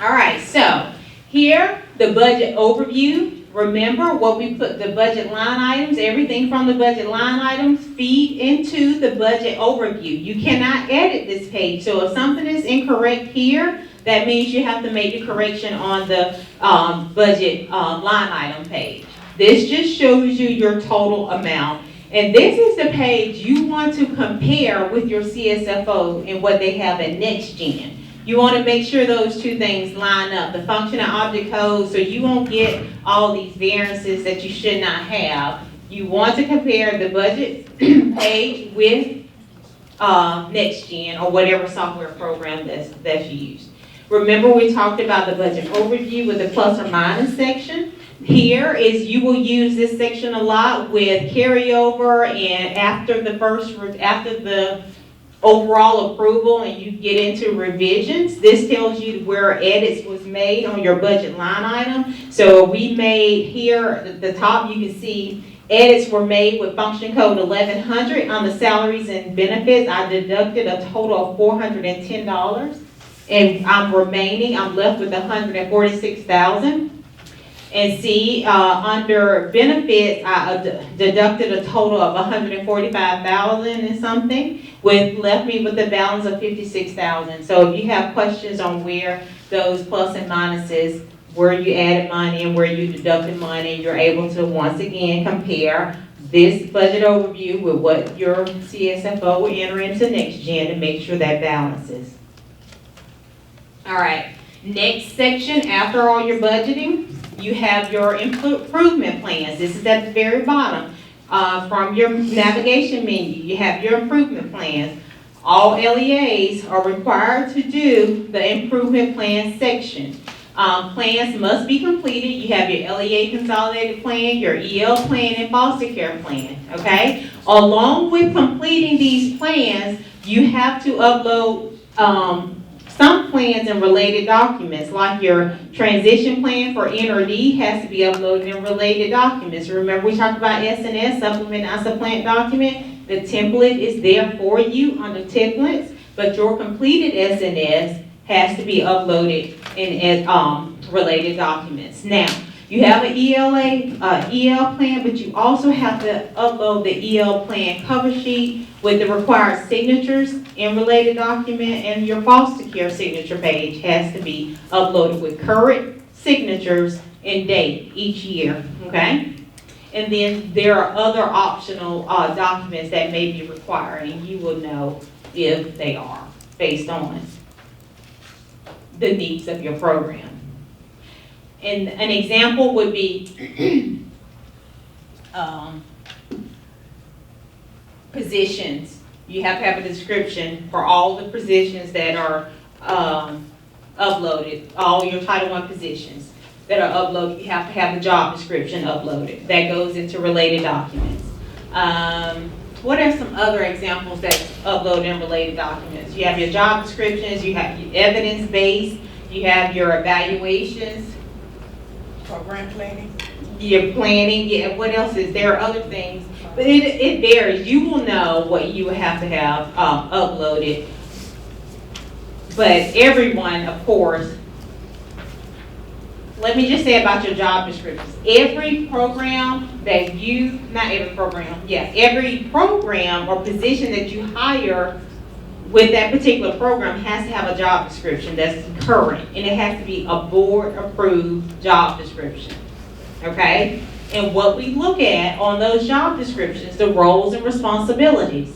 [SPEAKER 7] All right, so here, the budget overview. Remember what we put the budget line items, everything from the budget line items feed into the budget overview. You cannot edit this page. So if something is incorrect here, that means you have to make the correction on the budget line item page. This just shows you your total amount. And this is the page you want to compare with your CSFO and what they have at Next Gen. You want to make sure those two things line up, the function and object code, so you won't get all these variances that you should not have. You want to compare the budget page with Next Gen or whatever software program that's used. Remember, we talked about the budget overview with the plus or minus section. Here is, you will use this section a lot with carryover and after the overall approval and you get into revisions. This tells you where edits was made on your budget line item. So we made here at the top, you can see edits were made with function code 1100 on the salaries and benefits. I deducted a total of $410 and I'm left with $146,000. And see, under benefits, I deducted a total of $145,000 and something, left me with a balance of $56,000. So if you have questions on where those plus and minuses, where you added money and where you deducted money, you're able to once again compare this budget overview with what your CSFO will enter into Next Gen to make sure that balances. All right, next section, after all your budgeting, you have your improvement plans. This is at the very bottom. From your navigation menu, you have your improvement plans. All LEAs are required to do the improvement plan section. Plans must be completed. You have your LEA consolidated plan, your EL plan, and foster care plan, okay? Along with completing these plans, you have to upload some plans and related documents, like your transition plan for N or D has to be uploaded in related documents. Remember, we talked about S&S, supplement and supplant document. The template is there for you under templates, but your completed S&S has to be uploaded in related documents. Now, you have an EL plan, but you also have to upload the EL plan cover sheet with the required signatures in related document, and your foster care signature page has to be uploaded with current signatures and date each year, okay? And then there are other optional documents that may be required, and you will know if they are based on the needs of your program. And an example would be positions. You have to have a description for all the positions that are uploaded, all your Title I positions that are uploaded. You have to have the job description uploaded. That goes into related documents. What are some other examples that's uploaded in related documents? You have your job descriptions, you have your evidence-based, you have your evaluations.
[SPEAKER 8] Program planning.
[SPEAKER 7] Your planning, yeah, what else is there? Other things, but it varies. You will know what you have to have uploaded. But everyone, of course, let me just say about your job descriptions. Every program that you, not every program, yeah, every program or position that you hire with that particular program has to have a job description that's current, and it has to be a board-approved job description, okay? And what we look at on those job descriptions, the roles and responsibilities.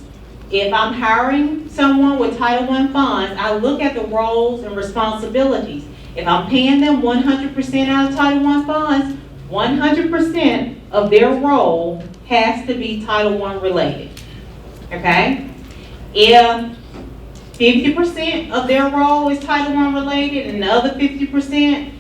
[SPEAKER 7] If I'm hiring someone with Title I funds, I look at the roles and responsibilities. If I'm paying them 100% out of Title I funds, 100% of their role has to be Title I related, okay? If 50% of their role is Title I related and the other 50%,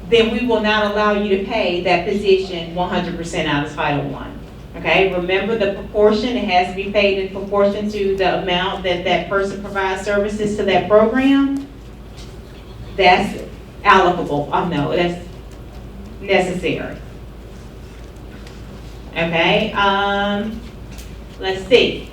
[SPEAKER 7] then we will not allow you to pay that position 100% out of Title I. Okay, remember the proportion, it has to be paid in proportion to the amount that that person provides services to that program. That's allocable, no, that's necessary. Okay, let's see.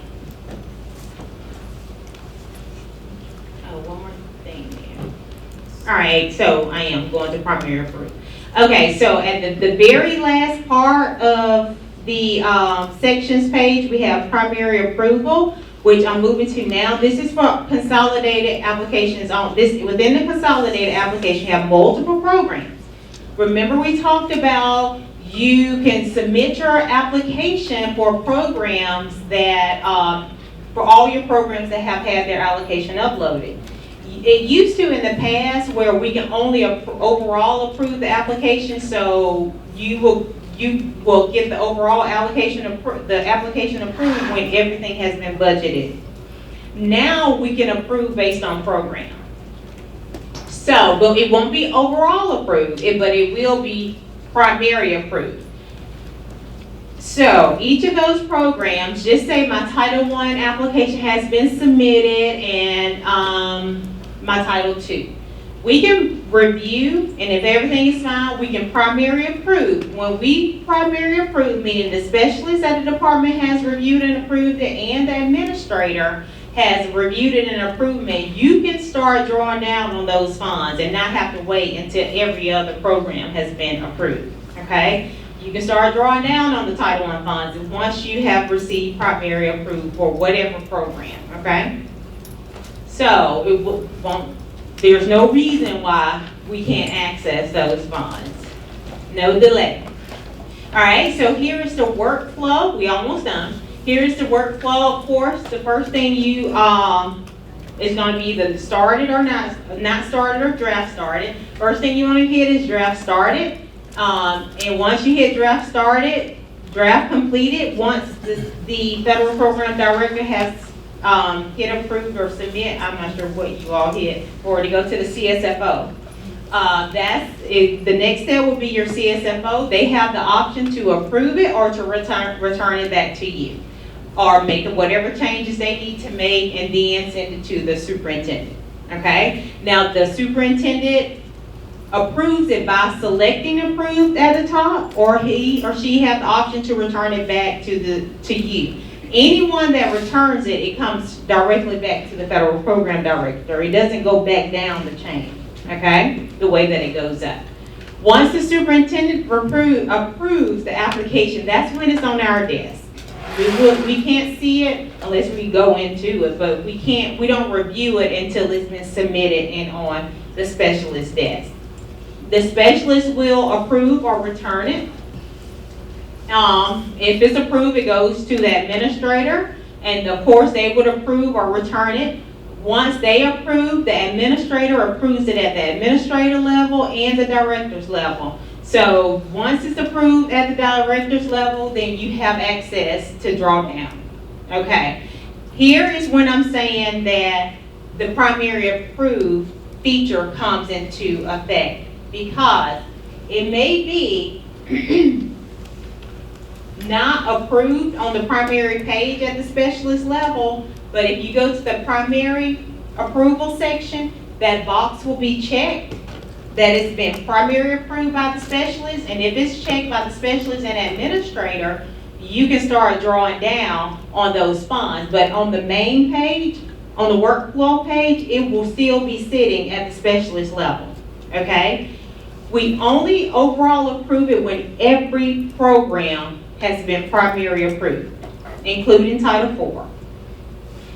[SPEAKER 7] One more thing there. All right, so I am going to primary approval. Okay, so at the very last part of the sections page, we have primary approval, which I'm moving to now. This is for consolidated applications. Within the consolidated application, you have multiple programs. Remember we talked about you can submit your application for programs that, for all your programs that have had their allocation uploaded. It used to in the past where we can only overall approve the application, so you will get the overall allocation, the application approved when everything has been budgeted. Now we can approve based on program. So, but it won't be overall approved, but it will be primary approved. So each of those programs, just say my Title I application has been submitted and my Title II. We can review, and if everything is fine, we can primary approve. When we primary approve, meaning the specialist at the department has reviewed and approved it, and the administrator has reviewed it and approved it, you can start drawing down on those funds and not have to wait until every other program has been approved, okay? You can start drawing down on the Title I funds once you have received primary approval for whatever program, okay? So there's no reason why we can't access those funds. No delay. All right, so here is the workflow. We almost done. Here's the workflow. Of course, the first thing you is going to be either started or not started or draft started. First thing you want to hit is draft started. And once you hit draft started, draft completed, once the federal program director has hit approved or submit, I'm not sure what you all hit, or to go to the CSFO. The next step will be your CSFO. They have the option to approve it or to return it back to you, or make whatever changes they need to make and then send it to the superintendent. Okay? Now the superintendent approves it by selecting approved at the top, or he or she has the option to return it back to you. Anyone that returns it, it comes directly back to the federal program director. It doesn't go back down the chain, okay, the way that it goes up. Once the superintendent approves the application, that's when it's on our desk. We can't see it unless we go into it, but we don't review it until it's been submitted and on the specialist desk. The specialist will approve or return it. If it's approved, it goes to the administrator, and of course they would approve or return it. Once they approve, the administrator approves it at the administrator level and the director's level. So once it's approved at the director's level, then you have access to draw down. Okay, here is when I'm saying that the primary approved feature comes into effect, because it may be not approved on the primary page at the specialist level, but if you go to the primary approval section, that box will be checked that it's been primary approved by the specialist, and if it's checked by the specialist and administrator, you can start drawing down on those funds. But on the main page, on the workflow page, it will still be sitting at the specialist level, okay? We only overall approve it when every program has been primary approved, including Title IV.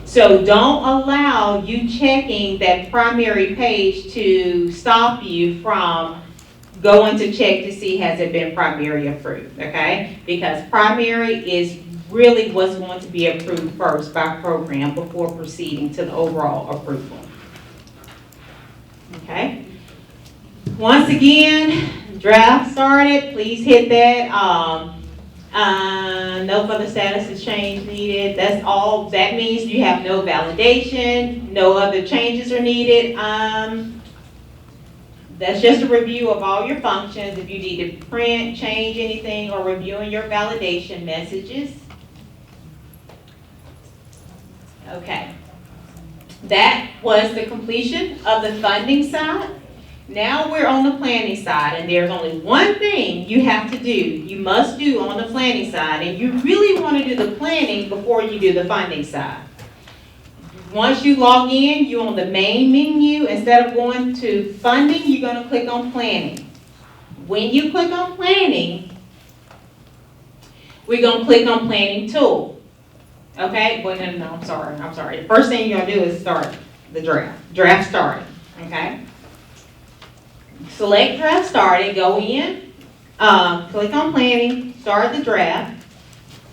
[SPEAKER 7] So don't allow you checking that primary page to stop you from going to check to see has it been primary approved, okay? Because primary is really what's going to be approved first by program before proceeding to the overall approval. Okay? Once again, draft started, please hit that. No further status is change needed. That's all. That means you have no validation, no other changes are needed. That's just a review of all your functions. If you need to print, change anything, or reviewing your validation messages. Okay. That was the completion of the funding side. Now we're on the planning side, and there's only one thing you have to do, you must do on the planning side, and you really want to do the planning before you do the funding side. Once you log in, you're on the main menu. Instead of going to funding, you're going to click on planning. When you click on planning, we're going to click on planning tool. Okay? Well, no, I'm sorry. The first thing you're going to do is start the draft. Draft started. Okay? Select draft started, go in, Click on planning, start the draft.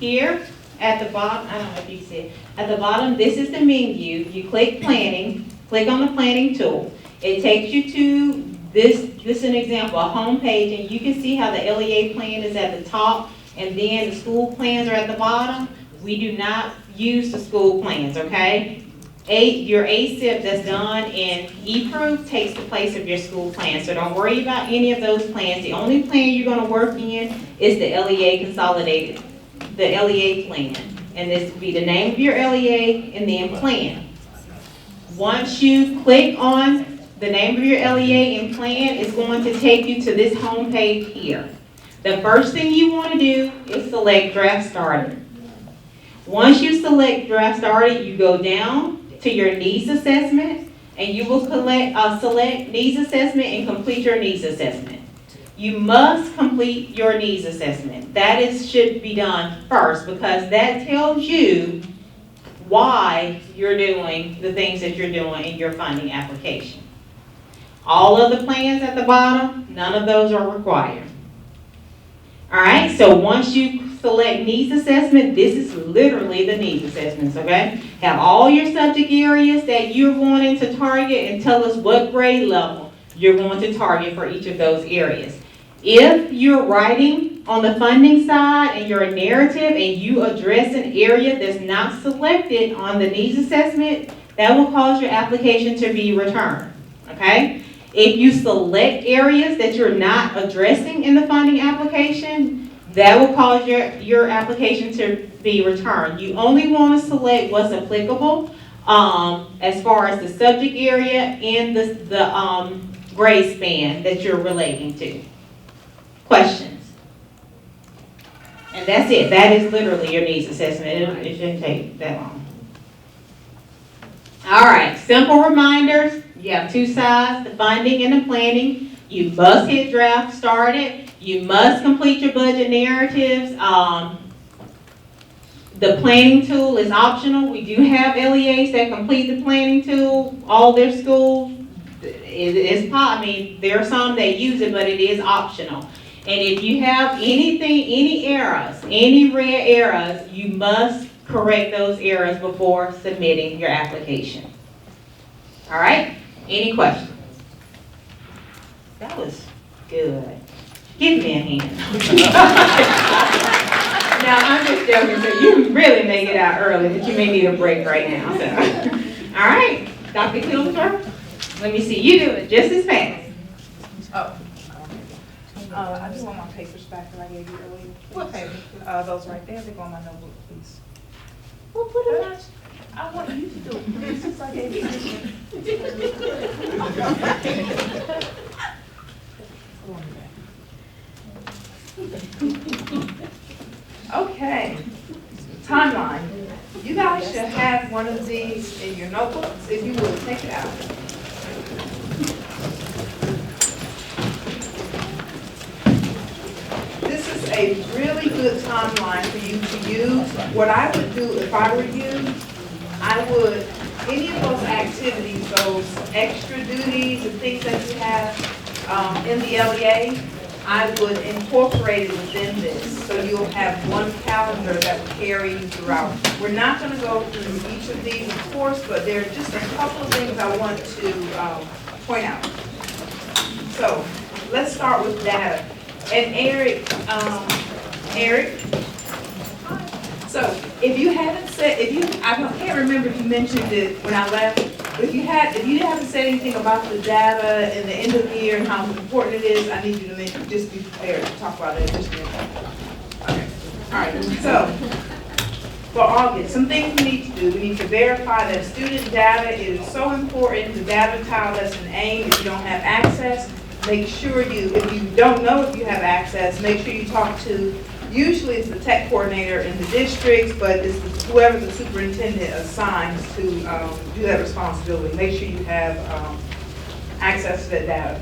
[SPEAKER 7] Here at the bottom, I don't know if you see it, at the bottom, this is the menu. You click planning, click on the planning tool. It takes you to this is an example, a home page, and you can see how the LEA plan is at the top, and then the school plans are at the bottom. We do not use the school plans, okay? Your ASIP that's done in eProof takes the place of your school plan, so don't worry about any of those plans. The only plan you're gonna work in is the LEA consolidated, the LEA plan. And this will be the name of your LEA and then plan. Once you click on the name of your LEA and plan, it's going to take you to this home page here. The first thing you wanna do is select draft started. Once you select draft started, you go down to your needs assessment, and you will select needs assessment and complete your needs assessment. You must complete your needs assessment. That should be done first, because that tells you why you're doing the things that you're doing in your funding application. All of the plans at the bottom, none of those are required. All right, so once you select needs assessment, this is literally the needs assessments, okay? Have all your subject areas that you're wanting to target and tell us what grade level you're going to target for each of those areas. If you're writing on the funding side and you're a narrative and you address an area that's not selected on the needs assessment, that will cause your application to be returned, okay? If you select areas that you're not addressing in the funding application, that will cause your application to be returned. You only want to select what's applicable as far as the subject area and the grade span that you're relating to. Questions? And that's it. That is literally your needs assessment. It shouldn't take that long. All right, simple reminders. You have two sides, the funding and the planning. You must hit draft started. You must complete your budget narratives. The planning tool is optional. We do have LEAs that complete the planning tool, all their schools. There are some that use it, but it is optional. And if you have any errors, any red errors, you must correct those errors before submitting your application. All right? Any questions? That was good. Give me a hand. Now, I'm just joking, so you can really make it out early, but you may need a break right now. So. All right, Dr. Kilmer, let me see you do it just as fast.
[SPEAKER 2] I just want my papers back that I gave you earlier. What paper? Those right there. They go on my notebook, please. Well, put it on. I want you to do it, please, since I gave you. Okay, timeline. You guys should have one of these in your notebooks. If you will, take it out. This is a really good timeline for you to use. What I would do if I were you, I would, any of those activities, those extra duties and things that you have in the LEA, I would incorporate it within this, so you'll have one calendar that will carry you throughout. We're not going to go through each of these, of course, but there are just a couple of things I want to point out. So let's start with data. And Eric, so if you haven't said, I can't remember if you mentioned it when I left. If you haven't said anything about the data and the end of the year and how important it is, I need you to just be prepared to talk about it just a minute. Okay. All right. So for August, some things we need to do. We need to verify that student data is so important. The data tile that's in AIM, if you don't have access, make sure if you don't know if you have access, make sure you talk to, usually it's the tech coordinator in the districts, but it's whoever the superintendent assigns to do that responsibility. Make sure you have access to that data.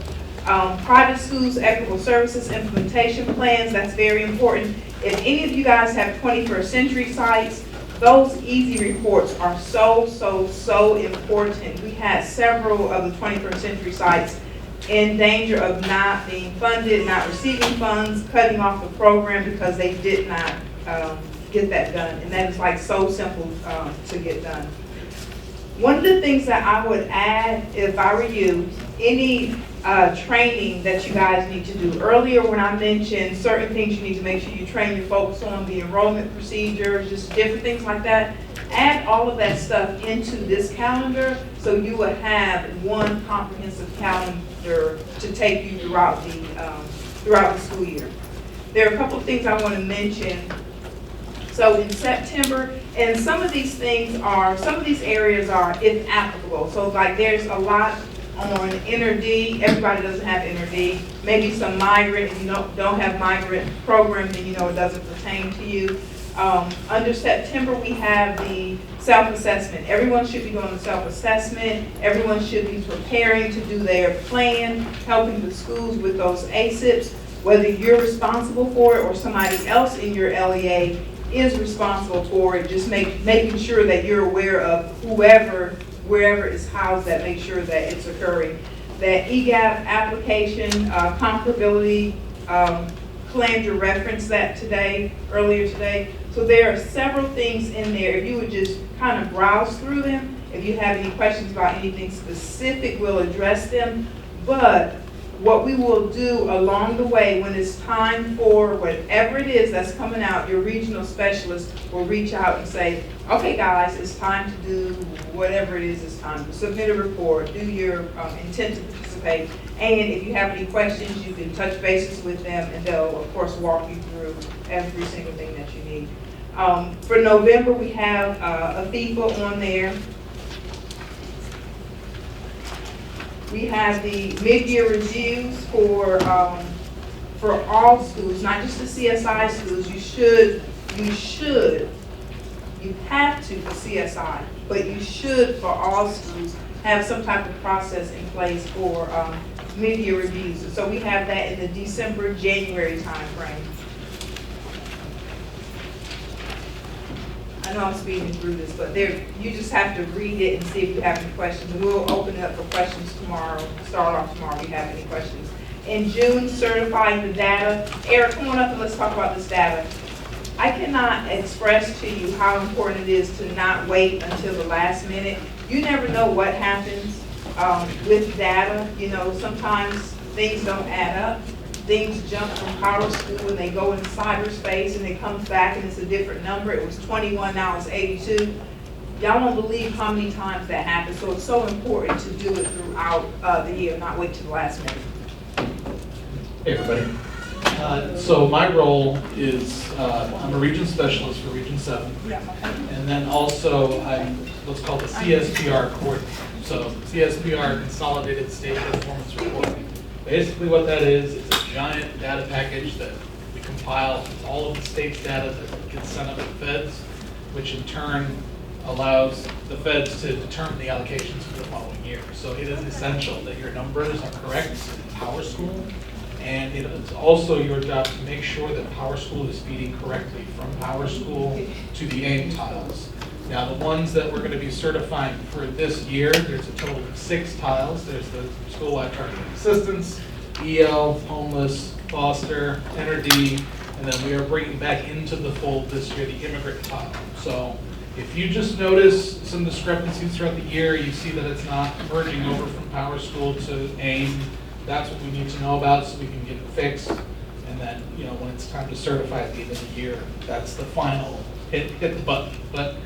[SPEAKER 2] Private schools, equitable services, implementation plans, that's very important. If any of you guys have 21st century sites, those easy reports are so important. We had several of the 21st century sites in danger of not being funded, not receiving funds, cutting off the program because they did not get that done. And that is like so simple to get done. One of the things that I would add, if I were you, any training that you guys need to do. Earlier when I mentioned certain things you need to make sure you train your folks on, the enrollment procedures, just different things like that, add all of that stuff into this calendar so you will have one comprehensive calendar to take you throughout the school year. There are a couple of things I want to mention. So in September, and some of these things are, some of these areas are if applicable. So like there's a lot on InterD, everybody doesn't have InterD. Maybe some migrant, if you don't have migrant program, then you know it doesn't pertain to you. Under September, we have the self-assessment. Everyone should be doing the self-assessment. Everyone should be preparing to do their plan, helping the schools with those ASIPs, whether you're responsible for it or somebody else in your LEA is responsible for it. Just making sure that you're aware of wherever is housed, that make sure that it's occurring. That EGAP application, comparability, Calandra referenced that earlier today. So there are several things in there. If you would just kind of browse through them, if you have any questions about anything specific, we'll address them. But what we will do along the way, when it's time for whatever it is that's coming out, your regional specialist will reach out and say, okay guys, it's time to do whatever it is it's time to submit a report, do your intent to participate, and if you have any questions, you can touch bases with them and they'll of course walk you through every single thing that you need. For November, we have a FIFA on there. We have the mid-year reviews for all schools, not just the CSI schools. You have to for CSI, but you should for all schools have some type of process in place for mid-year reviews. So we have that in the December, January timeframe. I know I'm speeding through this, but you just have to read it and see if you have any questions. And we'll open it up for questions tomorrow, start off tomorrow if you have any questions. In June, certifying the data. Eric, come on up and let's talk about this data. I cannot express to you how important it is to not wait until the last minute. You never know what happens with data. You know, sometimes things don't add up. Things jump from Power School and they go in cyberspace and it comes back and it's a different number. It was 21, now it's 82. Y'all won't believe how many times that happens. So it's so important to do it throughout the year, not wait to the last minute.
[SPEAKER 11] Hey everybody. So my role is I'm a region specialist for Region 7. And then also I'm what's called the CSPR coordinator. So CSPR, Consolidated State Performance Report. Basically what that is, it's a giant data package that we compile all of the state's data that gets sent up to the feds, which in turn allows the feds to determine the allocations for the following year. So it is essential that your numbers are correct in Power School, and it is also your job to make sure that Power School is feeding correctly from Power School to the AIM tiles. Now the ones that we're going to be certifying for this year, there's a total of 6 tiles. There's the school-wide targeted assistance, EL, homeless, foster, NRD, and then we are bringing back into the fold this year the immigrant tile. So if you just notice some discrepancies throughout the year, you see that it's not merging over from Power School to AIM, that's what we need to know about so we can get it fixed. And then, you know, when it's time to certify at the end of the year, that's the final hit the button. But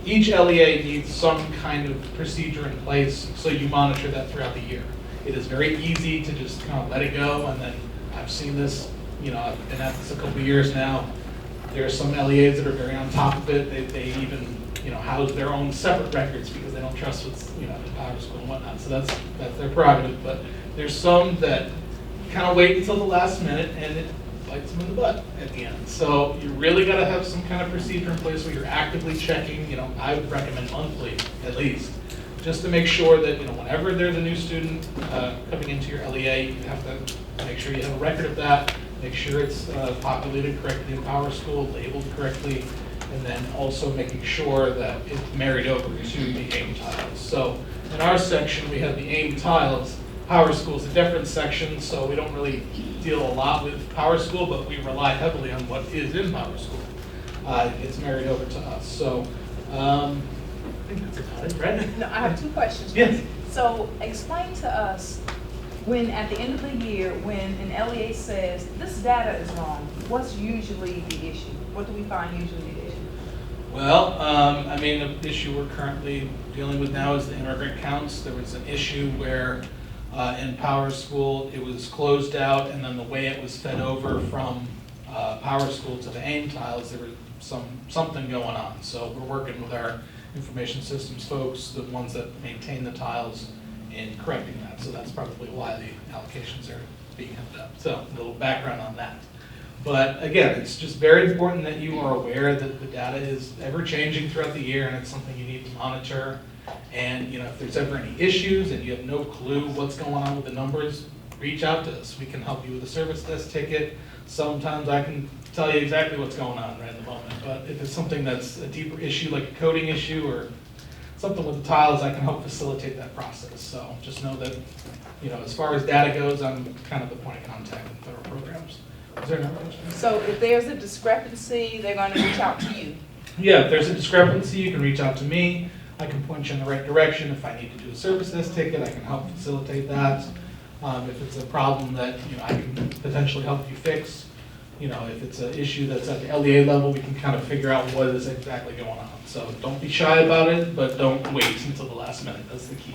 [SPEAKER 11] each LEA needs some kind of procedure in place so you monitor that throughout the year. It is very easy to just kind of let it go, and then I've seen this, you know, I've been at this a couple of years now. There are some LEAs that are very on top of it. They even, you know, house their own separate records because they don't trust what's, you know, in Power School and whatnot. So that's their prerogative. But there's some that kind of wait until the last minute and it bites them in the butt at the end. So you really got to have some kind of procedure in place where you're actively checking. You know, I would recommend monthly at least, just to make sure that, you know, whenever there's a new student coming into your LEA, you have to make sure you have a record of that, make sure it's populated correctly in Power School, labeled correctly, and then also making sure that it's married over to the AIM tiles. So in our section, we have the AIM tiles, Power School is a different section, so we don't really deal a lot with Power School, but we rely heavily on what is in Power School. It gets married over to us, so, I think that's about it, right?
[SPEAKER 2] No, I have two questions.
[SPEAKER 11] Yes.
[SPEAKER 2] So explain to us, when at the end of the year, when an LEA says, this data is wrong, what's usually the issue? What do we find usually the issue?
[SPEAKER 11] Well, I mean, the issue we're currently dealing with now is the immigrant counts. There was an issue where in Power School, it was closed out, and then the way it was fed over from Power School to the AIM tiles, there was something going on. So we're working with our information systems folks, the ones that maintain the tiles, in correcting that. So that's probably why the allocations are being held up. So a little background on that. But again, it's just very important that you are aware that the data is ever changing throughout the year, and it's something you need to monitor. And you know, if there's ever any issues and you have no clue what's going on with the numbers, reach out to us. We can help you with a service desk ticket. Sometimes I can tell you exactly what's going on right in the moment. But if it's something that's a deeper issue, like a coding issue or something with the tiles, I can help facilitate that process. So just know that, you know, as far as data goes, I'm kind of the point of contact in federal programs. Is there another question?
[SPEAKER 2] So if there's a discrepancy, they're going to reach out to you?
[SPEAKER 11] Yeah, if there's a discrepancy, you can reach out to me. I can point you in the right direction. If I need to do a service desk ticket, I can help facilitate that. If it's a problem that, you know, I can potentially help you fix, you know, if it's an issue that's at the LEA level, we can kind of figure out what is exactly going on. So don't be shy about it, but don't wait until the last minute. That's the key.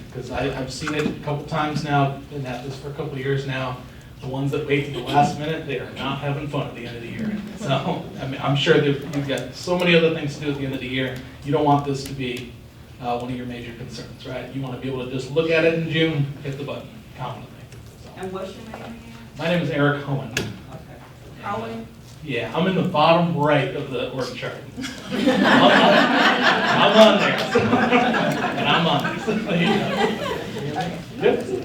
[SPEAKER 11] Because I've seen it a couple times now, been at this for a couple of years now. The ones that wait to the last minute, they are not having fun at the end of the year. So, I mean, I'm sure that you've got so many other things to do at the end of the year. You don't want this to be one of your major concerns, right? You want to be able to just look at it in June, hit the button confidently. So.
[SPEAKER 2] And what's your name again?
[SPEAKER 11] My name is Eric Hohen.
[SPEAKER 2] Okay. Hohen?
[SPEAKER 11] Yeah, I'm in the bottom right of the org chart. I'm on there. And I'm on there. Yep.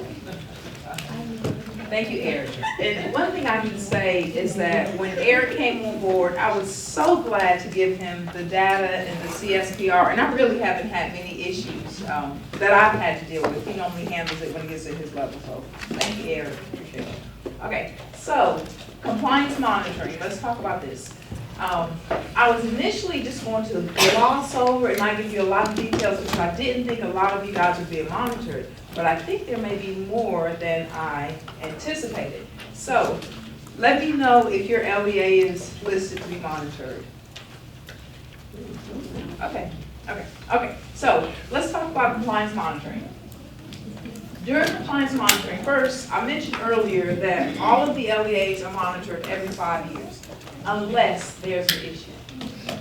[SPEAKER 2] Thank you, Eric. And one thing I can say is that when Eric came on board, I was so glad to give him the data and the CSPR, and I really haven't had many issues that I've had to deal with. He normally handles it when he gets at his level, so thank you, Eric. Appreciate it. Okay, so compliance monitoring, let's talk about this. I was initially just going to gloss over and not give you a lot of details because I didn't think a lot of you guys would be monitored, but I think there may be more than I anticipated. So let me know if your LEA is listed to be monitored. Okay. So let's talk about compliance monitoring. During compliance monitoring, first, I mentioned earlier that all of the LEAs are monitored every 5 years, unless there's an issue.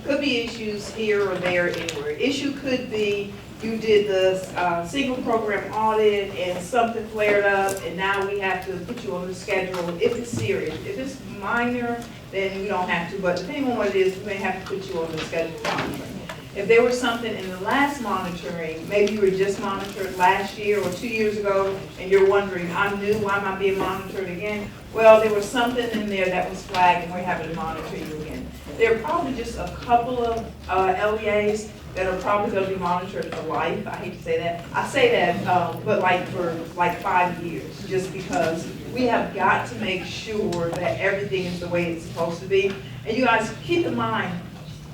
[SPEAKER 2] Could be issues here or there, anywhere. Issue could be you did the single program audit and something flared up, and now we have to put you on the schedule if it's serious. If it's minor, then we don't have to, but depending on what it is, we may have to put you on the schedule for monitoring. If there was something in the last monitoring, maybe you were just monitored last year or 2 years ago, and you're wondering, I'm new, why am I being monitored again? Well, there was something in there that was flagged, and we're having to monitor you again. There are probably just a couple of LEAs that are probably going to be monitored for life. I hate to say that. I say that, but like for like 5 years, just because we have got to make sure that everything is the way it's supposed to be. And you guys keep in mind,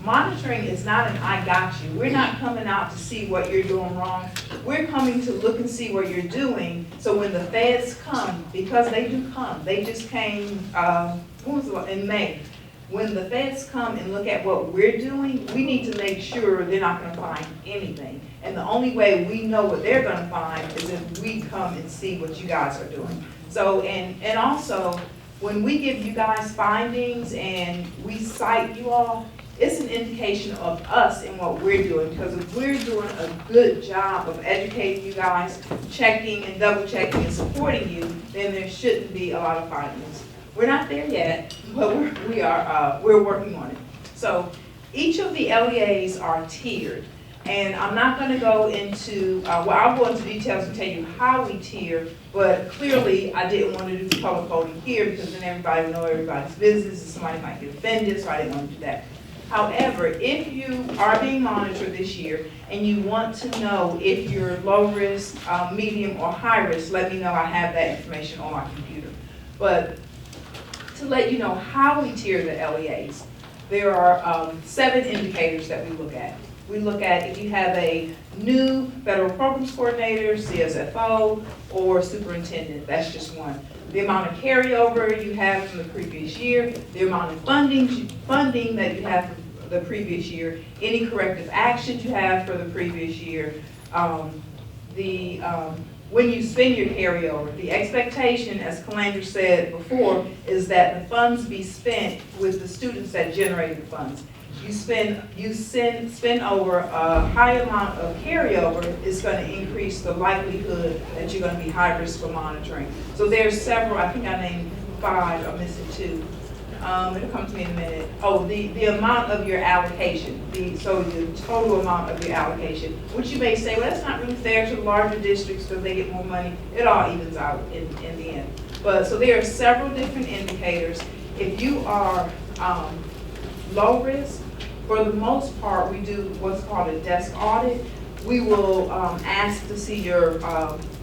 [SPEAKER 2] monitoring is not an I got you. We're not coming out to see what you're doing wrong. We're coming to look and see what you're doing. So when the feds come, because they do come, they just came in May. When the feds come and look at what we're doing, we need to make sure they're not going to find anything. And the only way we know what they're going to find is if we come and see what you guys are doing. So, and also, when we give you guys findings and we cite you all, it's an indication of us and what we're doing, because if we're doing a good job of educating you guys, checking and double checking and supporting you, then there shouldn't be a lot of findings. We're not there yet, but we're working on it. So each of the LEAs are tiered, and I'm not going to go into, well, I'll go into details and tell you how we tier, but clearly I didn't want to do color coding here because then everybody will know everybody's business and somebody might get offended, so I didn't want to do that. However, if you are being monitored this year and you want to know if you're low risk, medium, or high risk, let me know. I have that information on my computer. But to let you know how we tier the LEAs, there are 7 indicators that we look at. We look at if you have a new federal programs coordinator, CSFO, or superintendent. That's just one. The amount of carryover you have from the previous year, the amount of funding that you have from the previous year, any corrective actions you have for the previous year, when you spend your carryover. The expectation, as Calandra said before, is that the funds be spent with the students that generated the funds. You spend over a high amount of carryover, is going to increase the likelihood that you're going to be high risk for monitoring. So there's several, I think I named 5, I'm missing 2. It'll come to me in a minute. Oh, the amount of your allocation, so the total amount of your allocation, which you may say, well, that's not really fair to the larger districts because they get more money. It all evens out in the end. But so there are several different indicators. If you are low risk, for the most part, we do what's called a desk audit. We will ask to see your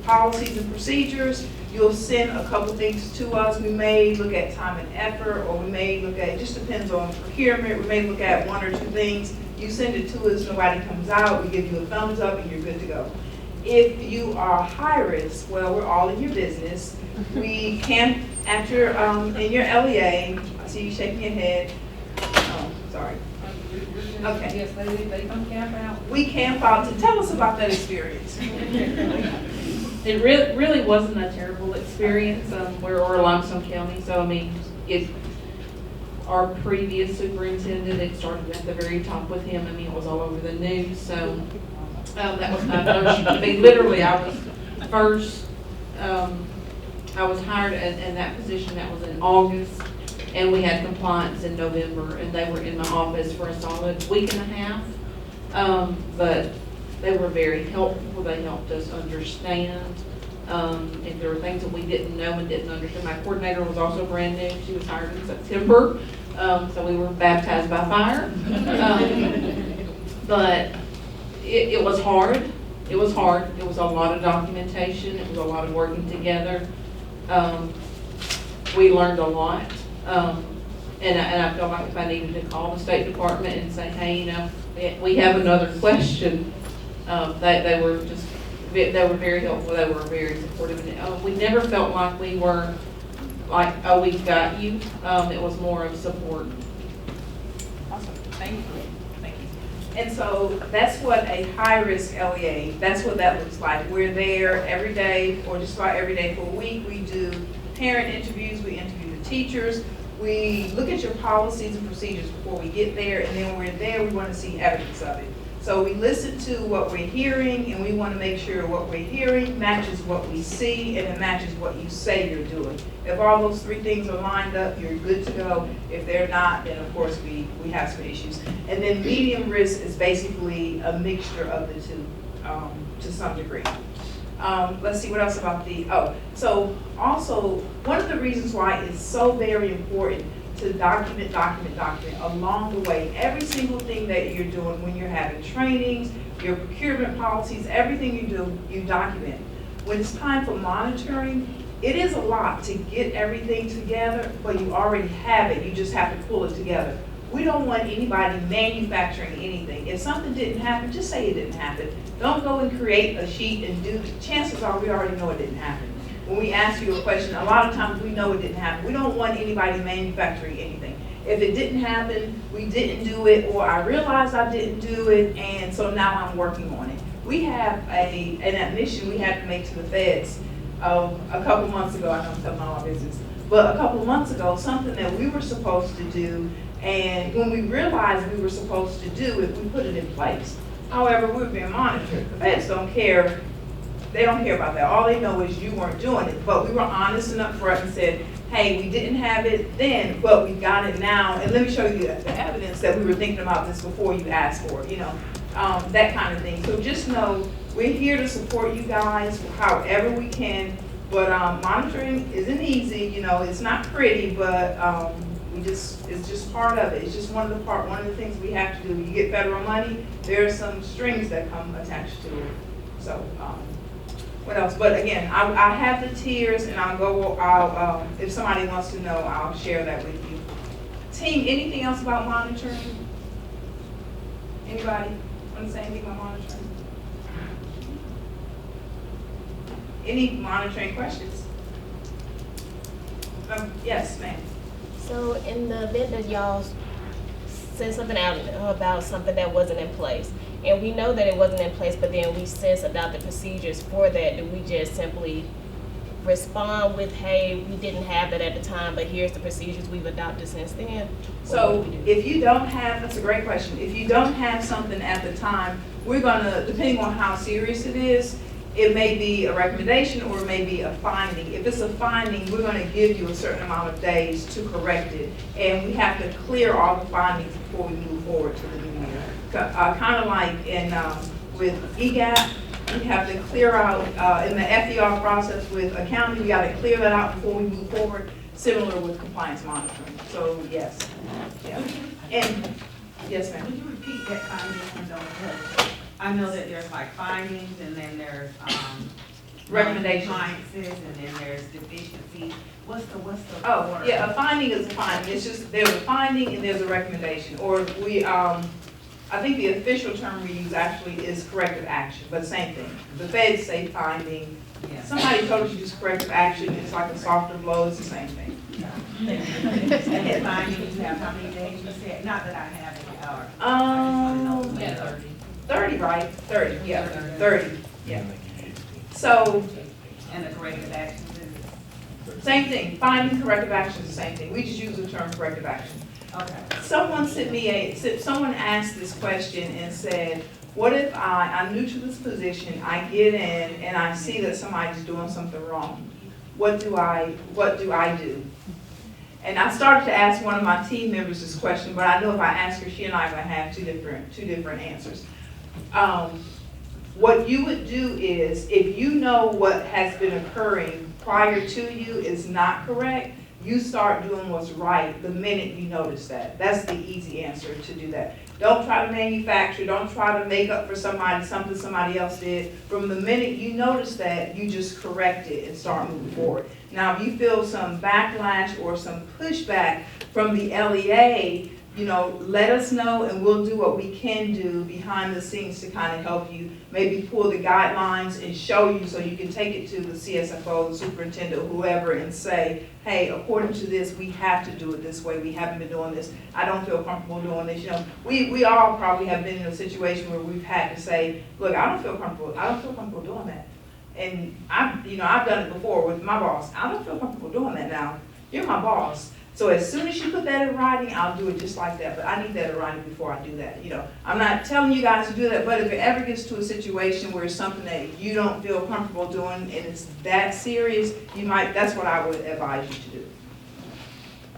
[SPEAKER 2] policies and procedures. You'll send a couple things to us. We may look at time and effort, or we may look at, it just depends on procurement. We may look at 1 or 2 things. You send it to us, nobody comes out, we give you a thumbs up, and you're good to go. If you are high risk, well, we're all in your business. We camp at your, in your LEA. I see you shaking your head. Oh, sorry. Okay.
[SPEAKER 9] Yes, they come camp out.
[SPEAKER 2] We camp out. Tell us about that experience.
[SPEAKER 13] It really wasn't a terrible experience. We're a limestone county, so I mean, our previous superintendent, it started at the very top with him. I mean, it was all over the news. So that was my first. I mean, literally, I was first. I was hired in that position. That was in August, and we had compliance in November, and they were in my office for a solid week and a half. But they were very helpful. They helped us understand if there were things that we didn't know and didn't understand. My coordinator was also brand new. She was hired in September, so we were baptized by fire. But it was hard. It was hard. It was a lot of documentation. It was a lot of working together. We learned a lot. And I felt like if I needed to call the State Department and say, hey, you know, we have another question, they were very helpful. They were very supportive. And we never felt like we were like, oh, we've got you. It was more of support.
[SPEAKER 2] Awesome. Thank you. Thank you. And so that's what a high-risk LEA, that's what that looks like. We're there every day, or just about every day for a week. We do parent interviews. We interview the teachers. We look at your policies and procedures before we get there, and then when we're there, we want to see evidence of it. So we listen to what we're hearing, and we want to make sure what we're hearing matches what we see, and it matches what you say you're doing. If all those 3 things are lined up, you're good to go. If they're not, then of course we have some issues. And then medium risk is basically a mixture of the 2 to some degree. Let's see what else about so also one of the reasons why it's so very important to document along the way. Every single thing that you're doing when you're having trainings, your procurement policies, everything you do, you document. When it's time for monitoring, it is a lot to get everything together, but you already have it. You just have to pull it together. We don't want anybody manufacturing anything. If something didn't happen, just say it didn't happen. Don't go and create a sheet and do it. Chances are we already know it didn't happen. When we ask you a question, a lot of times we know it didn't happen. We don't want anybody manufacturing anything. If it didn't happen, we didn't do it, or I realized I didn't do it, and so now I'm working on it. We have an admission we had to make to the feds a couple months ago. I know I'm telling all my business. But a couple of months ago, something that we were supposed to do, and when we realized we were supposed to do it, we put it in place. However, we were being monitored. The feds don't care. They don't care about that. All they know is you weren't doing it. But we were honest and upfront and said, hey, we didn't have it then, but we got it now. And let me show you the evidence that we were thinking about this before you asked for it, you know, that kind of thing. So just know we're here to support you guys however we can. But monitoring isn't easy, you know, it's not pretty, but It's just part of it. It's just one of the things we have to do. You get federal money, there are some strings that come attached to it. So, what else? But again, I have the tiers, and I'll if somebody wants to know, I'll share that with you. Team, anything else about monitoring? Anybody want to say anything about monitoring? Any monitoring questions? Yes, ma'am.
[SPEAKER 1] So in the event that y'all send something out about something that wasn't in place, and we know that it wasn't in place, but then we since adopted procedures for that, do we just simply respond with, hey, we didn't have that at the time, but here's the procedures we've adopted since then?
[SPEAKER 2] So if you don't have, that's a great question. If you don't have something at the time, we're gonna, depending on how serious it is, it may be a recommendation or it may be a finding. If it's a finding, we're gonna give you a certain amount of days to correct it. And we have to clear all the findings before we move forward to the new year. Kind of like with EGAP, we have to clear out, in the FDR process with accounting, we gotta clear that out before we move forward, similar with compliance monitoring. So yes, yeah. And, yes ma'am.
[SPEAKER 4] Would you repeat that finding? I know that there's like findings, and then there's
[SPEAKER 2] Recommendations.
[SPEAKER 4] compliances, and then there's deficiencies. What's the
[SPEAKER 2] Oh,
[SPEAKER 4] order?
[SPEAKER 2] yeah, a finding is a finding. It's just, there's a finding and there's a recommendation. Or we, I think the official term we use actually is corrective action, but same thing. The feds say finding.
[SPEAKER 4] Yeah.
[SPEAKER 2] Somebody told us to use corrective action, it's like a softer blow, it's the same thing.
[SPEAKER 4] And that finding, you have how many days you said? Not that I have it, or. I just wanna know.
[SPEAKER 2] 30, right? 30, yeah, 30, yeah. So,
[SPEAKER 4] And the corrective actions is?
[SPEAKER 2] same thing, finding, corrective action is the same thing. We just use the term corrective action.
[SPEAKER 4] Okay.
[SPEAKER 2] Someone asked this question and said, what if I'm new to this position, I get in and I see that somebody's doing something wrong? What do I do? And I started to ask one of my team members this question, but I know if I ask her, she and I are gonna have two different answers. What you would do is, if you know what has been occurring prior to you is not correct, you start doing what's right the minute you notice that. That's the easy answer to do that. Don't try to manufacture, don't try to make up for something somebody else did. From the minute you notice that, you just correct it and start moving forward. Now, if you feel some backlash or some pushback from the LEA, let us know and we'll do what we can do behind the scenes to kind of help you, maybe pull the guidelines and show you so you can take it to the CSFO, the superintendent, whoever, and say, hey, according to this, we have to do it this way. We haven't been doing this. I don't feel comfortable doing this. We all probably have been in a situation where we've had to say, look, I don't feel comfortable doing that. And I've done it before with my boss. I don't feel comfortable doing that now. You're my boss. So as soon as you put that in writing, I'll do it just like that, but I need that in writing before I do that. I'm not telling you guys to do that, but if it ever gets to a situation where it's something that you don't feel comfortable doing and it's that serious, that's what I would advise you to do.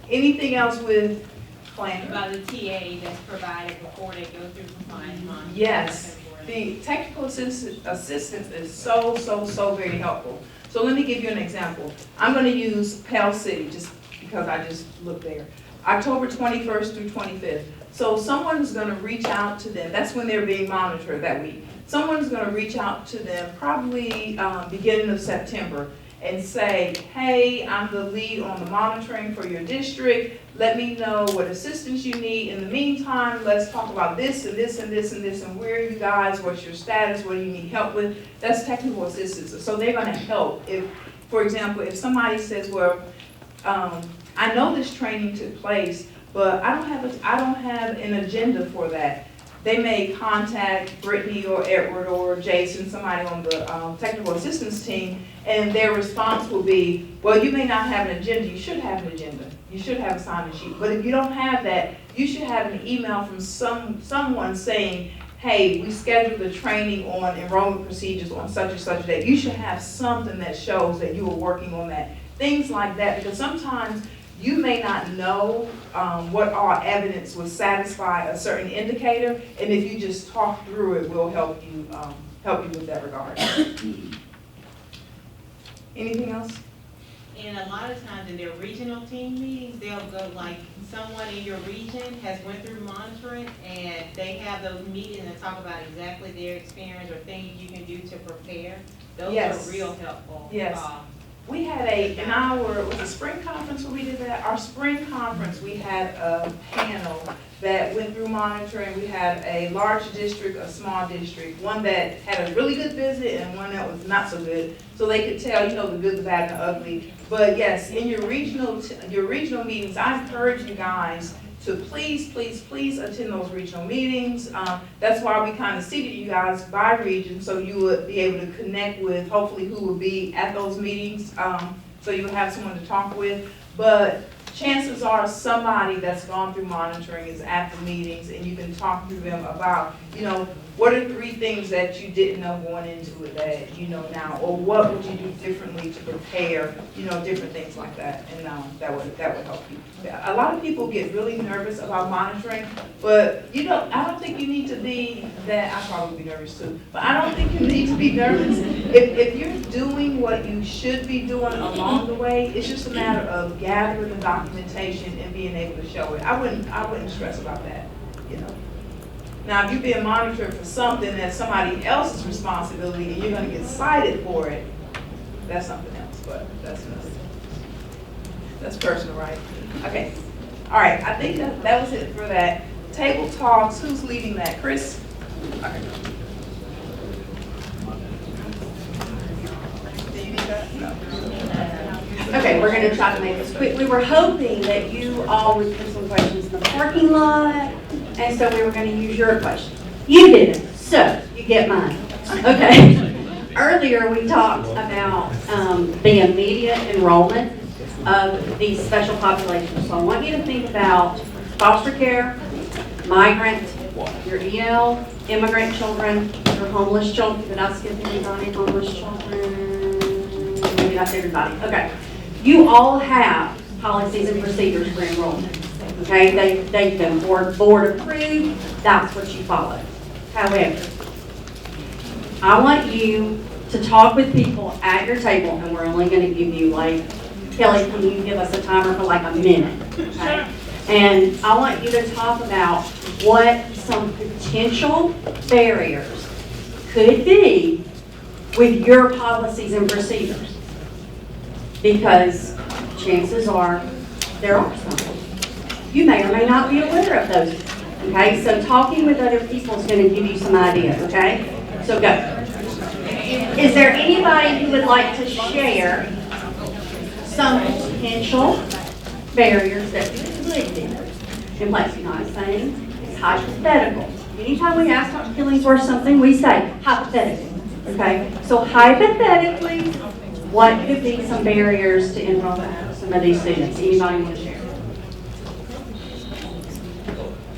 [SPEAKER 2] Anything else with Calandra?
[SPEAKER 4] About the TA that's provided before they go through compliance monitoring?
[SPEAKER 2] Yes, the technical assistance is so very helpful. So let me give you an example. I'm gonna use Pell City, just because I just looked there. October 21st through 25th. So someone's gonna reach out to them. That's when they're being monitored that week. Someone's gonna reach out to them probably beginning of September and say, hey, I'm the lead on the monitoring for your district. Let me know what assistance you need. In the meantime, let's talk about this and this and this and this and where are you guys, what's your status, what do you need help with? That's technical assistance. So they're gonna help. If, for example, if somebody says, well, I know this training took place, but I don't have an agenda for that. They may contact Brittany or Edward or Jason, somebody on the technical assistance team, and their response will be, well, you may not have an agenda. You should have an agenda. You should have a sign-in sheet. But if you don't have that, you should have an email from someone saying, hey, we scheduled the training on enrollment procedures on such and such a date. You should have something that shows that you are working on that. Things like that, because sometimes you may not know what all evidence would satisfy a certain indicator, and if you just talk through it, will help you with that regard. Anything else?
[SPEAKER 15] And a lot of times in their regional team meetings, they'll go like, someone in your region has went through monitoring and they have those meetings and talk about exactly their experience or things you can do to prepare. Those
[SPEAKER 21] Yes.
[SPEAKER 15] are real helpful.
[SPEAKER 21] Yes. We had in our, was it spring conference when we did that? Our spring conference, we had a panel that went through monitoring. We had a large district, a small district, one that had a really good visit and one that was not so good. So they could tell, the good, the bad, and the ugly. But yes, in your regional meetings, I encourage you guys to please, please, please attend those regional meetings. That's why we kind of seated you guys by region, so you would be able to connect with hopefully who would be at those meetings, so you would have someone to talk with. But chances are somebody that's gone through monitoring is at the meetings, and you can talk to them about, what are 3 things that you didn't know going into it that you know now, or what would you do differently to prepare, different things like that, and that would help you. A lot of people get really nervous about monitoring, but I don't think you need to be that. I probably be nervous too, but I don't think you need to be nervous. If you're doing what you should be doing along the way, it's just a matter of gathering the documentation and being able to show it. I wouldn't stress about that, Now, if you're being monitored for something that's somebody else's responsibility and you're going to get cited for it, that's something else, but that's personal, right? Okay. All right, I think that was it for that. Table talks, who's leading that? Chris? Okay. Do you need that? No.
[SPEAKER 16] Okay, we're gonna try to make this quick. We were hoping that you all would put some questions in the parking lot, and so we were gonna use your questions. You didn't, so you get mine. Okay. Earlier, we talked about the immediate enrollment of these special populations. So I want you to think about foster care, migrant, your EL, immigrant children, your homeless children. Did I skip anybody? Homeless children? Maybe that's everybody. Okay. You all have policies and procedures for enrollment. Okay, they've been board approved. That's what you follow. However, I want you to talk with people at your table, and we're only going to give you Kelly, can you give us a timer for a minute? Okay? And I want you to talk about what some potential barriers could be with your policies and procedures. Because chances are there are some. You may or may not be aware of those. Okay, so talking with other people is going to give you some ideas. Okay, so go. Is there anybody who would like to share some potential barriers that could be in place? You know what I'm saying? It's hypothetical. Anytime we ask Dr. Killingsworth something, we say hypothetically. Okay, so hypothetically, what could be some barriers to enrollment of some of these students? Anybody want to share?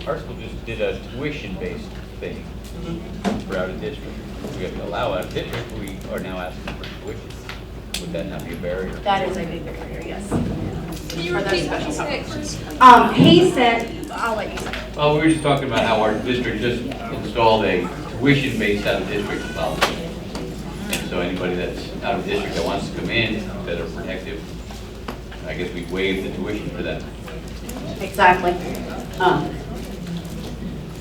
[SPEAKER 6] Our school just did a tuition-based thing for out of district. We have to allow out of district, we are now asking for tuition. Would that not be a barrier?
[SPEAKER 16] That is a big barrier, yes.
[SPEAKER 12] Can you repeat what you said, Chris?
[SPEAKER 16] He said, I'll let you say.
[SPEAKER 6] Oh, we were just talking about how our district just installed a tuition-based out of district policy. And so anybody that's out of district that wants to come in that are protective, I guess we waive the tuition for them.
[SPEAKER 16] Exactly.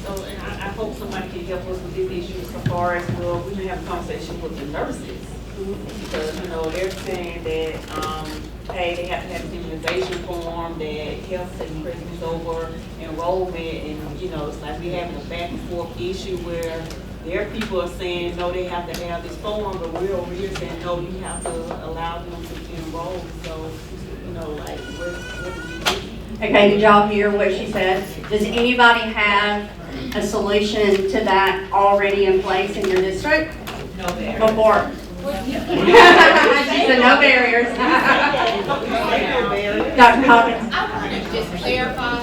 [SPEAKER 21] So, and I hope somebody can help us with this issue so far as well. We can have a conversation with the nurses. Because, they're saying that, hey, they have to have an immunization form, that health takes precedence over enrollment, and, it's like we're having a back and forth issue where their people are saying, no, they have to have this form, but we're over here saying, no, you have to allow them to enroll. So, what do we do?
[SPEAKER 16] Okay, did y'all hear what she said? Does anybody have a solution to that already in place in your district?
[SPEAKER 21] No barriers.
[SPEAKER 16] Before? She said no barriers. Dr. Hawkins.
[SPEAKER 15] I want to just clarify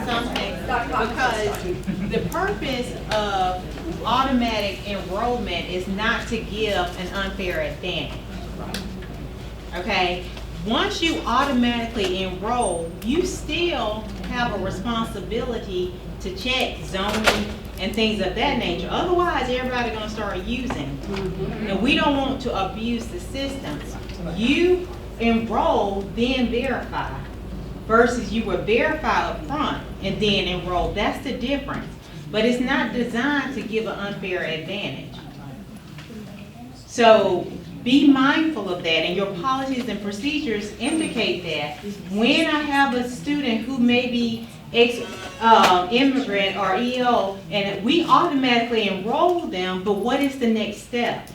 [SPEAKER 15] something, because the purpose of automatic enrollment is not to give an unfair advantage. Okay? Once you automatically enroll, you still have a responsibility to check zoning and things of that nature. Otherwise, everybody's going to start using. And we don't want to abuse the system. You enroll, then verify, versus you will verify up front and then enroll. That's the difference. But it's not designed to give an unfair advantage. So be mindful of that, and your policies and procedures indicate that. When I have a student who may be immigrant or EO, and we automatically enroll them, but what is the next step?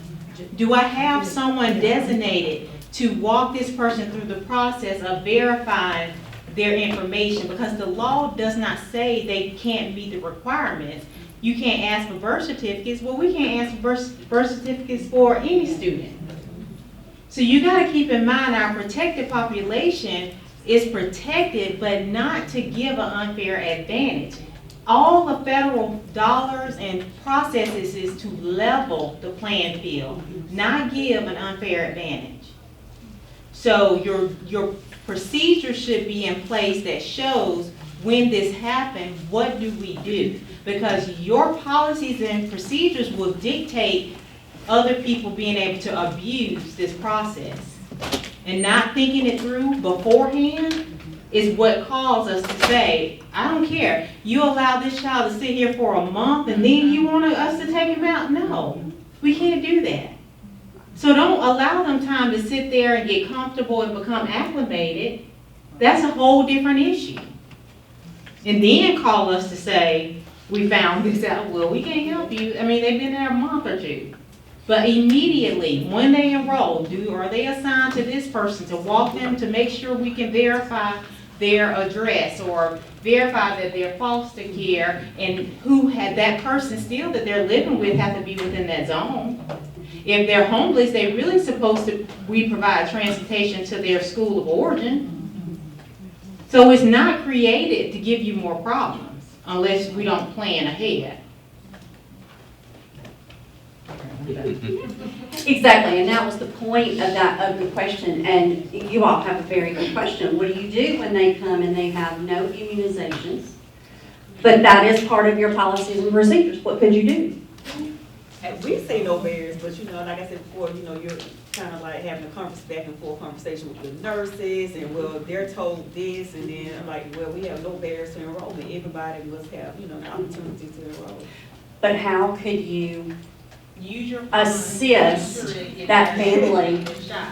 [SPEAKER 15] Do I have someone designated to walk this person through the process of verifying their information? Because the law does not say they can't meet the requirements. You can't ask for birth certificates. Well, we can't ask for birth certificates for any student. So you got to keep in mind our protected population is protected, but not to give an unfair advantage. All the federal dollars and processes is to level the playing field, not give an unfair advantage. So your procedure should be in place that shows when this happened, what do we do? Because your policies and procedures will dictate other people being able to abuse this process. And not thinking it through beforehand is what caused us to say, I don't care. You allow this child to sit here for a month and then you want us to take him out? No, we can't do that. So don't allow them time to sit there and get comfortable and become acclimated. That's a whole different issue. And then call us to say, we found this out. Well, we can't help you. I mean, they've been there a month or two. But immediately, when they enroll, are they assigned to this person to walk them to make sure we can verify their address or verify that they're foster care, and who had that person still that they're living with have to be within that zone. If they're homeless, they're really supposed to, we provide transportation to their school of origin. So it's not created to give you more problems unless we don't plan ahead.
[SPEAKER 16] Exactly, and that was the point of the question, and you all have a very good question. What do you do when they come and they have no immunizations, but that is part of your policies and procedures? What could you do?
[SPEAKER 3] And we say no barriers, but like I said before, you're kind of like having a back and forth conversation with the nurses, and well, they're told this, and then I'm like, well, we have no barriers to enrollment. Everybody must have, an opportunity to enroll.
[SPEAKER 16] But how could you
[SPEAKER 15] use your
[SPEAKER 16] assist that family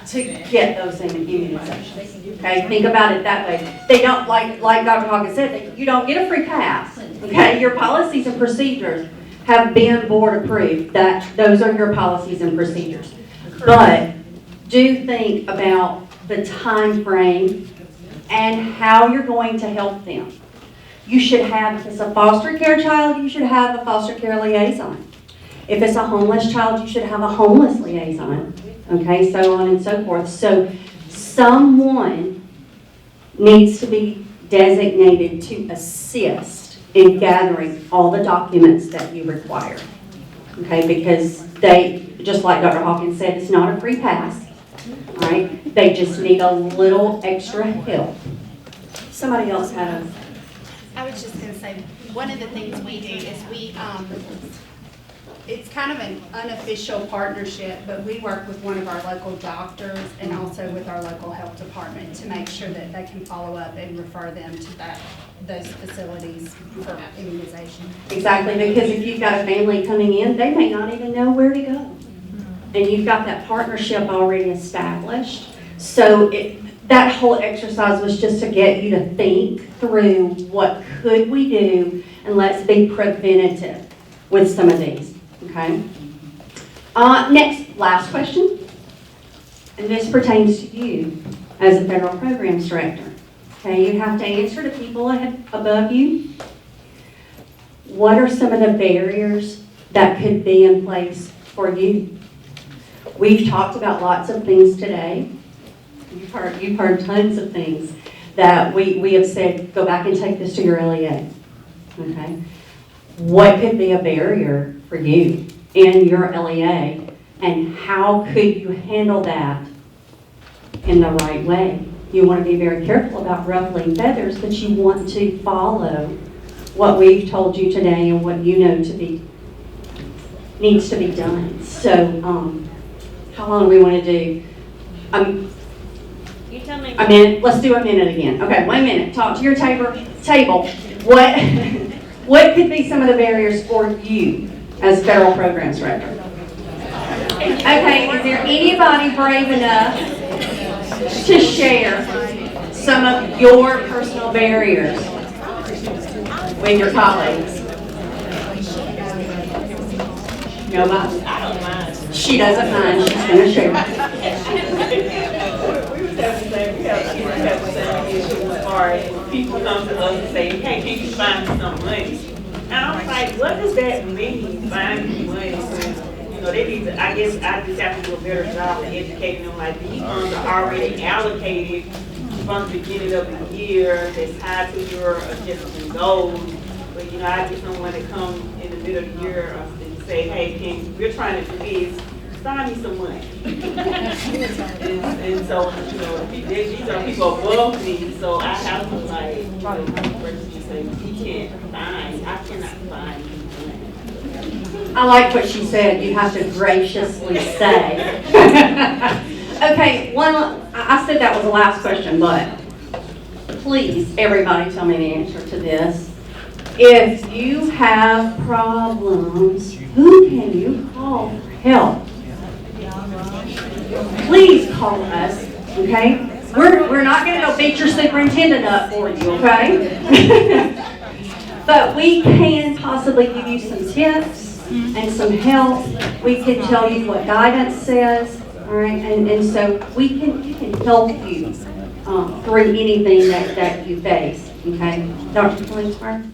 [SPEAKER 16] to get those immunizations? Okay, think about it that way. They don't, like Dr. Hawkins said, you don't get a free pass. Okay, your policies and procedures have been board approved. Those are your policies and procedures. But do think about the time frame and how you're going to help them. You should have, if it's a foster care child, you should have a foster care liaison. If it's a homeless child, you should have a homeless liaison. Okay, so on and so forth. So someone needs to be designated to assist in gathering all the documents that you require. Okay, because they, just like Dr. Hawkins said, it's not a free pass. All right, they just need a little extra help. Somebody else had a...
[SPEAKER 22] I was just going to say, one of the things we do is it's kind of an unofficial partnership, but we work with one of our local doctors and also with our local health department to make sure that they can follow up and refer them to those facilities for immunization.
[SPEAKER 16] Exactly, because if you've got a family coming in, they may not even know where to go. And you've got that partnership already established. So that whole exercise was just to get you to think through what could we do, and let's be preventative with some of these. Okay. Last question, and this pertains to you as a federal programs director. Okay, you have to answer to people above you. What are some of the barriers that could be in place for you? We've talked about lots of things today. You've heard tons of things that we have said, go back and take this to your LEA. Okay. What could be a barrier for you in your LEA, and how could you handle that in the right way? You want to be very careful about ruffling feathers, but you want to follow what we've told you today and what you know to be needs to be done. So, how long do we want to do? A minute, let's do a minute again. Okay, 1 minute. Talk to your table. What could be some of the barriers for you as federal programs director? Okay, is there anybody brave enough to share some of your personal barriers with your colleagues? Nobody?
[SPEAKER 3] I don't mind.
[SPEAKER 16] She doesn't mind, she's gonna share.
[SPEAKER 3] We was having the same issue as far as when people come to us and say, hey, can you find me some money? And I'm like, what does that mean, find me money? When, you know, they need to, I guess I just have to do a better job of educating them, like these funds are already allocated from the beginning of the year, that's tied to your adjustment goals. But, you know, I just don't want to come in the middle of the year and say, hey, we're trying to do this, find me some money. and so, you know, these are people above me, so I have to like, you know, say, I cannot find you.
[SPEAKER 16] I like what she said, you have to graciously say. Okay, I said that was the last question, but please, everybody tell me the answer to this. If you have problems, who can you call for help? Please call us, okay? We're not gonna go beat your superintendent up for you, okay? But we can possibly give you some tips and some help. We can tell you what guidance says, all right? And so we can help you through anything that you face, okay? Dr. Klingsberg?